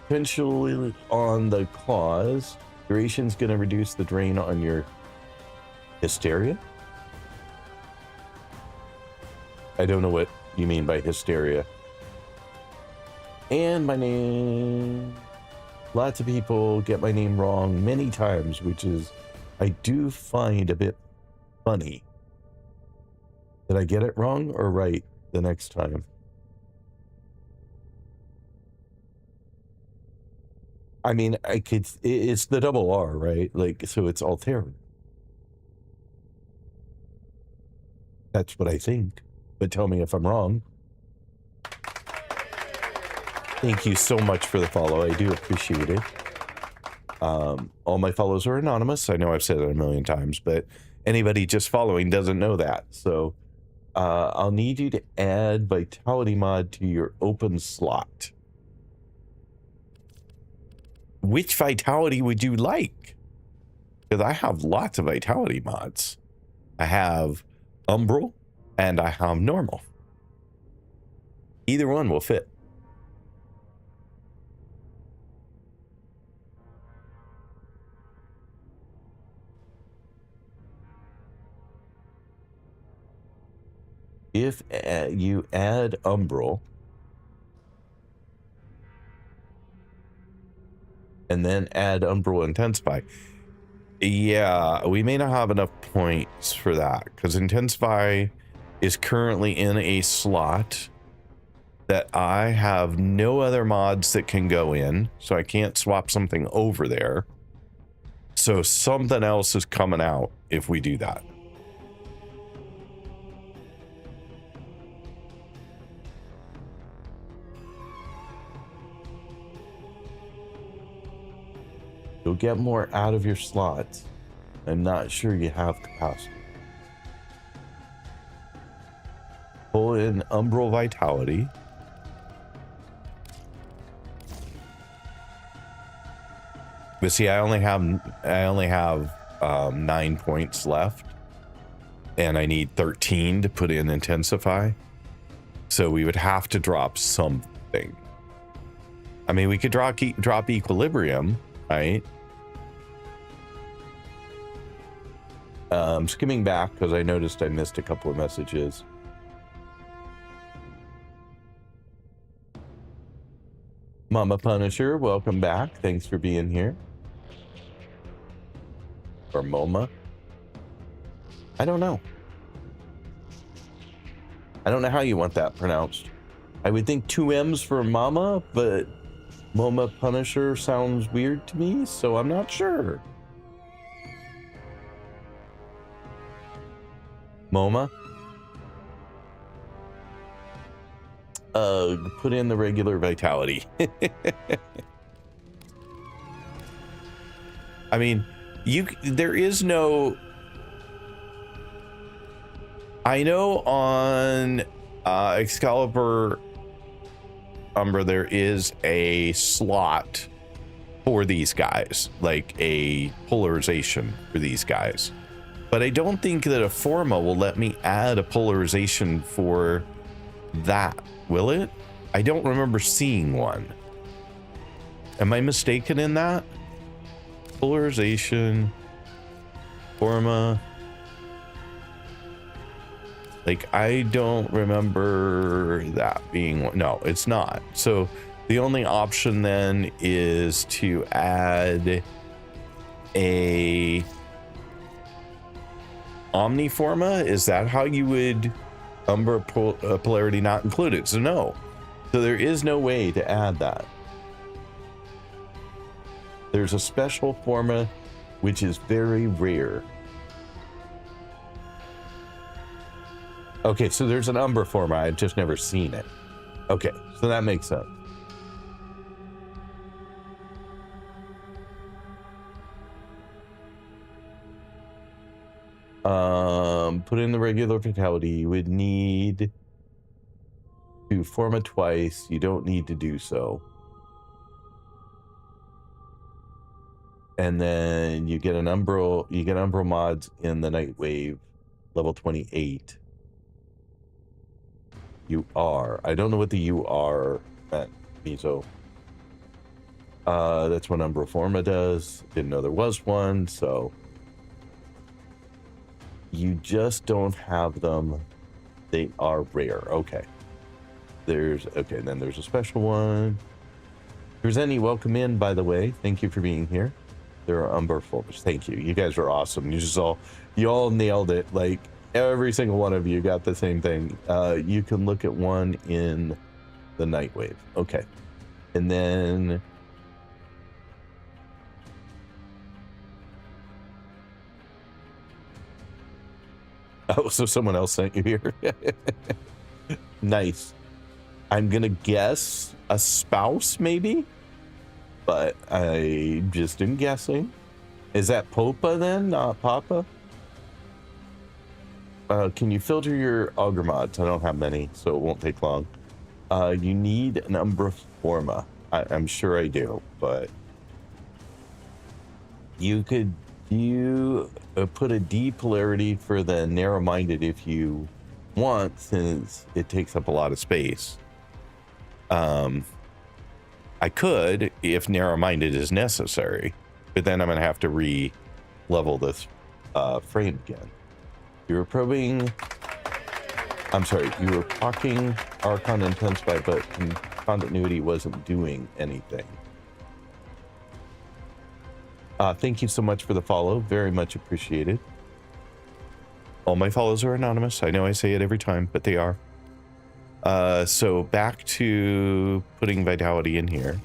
potentially on the claws. Duration's going to reduce the drain on your hysteria. I don't know what you mean by hysteria. And my name. Lots of people get my name wrong many times, which is I do find a bit funny. Did I get it wrong or right the next time? I mean, I could, it's the double R, right? Like, so it's Altair. That's what I think, but tell me if I'm wrong. Thank you so much for the follow. I do appreciate it. All my follows are anonymous. I know I've said it a million times, but anybody just following doesn't know that. So I'll need you to add Vitality mod to your open slot. Which Vitality would you like? Because I have lots of Vitality mods. I have Umbral and I have Normal. Either one will fit. If you add Umbral and then add Umbral Intensify, yeah, we may not have enough points for that because Intensify is currently in a slot that I have no other mods that can go in, so I can't swap something over there. So something else is coming out if we do that. You'll get more out of your slots. I'm not sure you have capacity. Pull in Umbral Vitality. But see, I only have 9 points left, and I need 13 to put in intensify. So we would have to drop something. I mean, we could drop equilibrium, right? Skimming back because I noticed I missed a couple of messages. Mama Punisher, welcome back. Thanks for being here. Or MoMA. I don't know. I don't know how you want that pronounced. I would think 2 M's for Mama, but MoMA Punisher sounds weird to me, so I'm not sure. MoMA? Put in the regular vitality. I mean, there is no... I know on Excalibur Umbra there is a slot for these guys, like a polarization for these guys. But I don't think that a Forma will let me add a polarization for that, will it? I don't remember seeing one. Am I mistaken in that? Polarization, Forma. Like, I don't remember that being one. No, it's not. So the only option then is to add a Omniforma. Is that how you would Umbra polarity not included? So no. So there is no way to add that. There's a special Forma which is very rare. Okay, so there's an Umbra Forma. I've just never seen it. Okay, so that makes sense. Put in the regular fatality. You would need to Forma twice. You don't need to do so. And then you get an Umbra. You get Umbra mods in the Nightwave, level 28. You are. I don't know what the you are meant, Mizo. That's what Umbra Forma does. Didn't know there was one, so you just don't have them. They are rare. Okay. Okay, then there's a special one. There's any welcome in, by the way. Thank you for being here. There are Umbra Formas. Thank you. You guys are awesome. You all nailed it. Like, every single one of you got the same thing. You can look at one in the Nightwave. Okay. And then oh, so someone else sent you here. Nice. I'm gonna guess a spouse, maybe, but I just am guessing. Is that Popa then, not Papa? Can you filter your auger mods? I don't have many, so it won't take long. You need an Umbra Forma. I'm sure I do, but you could put a D polarity for the narrow-minded if you want, since it takes up a lot of space. I could if narrow-minded is necessary, but then I'm gonna have to re-level this frame again. You were probing. I'm sorry. You were talking Archon Intensify, but continuity wasn't doing anything. Thank you so much for the follow. Very much appreciated. All my follows are anonymous. I know I say it every time, but they are. So back to putting vitality in here.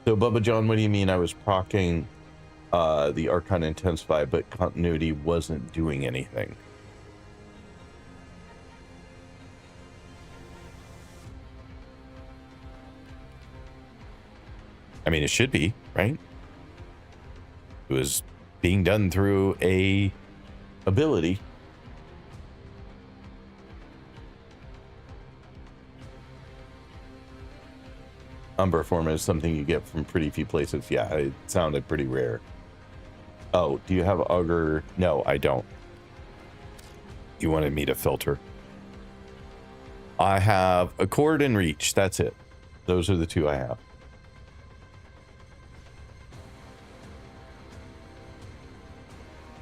So Bubba John, what do you mean I was proccing the Archon Intensify, but continuity wasn't doing anything? I mean, it should be, right? It was being done through a ability. Umber form is something you get from pretty few places. Yeah, it sounded pretty rare. Oh, do you have auger? No, I don't. You wanted me to filter. I have accord and reach. That's it. Those are the two I have.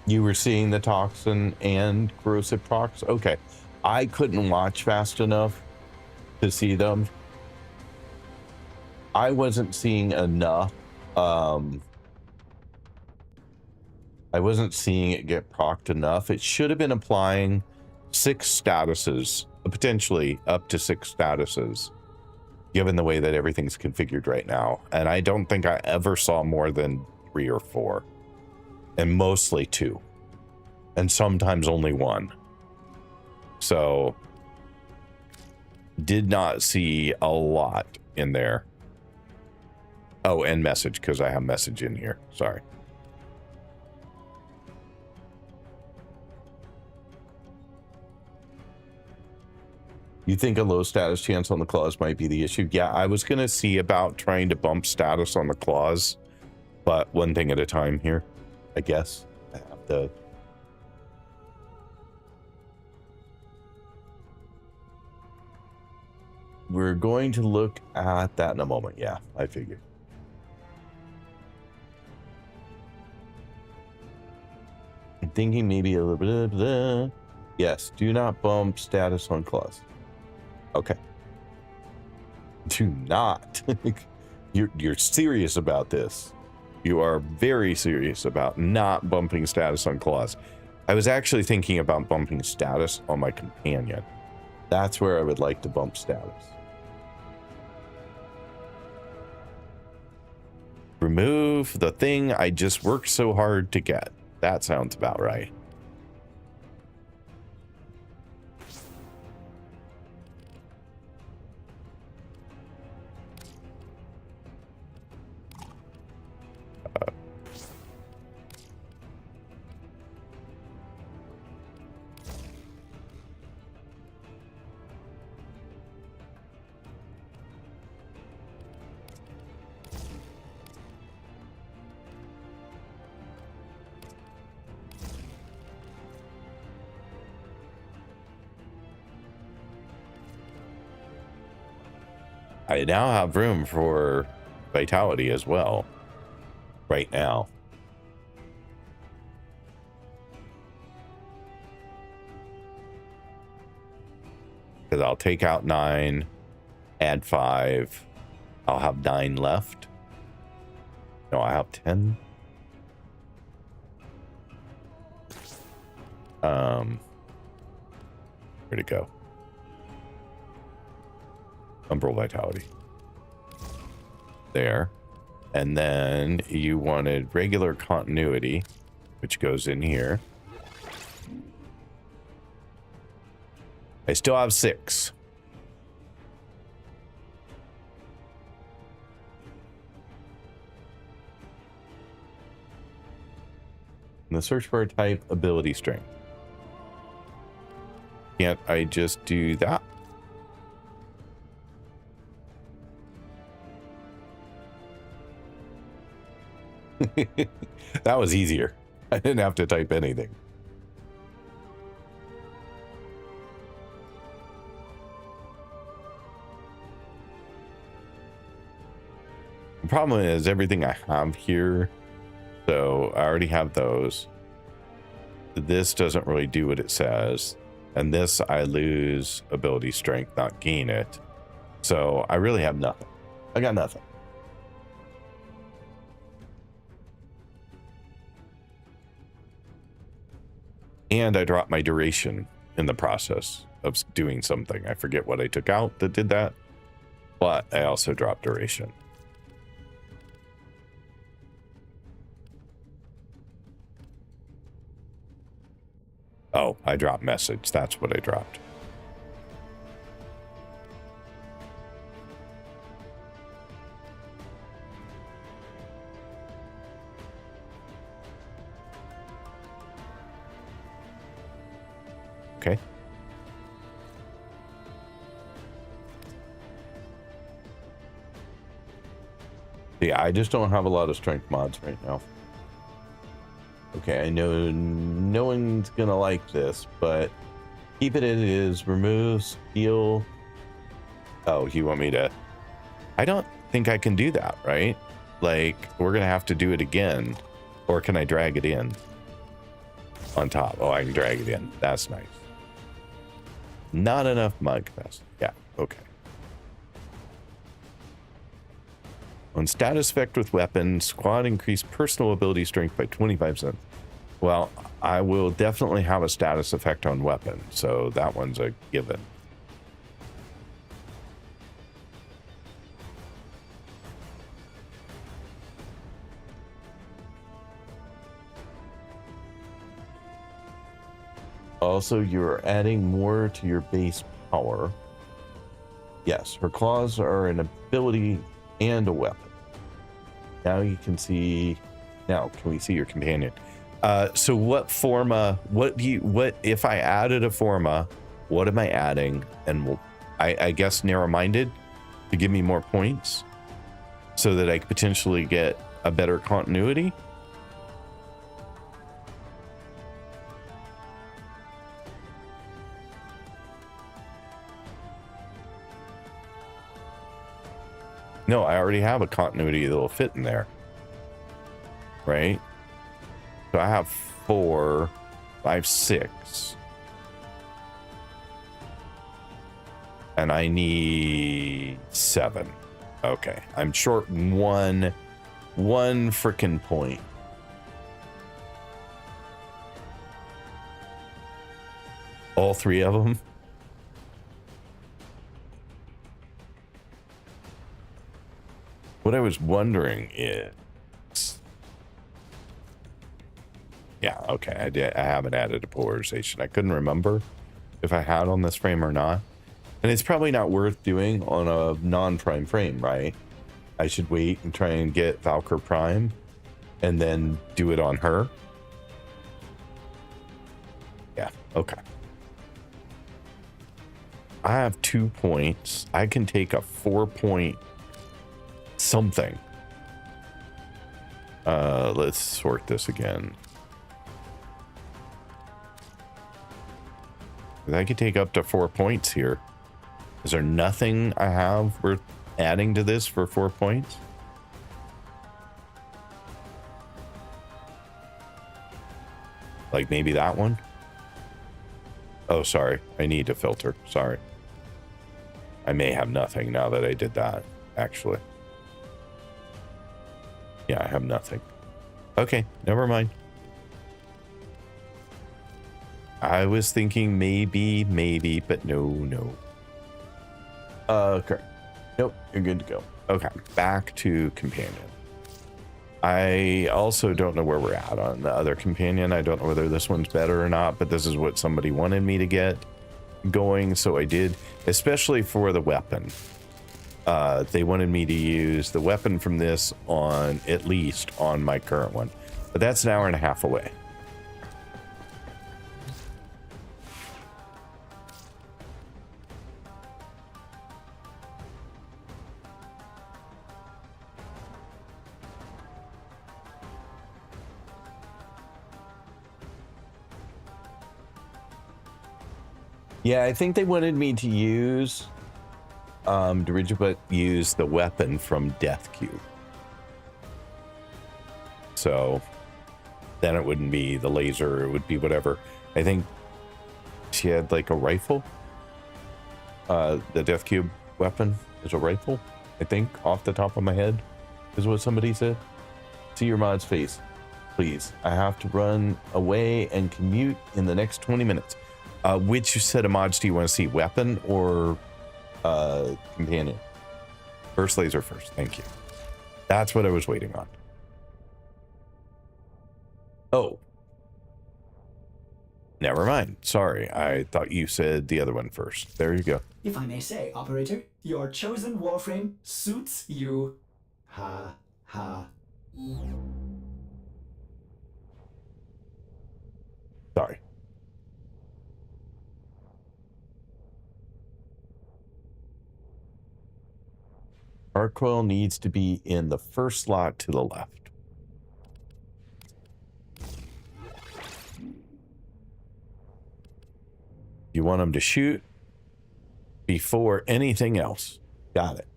You were seeing the toxin and corrosive procs? Okay. I couldn't watch fast enough to see them. I wasn't seeing enough. I wasn't seeing it get procced enough. It should have been applying 6 statuses, potentially up to 6 statuses, given the way that everything's configured right now. And I don't think I ever saw more than 3 or 4, and mostly 2, and sometimes only 1. So did not see a lot in there. Oh, and message, because I have message in here. Sorry. You think a low status chance on the claws might be the issue? Yeah, I was going to see about trying to bump status on the claws, but one thing at a time here, I guess. I have to... We're going to look at that in a moment. Yeah, I figured. I'm thinking maybe a little bit of the... Yes, do not bump status on claws. Okay. Do not. You're serious about this. You are very serious about not bumping status on claws. I was actually thinking about bumping status on my companion. That's where I would like to bump status. Remove the thing I just worked so hard to get. That sounds about right. I now have room for vitality as well, right now. Because I'll take out 9, add 5. I'll have 9 left. No, I have 10. Where'd it go? Umbral vitality. There. And then you wanted regular continuity, which goes in here. I still have 6. And the search bar type ability strength. Can't I just do that? That was easier. I didn't have to type anything. The problem is everything I have here, so I already have those. This doesn't really do what it says, and this I lose ability strength, not gain it. So I really have nothing. I got nothing. And I dropped my duration in the process of doing something. I forget what I took out that did that, but I also dropped duration. Oh, I dropped message. That's what I dropped. Yeah, I just don't have a lot of strength mods right now. Okay, I know no one's gonna like this, but keep it as it is. Remove, steal. Oh, you want me to? I don't think I can do that, right? Like, we're gonna have to do it again. Or can I drag it in on top? Oh, I can drag it in. That's nice. Not enough mud capacity. Yeah, okay. On status effect with weapon, squad increase personal ability strength by 25%. Well, I will definitely have a status effect on weapon, so that one's a given. Also, you're adding more to your base power. Yes, her claws are an ability and a weapon. Now you can see. Now, can we see your companion? So what forma? What if I added a forma? What am I adding? And I guess narrow-minded to give me more points, so that I could potentially get a better continuity. No, I already have a continuity that'll fit in there. Right? So I have 4, 5, 6. And I need 7. Okay. I'm short one freaking point. All 3 of them? What I was wondering is, yeah, okay, I haven't added a polarization. I couldn't remember if I had on this frame or not. And it's probably not worth doing on a non-prime frame, right? I should wait and try and get Valkyr Prime and then do it on her. Yeah, okay. I have 2 points. I can take a 4-point something. Let's sort this again. I could take up to 4 points here. Is there nothing I have worth adding to this for 4 points? Like maybe that one? Oh, sorry. I need to filter. Sorry. I may have nothing now that I did that, actually. Yeah, I have nothing. Okay, never mind. I was thinking maybe, but no. Okay. Nope, you're good to go. Okay, back to companion. I also don't know where we're at on the other companion. I don't know whether this one's better or not, but this is what somebody wanted me to get going, so I did, especially for the weapon. They wanted me to use the weapon from this on, at least on my current one, but that's an hour and a half away. Yeah, I think they wanted me to use use the weapon from Death Cube. So then it wouldn't be the laser, it would be whatever. I think she had like a rifle. The Death Cube weapon is a rifle, I think, off the top of my head, is what somebody said. See your mod's face, please. I have to run away and commute in the next 20 minutes. Which set of mods do you want to see, weapon or companion? First laser first, thank you. That's what I was waiting on. Oh, never mind. Sorry, I thought you said the other one first. There you go. If I may say, operator, your chosen Warframe suits you. Ha ha. Sorry. Arc coil needs to be in the first slot to the left. You want them to shoot before anything else. Got it.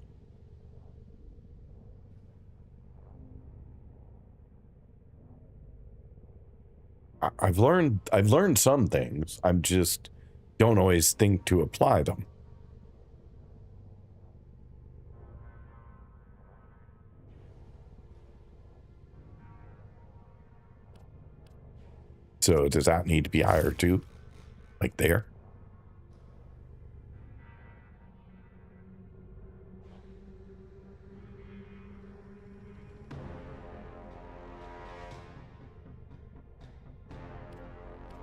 I've learned some things. I'm just don't always think to apply them. So does that need to be higher too? Like there?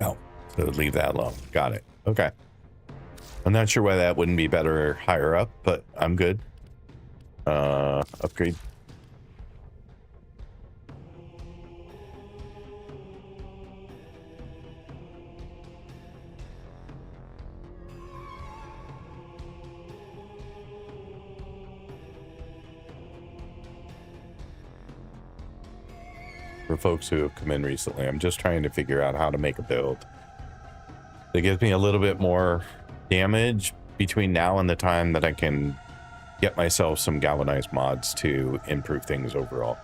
Oh, so leave that alone. Got it. Okay. I'm not sure why that wouldn't be better higher up, but I'm good. Upgrade. For folks who have come in recently, I'm just trying to figure out how to make a build that gives me a little bit more damage between now and the time that I can get myself some galvanized mods to improve things overall.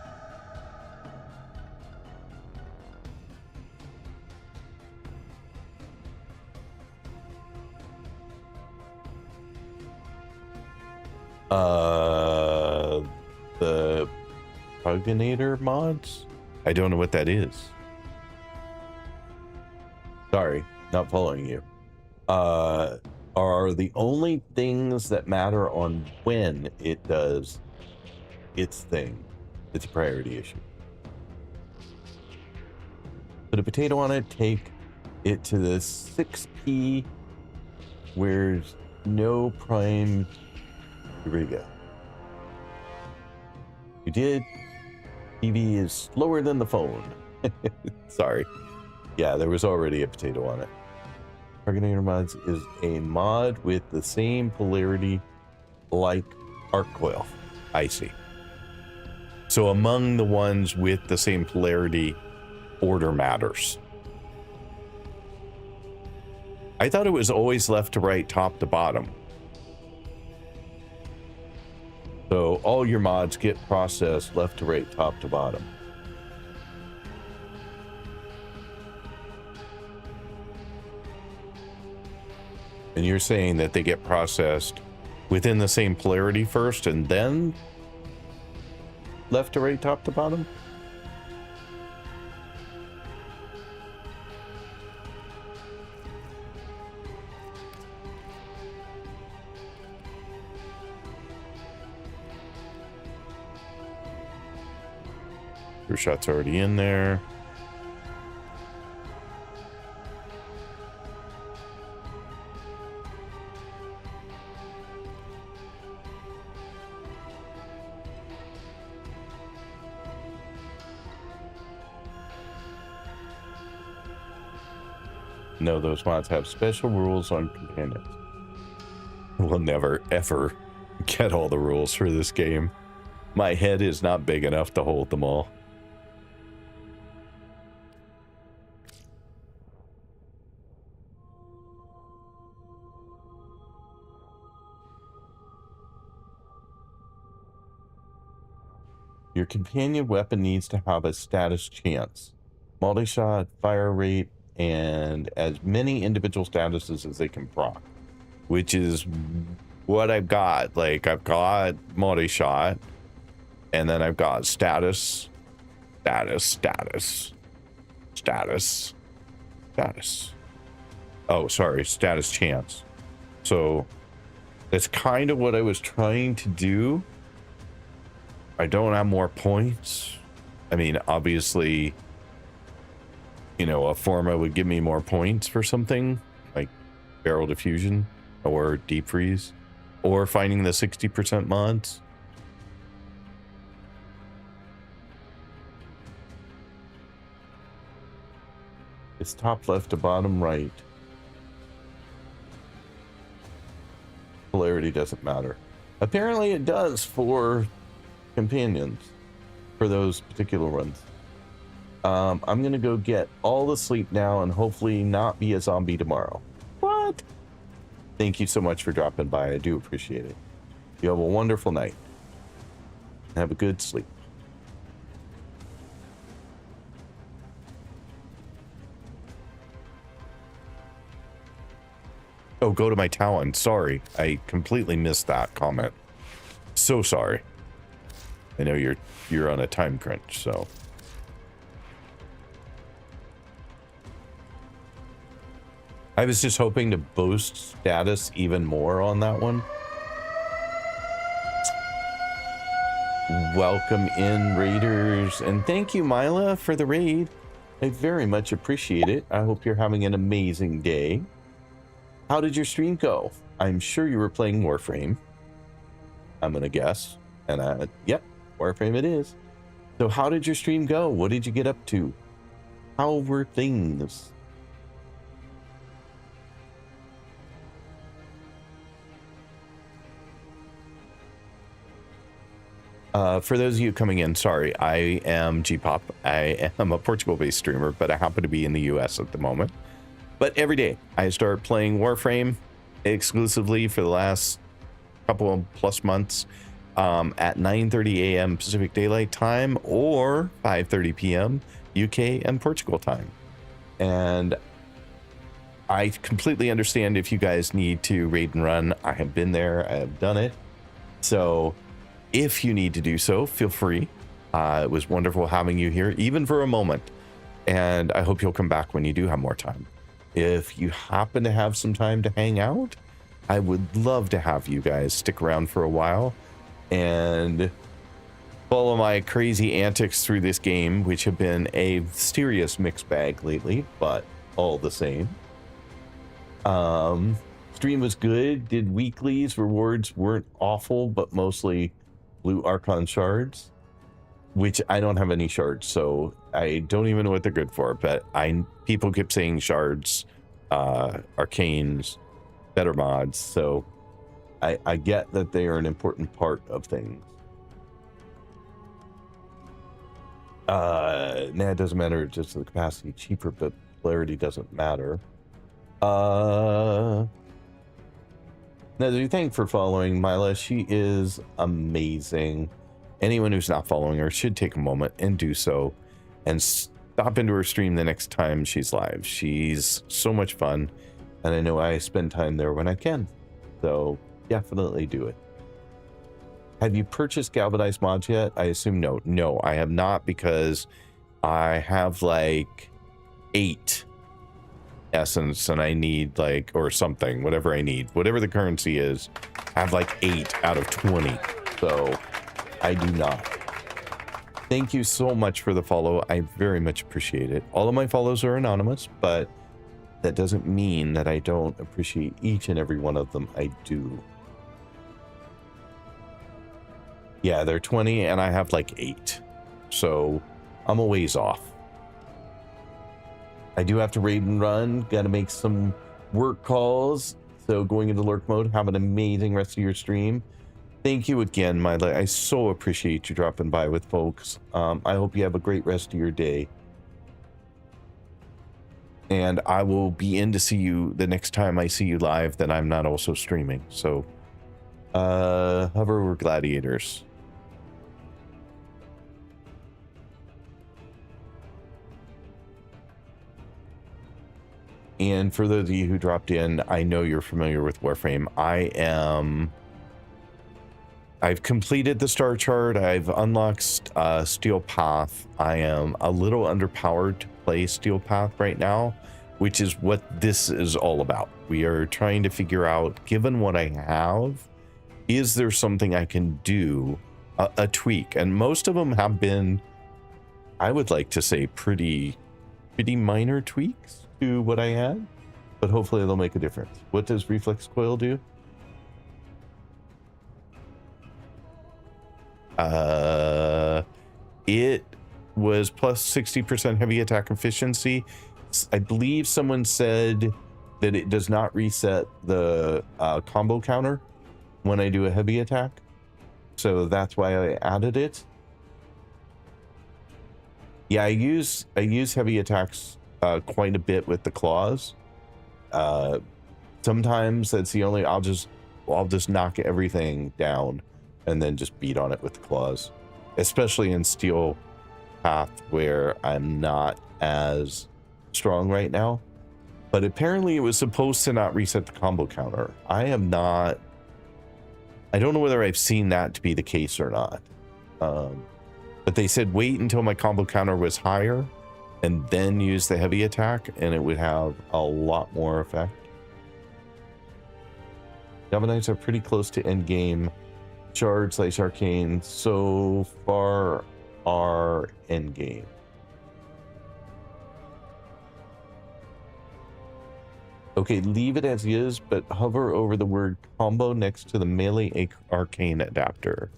The Puginator mods? I don't know what that is. Sorry, not following you. Are the only things that matter on when it does its thing. It's a priority issue. Put a potato on it, take it to the 6P where no prime. Here we go. You did. TV is slower than the phone. Sorry. Yeah, there was already a potato on it. Puginator mods is a mod with the same polarity like arc coil. I see. So among the ones with the same polarity, order matters. I thought it was always left to right, top to bottom. So all your mods get processed left to right, top to bottom. And you're saying that they get processed within the same polarity first and then left to right, top to bottom? Your shot's already in there. No, those mods have special rules on companions. We'll never, ever get all the rules for this game. My head is not big enough to hold them all. Your companion weapon needs to have a status chance, multi-shot, fire rate, and as many individual statuses as they can proc, which is what I've got. Like, I've got multi-shot, and then I've got status. Oh, sorry, status chance. So that's kind of what I was trying to do. I don't have more points. I mean, obviously, you know, a Forma would give me more points for something like barrel diffusion or deep freeze or finding the 60% mods. It's top left to bottom right. Polarity doesn't matter. Apparently it does for companions, for those particular ones. I'm gonna go get all the sleep now and hopefully not be a zombie tomorrow. What? Thank you so much for dropping by. I do appreciate it. You have a wonderful night. Have a good sleep. Oh, go to my talon. Sorry, I completely missed that comment. So sorry. I know you're on a time crunch, so. I was just hoping to boost status even more on that one. Welcome in, raiders, and thank you, Mila, for the raid. I very much appreciate it. I hope you're having an amazing day. How did your stream go? I'm sure you were playing Warframe. I'm gonna guess. And yep, Warframe it is. So how did your stream go? What did you get up to? How were things? For those of you coming in, sorry, I am G-Pop. I am a Portugal-based streamer, but I happen to be in the US at the moment. But every day I start playing Warframe exclusively for the last couple of plus months at 9:30 a.m. Pacific Daylight Time or 5:30 p.m. UK and Portugal time. And I completely understand if you guys need to raid and run. I have been there. I have done it. So if you need to do so, feel free. It was wonderful having you here, even for a moment. And I hope you'll come back when you do have more time. If you happen to have some time to hang out, I would love to have you guys stick around for a while and follow my crazy antics through this game, which have been a serious mixed bag lately, but all the same. Stream was good. Did weeklies. Rewards weren't awful, but mostly blue Archon shards, which I don't have any shards, so I don't even know what they're good for, but people keep saying shards, arcanes, better mods, so I get that they are an important part of things. Nah, it doesn't matter, just the capacity cheaper, but polarity doesn't matter. Now, thank for following Mila. She is amazing. Anyone who's not following her should take a moment and do so and stop into her stream the next time she's live. She's so much fun, and I know I spend time there when I can. So definitely do it. Have you purchased galvanized mods yet? I assume no. No, I have not, because I have like 8 essence and I need like, or something, whatever I need, whatever the currency is, I have like 8 out of 20. So I do not. Thank you so much for the follow. I very much appreciate it. All of my follows are anonymous, but that doesn't mean that I don't appreciate each and every one of them. I do. Yeah, they're 20 and I have like 8. So I'm a ways off. I do have to raid and run. Got to make some work calls. So going into lurk mode, have an amazing rest of your stream. Thank you again, Mila. I so appreciate you dropping by with folks. I hope you have a great rest of your day. And I will be in to see you the next time I see you live that I'm not also streaming. So hover over gladiators. And for those of you who dropped in, I know you're familiar with Warframe. I've completed the star chart. I've unlocked Steel Path. I am a little underpowered to play Steel Path right now, which is what this is all about. We are trying to figure out, given what I have, is there something I can do, a tweak? And most of them have been, I would like to say, pretty minor tweaks to what I had, but hopefully they'll make a difference. What does Reflex Coil do? It was plus 60% heavy attack efficiency. I believe someone said that it does not reset the combo counter, when I do a heavy attack. So that's why I added it. Yeah, I use heavy attacks quite a bit with the claws. Sometimes that's the only, I'll just knock everything down and then just beat on it with the claws, especially in Steel Path where I'm not as strong right now. But apparently it was supposed to not reset the combo counter. I don't know whether I've seen that to be the case or not. But they said wait until my combo counter was higher and then use the heavy attack and it would have a lot more effect. Galvanites are pretty close to end game. Shards, Slash Arcane so far are end game. Okay, leave it as is, but hover over the word combo next to the melee arcane adapter.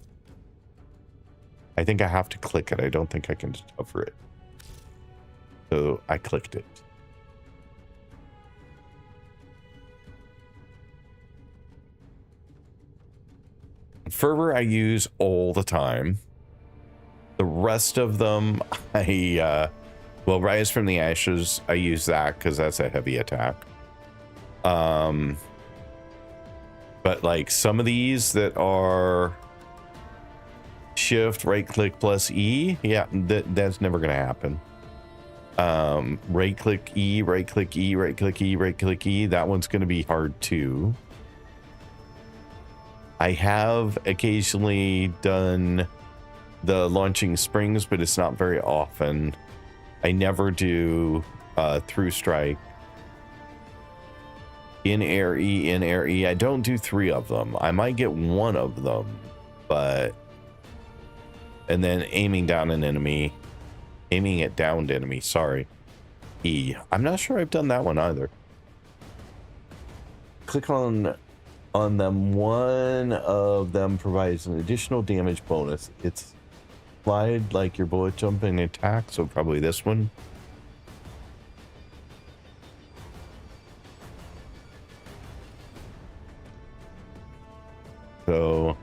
I think I have to click it. I don't think I can just hover it. So I clicked it. Fervor I use all the time. The rest of them, well, Rise from the Ashes, I use that because that's a heavy attack. But like some of these that are shift, right click plus E, yeah, that's never gonna happen. Right click E, right click E, right click E, right click E, that one's gonna be hard too. I have occasionally done the launching springs, but it's not very often. I never do through strike. In air E, in air E. I don't do 3 of them. I might get 1 of them, but and then aiming down an enemy, aiming at downed enemy. Sorry, E. I'm not sure I've done that one either. Click on them. One of them provides an additional damage bonus. It's slide like your bullet jumping attack, so probably this one. So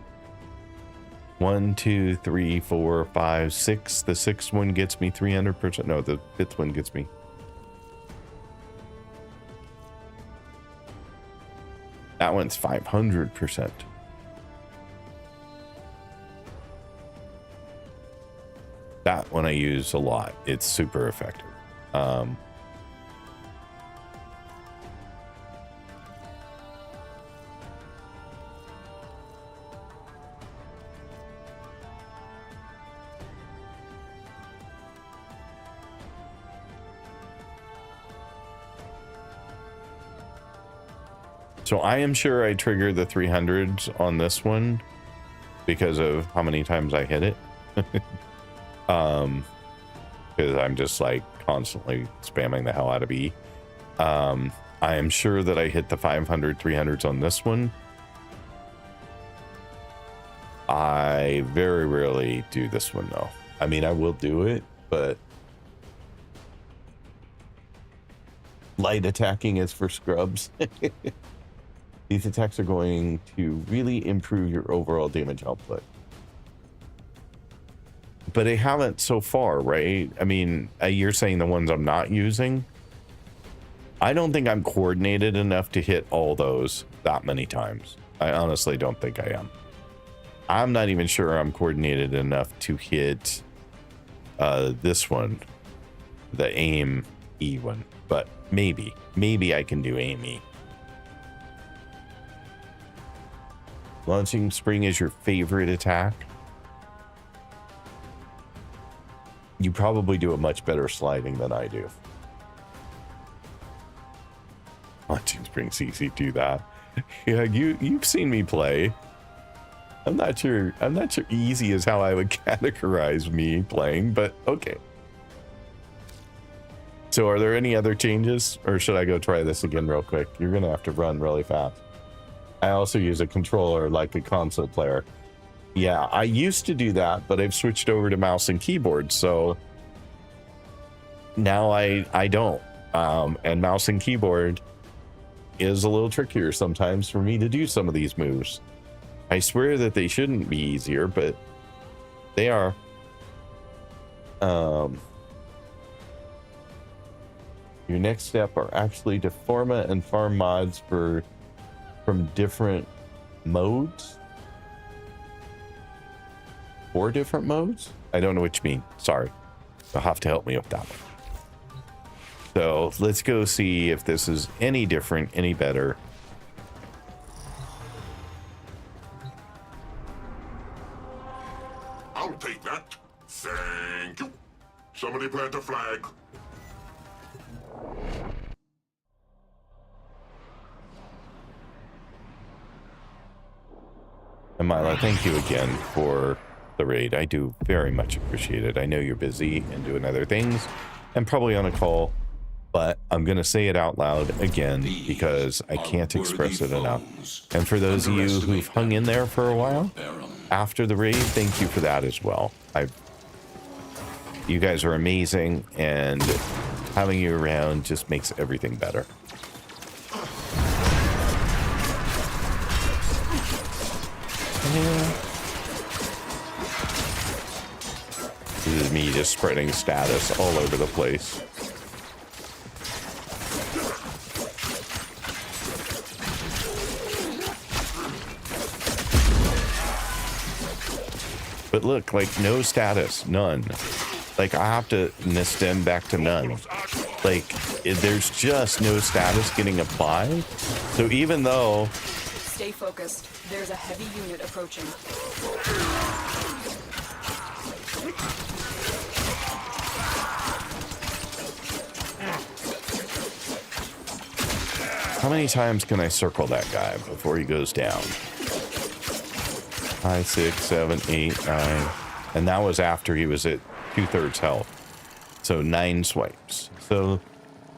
1, 2, 3, 4, 5, 6. The 6th one gets me 300%. No, the 5th one gets me. That one's 500%. That one I use a lot. It's super effective. So I am sure I triggered the 300s on this one because of how many times I hit it. Because I'm just like constantly spamming the hell out of E. I am sure that I hit the 500 300s on this one. I very rarely do this one though. I mean, I will do it, but light attacking is for scrubs. These attacks are going to really improve your overall damage output. But they haven't so far, right? I mean, you're saying the ones I'm not using. I don't think I'm coordinated enough to hit all those that many times. I honestly don't think I am. I'm not even sure I'm coordinated enough to hit this one, the aim E one. But maybe I can do aim E. Launching spring is your favorite attack. You probably do a much better sliding than I do. Launching spring CC do that. Yeah, you've seen me play. I'm not sure easy is how I would categorize me playing, but okay. So are there any other changes, or should I go try this again real quick? You're gonna have to run really fast. I also use a controller like a console player. Yeah, I used to do that, but I've switched over to mouse and keyboard, so now I don't. And mouse and keyboard is a little trickier sometimes for me to do some of these moves. I swear that they shouldn't be easier, but they are. Your next step are actually to format and farm mods from different modes. 4 different modes? I don't know what you mean. Sorry. You'll have to help me with that one. So let's go see if this is any different, any better. I'll take that. Thank you. Somebody plant a flag. And Mila, thank you again for the raid. I do very much appreciate it. I know you're busy and doing other things and probably on a call, but I'm going to say it out loud again because I can't express it enough. And for those of you who've hung in there for a while after the raid, thank you for that as well. You guys are amazing, and having you around just makes everything better. This is me just spreading status all over the place. But look, like no status, none. Like I have to stem back to none. Like there's just no status getting applied. So even though... Stay focused. There's a heavy unit approaching. How many times can I circle that guy before he goes down? 5, 6, 7, 8, 9. And that was after he was at 2/3 health. So 9 swipes. So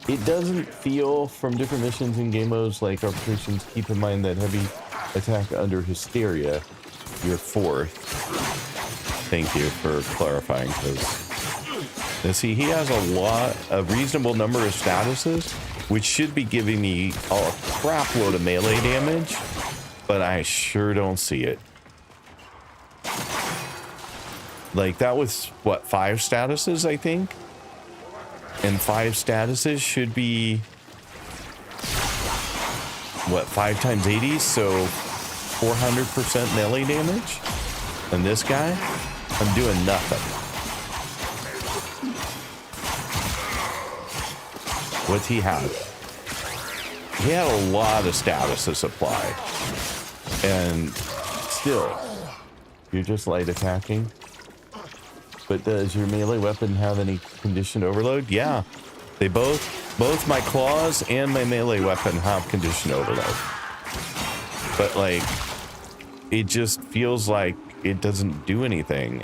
it doesn't feel from different missions and game modes like operations. Keep in mind that heavy attack under hysteria, you're 4th. Thank you for clarifying, because see, he has a reasonable number of statuses, which should be giving me a crap load of melee damage, but I sure don't see it. Like that was what, 5 statuses, I think, and 5 statuses should be what, 5 times 80, so 400% melee damage. And this guy, I'm doing nothing. What's he have? He had a lot of statuses applied, and still you're just light attacking. But does your melee weapon have any conditioned overload? Yeah, they both my claws and my melee weapon have conditioned overload. But like, it just feels like it doesn't do anything.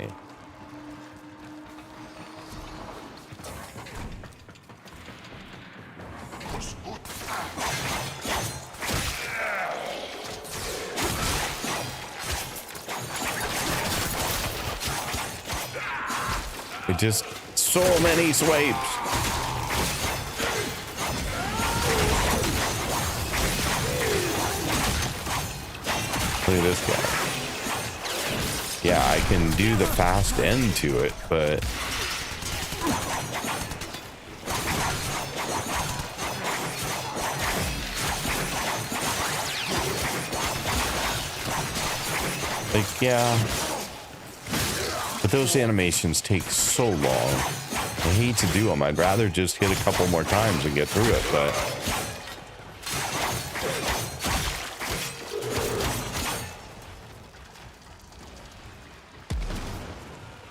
It just, so many swipes. Look at this guy. Yeah, I can do the fast end to it, but like, yeah. But those animations take so long. I hate to do them. I'd rather just hit a couple more times and get through it, but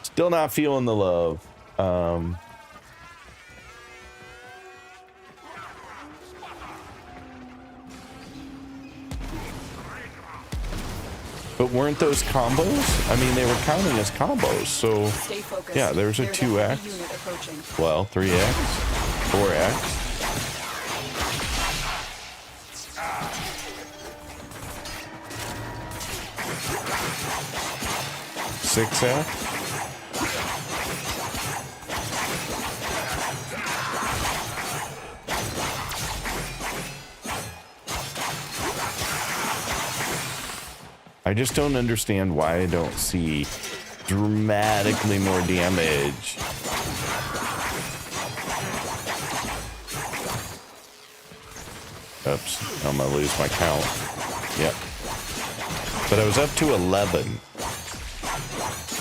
still not feeling the love. But weren't those combos? I mean, they were counting as combos, so yeah, there's a 2x, well, 3x, 4x. 6x. I I just don't understand why I don't see dramatically more damage. Oops, I'm gonna lose my count. Yep. But I was up to 11.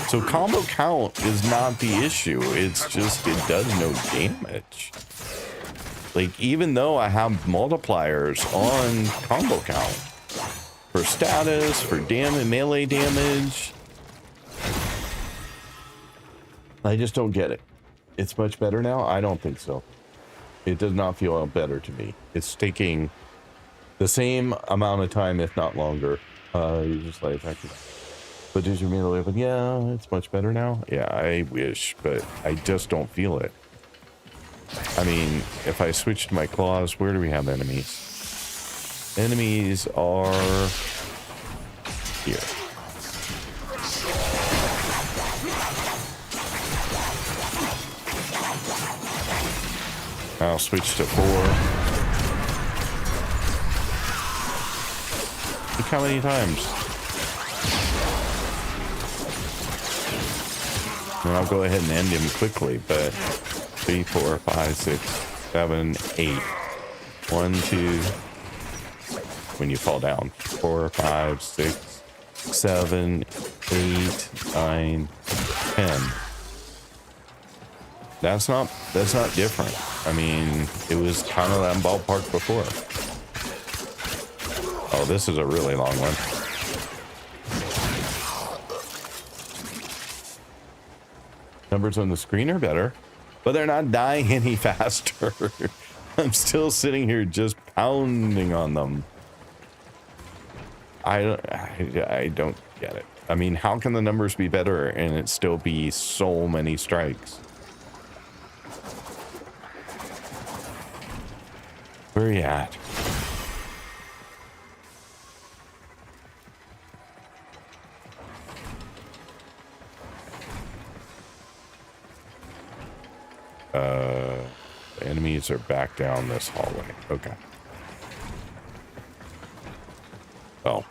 So combo count is not the issue. It's just it does no damage. Like, even though I have multipliers on combo count for status, for damage, melee damage, I just don't get it. It's much better now? I don't think so. It does not feel better to me. It's taking the same amount of time, if not longer. You just like, but did you melee weapon? Yeah, it's much better now. Yeah, I wish, but I just don't feel it. I mean, if I switch to my claws, where do we have enemies? Enemies are here. I'll switch to 4. Look how many times. And I'll go ahead and end him quickly, but 3, 4, 5, 6, 7, 8. 1, 2. When you fall down. 4, 5, 6, 7, 8, 9, 10. That's not different. I mean, it was kind of that ballpark before. Oh, this is a really long one. Numbers on the screen are better, but they're not dying any faster. I'm still sitting here just pounding on them. I don't get it. I mean, how can the numbers be better and it still be so many strikes? Where are you at? The enemies are back down this hallway. Okay. Oh.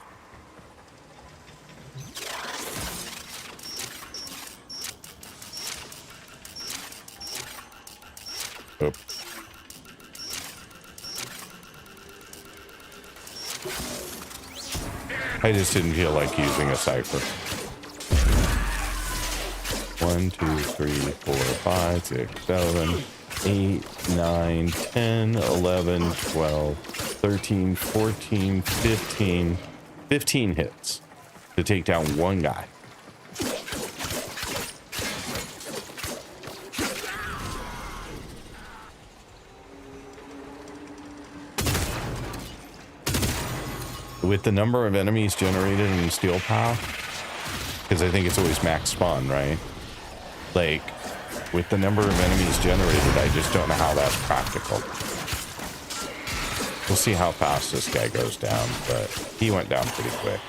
Oop. I just didn't feel like using a cipher. 1, 2, 3, 4, 5, 6, 7, 8, 9, 10, 11, 12, 13, 14, 15. 15 hits to take down one guy. With the number of enemies generated in Steel Path, because I think it's always max spawn, right? Like, with the number of enemies generated, I just don't know how that's practical. We'll see how fast this guy goes down, but he went down pretty quick.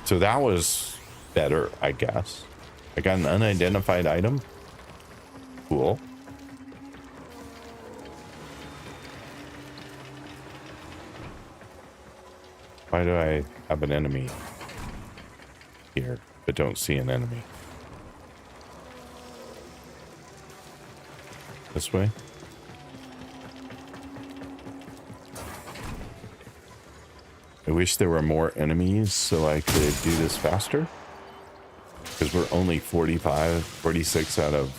So that was better, I guess. I got an unidentified item. Cool. Why do I have an enemy here, but don't see an enemy? This way? I wish there were more enemies so I could do this faster. Because we're only 46 out of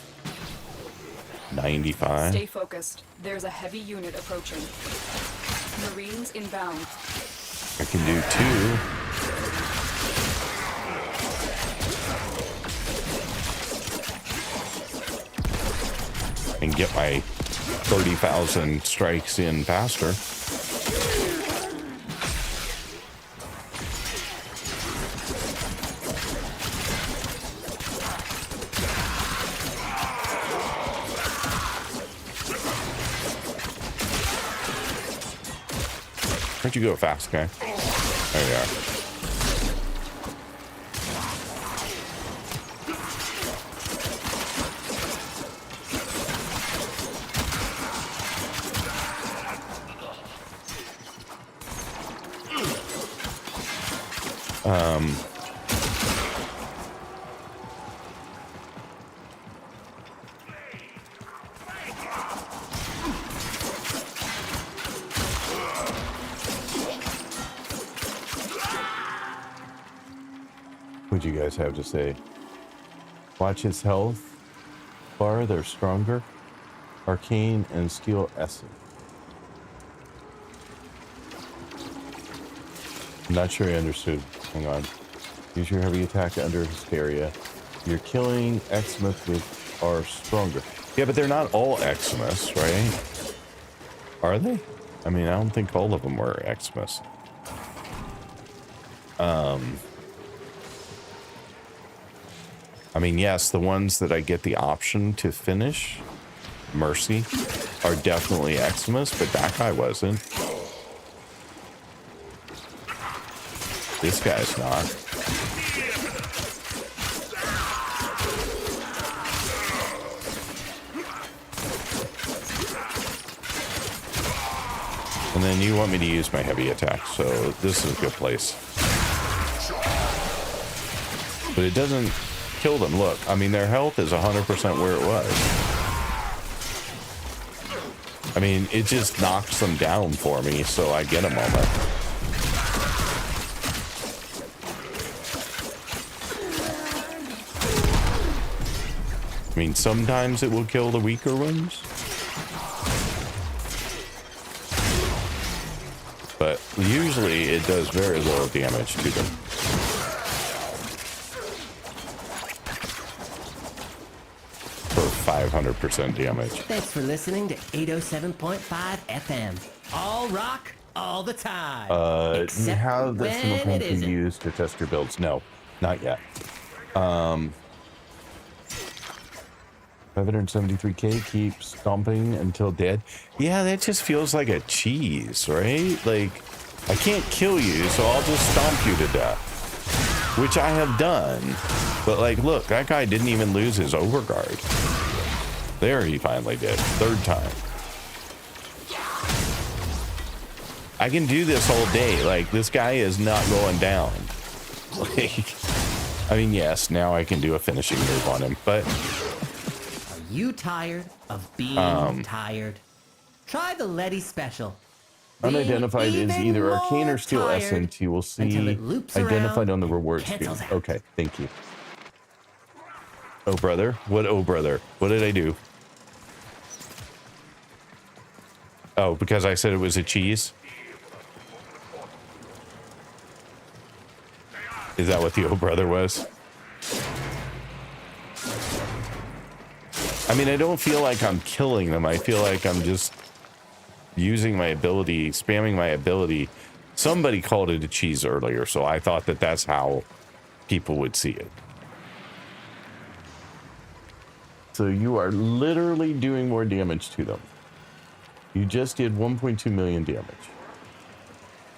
95. Stay focused. There's a heavy unit approaching. Marines inbound. I can do 2. And get my 30,000 strikes in faster. Where'd you go fast, guy? There you are. What'd you guys have to say? Watch his health bar, they're stronger. Arcane and Steel Essence. I'm not sure I understood. Hang on. Use your heavy attack under Hysteria. Your killing Xmas with are stronger. Yeah, but they're not all Xmas, right? Are they? I mean, I don't think all of them were Xmas. I mean, yes, the ones that I get the option to finish, Mercy, are definitely Xmas, but that guy wasn't. This guy's not. And then you want me to use my heavy attack, so this is a good place. But it doesn't kill them. Look, I mean, their health is 100% where it was. I mean, it just knocks them down for me, so I get a moment. I mean, sometimes it will kill the weaker ones. But usually it does very little damage to them. For 500% damage. Thanks for listening to 807.5 FM. All rock, all the time. You have this when in the it to isn't. use to test your builds. No, not yet. 573k, keep stomping until dead. Yeah, that just feels like a cheese, right? Like, I can't kill you, so I'll just stomp you to death. Which I have done. But like, look, that guy didn't even lose his overguard. There he finally did. Third time. I can do this all day. Like, this guy is not going down. Like, I mean, yes, now I can do a finishing move on him, but... Are you tired of being tired? Try the Letty special. Unidentified is even either arcane or more steel tired essence. You will until see it loops identified around, on the reward screen. cancels out. Okay, thank you. Oh, brother. What, oh, brother? What did I do? Oh, because I said it was a cheese? Is that what the oh, brother was? I mean, I don't feel like I'm killing them. I feel like I'm just using my ability, spamming my ability. Somebody called it a cheese earlier, so I thought that that's how people would see it. So you are literally doing more damage to them. You just did 1.2 million damage.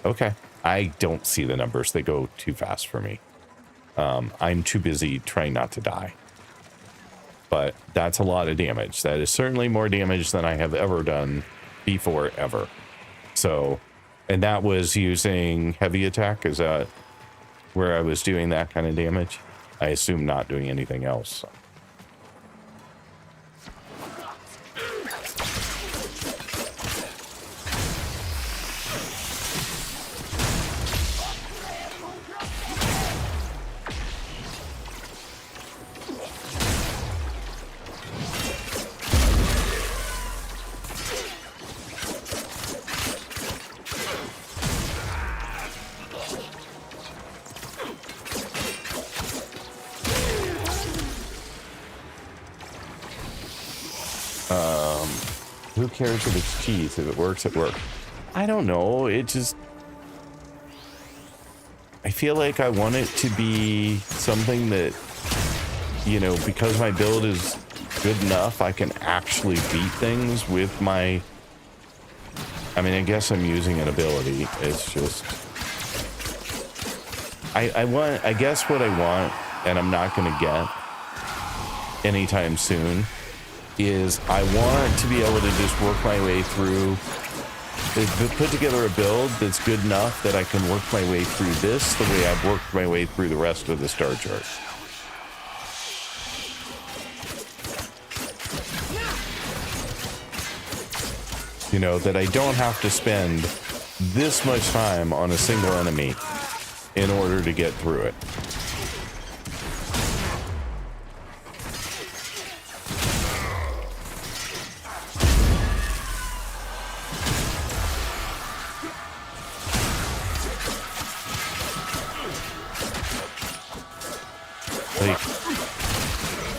Okay. I don't see the numbers. They go too fast for me. I'm too busy trying not to die. But that's a lot of damage. That is certainly more damage than I have ever done before, ever. So, and that was using heavy attack. Is that where I was doing that kind of damage? I assume not doing anything else. So. Who cares if it's cheese? If it works, it works. I don't know. It just... I feel like I want it to be something that, you know, because my build is good enough, I can actually beat things with my... I mean, I guess I'm using an ability. It's just... I guess what I want, and I'm not going to get anytime soon, is I want to be able to just work my way through put together a build that's good enough that I can work my way through this the way I've worked my way through the rest of the star chart. You know, that I don't have to spend this much time on a single enemy in order to get through it.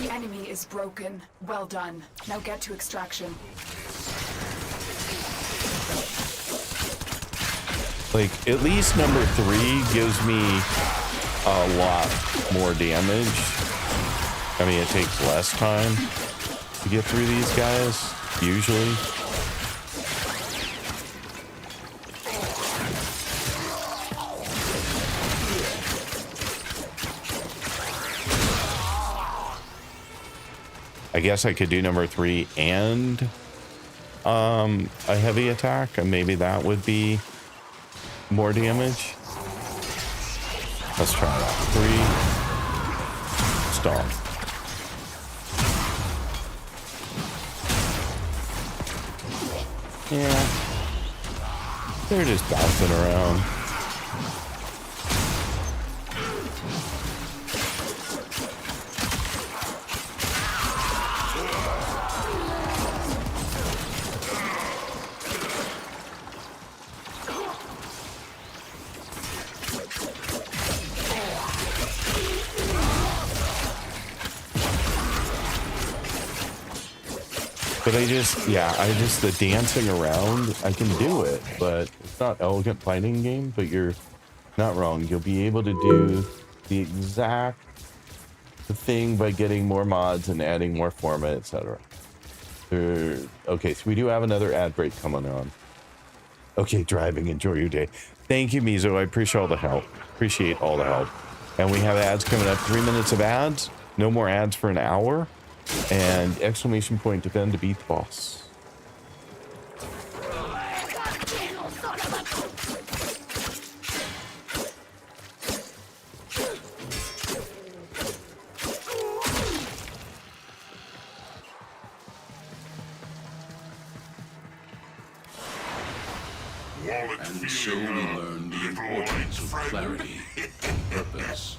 The enemy is broken. Well done. Now get to extraction. Like, at least number 3 gives me a lot more damage. I mean, it takes less time to get through these guys, usually. I guess I could do number 3 and a heavy attack, and maybe that would be more damage. Let's try that. 3. Stall. Yeah. They're just bouncing around. But the dancing around, I can do it, but it's not elegant fighting game, but you're not wrong. You'll be able to do the exact thing by getting more mods and adding more format, etc. Okay, so we do have another ad break coming on. Okay, driving, enjoy your day. Thank you, Mizo. I appreciate all the help. And we have ads coming up. 3 minutes of ads. No more ads for an hour. And exclamation point defend to beat the boss. And so we learn the importance of clarity, purpose.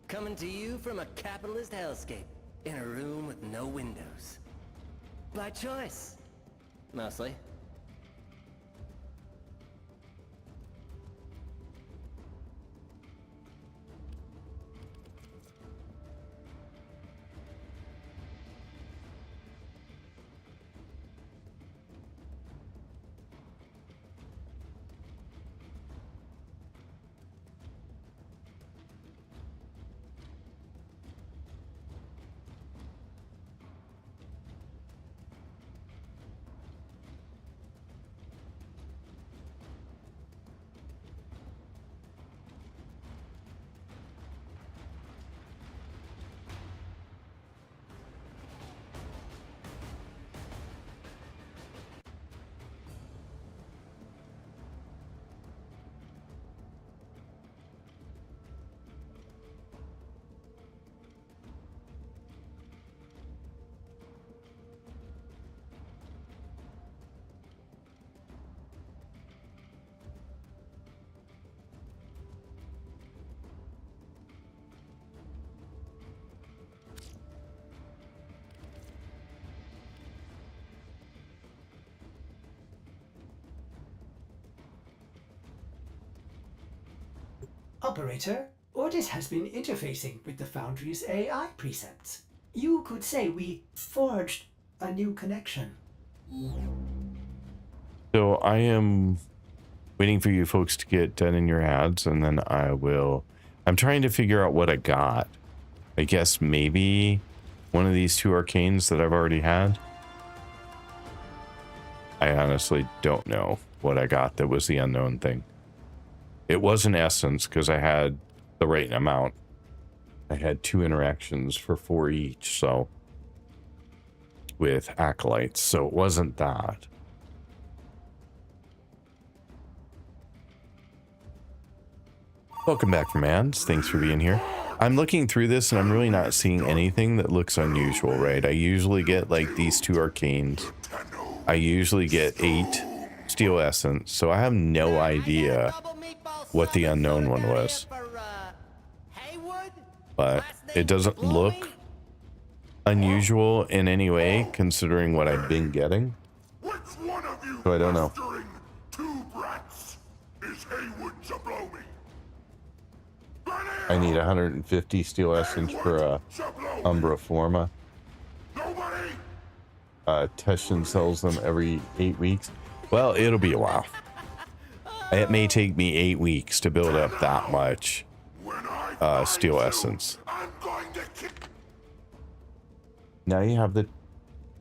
Coming to you from a capitalist hellscape, in a room with no windows. By choice, mostly. Operator, Ordis has been interfacing with the Foundry's AI precepts. You could say we forged a new connection. So I am Waiting for you folks to get done in your ads, and then I will... I'm trying to figure out what I got. I guess maybe one of these 2 arcanes that I've already had. I honestly don't know what I got that was the unknown thing. It was an essence because I had the right amount. I had 2 interactions for 4 each, so... with acolytes, so it wasn't that. Welcome back from ads. Thanks for being here. I'm looking through this and I'm really not seeing anything that looks unusual, right? I usually get like these 2 arcanes. I usually get 8 steel essence, so I have no idea what the unknown one was. But it doesn't look unusual in any way considering what I've been getting. So I don't know. I need 150 steel essence for a Umbra Forma. Teshin sells them every 8 weeks. Well, it'll be a while. It may take me 8 weeks to build up that much steel essence. Now you have the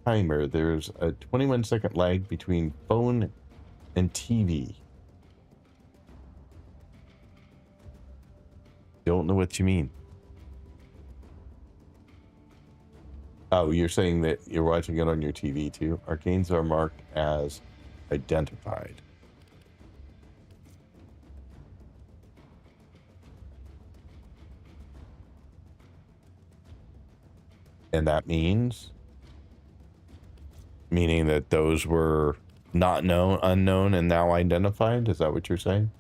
timer. There's a 21-second lag between phone and TV. Don't know what you mean. Oh, you're saying that you're watching it on your TV too? Arcanes are marked as identified. And that means? Meaning that those were not known, unknown, and now identified? Is that what you're saying?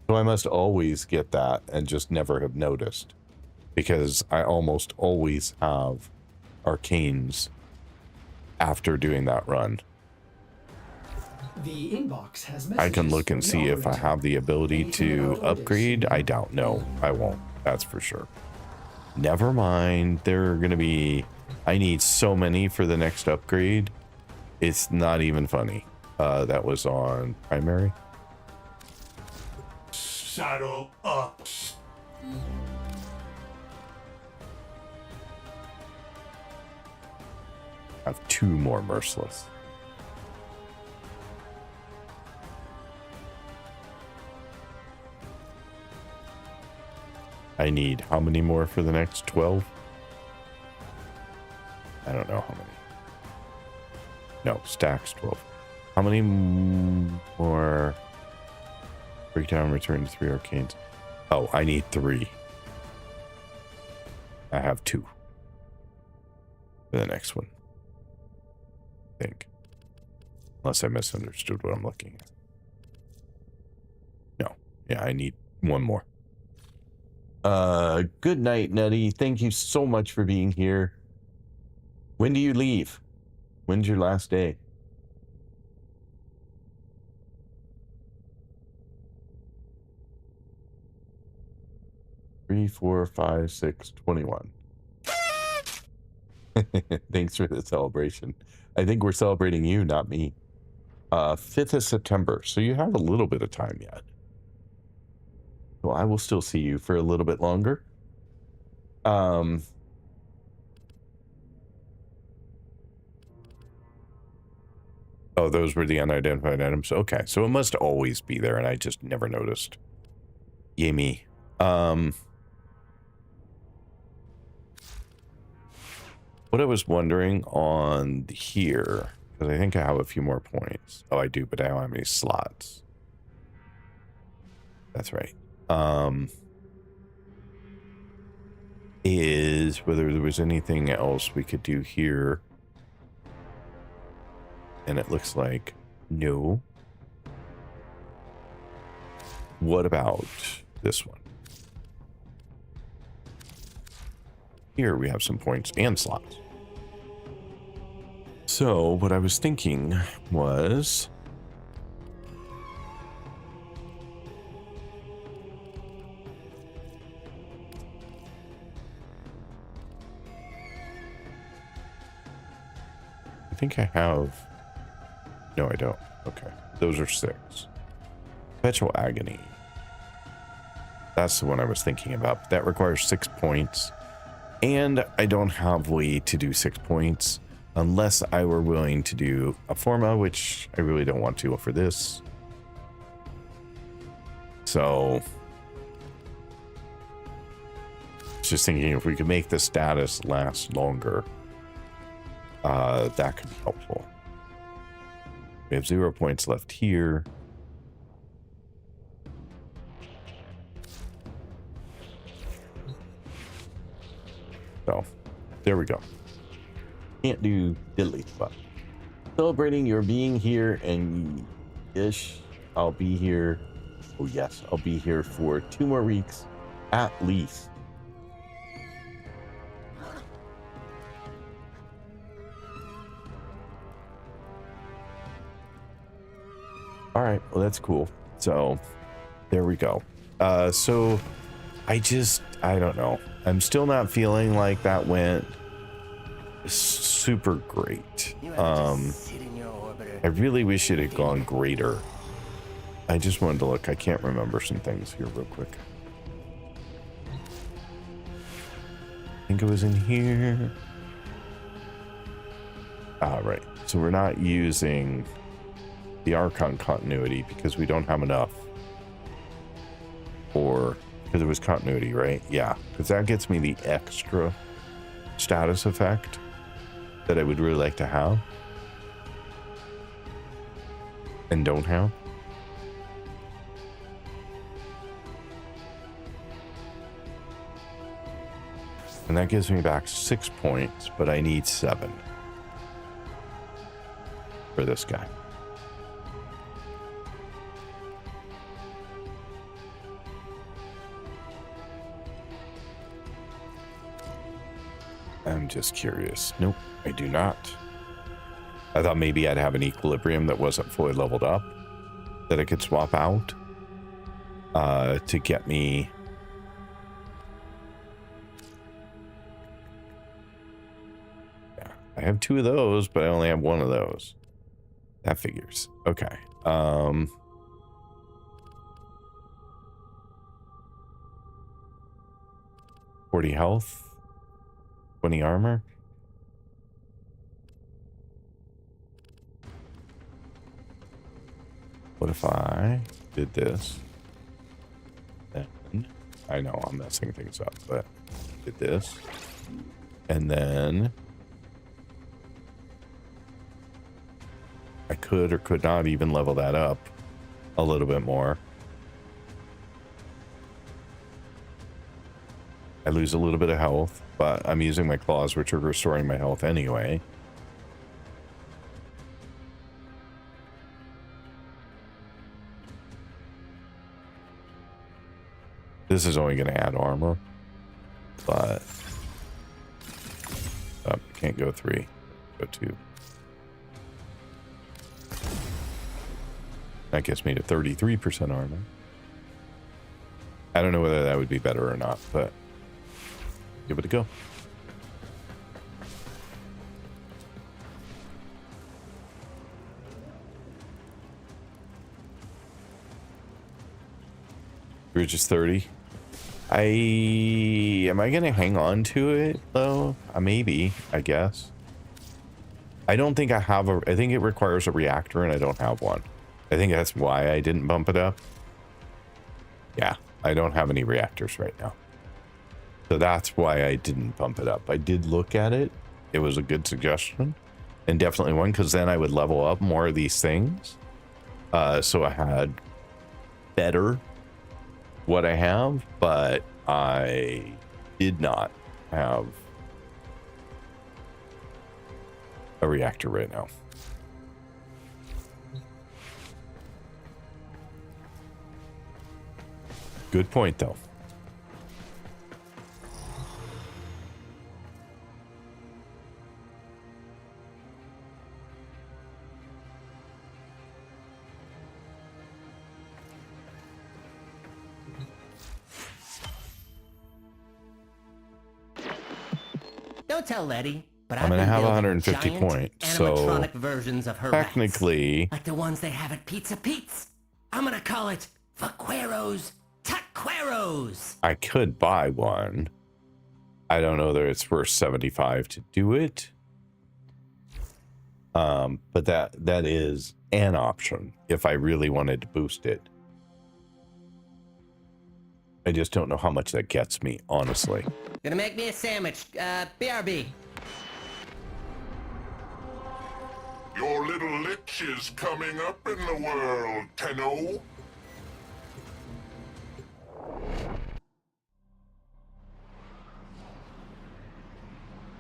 So I must always get that and just never have noticed. Because I almost always have arcanes after doing that run. The inbox has I can look and messages see for if I the have the ability to Anything about upgrade. I don't know. I won't. That's for sure. Never mind. There are going to be... I need so many for the next upgrade. It's not even funny. That was on primary. Saddle up. I have 2 more merciless. I need how many more for the next 12? I don't know how many. No, stacks 12. How many more? Breakdown, return to 3 arcanes. Oh, I need 3. I have 2 for the next one. I think. Unless I misunderstood what I'm looking at. No. Yeah, I need 1 more. Good night, Nutty. Thank you so much for being here. When do you leave? When's your last day? Three, 4, 5, 6, 21. Thanks for the celebration. I think we're celebrating you, not me. 5th of September. So you have a little bit of time yet. Well, I will still see you for a little bit longer. Oh, those were the unidentified items. Okay, so it must always be there, and I just never noticed. Yay me. What I was wondering on here, because I think I have a few more points. Oh, I do, but I don't have any slots. That's right. Is whether there was anything else we could do here. And it looks like no. What about this one? Here we have some points and slots. So what I was thinking was... I think I have... No, I don't. Okay. Those are 6. If Perpetual Agony. That's the one I was thinking about. But that requires 6 points. And I don't have way to do 6 points unless I were willing to do a Forma, which I really don't want to for this. So, just thinking if we could make the status last longer, that could be helpful. We have 0 points left here. So, there we go. Can't do diddly, but celebrating your being here, and ish, I'll be here. Oh yes, I'll be here for 2 more weeks at least. All right, well that's cool. So there we go. So I don't know. I'm still not feeling like that went super great. I really wish it had gone greater. I just wanted to look. I can't remember some things here real quick. I think it was in here. Ah, right. So we're not using the Archon continuity because we don't have enough. Or because it was continuity, right? Yeah, because that gets me the extra status effect that I would really like to have and don't have. And that gives me back 6 points, but I need 7 for this guy. I'm just curious. Nope, I do not. I thought maybe I'd have an equilibrium that wasn't fully leveled up that I could swap out to get me. Yeah, I have 2 of those, but I only have 1 of those. That figures. Okay. 40 health. 20 armor. What if I did this? Then I know I'm messing things up, but did this. And then I could or could not even level that up a little bit more. I lose a little bit of health, but I'm using my claws, which are restoring my health anyway. This is only going to add armor, but can't go 3, go 2. That gets me to 33% armor. I don't know whether that would be better or not, but give it a go. Bridge is 30. Am I gonna hang on to it though? Maybe, I guess. I don't think I have I think it requires a reactor and I don't have one. I think that's why I didn't bump it up. Yeah, I don't have any reactors right now. So that's why I didn't bump it up. I did look at it. It was a good suggestion. And definitely one, because then I would level up more of these things. So I had better what I have, but I did not have a reactor right now. Good point, though. Don't tell Letty, but I'm gonna have 150 points, so animatronic versions of her technically, rats, like the ones they have at Pizza Pete's. I'm gonna call it Vaqueros, taqueros. I could buy one. I don't know that it's worth 75 to do it. But that is an option if I really wanted to boost it. I just don't know how much that gets me, honestly. Gonna make me a sandwich. BRB. Your little lich is coming up in the world, Tenno.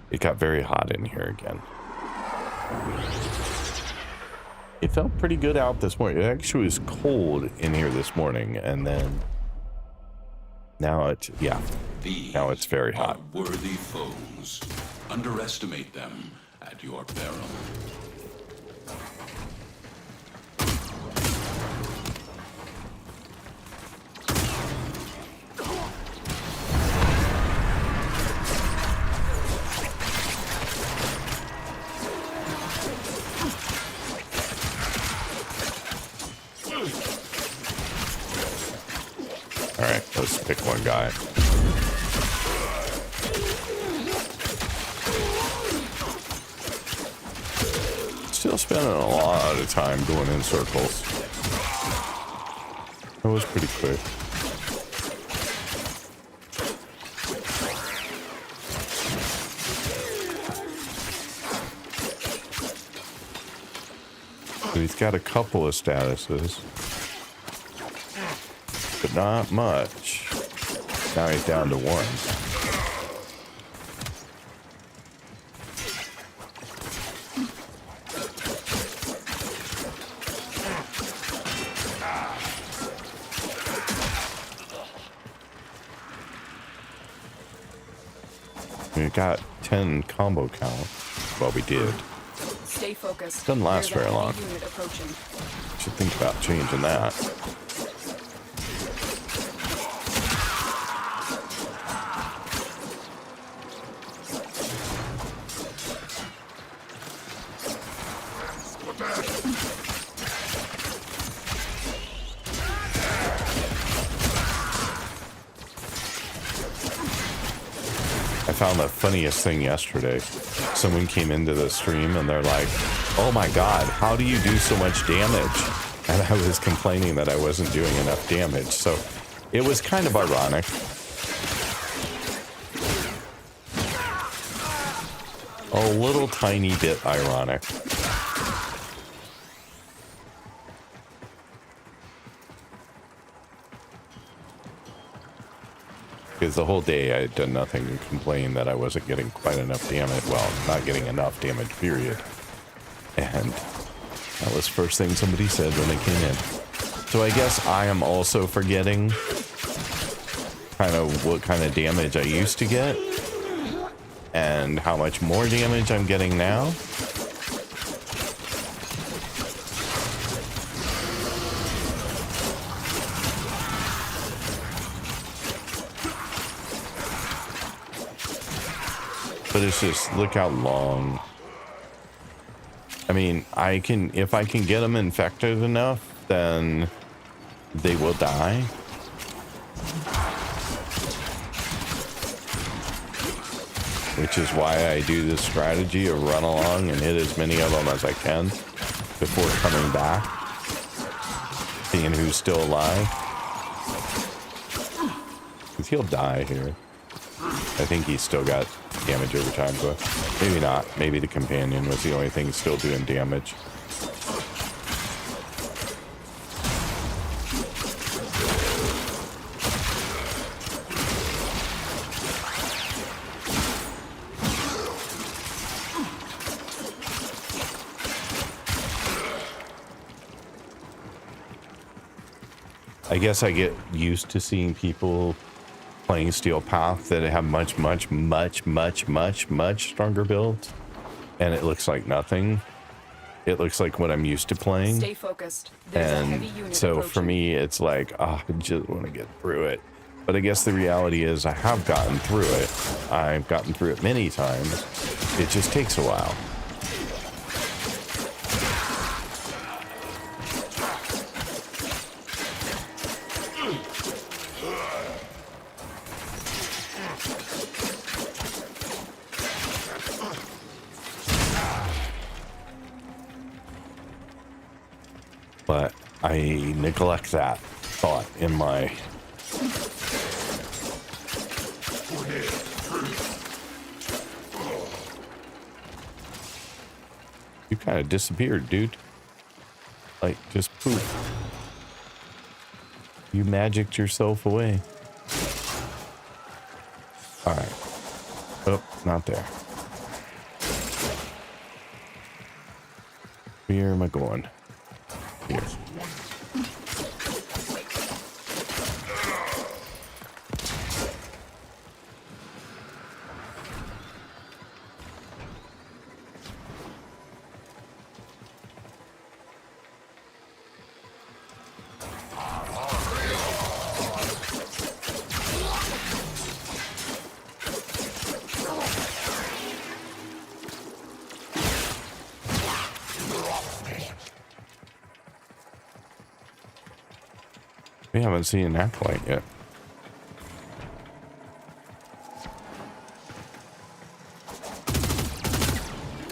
It got very hot in here again. It felt pretty good out this morning. It actually was cold in here this morning, and then now it's, yeah, now it's very hot. Worthy foes. Underestimate them at your peril. All right, let's pick one guy. Still spending a lot of time going in circles. That was pretty quick. So he's got a couple of statuses, but not much. Now he's down to one. We got 10 combo count. Well, we did. Stay focused. Doesn't last There's a very long. heavy unit approaching. Should think about changing that. I found the funniest thing yesterday. Someone came into the stream and they're like, "Oh my god, how do you do so much damage?" And I was complaining that I wasn't doing enough damage. So it was kind of ironic. A little tiny bit ironic. Because the whole day I had done nothing to complain that I wasn't getting quite enough damage. Well, not getting enough damage, period. And that was the first thing somebody said when they came in. So I guess I am also forgetting kind of what kind of damage I used to get and how much more damage I'm getting now. But it's just, look how long. I mean, I can, if I can get them infected enough, then they will die. Which is why I do this strategy of run along and hit as many of them as I can before coming back, seeing who's still alive. Because he'll die here. I think he's still got damage over time, but maybe not. Maybe the companion was the only thing still doing damage. I guess I get used to seeing people playing Steel Path that have much stronger builds, and it looks like nothing. It looks like what I'm used to playing. Stay focused. There's a heavy And unit so approaching. for me, it's like, oh, I just want to get through it. But I guess the reality is I have gotten through it. I've gotten through it many times. It just takes a while. But I neglect that thought in my... You kind of disappeared, dude. Like, just poof. You magicked yourself away. Alright. Oh, not there. Where am I going? Here. We haven't seen an acolyte yet.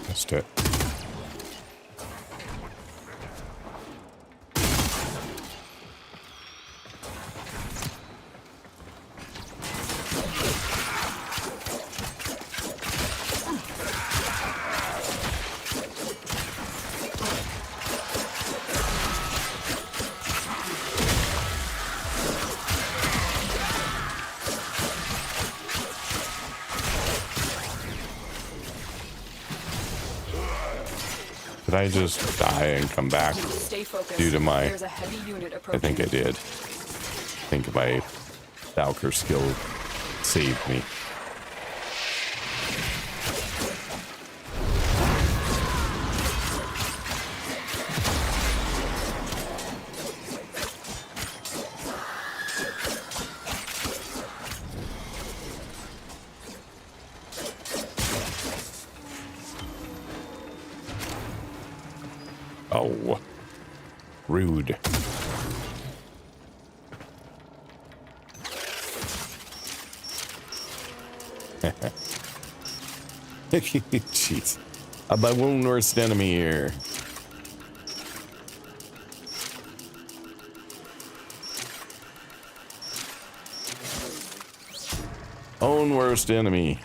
Missed it. Did I just die and come back due to my... There's a heavy unit I approaching. think I did. I think my Valkyr skill saved me. Oh, rude. Jeez. I'm my own worst enemy here. Own worst enemy.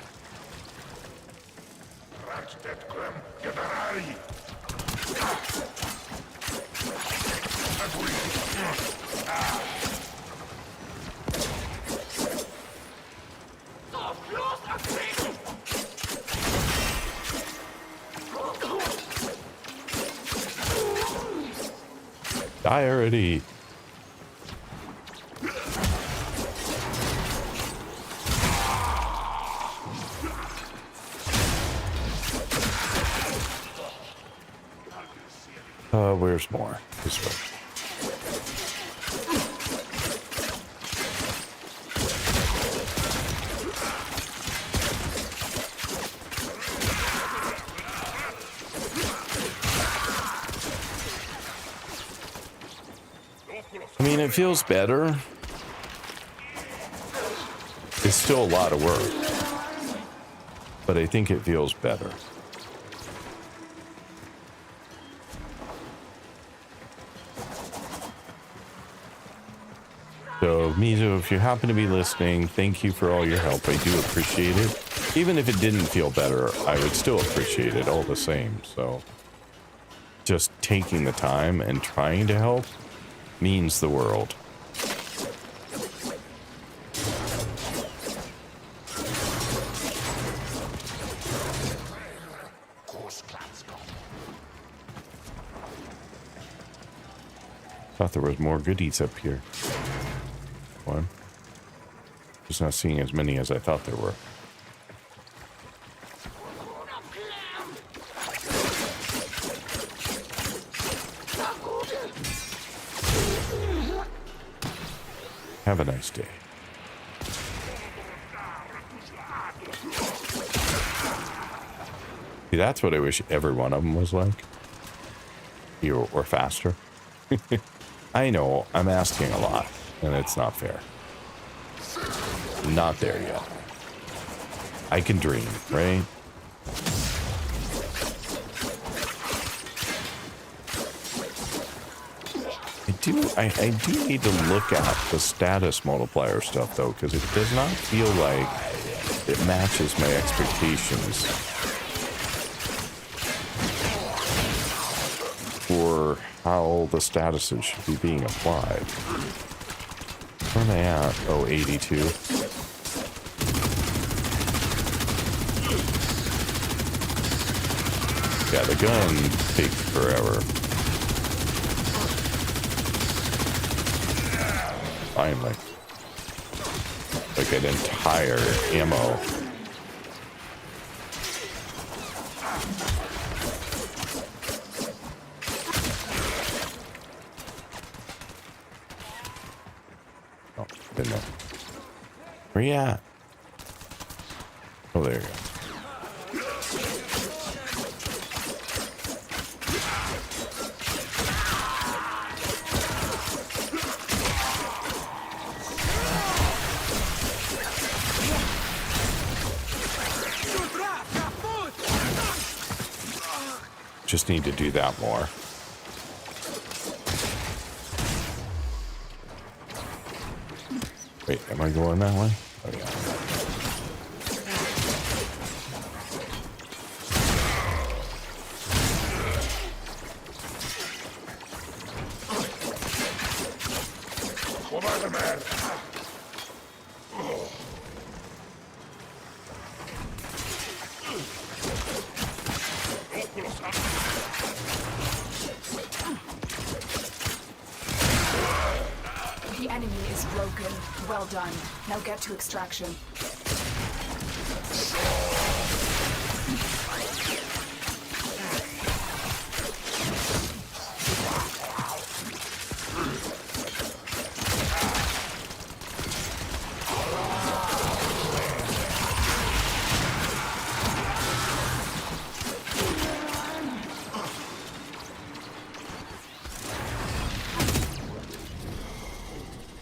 Die already. Where's more? This way. I mean, it feels better. It's still a lot of work, but I think it feels better. So, Mizo, if you happen to be listening, thank you for all your help. I do appreciate it. Even if it didn't feel better, I would still appreciate it all the same. So, just taking the time and trying to help means the world. Thought there was more goodies up here. One. Just not seeing as many as I thought there were. Have a nice day. See, that's what I wish every one of them was like. Or faster. I know, I'm asking a lot, and it's not fair. Not there yet. I can dream, right? I do need to look at the status multiplier stuff though, because it does not feel like it matches my expectations for how the statuses should be being applied. Where am I at? Oh, 82. Yeah, the gun takes forever. Finally. Like an entire ammo. Oh, didn't know. Where you at? Oh, there you go. Just need to do that more. Wait, am I going that way? Oh, yeah. The enemy is broken. Well done. Now get to extraction.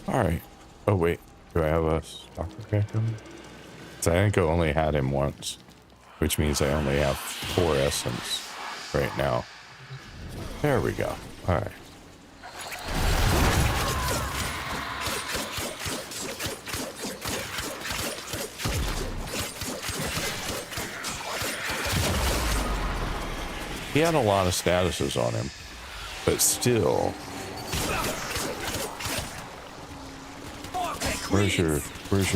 All right. Oh, wait. Do I have a stalker character? So I think I only had him once, which means I only have 4 essence right now. There we go. All right. He had a lot of statuses on him, but still. Where's your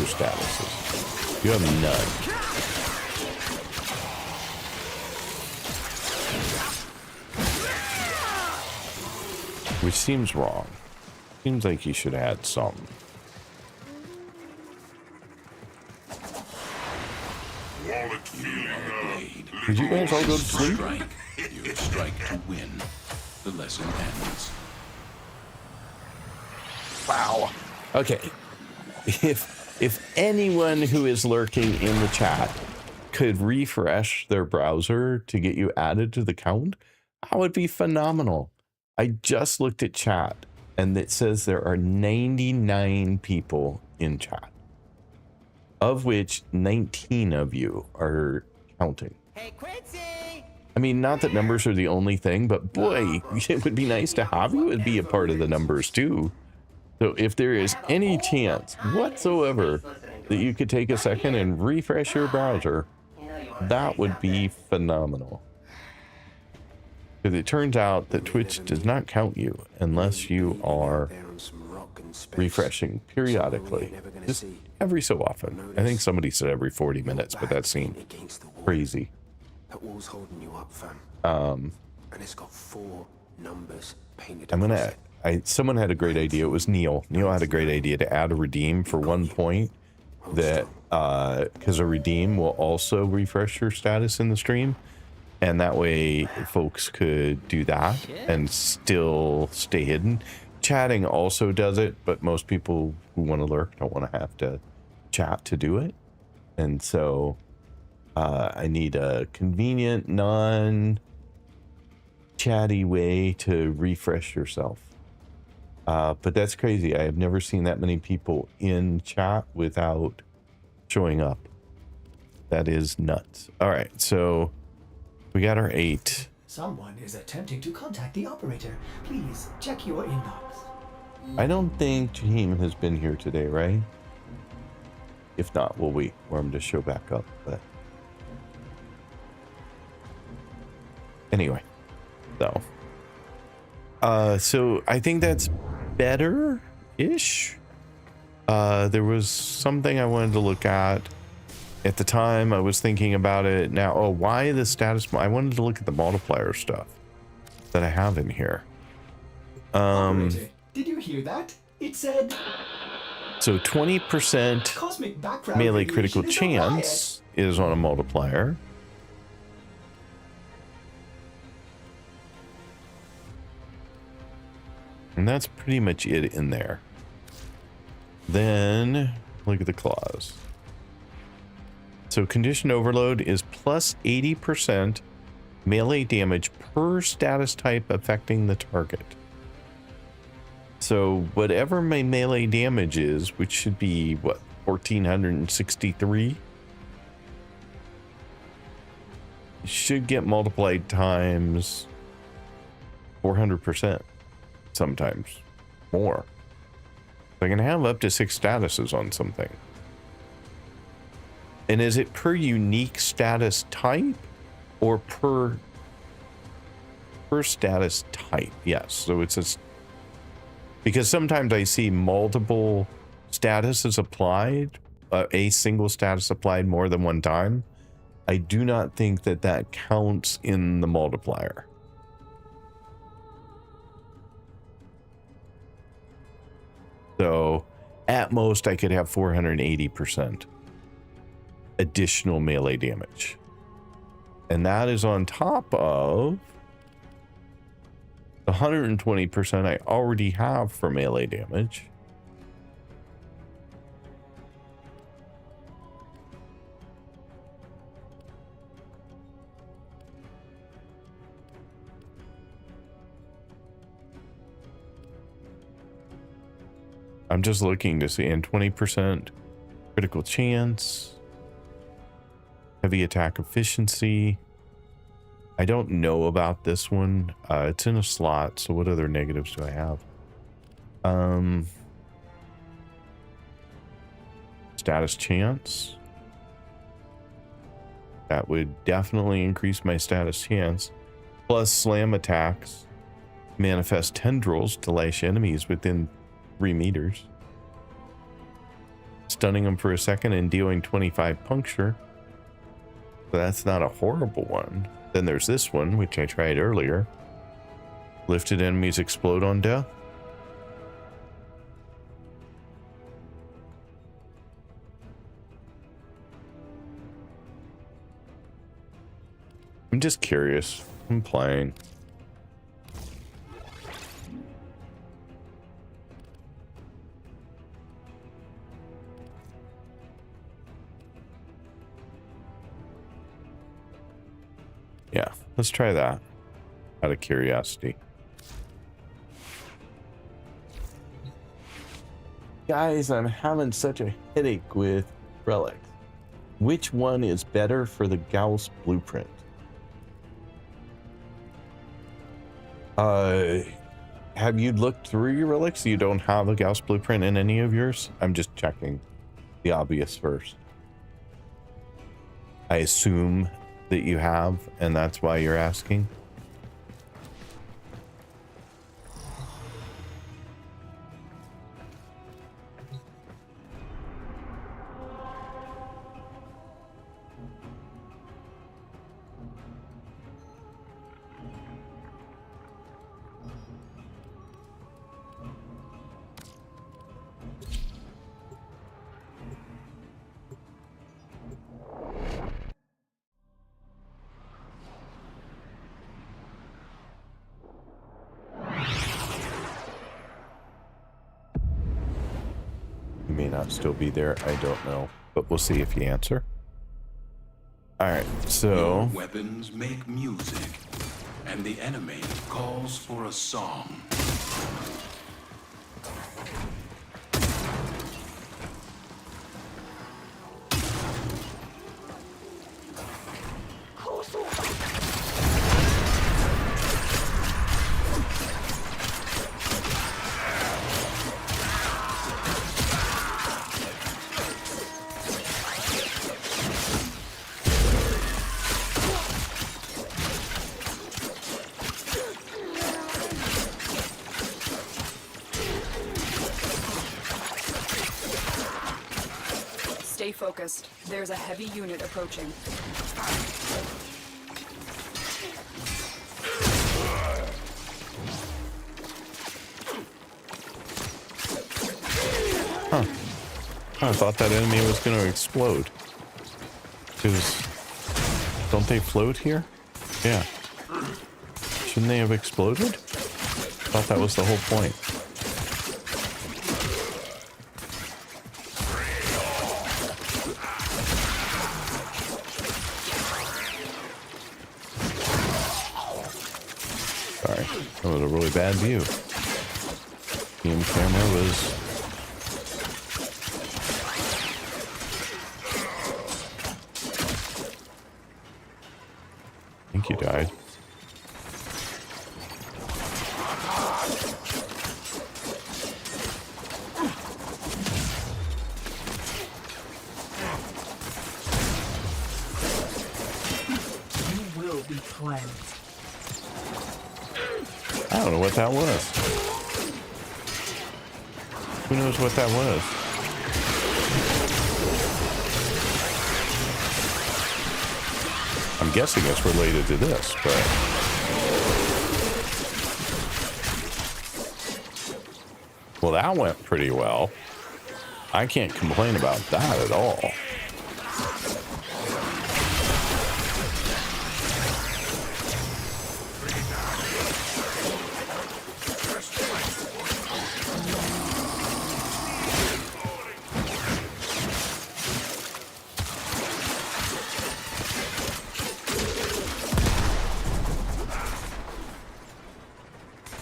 statuses? You have none. Which seems wrong. Seems like you should add some. Did you guys all go to sleep? You strike to win. The lesson ends. Wow. Okay. If anyone who is lurking in the chat could refresh their browser to get you added to the count, that would be phenomenal. I just looked at chat and it says there are 99 people in chat, of which 19 of you are counting. Hey, Quincy! I mean, not that numbers are the only thing, but boy, it would be nice to have you be a part of the numbers too. So if there is any chance whatsoever that you could take a second and refresh your browser, that would be phenomenal. Because it turns out that Twitch does not count you unless you are refreshing periodically, just every so often. I think somebody said every 40 minutes, but that seemed crazy. That wall's holding you up, fam. And it's got 4 numbers painted. Someone had a great idea. It was Neil. Neil had a great idea to add a redeem for 1 point that, because a redeem will also refresh your status in the stream. And that way folks could do that and still stay hidden. Chatting also does it, but most people who want to lurk don't want to have to chat to do it. And so I need a convenient, non-chatty way to refresh yourself. But that's crazy. I have never seen that many people in chat without showing up. That is nuts. All right, so we got our 8. Someone is attempting to contact the operator. Please check your inbox. I don't think Jaheim has been here today, right? If not, we'll wait for him to show back up. But anyway, so I think that's better-ish. There was something I wanted to look at the time. I was thinking about it now. Oh, why the status? I wanted to look at the multiplier stuff that I have in here. Operator, did you hear that? It said so 20% cosmic background melee radiation critical is a chance is on a multiplier. And that's pretty much it in there. Then look at the clause. So condition overload is plus 80% melee damage per status type affecting the target. So whatever my melee damage is, which should be what, 1463, should get multiplied times 400%, sometimes more. I can have up to 6 statuses on something. And is it per unique status type or per status type? Yes. So it's a, because sometimes I see multiple statuses applied, a single status applied more than one time. I do not think that that counts in the multiplier. So at most I could have 480% additional melee damage. And that is on top of the 120% I already have for melee damage. I'm just looking to see, and 20% critical chance, heavy attack efficiency. I don't know about this one. It's in a slot, so what other negatives do I have? Status chance. That would definitely increase my status chance. Plus slam attacks. Manifest tendrils to lash enemies within 3 meters. Stunning them for a second and dealing 25 puncture. So that's not a horrible one. Then there's this one, which I tried earlier. Lifted enemies explode on death. I'm just curious. I'm playing. Yeah, let's try that out of curiosity. Guys, I'm having such a headache with relics. Which one is better for the Gauss blueprint? Have you looked through your relics? You don't have a Gauss blueprint in any of yours? I'm just checking the obvious first. I assume that you have, and that's why you're asking. Still be there, I don't know, but we'll see if you answer. All right, so your weapons make music, and the enemy calls for a song. Stay focused. There's a heavy unit approaching. Huh. I thought that enemy was going to explode. Because don't they float here? Yeah. Shouldn't they have exploded? I thought that was the whole point. Sorry, that was a really bad view. The camera was... I think you died. You will be cleansed. I don't know what that was. Who knows what that was? I'm guessing it's related to this, but... Well, that went pretty well. I can't complain about that at all.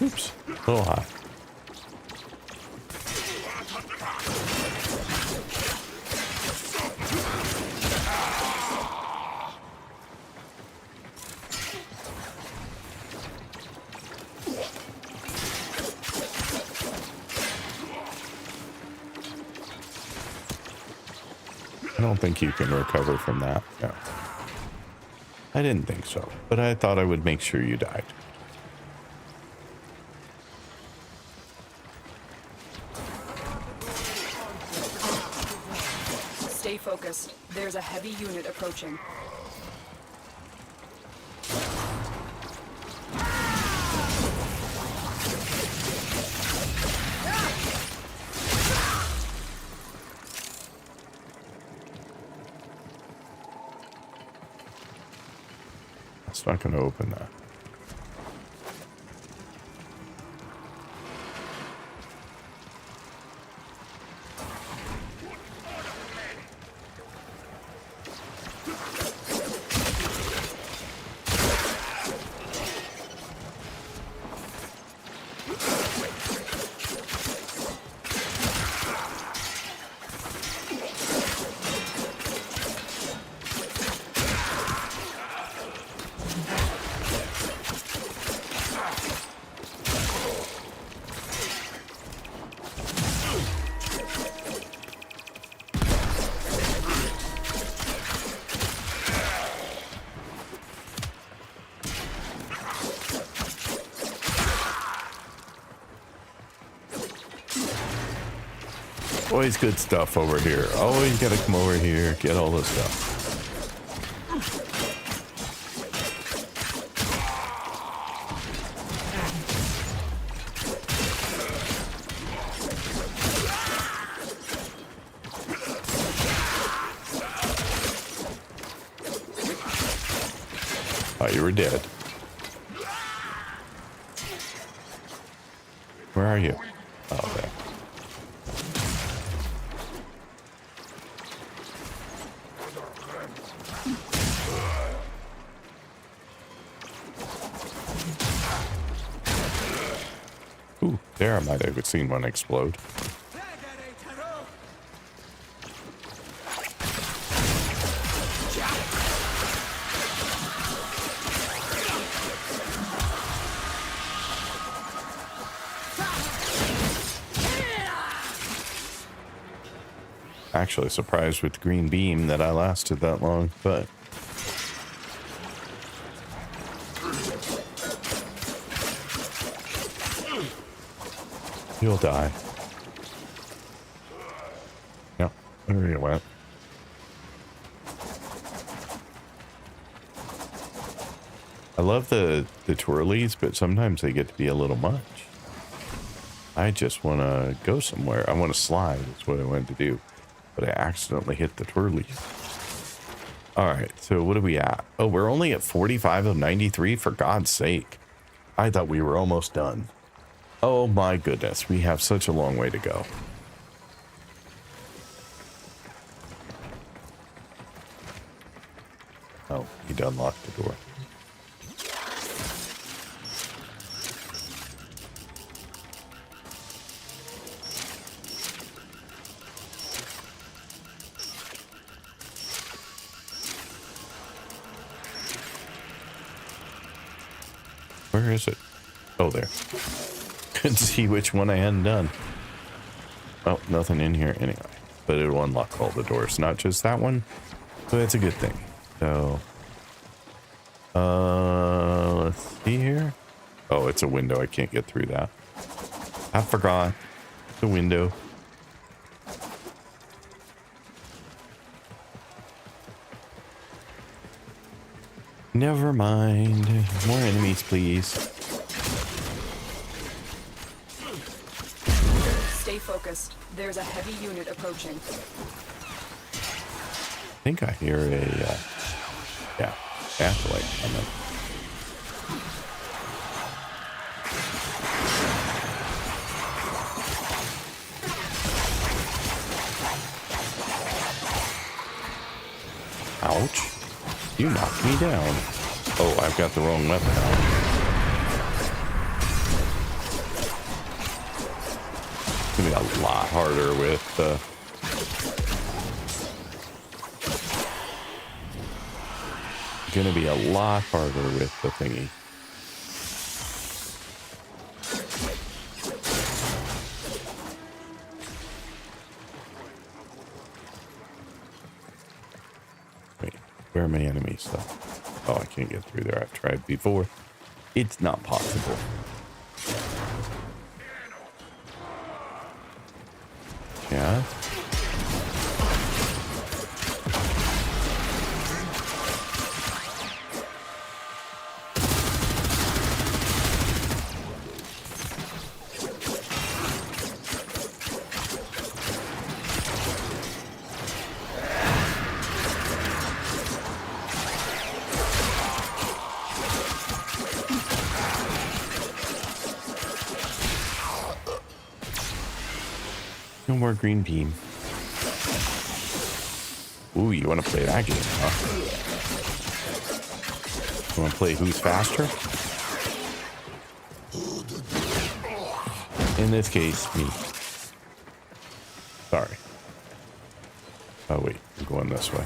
Oops, a little high. I don't think you can recover from that. No. I didn't think so, but I thought I would make sure you died. Stay focused. There's a heavy unit approaching. It's not going to open that. Always good stuff over here. Always gotta come over here, get all this stuff. Thought you were dead. Where are you? Oh, there. Ooh, there I might have seen one explode. Actually surprised with the green beam that I lasted that long, but you'll die. Yep, there you went. I love the twirlies, but sometimes they get to be a little much. I just want to go somewhere. I want to slide. That's what I wanted to do. But I accidentally hit the twirlies. Alright, so what are we at? Oh, we're only at 45 of 93, for God's sake. I thought we were almost done. Oh my goodness, we have such a long way to go. Oh, he unlocked the door. Where is it? Oh, there. Couldn't see which one I hadn't done. Oh, nothing in here anyway. But it'll unlock all the doors, not just that one. So that's a good thing. So, let's see here. Oh, it's a window. I can't get through that. I forgot. The window. Never mind. More enemies, please. Stay focused. There's a heavy unit approaching. I think I hear a, yeah, satellite coming. Ouch. You knocked me down. Oh, I've got the wrong weapon out. It's gonna be a lot harder with gonna be a lot harder with the thingy. Wait, where are my enemies though? Oh, I can't get through there. I've tried before. It's not possible. Yeah. No more green beam. Ooh, you want to play that game, huh? You want to play who's faster? In this case, me. Sorry. Oh, wait. I'm going this way.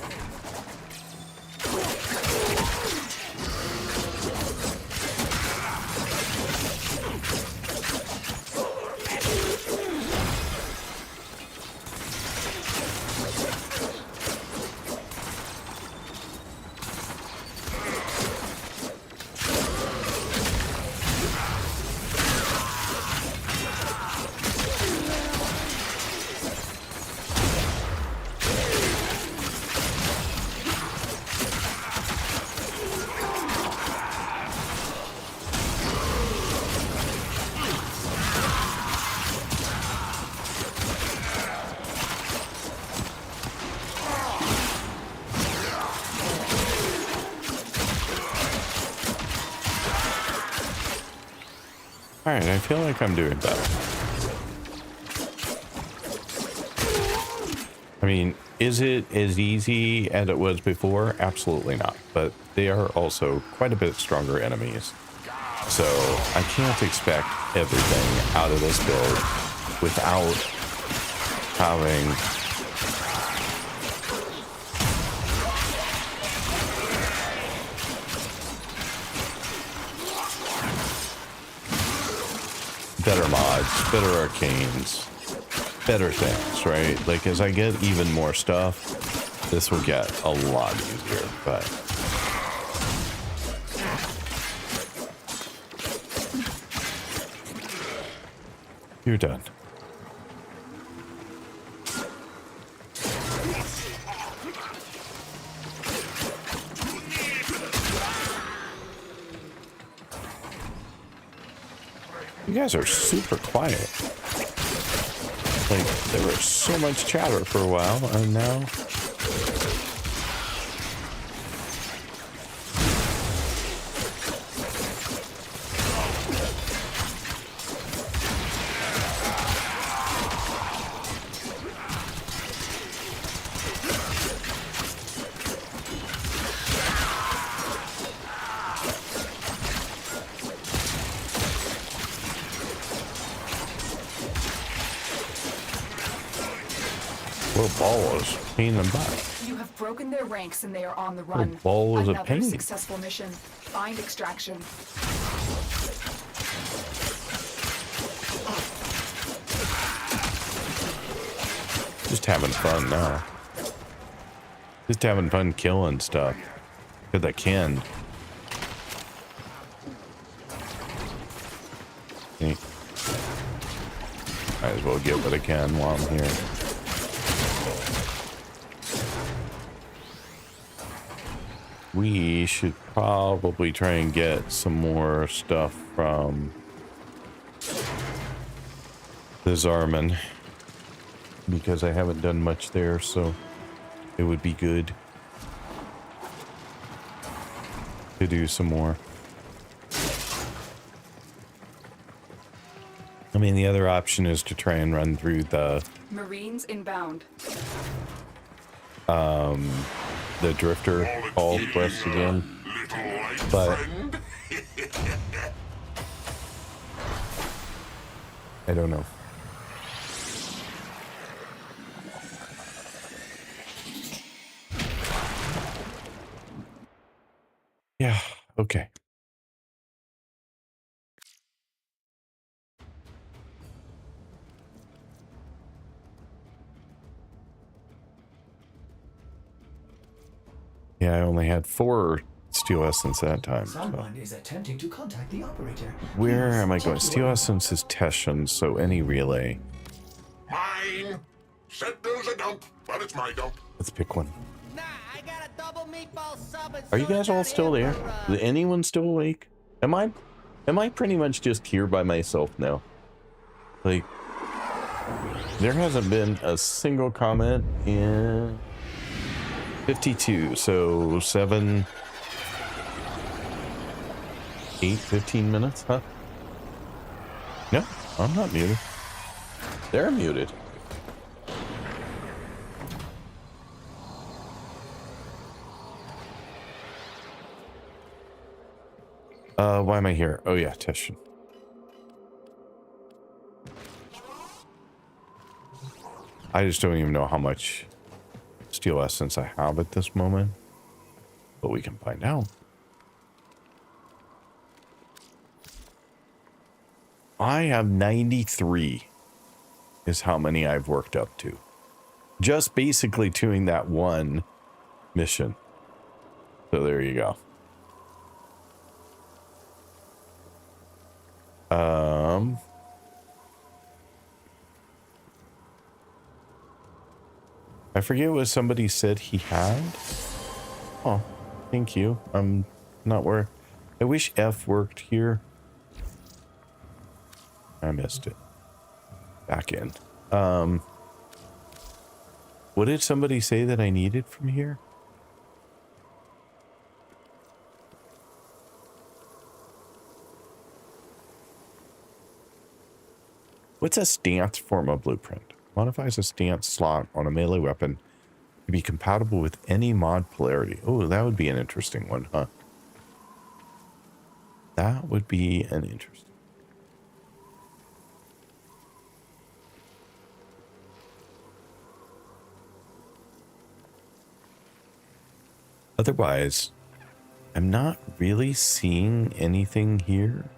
Alright, I feel like I'm doing better. I mean, is it as easy as it was before? Absolutely not. But they are also quite a bit stronger enemies. So I can't expect everything out of this build without having better mods, better arcanes, better things, right? Like, as I get even more stuff, this will get a lot easier, but... You're done. You guys are super quiet. Like, there was so much chatter for a while, and now... Ball is a pain in the butt. You have broken their ranks and they are on the run. Ball is a Another pain. successful mission. Find extraction. Just having fun now. Just having fun killing stuff. Because I can. Okay. Might as well get what I can while I'm here. We should probably try and get some more stuff from the Zarman, because I haven't done much there, so it would be good to do some more. I mean, the other option is to try and run through the Marines inbound. the Drifter Call quest again, but I don't know. Yeah, okay. Yeah, I only had 4 Steel Essence that time. Someone is attempting to contact the operator. Where Please am I check going? your Steel Essence is Teshin, so any relay. Mine. Said there's a dump, but it's my dump. Let's pick one. Are you guys all still there? Is anyone still awake? Am I pretty much just here by myself now? Like, there hasn't been a single comment in 52, so 7, 8, 15 minutes, huh? No, I'm not muted. They're muted. Why am I here? Oh yeah, Teshin. I just don't even know how much Steel Essence I have at this moment, but we can find out. I have 93 is how many I've worked up to. Just basically doing that one mission. So there you go. I forget what somebody said he had. Oh, thank you. I'm not where. I wish F worked here. I missed it. Back in. What did somebody say that I needed from here? What's a stance form of blueprint? Modifies a stance slot on a melee weapon to be compatible with any mod polarity. Oh, that would be an interesting one, huh? That would be an interesting. Otherwise, I'm not really seeing anything here.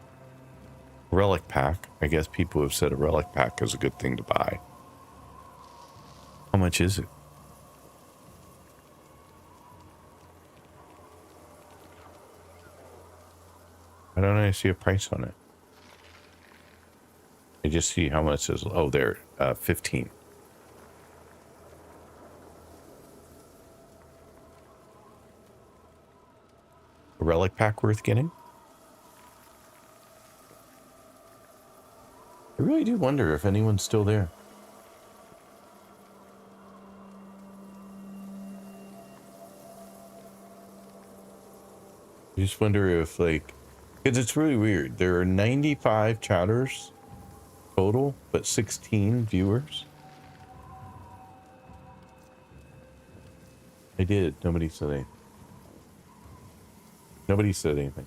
Relic pack. I guess people have said a relic pack is a good thing to buy. How much is it? Why don't I see a price on it? I just see how much is. Oh, there, 15. A relic pack worth getting? really do wonder if anyone's still there. I just wonder if, like, because it's really weird. There are 95 chatters total, but 16 viewers. I did. Nobody said anything. Nobody said anything.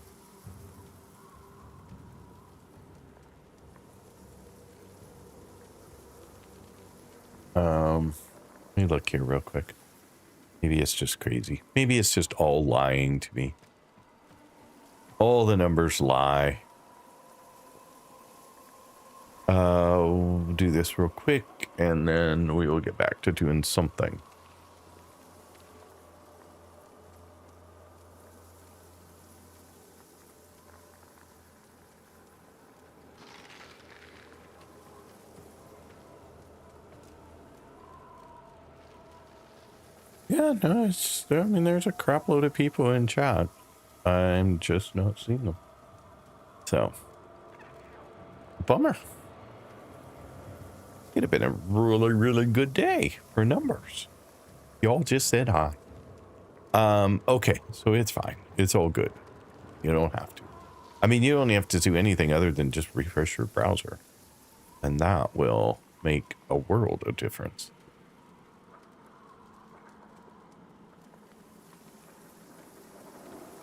Let me look here real quick. Maybe it's just crazy. Maybe it's just all lying to me. All the numbers lie. We'll do this real quick, and then we will get back to doing something. Yeah, no, it's, I mean, there's a crap load of people in chat. I'm just not seeing them. So, bummer. It'd have been a really, really good day for numbers. Y'all just said hi. Okay, so it's fine. It's all good. You don't have to. I mean, you don't have to do anything other than just refresh your browser. And that will make a world of difference.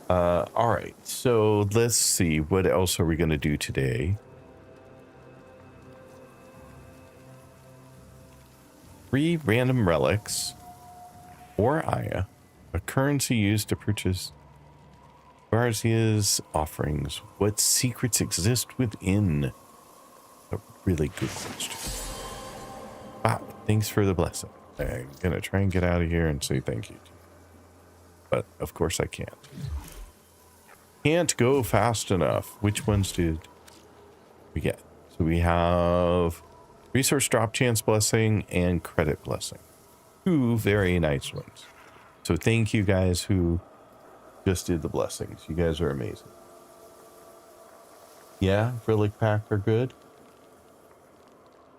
All right, so let's see. What else are we going to do today? 3 random relics or Aya, a currency used to purchase Garcia's offerings. What secrets exist within? A really good question. Wow, thanks for the blessing. I'm going to try and get out of here and say thank you. But of course I can't. Can't go fast enough. Which ones did we get? So we have resource drop chance blessing and credit blessing. 2 very nice ones. So thank you guys who just did the blessings. You guys are amazing. Yeah, relic pack are good.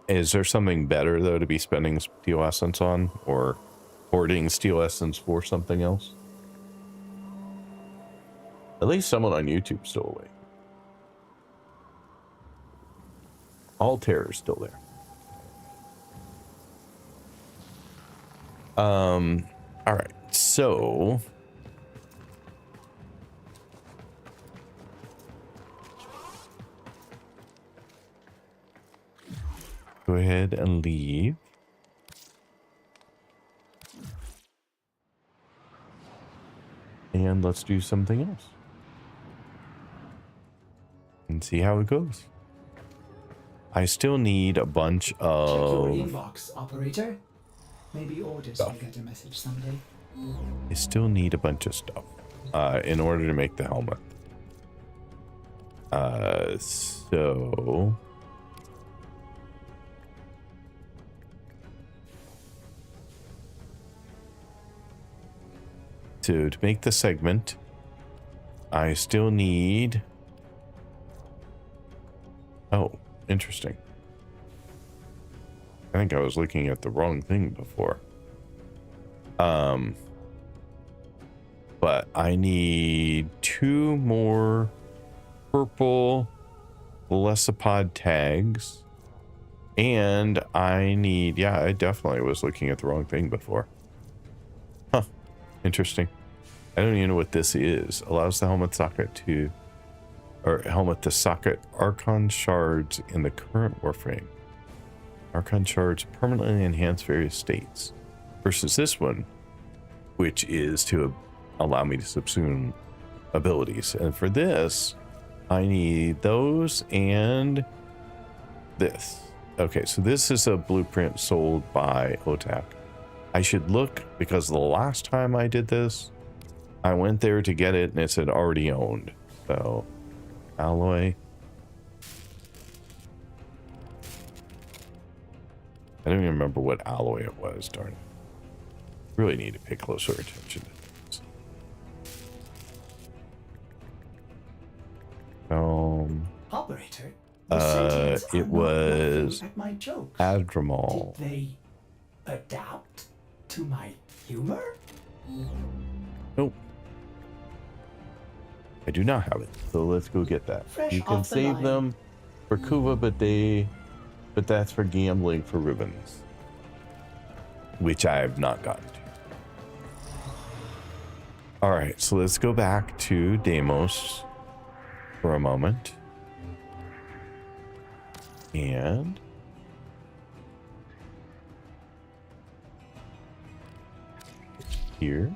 Is there something better though to be spending steel essence on, or hoarding steel essence for something else? At least someone on YouTube still awake. Altair's still there. All right, so go ahead and leave. And let's do something else. And see how it goes. I still need a bunch of... Check your inbox, operator. Maybe orders will get a message someday. I still need a bunch of stuff in order to make the helmet. So... to make the segment, I still need... Oh, interesting. I think I was looking at the wrong thing before. But I need 2 more purple Velocipod tags. And I need... Yeah, I definitely was looking at the wrong thing before. Huh. Interesting. I don't even know what this is. Allows the helmet socket to... or helmet to socket Archon shards in the current Warframe. Archon shards permanently enhance various states. Versus this one, which is to allow me to subsume abilities. And for this, I need those and this. Okay, so this is a blueprint sold by Otak. I should look, because the last time I did this, I went there to get it and it said already owned. So, alloy. I don't even remember what alloy it was, darn it. Really need to pay closer attention to things. Operator, the sentients It was at my jokes. Adramal. Did they adapt to my humor? Nope. I do not have it. So let's go get that. Fresh You can off the save line. them for Kuva, but that's for gambling for ribbons, which I have not gotten to. All right, so let's go back to Deimos for a moment. And here.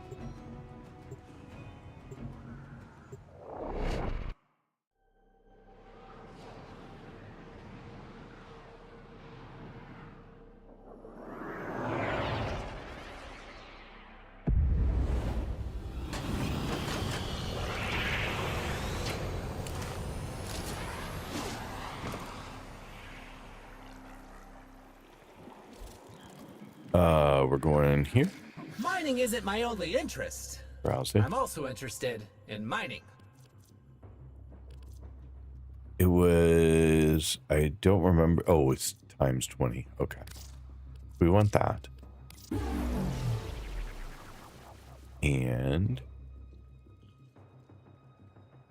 We're going here. Mining isn't my only interest. Browse it. I'm also interested in mining. It was, I don't remember. Oh, it's times 20. Okay. We want that. And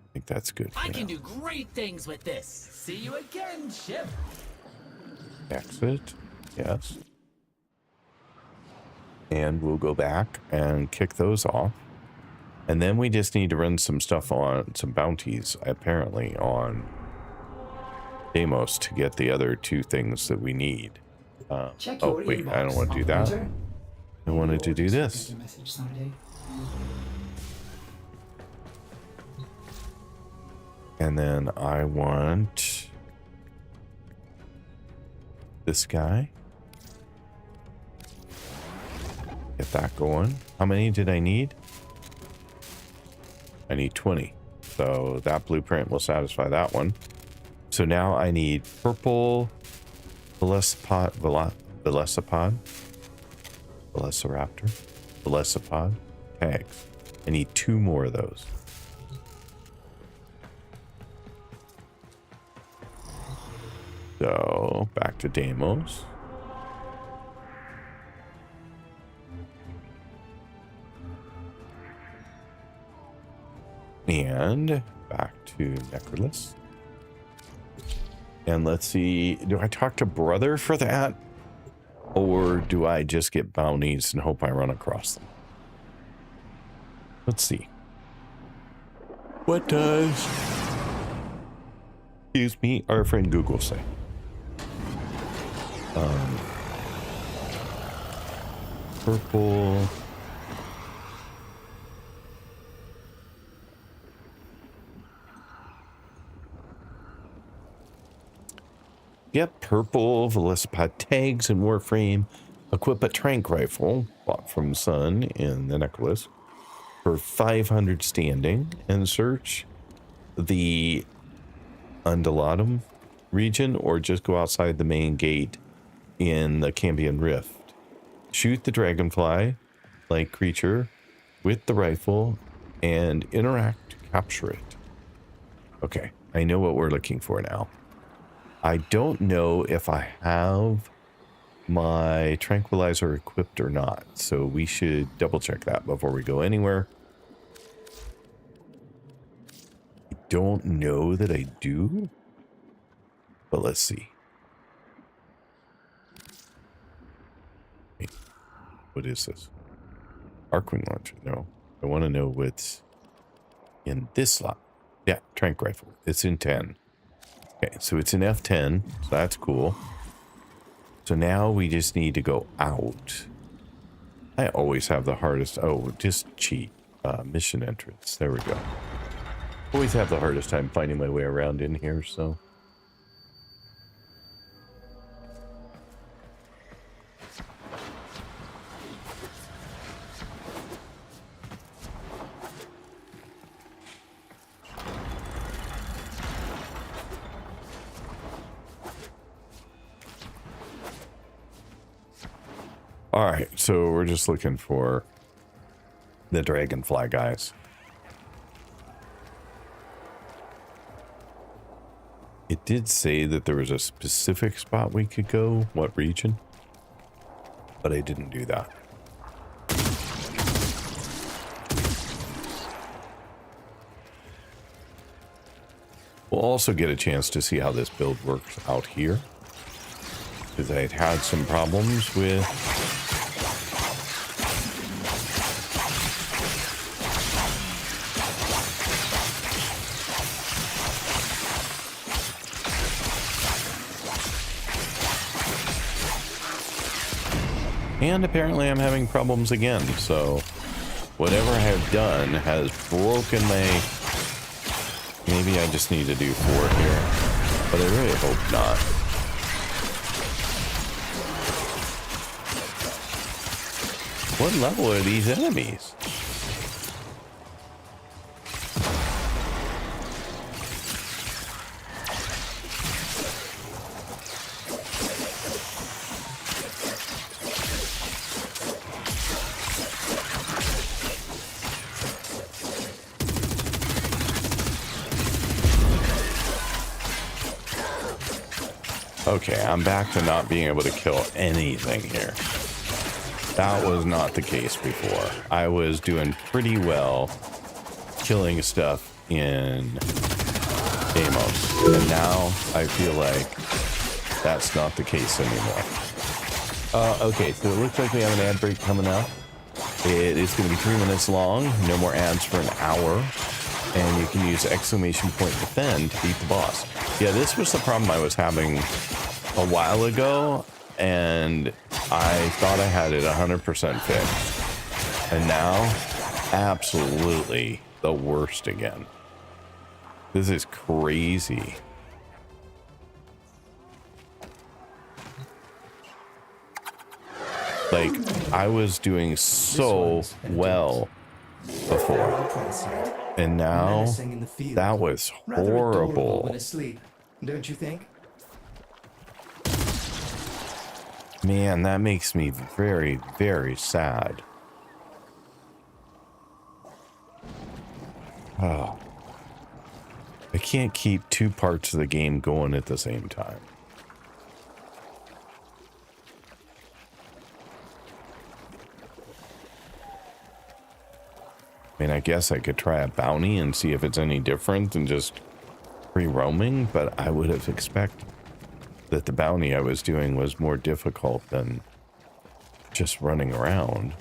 I think that's good. I can do great things with this. See you again, ship. Exit. Yes. And we'll go back and kick those off. And then we just need to run some stuff on, some bounties, apparently, on Deimos to get the other two things that we need. Oh, wait, I don't want to do that. I wanted to do this. And then I want this guy. Get that going. How many did I need? I need 20. So that blueprint will satisfy that one. So now I need purple Velociraptor tags. I need 2 more of those. So back to Deimos. And back to Necrolis. And let's see, do I talk to Brother for that? Or do I just get bounties and hope I run across them? Let's see. What does, excuse me, our friend Google say? Purple. Yep, purple Velocipede tags and Warframe. Equip a trank rifle bought from Sun in the Necrolis for 500 standing and search the Undulatum region or just go outside the main gate in the Cambion Rift. Shoot the dragonfly-like creature with the rifle and interact to capture it. Okay, I know what we're looking for now. I don't know if I have my tranquilizer equipped or not, so we should double check that before we go anywhere. I don't know that I do, but let's see. Wait, what is this? Arcwing launcher. No, I want to know what's in this slot. Yeah, trank rifle. It's in 10. Okay, so it's an F10, so that's cool. So now we just need to go out. I always have the hardest, oh, just cheat. Mission entrance, there we go. Always have the hardest time finding my way around in here, so. All right, so we're just looking for the dragonfly guys. It It did say that there was a specific spot we could go, what region, but I didn't do that. We'll also get a chance to see how this build works out here, because I'd had some problems with and apparently I'm having problems again, so whatever I have done has broken my... Maybe I just need to do 4 here, but I really hope not. What level are these enemies? Okay, I'm back to not being able to kill anything here. That was not the case before. I was doing pretty well killing stuff in Deimos, and now I feel like that's not the case anymore. Okay, so it looks like we have an ad break coming up. It is going to be 3 minutes long, no more ads for an hour, and you can use exclamation point defend to beat the boss. Yeah, this was the problem I was having a while ago, and I thought I had it 100% fixed. And now, absolutely the worst again. This is crazy. Like, I was doing so well before, and now that was horrible. When asleep, don't you think? Man, that makes me very, very sad. Oh. I can't keep 2 parts of the game going at the same time. I mean, I guess I could try a bounty and see if it's any different than just free roaming, but I would have expected that the bounty I was doing was more difficult than just running around.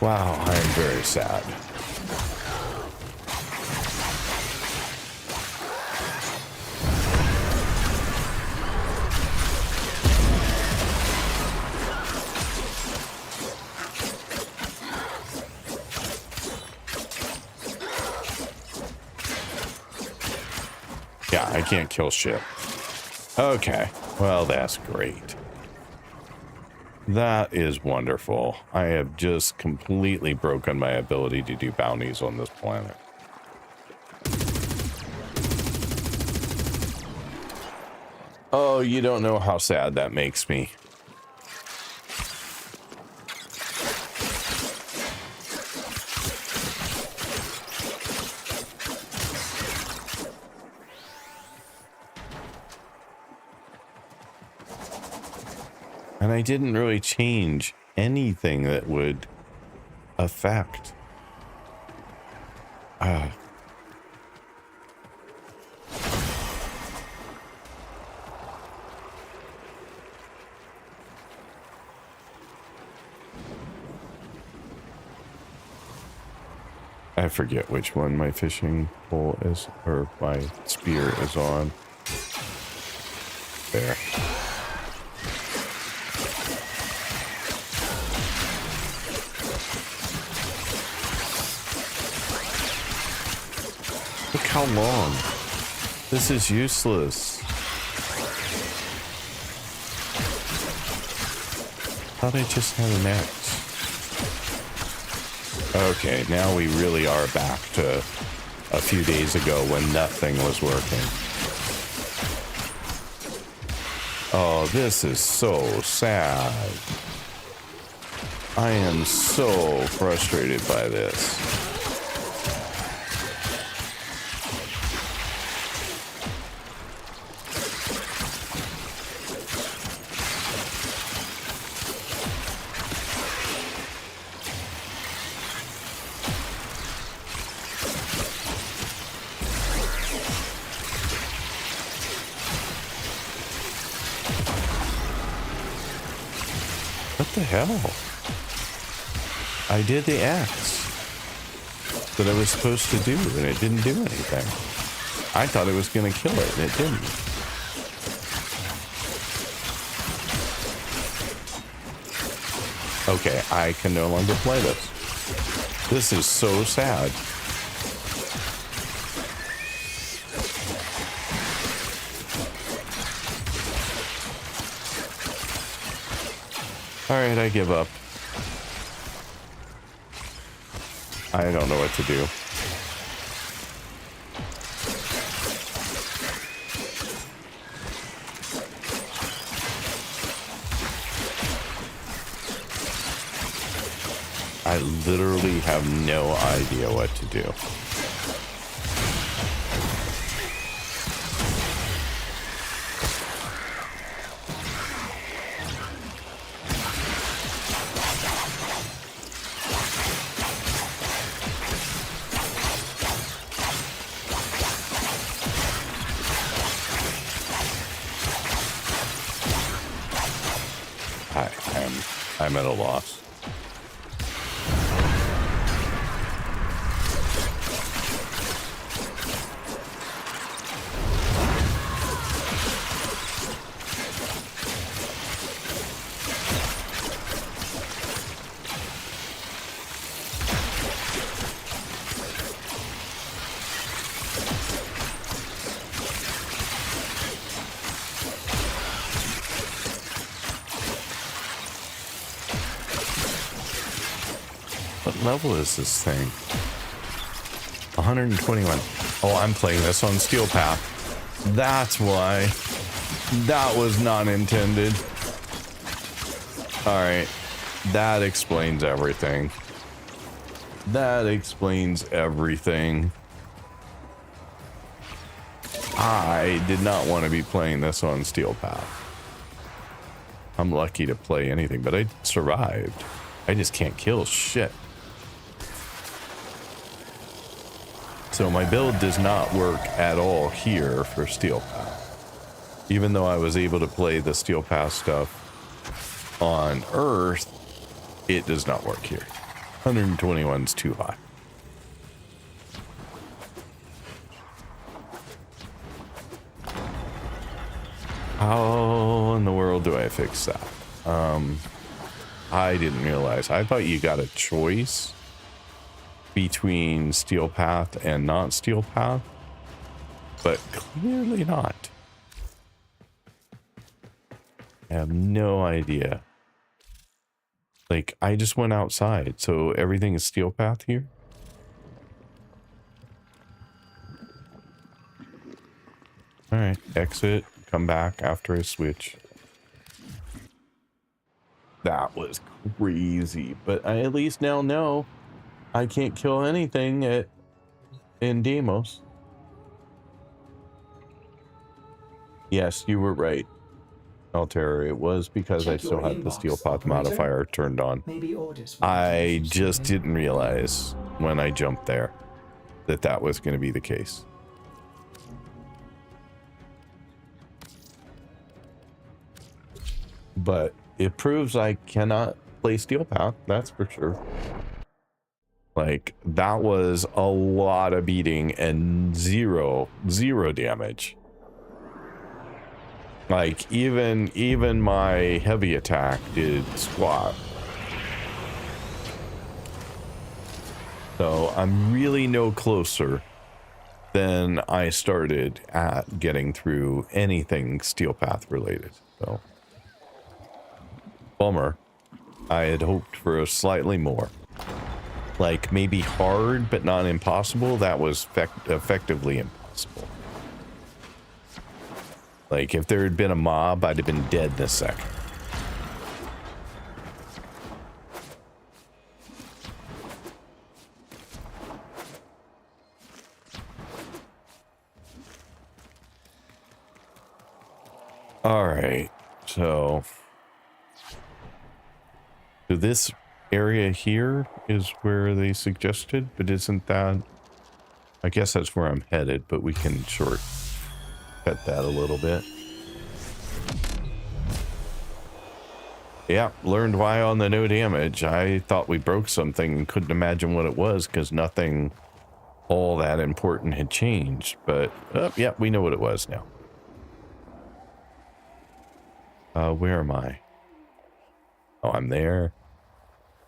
Wow, I am very sad. Yeah, I can't kill shit. Okay, well, that's great. That is wonderful. I have just completely broken my ability to do bounties on this planet. Oh, you don't know how sad that makes me. And I didn't really change anything that would affect. I forget which one my fishing pole is, or my spear is on. There. Look how long. This is useless. Thought I just had an axe. Okay, now we really are back to a few days ago when nothing was working. Oh, this is so sad. I am so frustrated by this. What the hell? I did the X that I was supposed to do, and it didn't do anything. I thought it was going to kill it, and it didn't. Okay, I can no longer play this. This is so sad. Alright, I give up. I don't know what to do. I literally have no idea what to do. I'm at a loss. What level is this thing? 121. Oh, I'm playing this on Steel Path. That's why. That was not intended. Alright. That explains everything. That explains everything. I did not want to be playing this on Steel Path. I'm lucky to play anything, but I survived. I just can't kill shit. So my build does not work at all here for Steel Path. Even though I was able to play the Steel Path stuff on Earth, it does not work here. 121 is too high. How in the world do I fix that? I didn't realize. I thought you got a choice between Steel Path and not Steel Path, but clearly not. I have no idea. Like, I just went outside, so everything is Steel Path here? Alright, exit, come back after I switch. That was crazy, but I at least now know I can't kill anything in Deimos. Yes, you were right, Altera. It was because I still had the Steel Path modifier turned on. I just didn't realize when I jumped there that that was going to be the case. But it proves I cannot play Steel Path, that's for sure. Like, that was a lot of beating and zero damage. Like, even my heavy attack did squat. So I'm really no closer than I started at getting through anything Steel Path related. So, bummer. I had hoped for slightly more. like maybe hard but not impossible, that was effectively impossible. Like if there had been a mob, I'd have been dead in a second. All right, so this area here is where they suggested, but isn't that, I guess that's where I'm headed, but we can shortcut that a little bit. Yeah, learned why on the no damage. I thought we broke something and couldn't imagine what it was because nothing all that important had changed, but yeah, we know what it was now. Where am I? Oh, I'm there.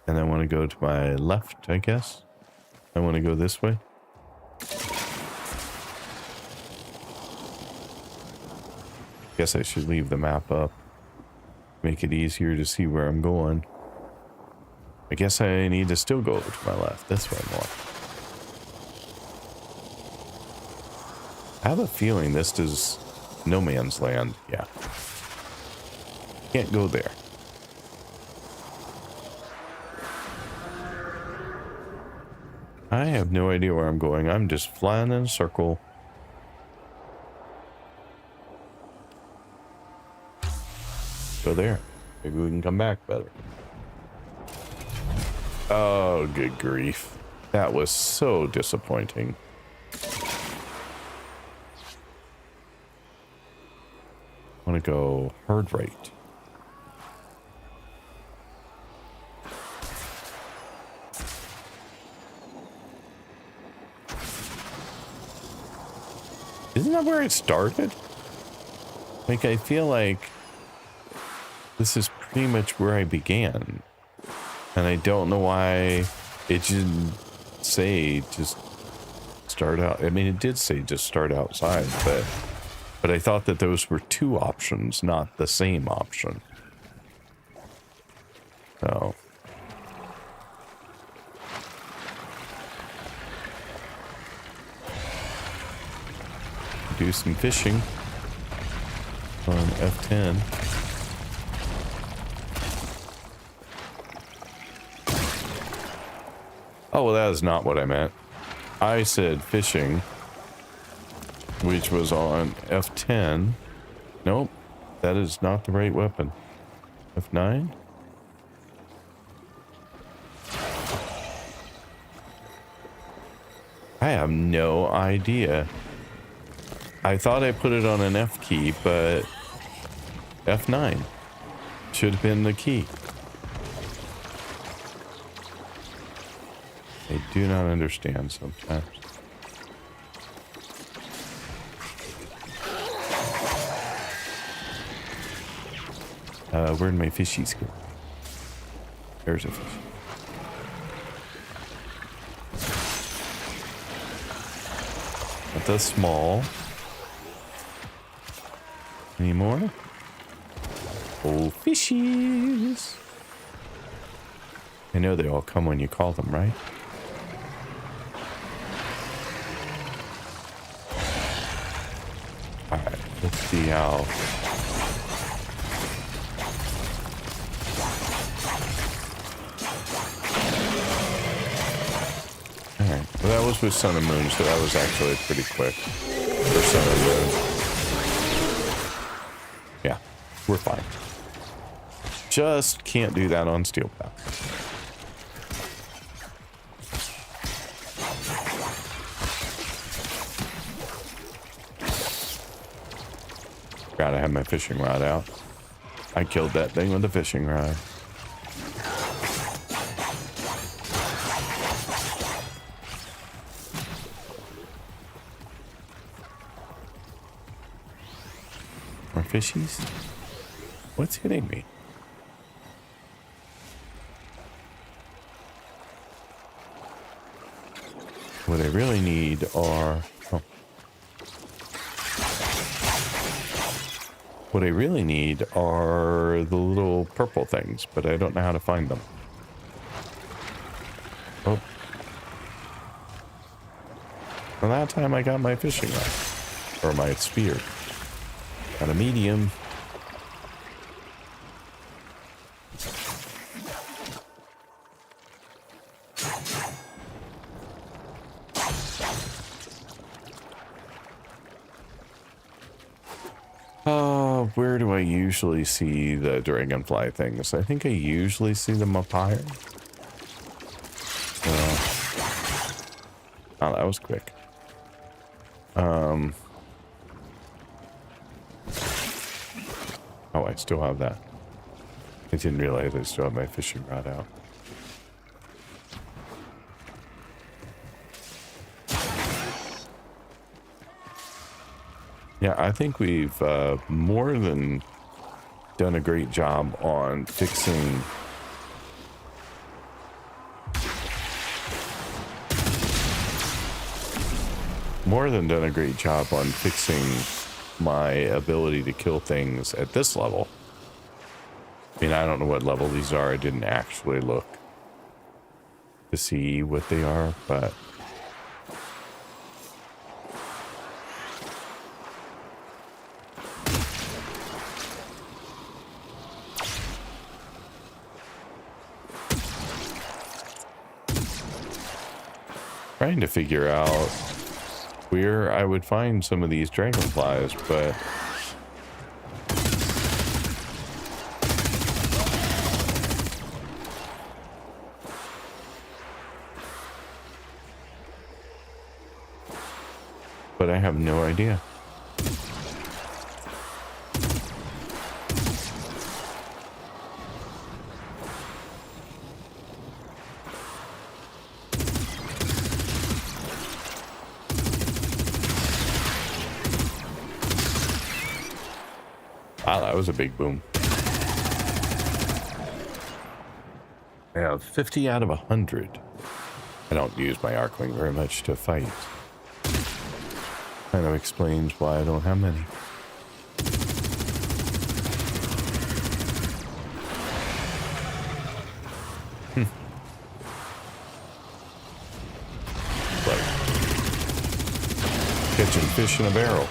And I want to go to my left, I guess. I want to go this way. Guess I should leave the map up. Make it easier to see where I'm going. I guess I need to still go over to my left. This way more. I have a feeling this is no man's land. Yeah. Can't go there. I have no idea where I'm going. I'm just flying in a circle. Go there. Maybe we can come back better. Oh, good grief. That was so disappointing. I want to go hard right. Isn't that where it started? Like, I feel like this is pretty much where I began. And I don't know why it didn't say just start out. I mean, it did say just start outside, but I thought that those were two options, not the same option. So. Do some fishing on F10. Oh, well, that is not what I meant. I said fishing, which was on F10. Nope, that is not the right weapon. F9? I have no idea. I thought I put it on an F key, but F9 should have been the key. I do not understand sometimes. Where'd my fishies go? There's a fish. Not that small. Any more? Oh, fishies. I know they all come when you call them, right? Alright, let's see how... Alright, well that was with Sun and Moon, so that was actually pretty quick for Sun and Moon. Yeah, we're fine. Just can't do that on Steel Path. Gotta have my fishing rod out. I killed that thing with a fishing rod. More fishies? What's hitting me? What I really need are... Oh. What I really need are the little purple things, but I don't know how to find them. Oh, And that time I got my fishing rod. Or my spear. Got a medium. Where do I usually see the dragonfly things? I think I usually see them up higher. Oh, that was quick. Oh, I still have that. I didn't realize I still have my fishing rod out. Yeah, I think we've more than done a great job on fixing my ability to kill things at this level. I mean, I don't know what level these are. I didn't actually look to see what they are, but trying to figure out where I would find some of these dragonflies, but I have no idea. Wow, that was a big boom. I have 50 out of 100. I don't use my Arcwing very much to fight. Kind of explains why I don't have many. Like catching fish in a barrel.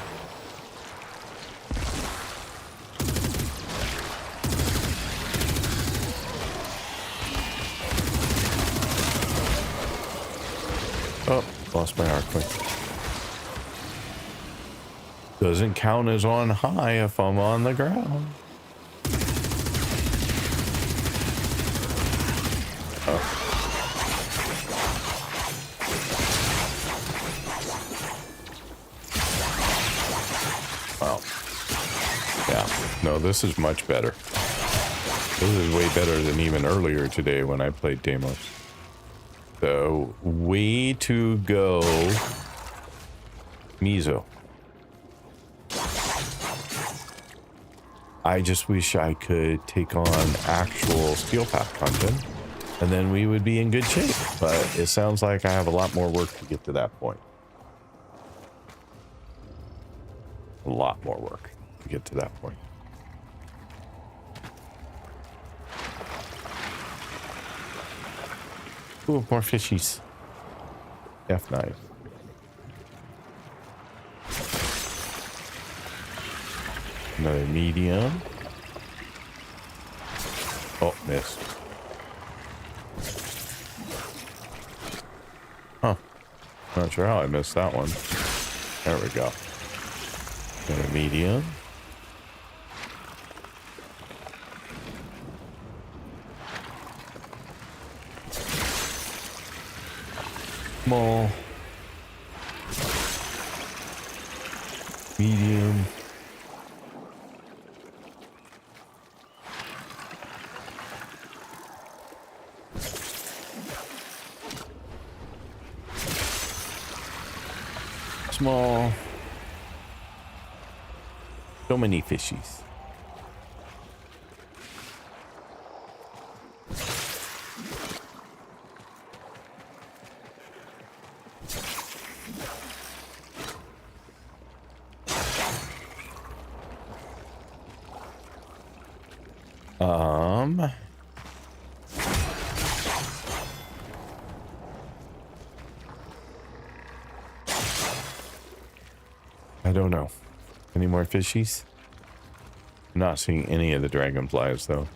Oh, lost my Arcwing. Doesn't count as on high if I'm on the ground. Oh. Wow. Yeah. No, this is much better. This is way better than even earlier today when I played Deimos. So, way to go, Mizo. I just wish I could take on actual Steel Path content, and then we would be in good shape. But it sounds like I have a lot more work to get to that point. A lot more work to get to that point. Ooh, more fishies. F9. Another medium. Oh, missed. Huh. Not sure how I missed that one. There we go. Another medium. Small. Medium. Small. So many fishies. I don't know. Any more fishies? I'm not seeing any of the dragonflies though.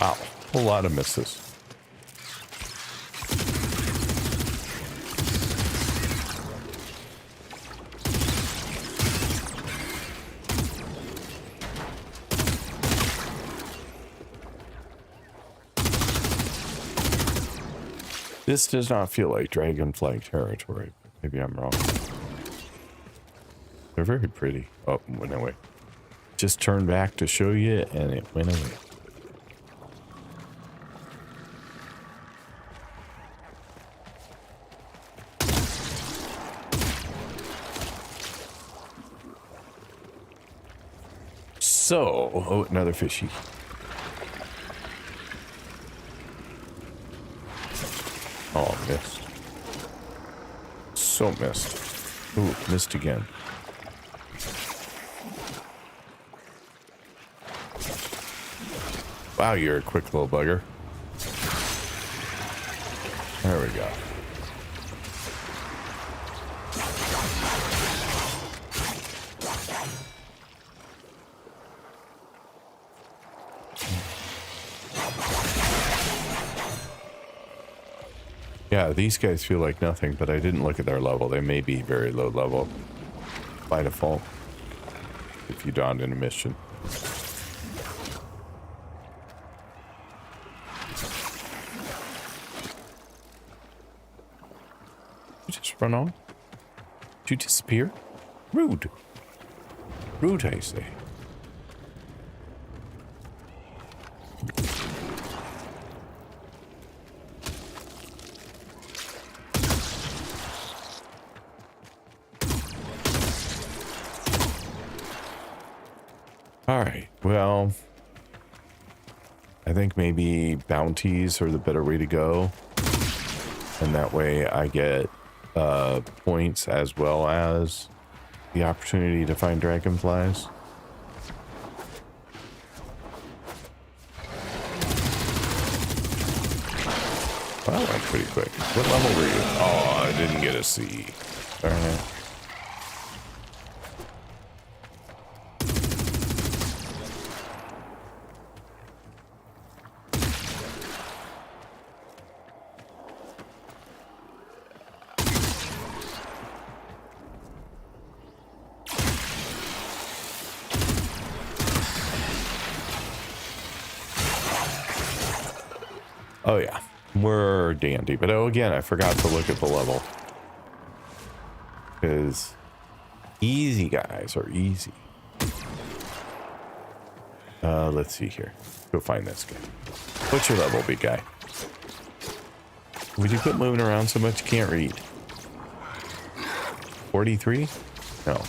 Wow, a lot of misses. This does not feel like dragonfly territory. Maybe I'm wrong. They're very pretty. Oh, it went away. Just turned back to show you and it went away. So, oh, another fishy. Oh, missed. So missed. Ooh, missed again. Wow, you're a quick little bugger. There we go. Yeah, these guys feel like nothing, but I didn't look at their level. They may be very low level by default if you donned in a mission. You just run on? Did you disappear? Rude. Rude, I say. Alright, well, I think maybe bounties are the better way to go. And that way I get points as well as the opportunity to find dragonflies. Well, that went pretty quick. What level were you? Oh, I didn't get a C. Alright. Oh yeah, we're dandy. But oh, again, I forgot to look at the level. Because easy guys are easy. Let's see here. Go find this guy. What's your level, big guy? Would you quit moving around so much you can't read? 43? No.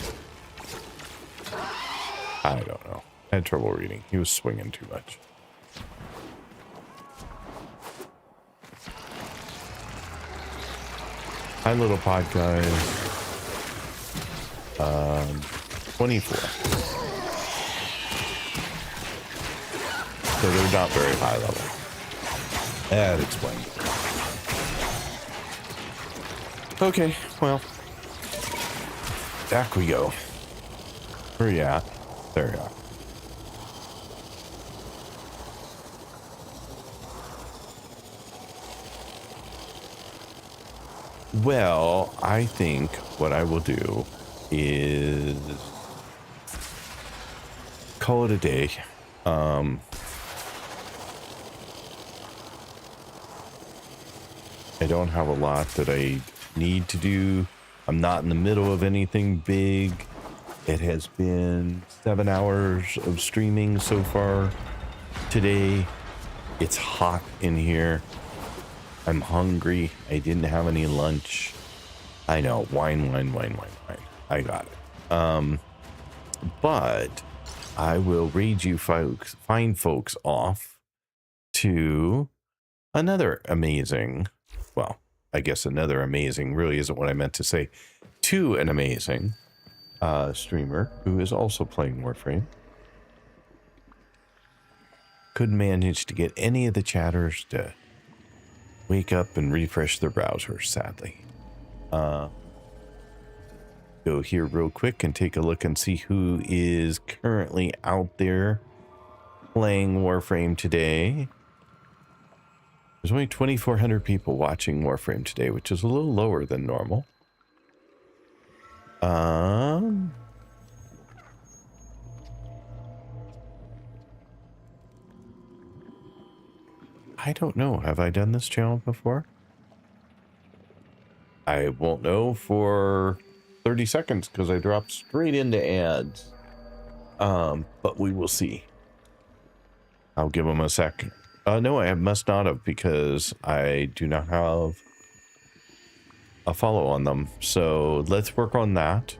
I don't know. I had trouble reading. He was swinging too much. Hi, little pod guys. 24. So they're not very high level. That explains it. Okay, well. Back we go. Where are you at? There you are. Well, I think what I will do is call it a day. I don't have a lot that I need to do. I'm not in the middle of anything big. It has been 7 hours of streaming so far today. It's hot in here. I'm hungry. I didn't have any lunch. I know. Wine. I got it. But I will raid you folks, fine folks off to another amazing, well, I guess another amazing really isn't what I meant to say, to an amazing streamer who is also playing Warframe. Couldn't manage to get any of the chatters to wake up and refresh their browsers, sadly. Go here real quick and take a look and see who is currently out there playing Warframe today. There's only 2,400 people watching Warframe today, which is a little lower than normal. I don't know. Have I done this channel before? I won't know for 30 seconds because I dropped straight into ads. But we will see. I'll give them a sec. No, I must not have because I do not have a follow on them. So let's work on that.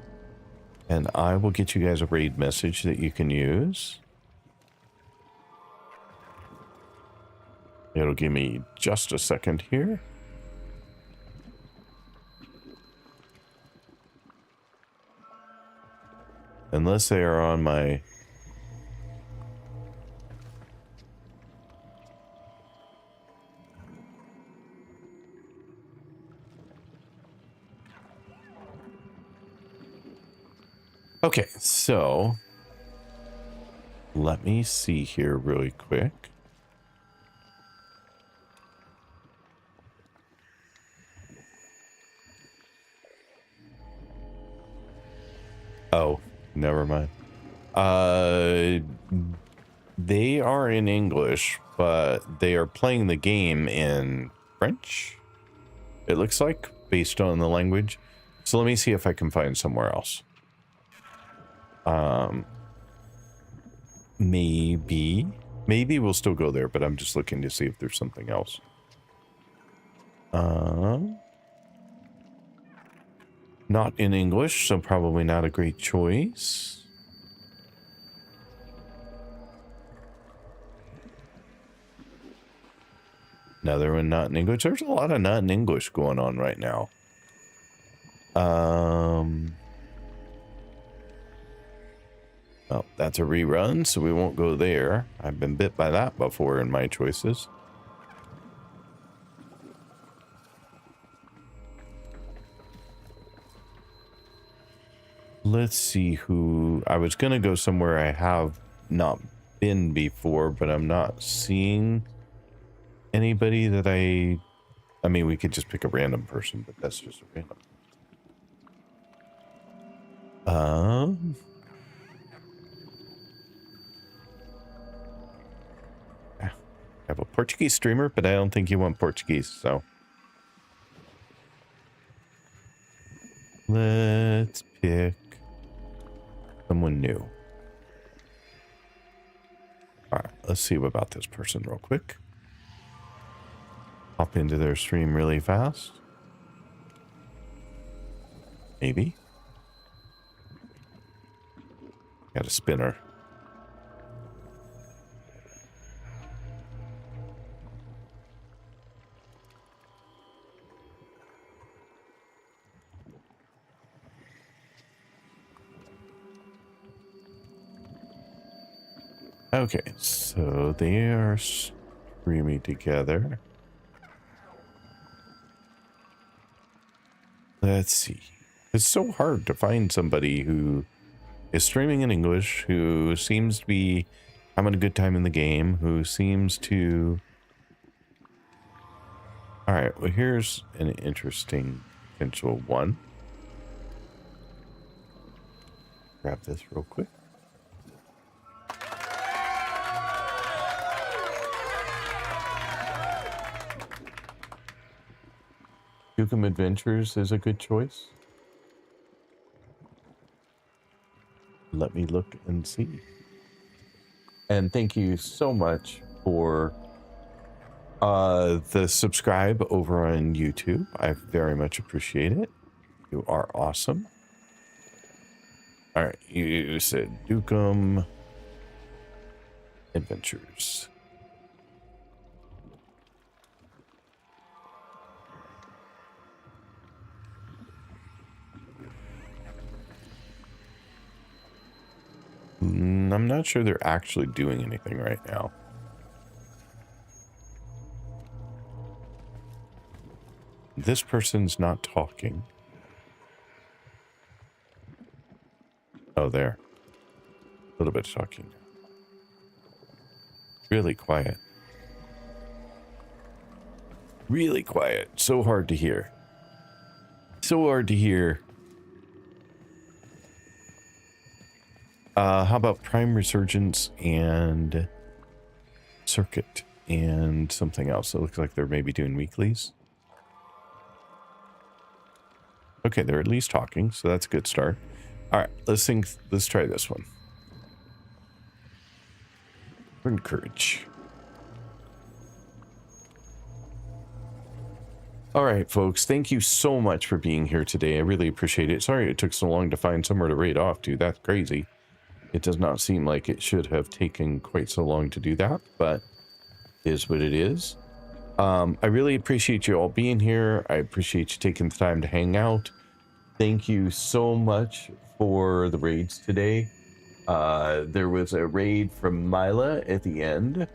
And I will get you guys a raid message that you can use. It'll give me just a second here. Unless they are on my... Okay, so let me see here really quick. Oh, never mind. They are in English, but they are playing the game in French. It looks like, based on the language. So let me see if I can find somewhere else. Maybe we'll still go there, but I'm just looking to see if there's something else. Not in English, so probably not a great choice. Another one not in English. There's a lot of not in English going on right now. Well, that's a rerun, so we won't go there. I've been bit by that before in my choices. Let's see who... I was going to go somewhere I have not been before, but I'm not seeing anybody that I mean, we could just pick a random person, but that's just a random. I have a Portuguese streamer, but I don't think you want Portuguese, so. Let's pick someone new. All right, let's see about this person real quick. Hop into their stream really fast. Maybe. Got a spinner. Okay, so they are streaming together. Let's see. It's so hard to find somebody who is streaming in English, who seems to be having a good time in the game, who seems to... All right, well, here's an interesting potential one. Grab this real quick. Dukem Adventures is a good choice. Let me look and see. And thank you so much for the subscribe over on YouTube. I very much appreciate it. You are awesome. All right, you said Dukem. adventures. I'm not sure they're actually doing anything right now. This person's not talking. Oh, there. A little bit of talking. Really quiet. Really quiet. So hard to hear. So hard to hear. How about Prime Resurgence and Circuit and something else? It looks like they're maybe doing weeklies. Okay, they're at least talking, so that's a good start. All right, let's try this one. Earn courage. All right, folks, thank you so much for being here today. I really appreciate it. Sorry it took so long to find somewhere to raid off to. That's crazy. It does not seem like it should have taken quite so long to do that, but it is what it is. I really appreciate you all being here. I appreciate you taking the time to hang out. Thank you so much for the raids today. There was a raid from Mila at the end,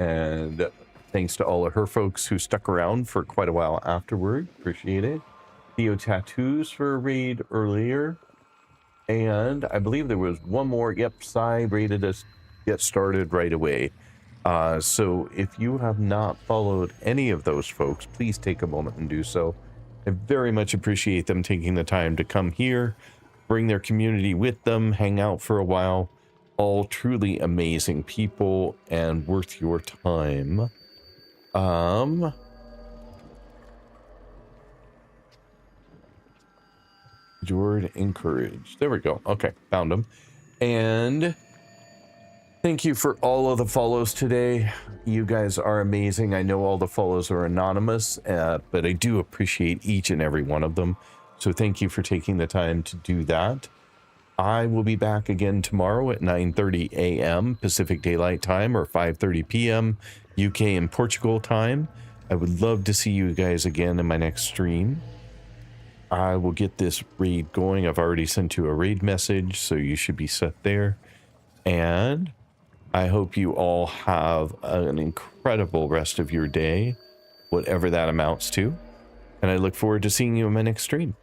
and thanks to all of her folks who stuck around for quite a while afterward. Appreciate it. Theo Tattoos for a raid earlier. And I believe there was one more. Yep, Sai raided us, get started right away. So if you have not followed any of those folks, please take a moment and do so. I very much appreciate them taking the time to come here, bring their community with them, hang out for a while. All truly amazing people and worth your time. Endured, encouraged. There we go. Okay, found them. And thank you for all of the follows today. You guys are amazing. I know all the follows are anonymous, but I do appreciate each and every one of them. So thank you for taking the time to do that. I will be back again tomorrow at 9:30 a.m. Pacific Daylight Time or 5:30 p.m. UK and Portugal time. I would love to see you guys again in my next stream. I will get this raid going. I've already sent you a raid message, so you should be set there. And I hope you all have an incredible rest of your day, whatever that amounts to. And I look forward to seeing you in my next stream.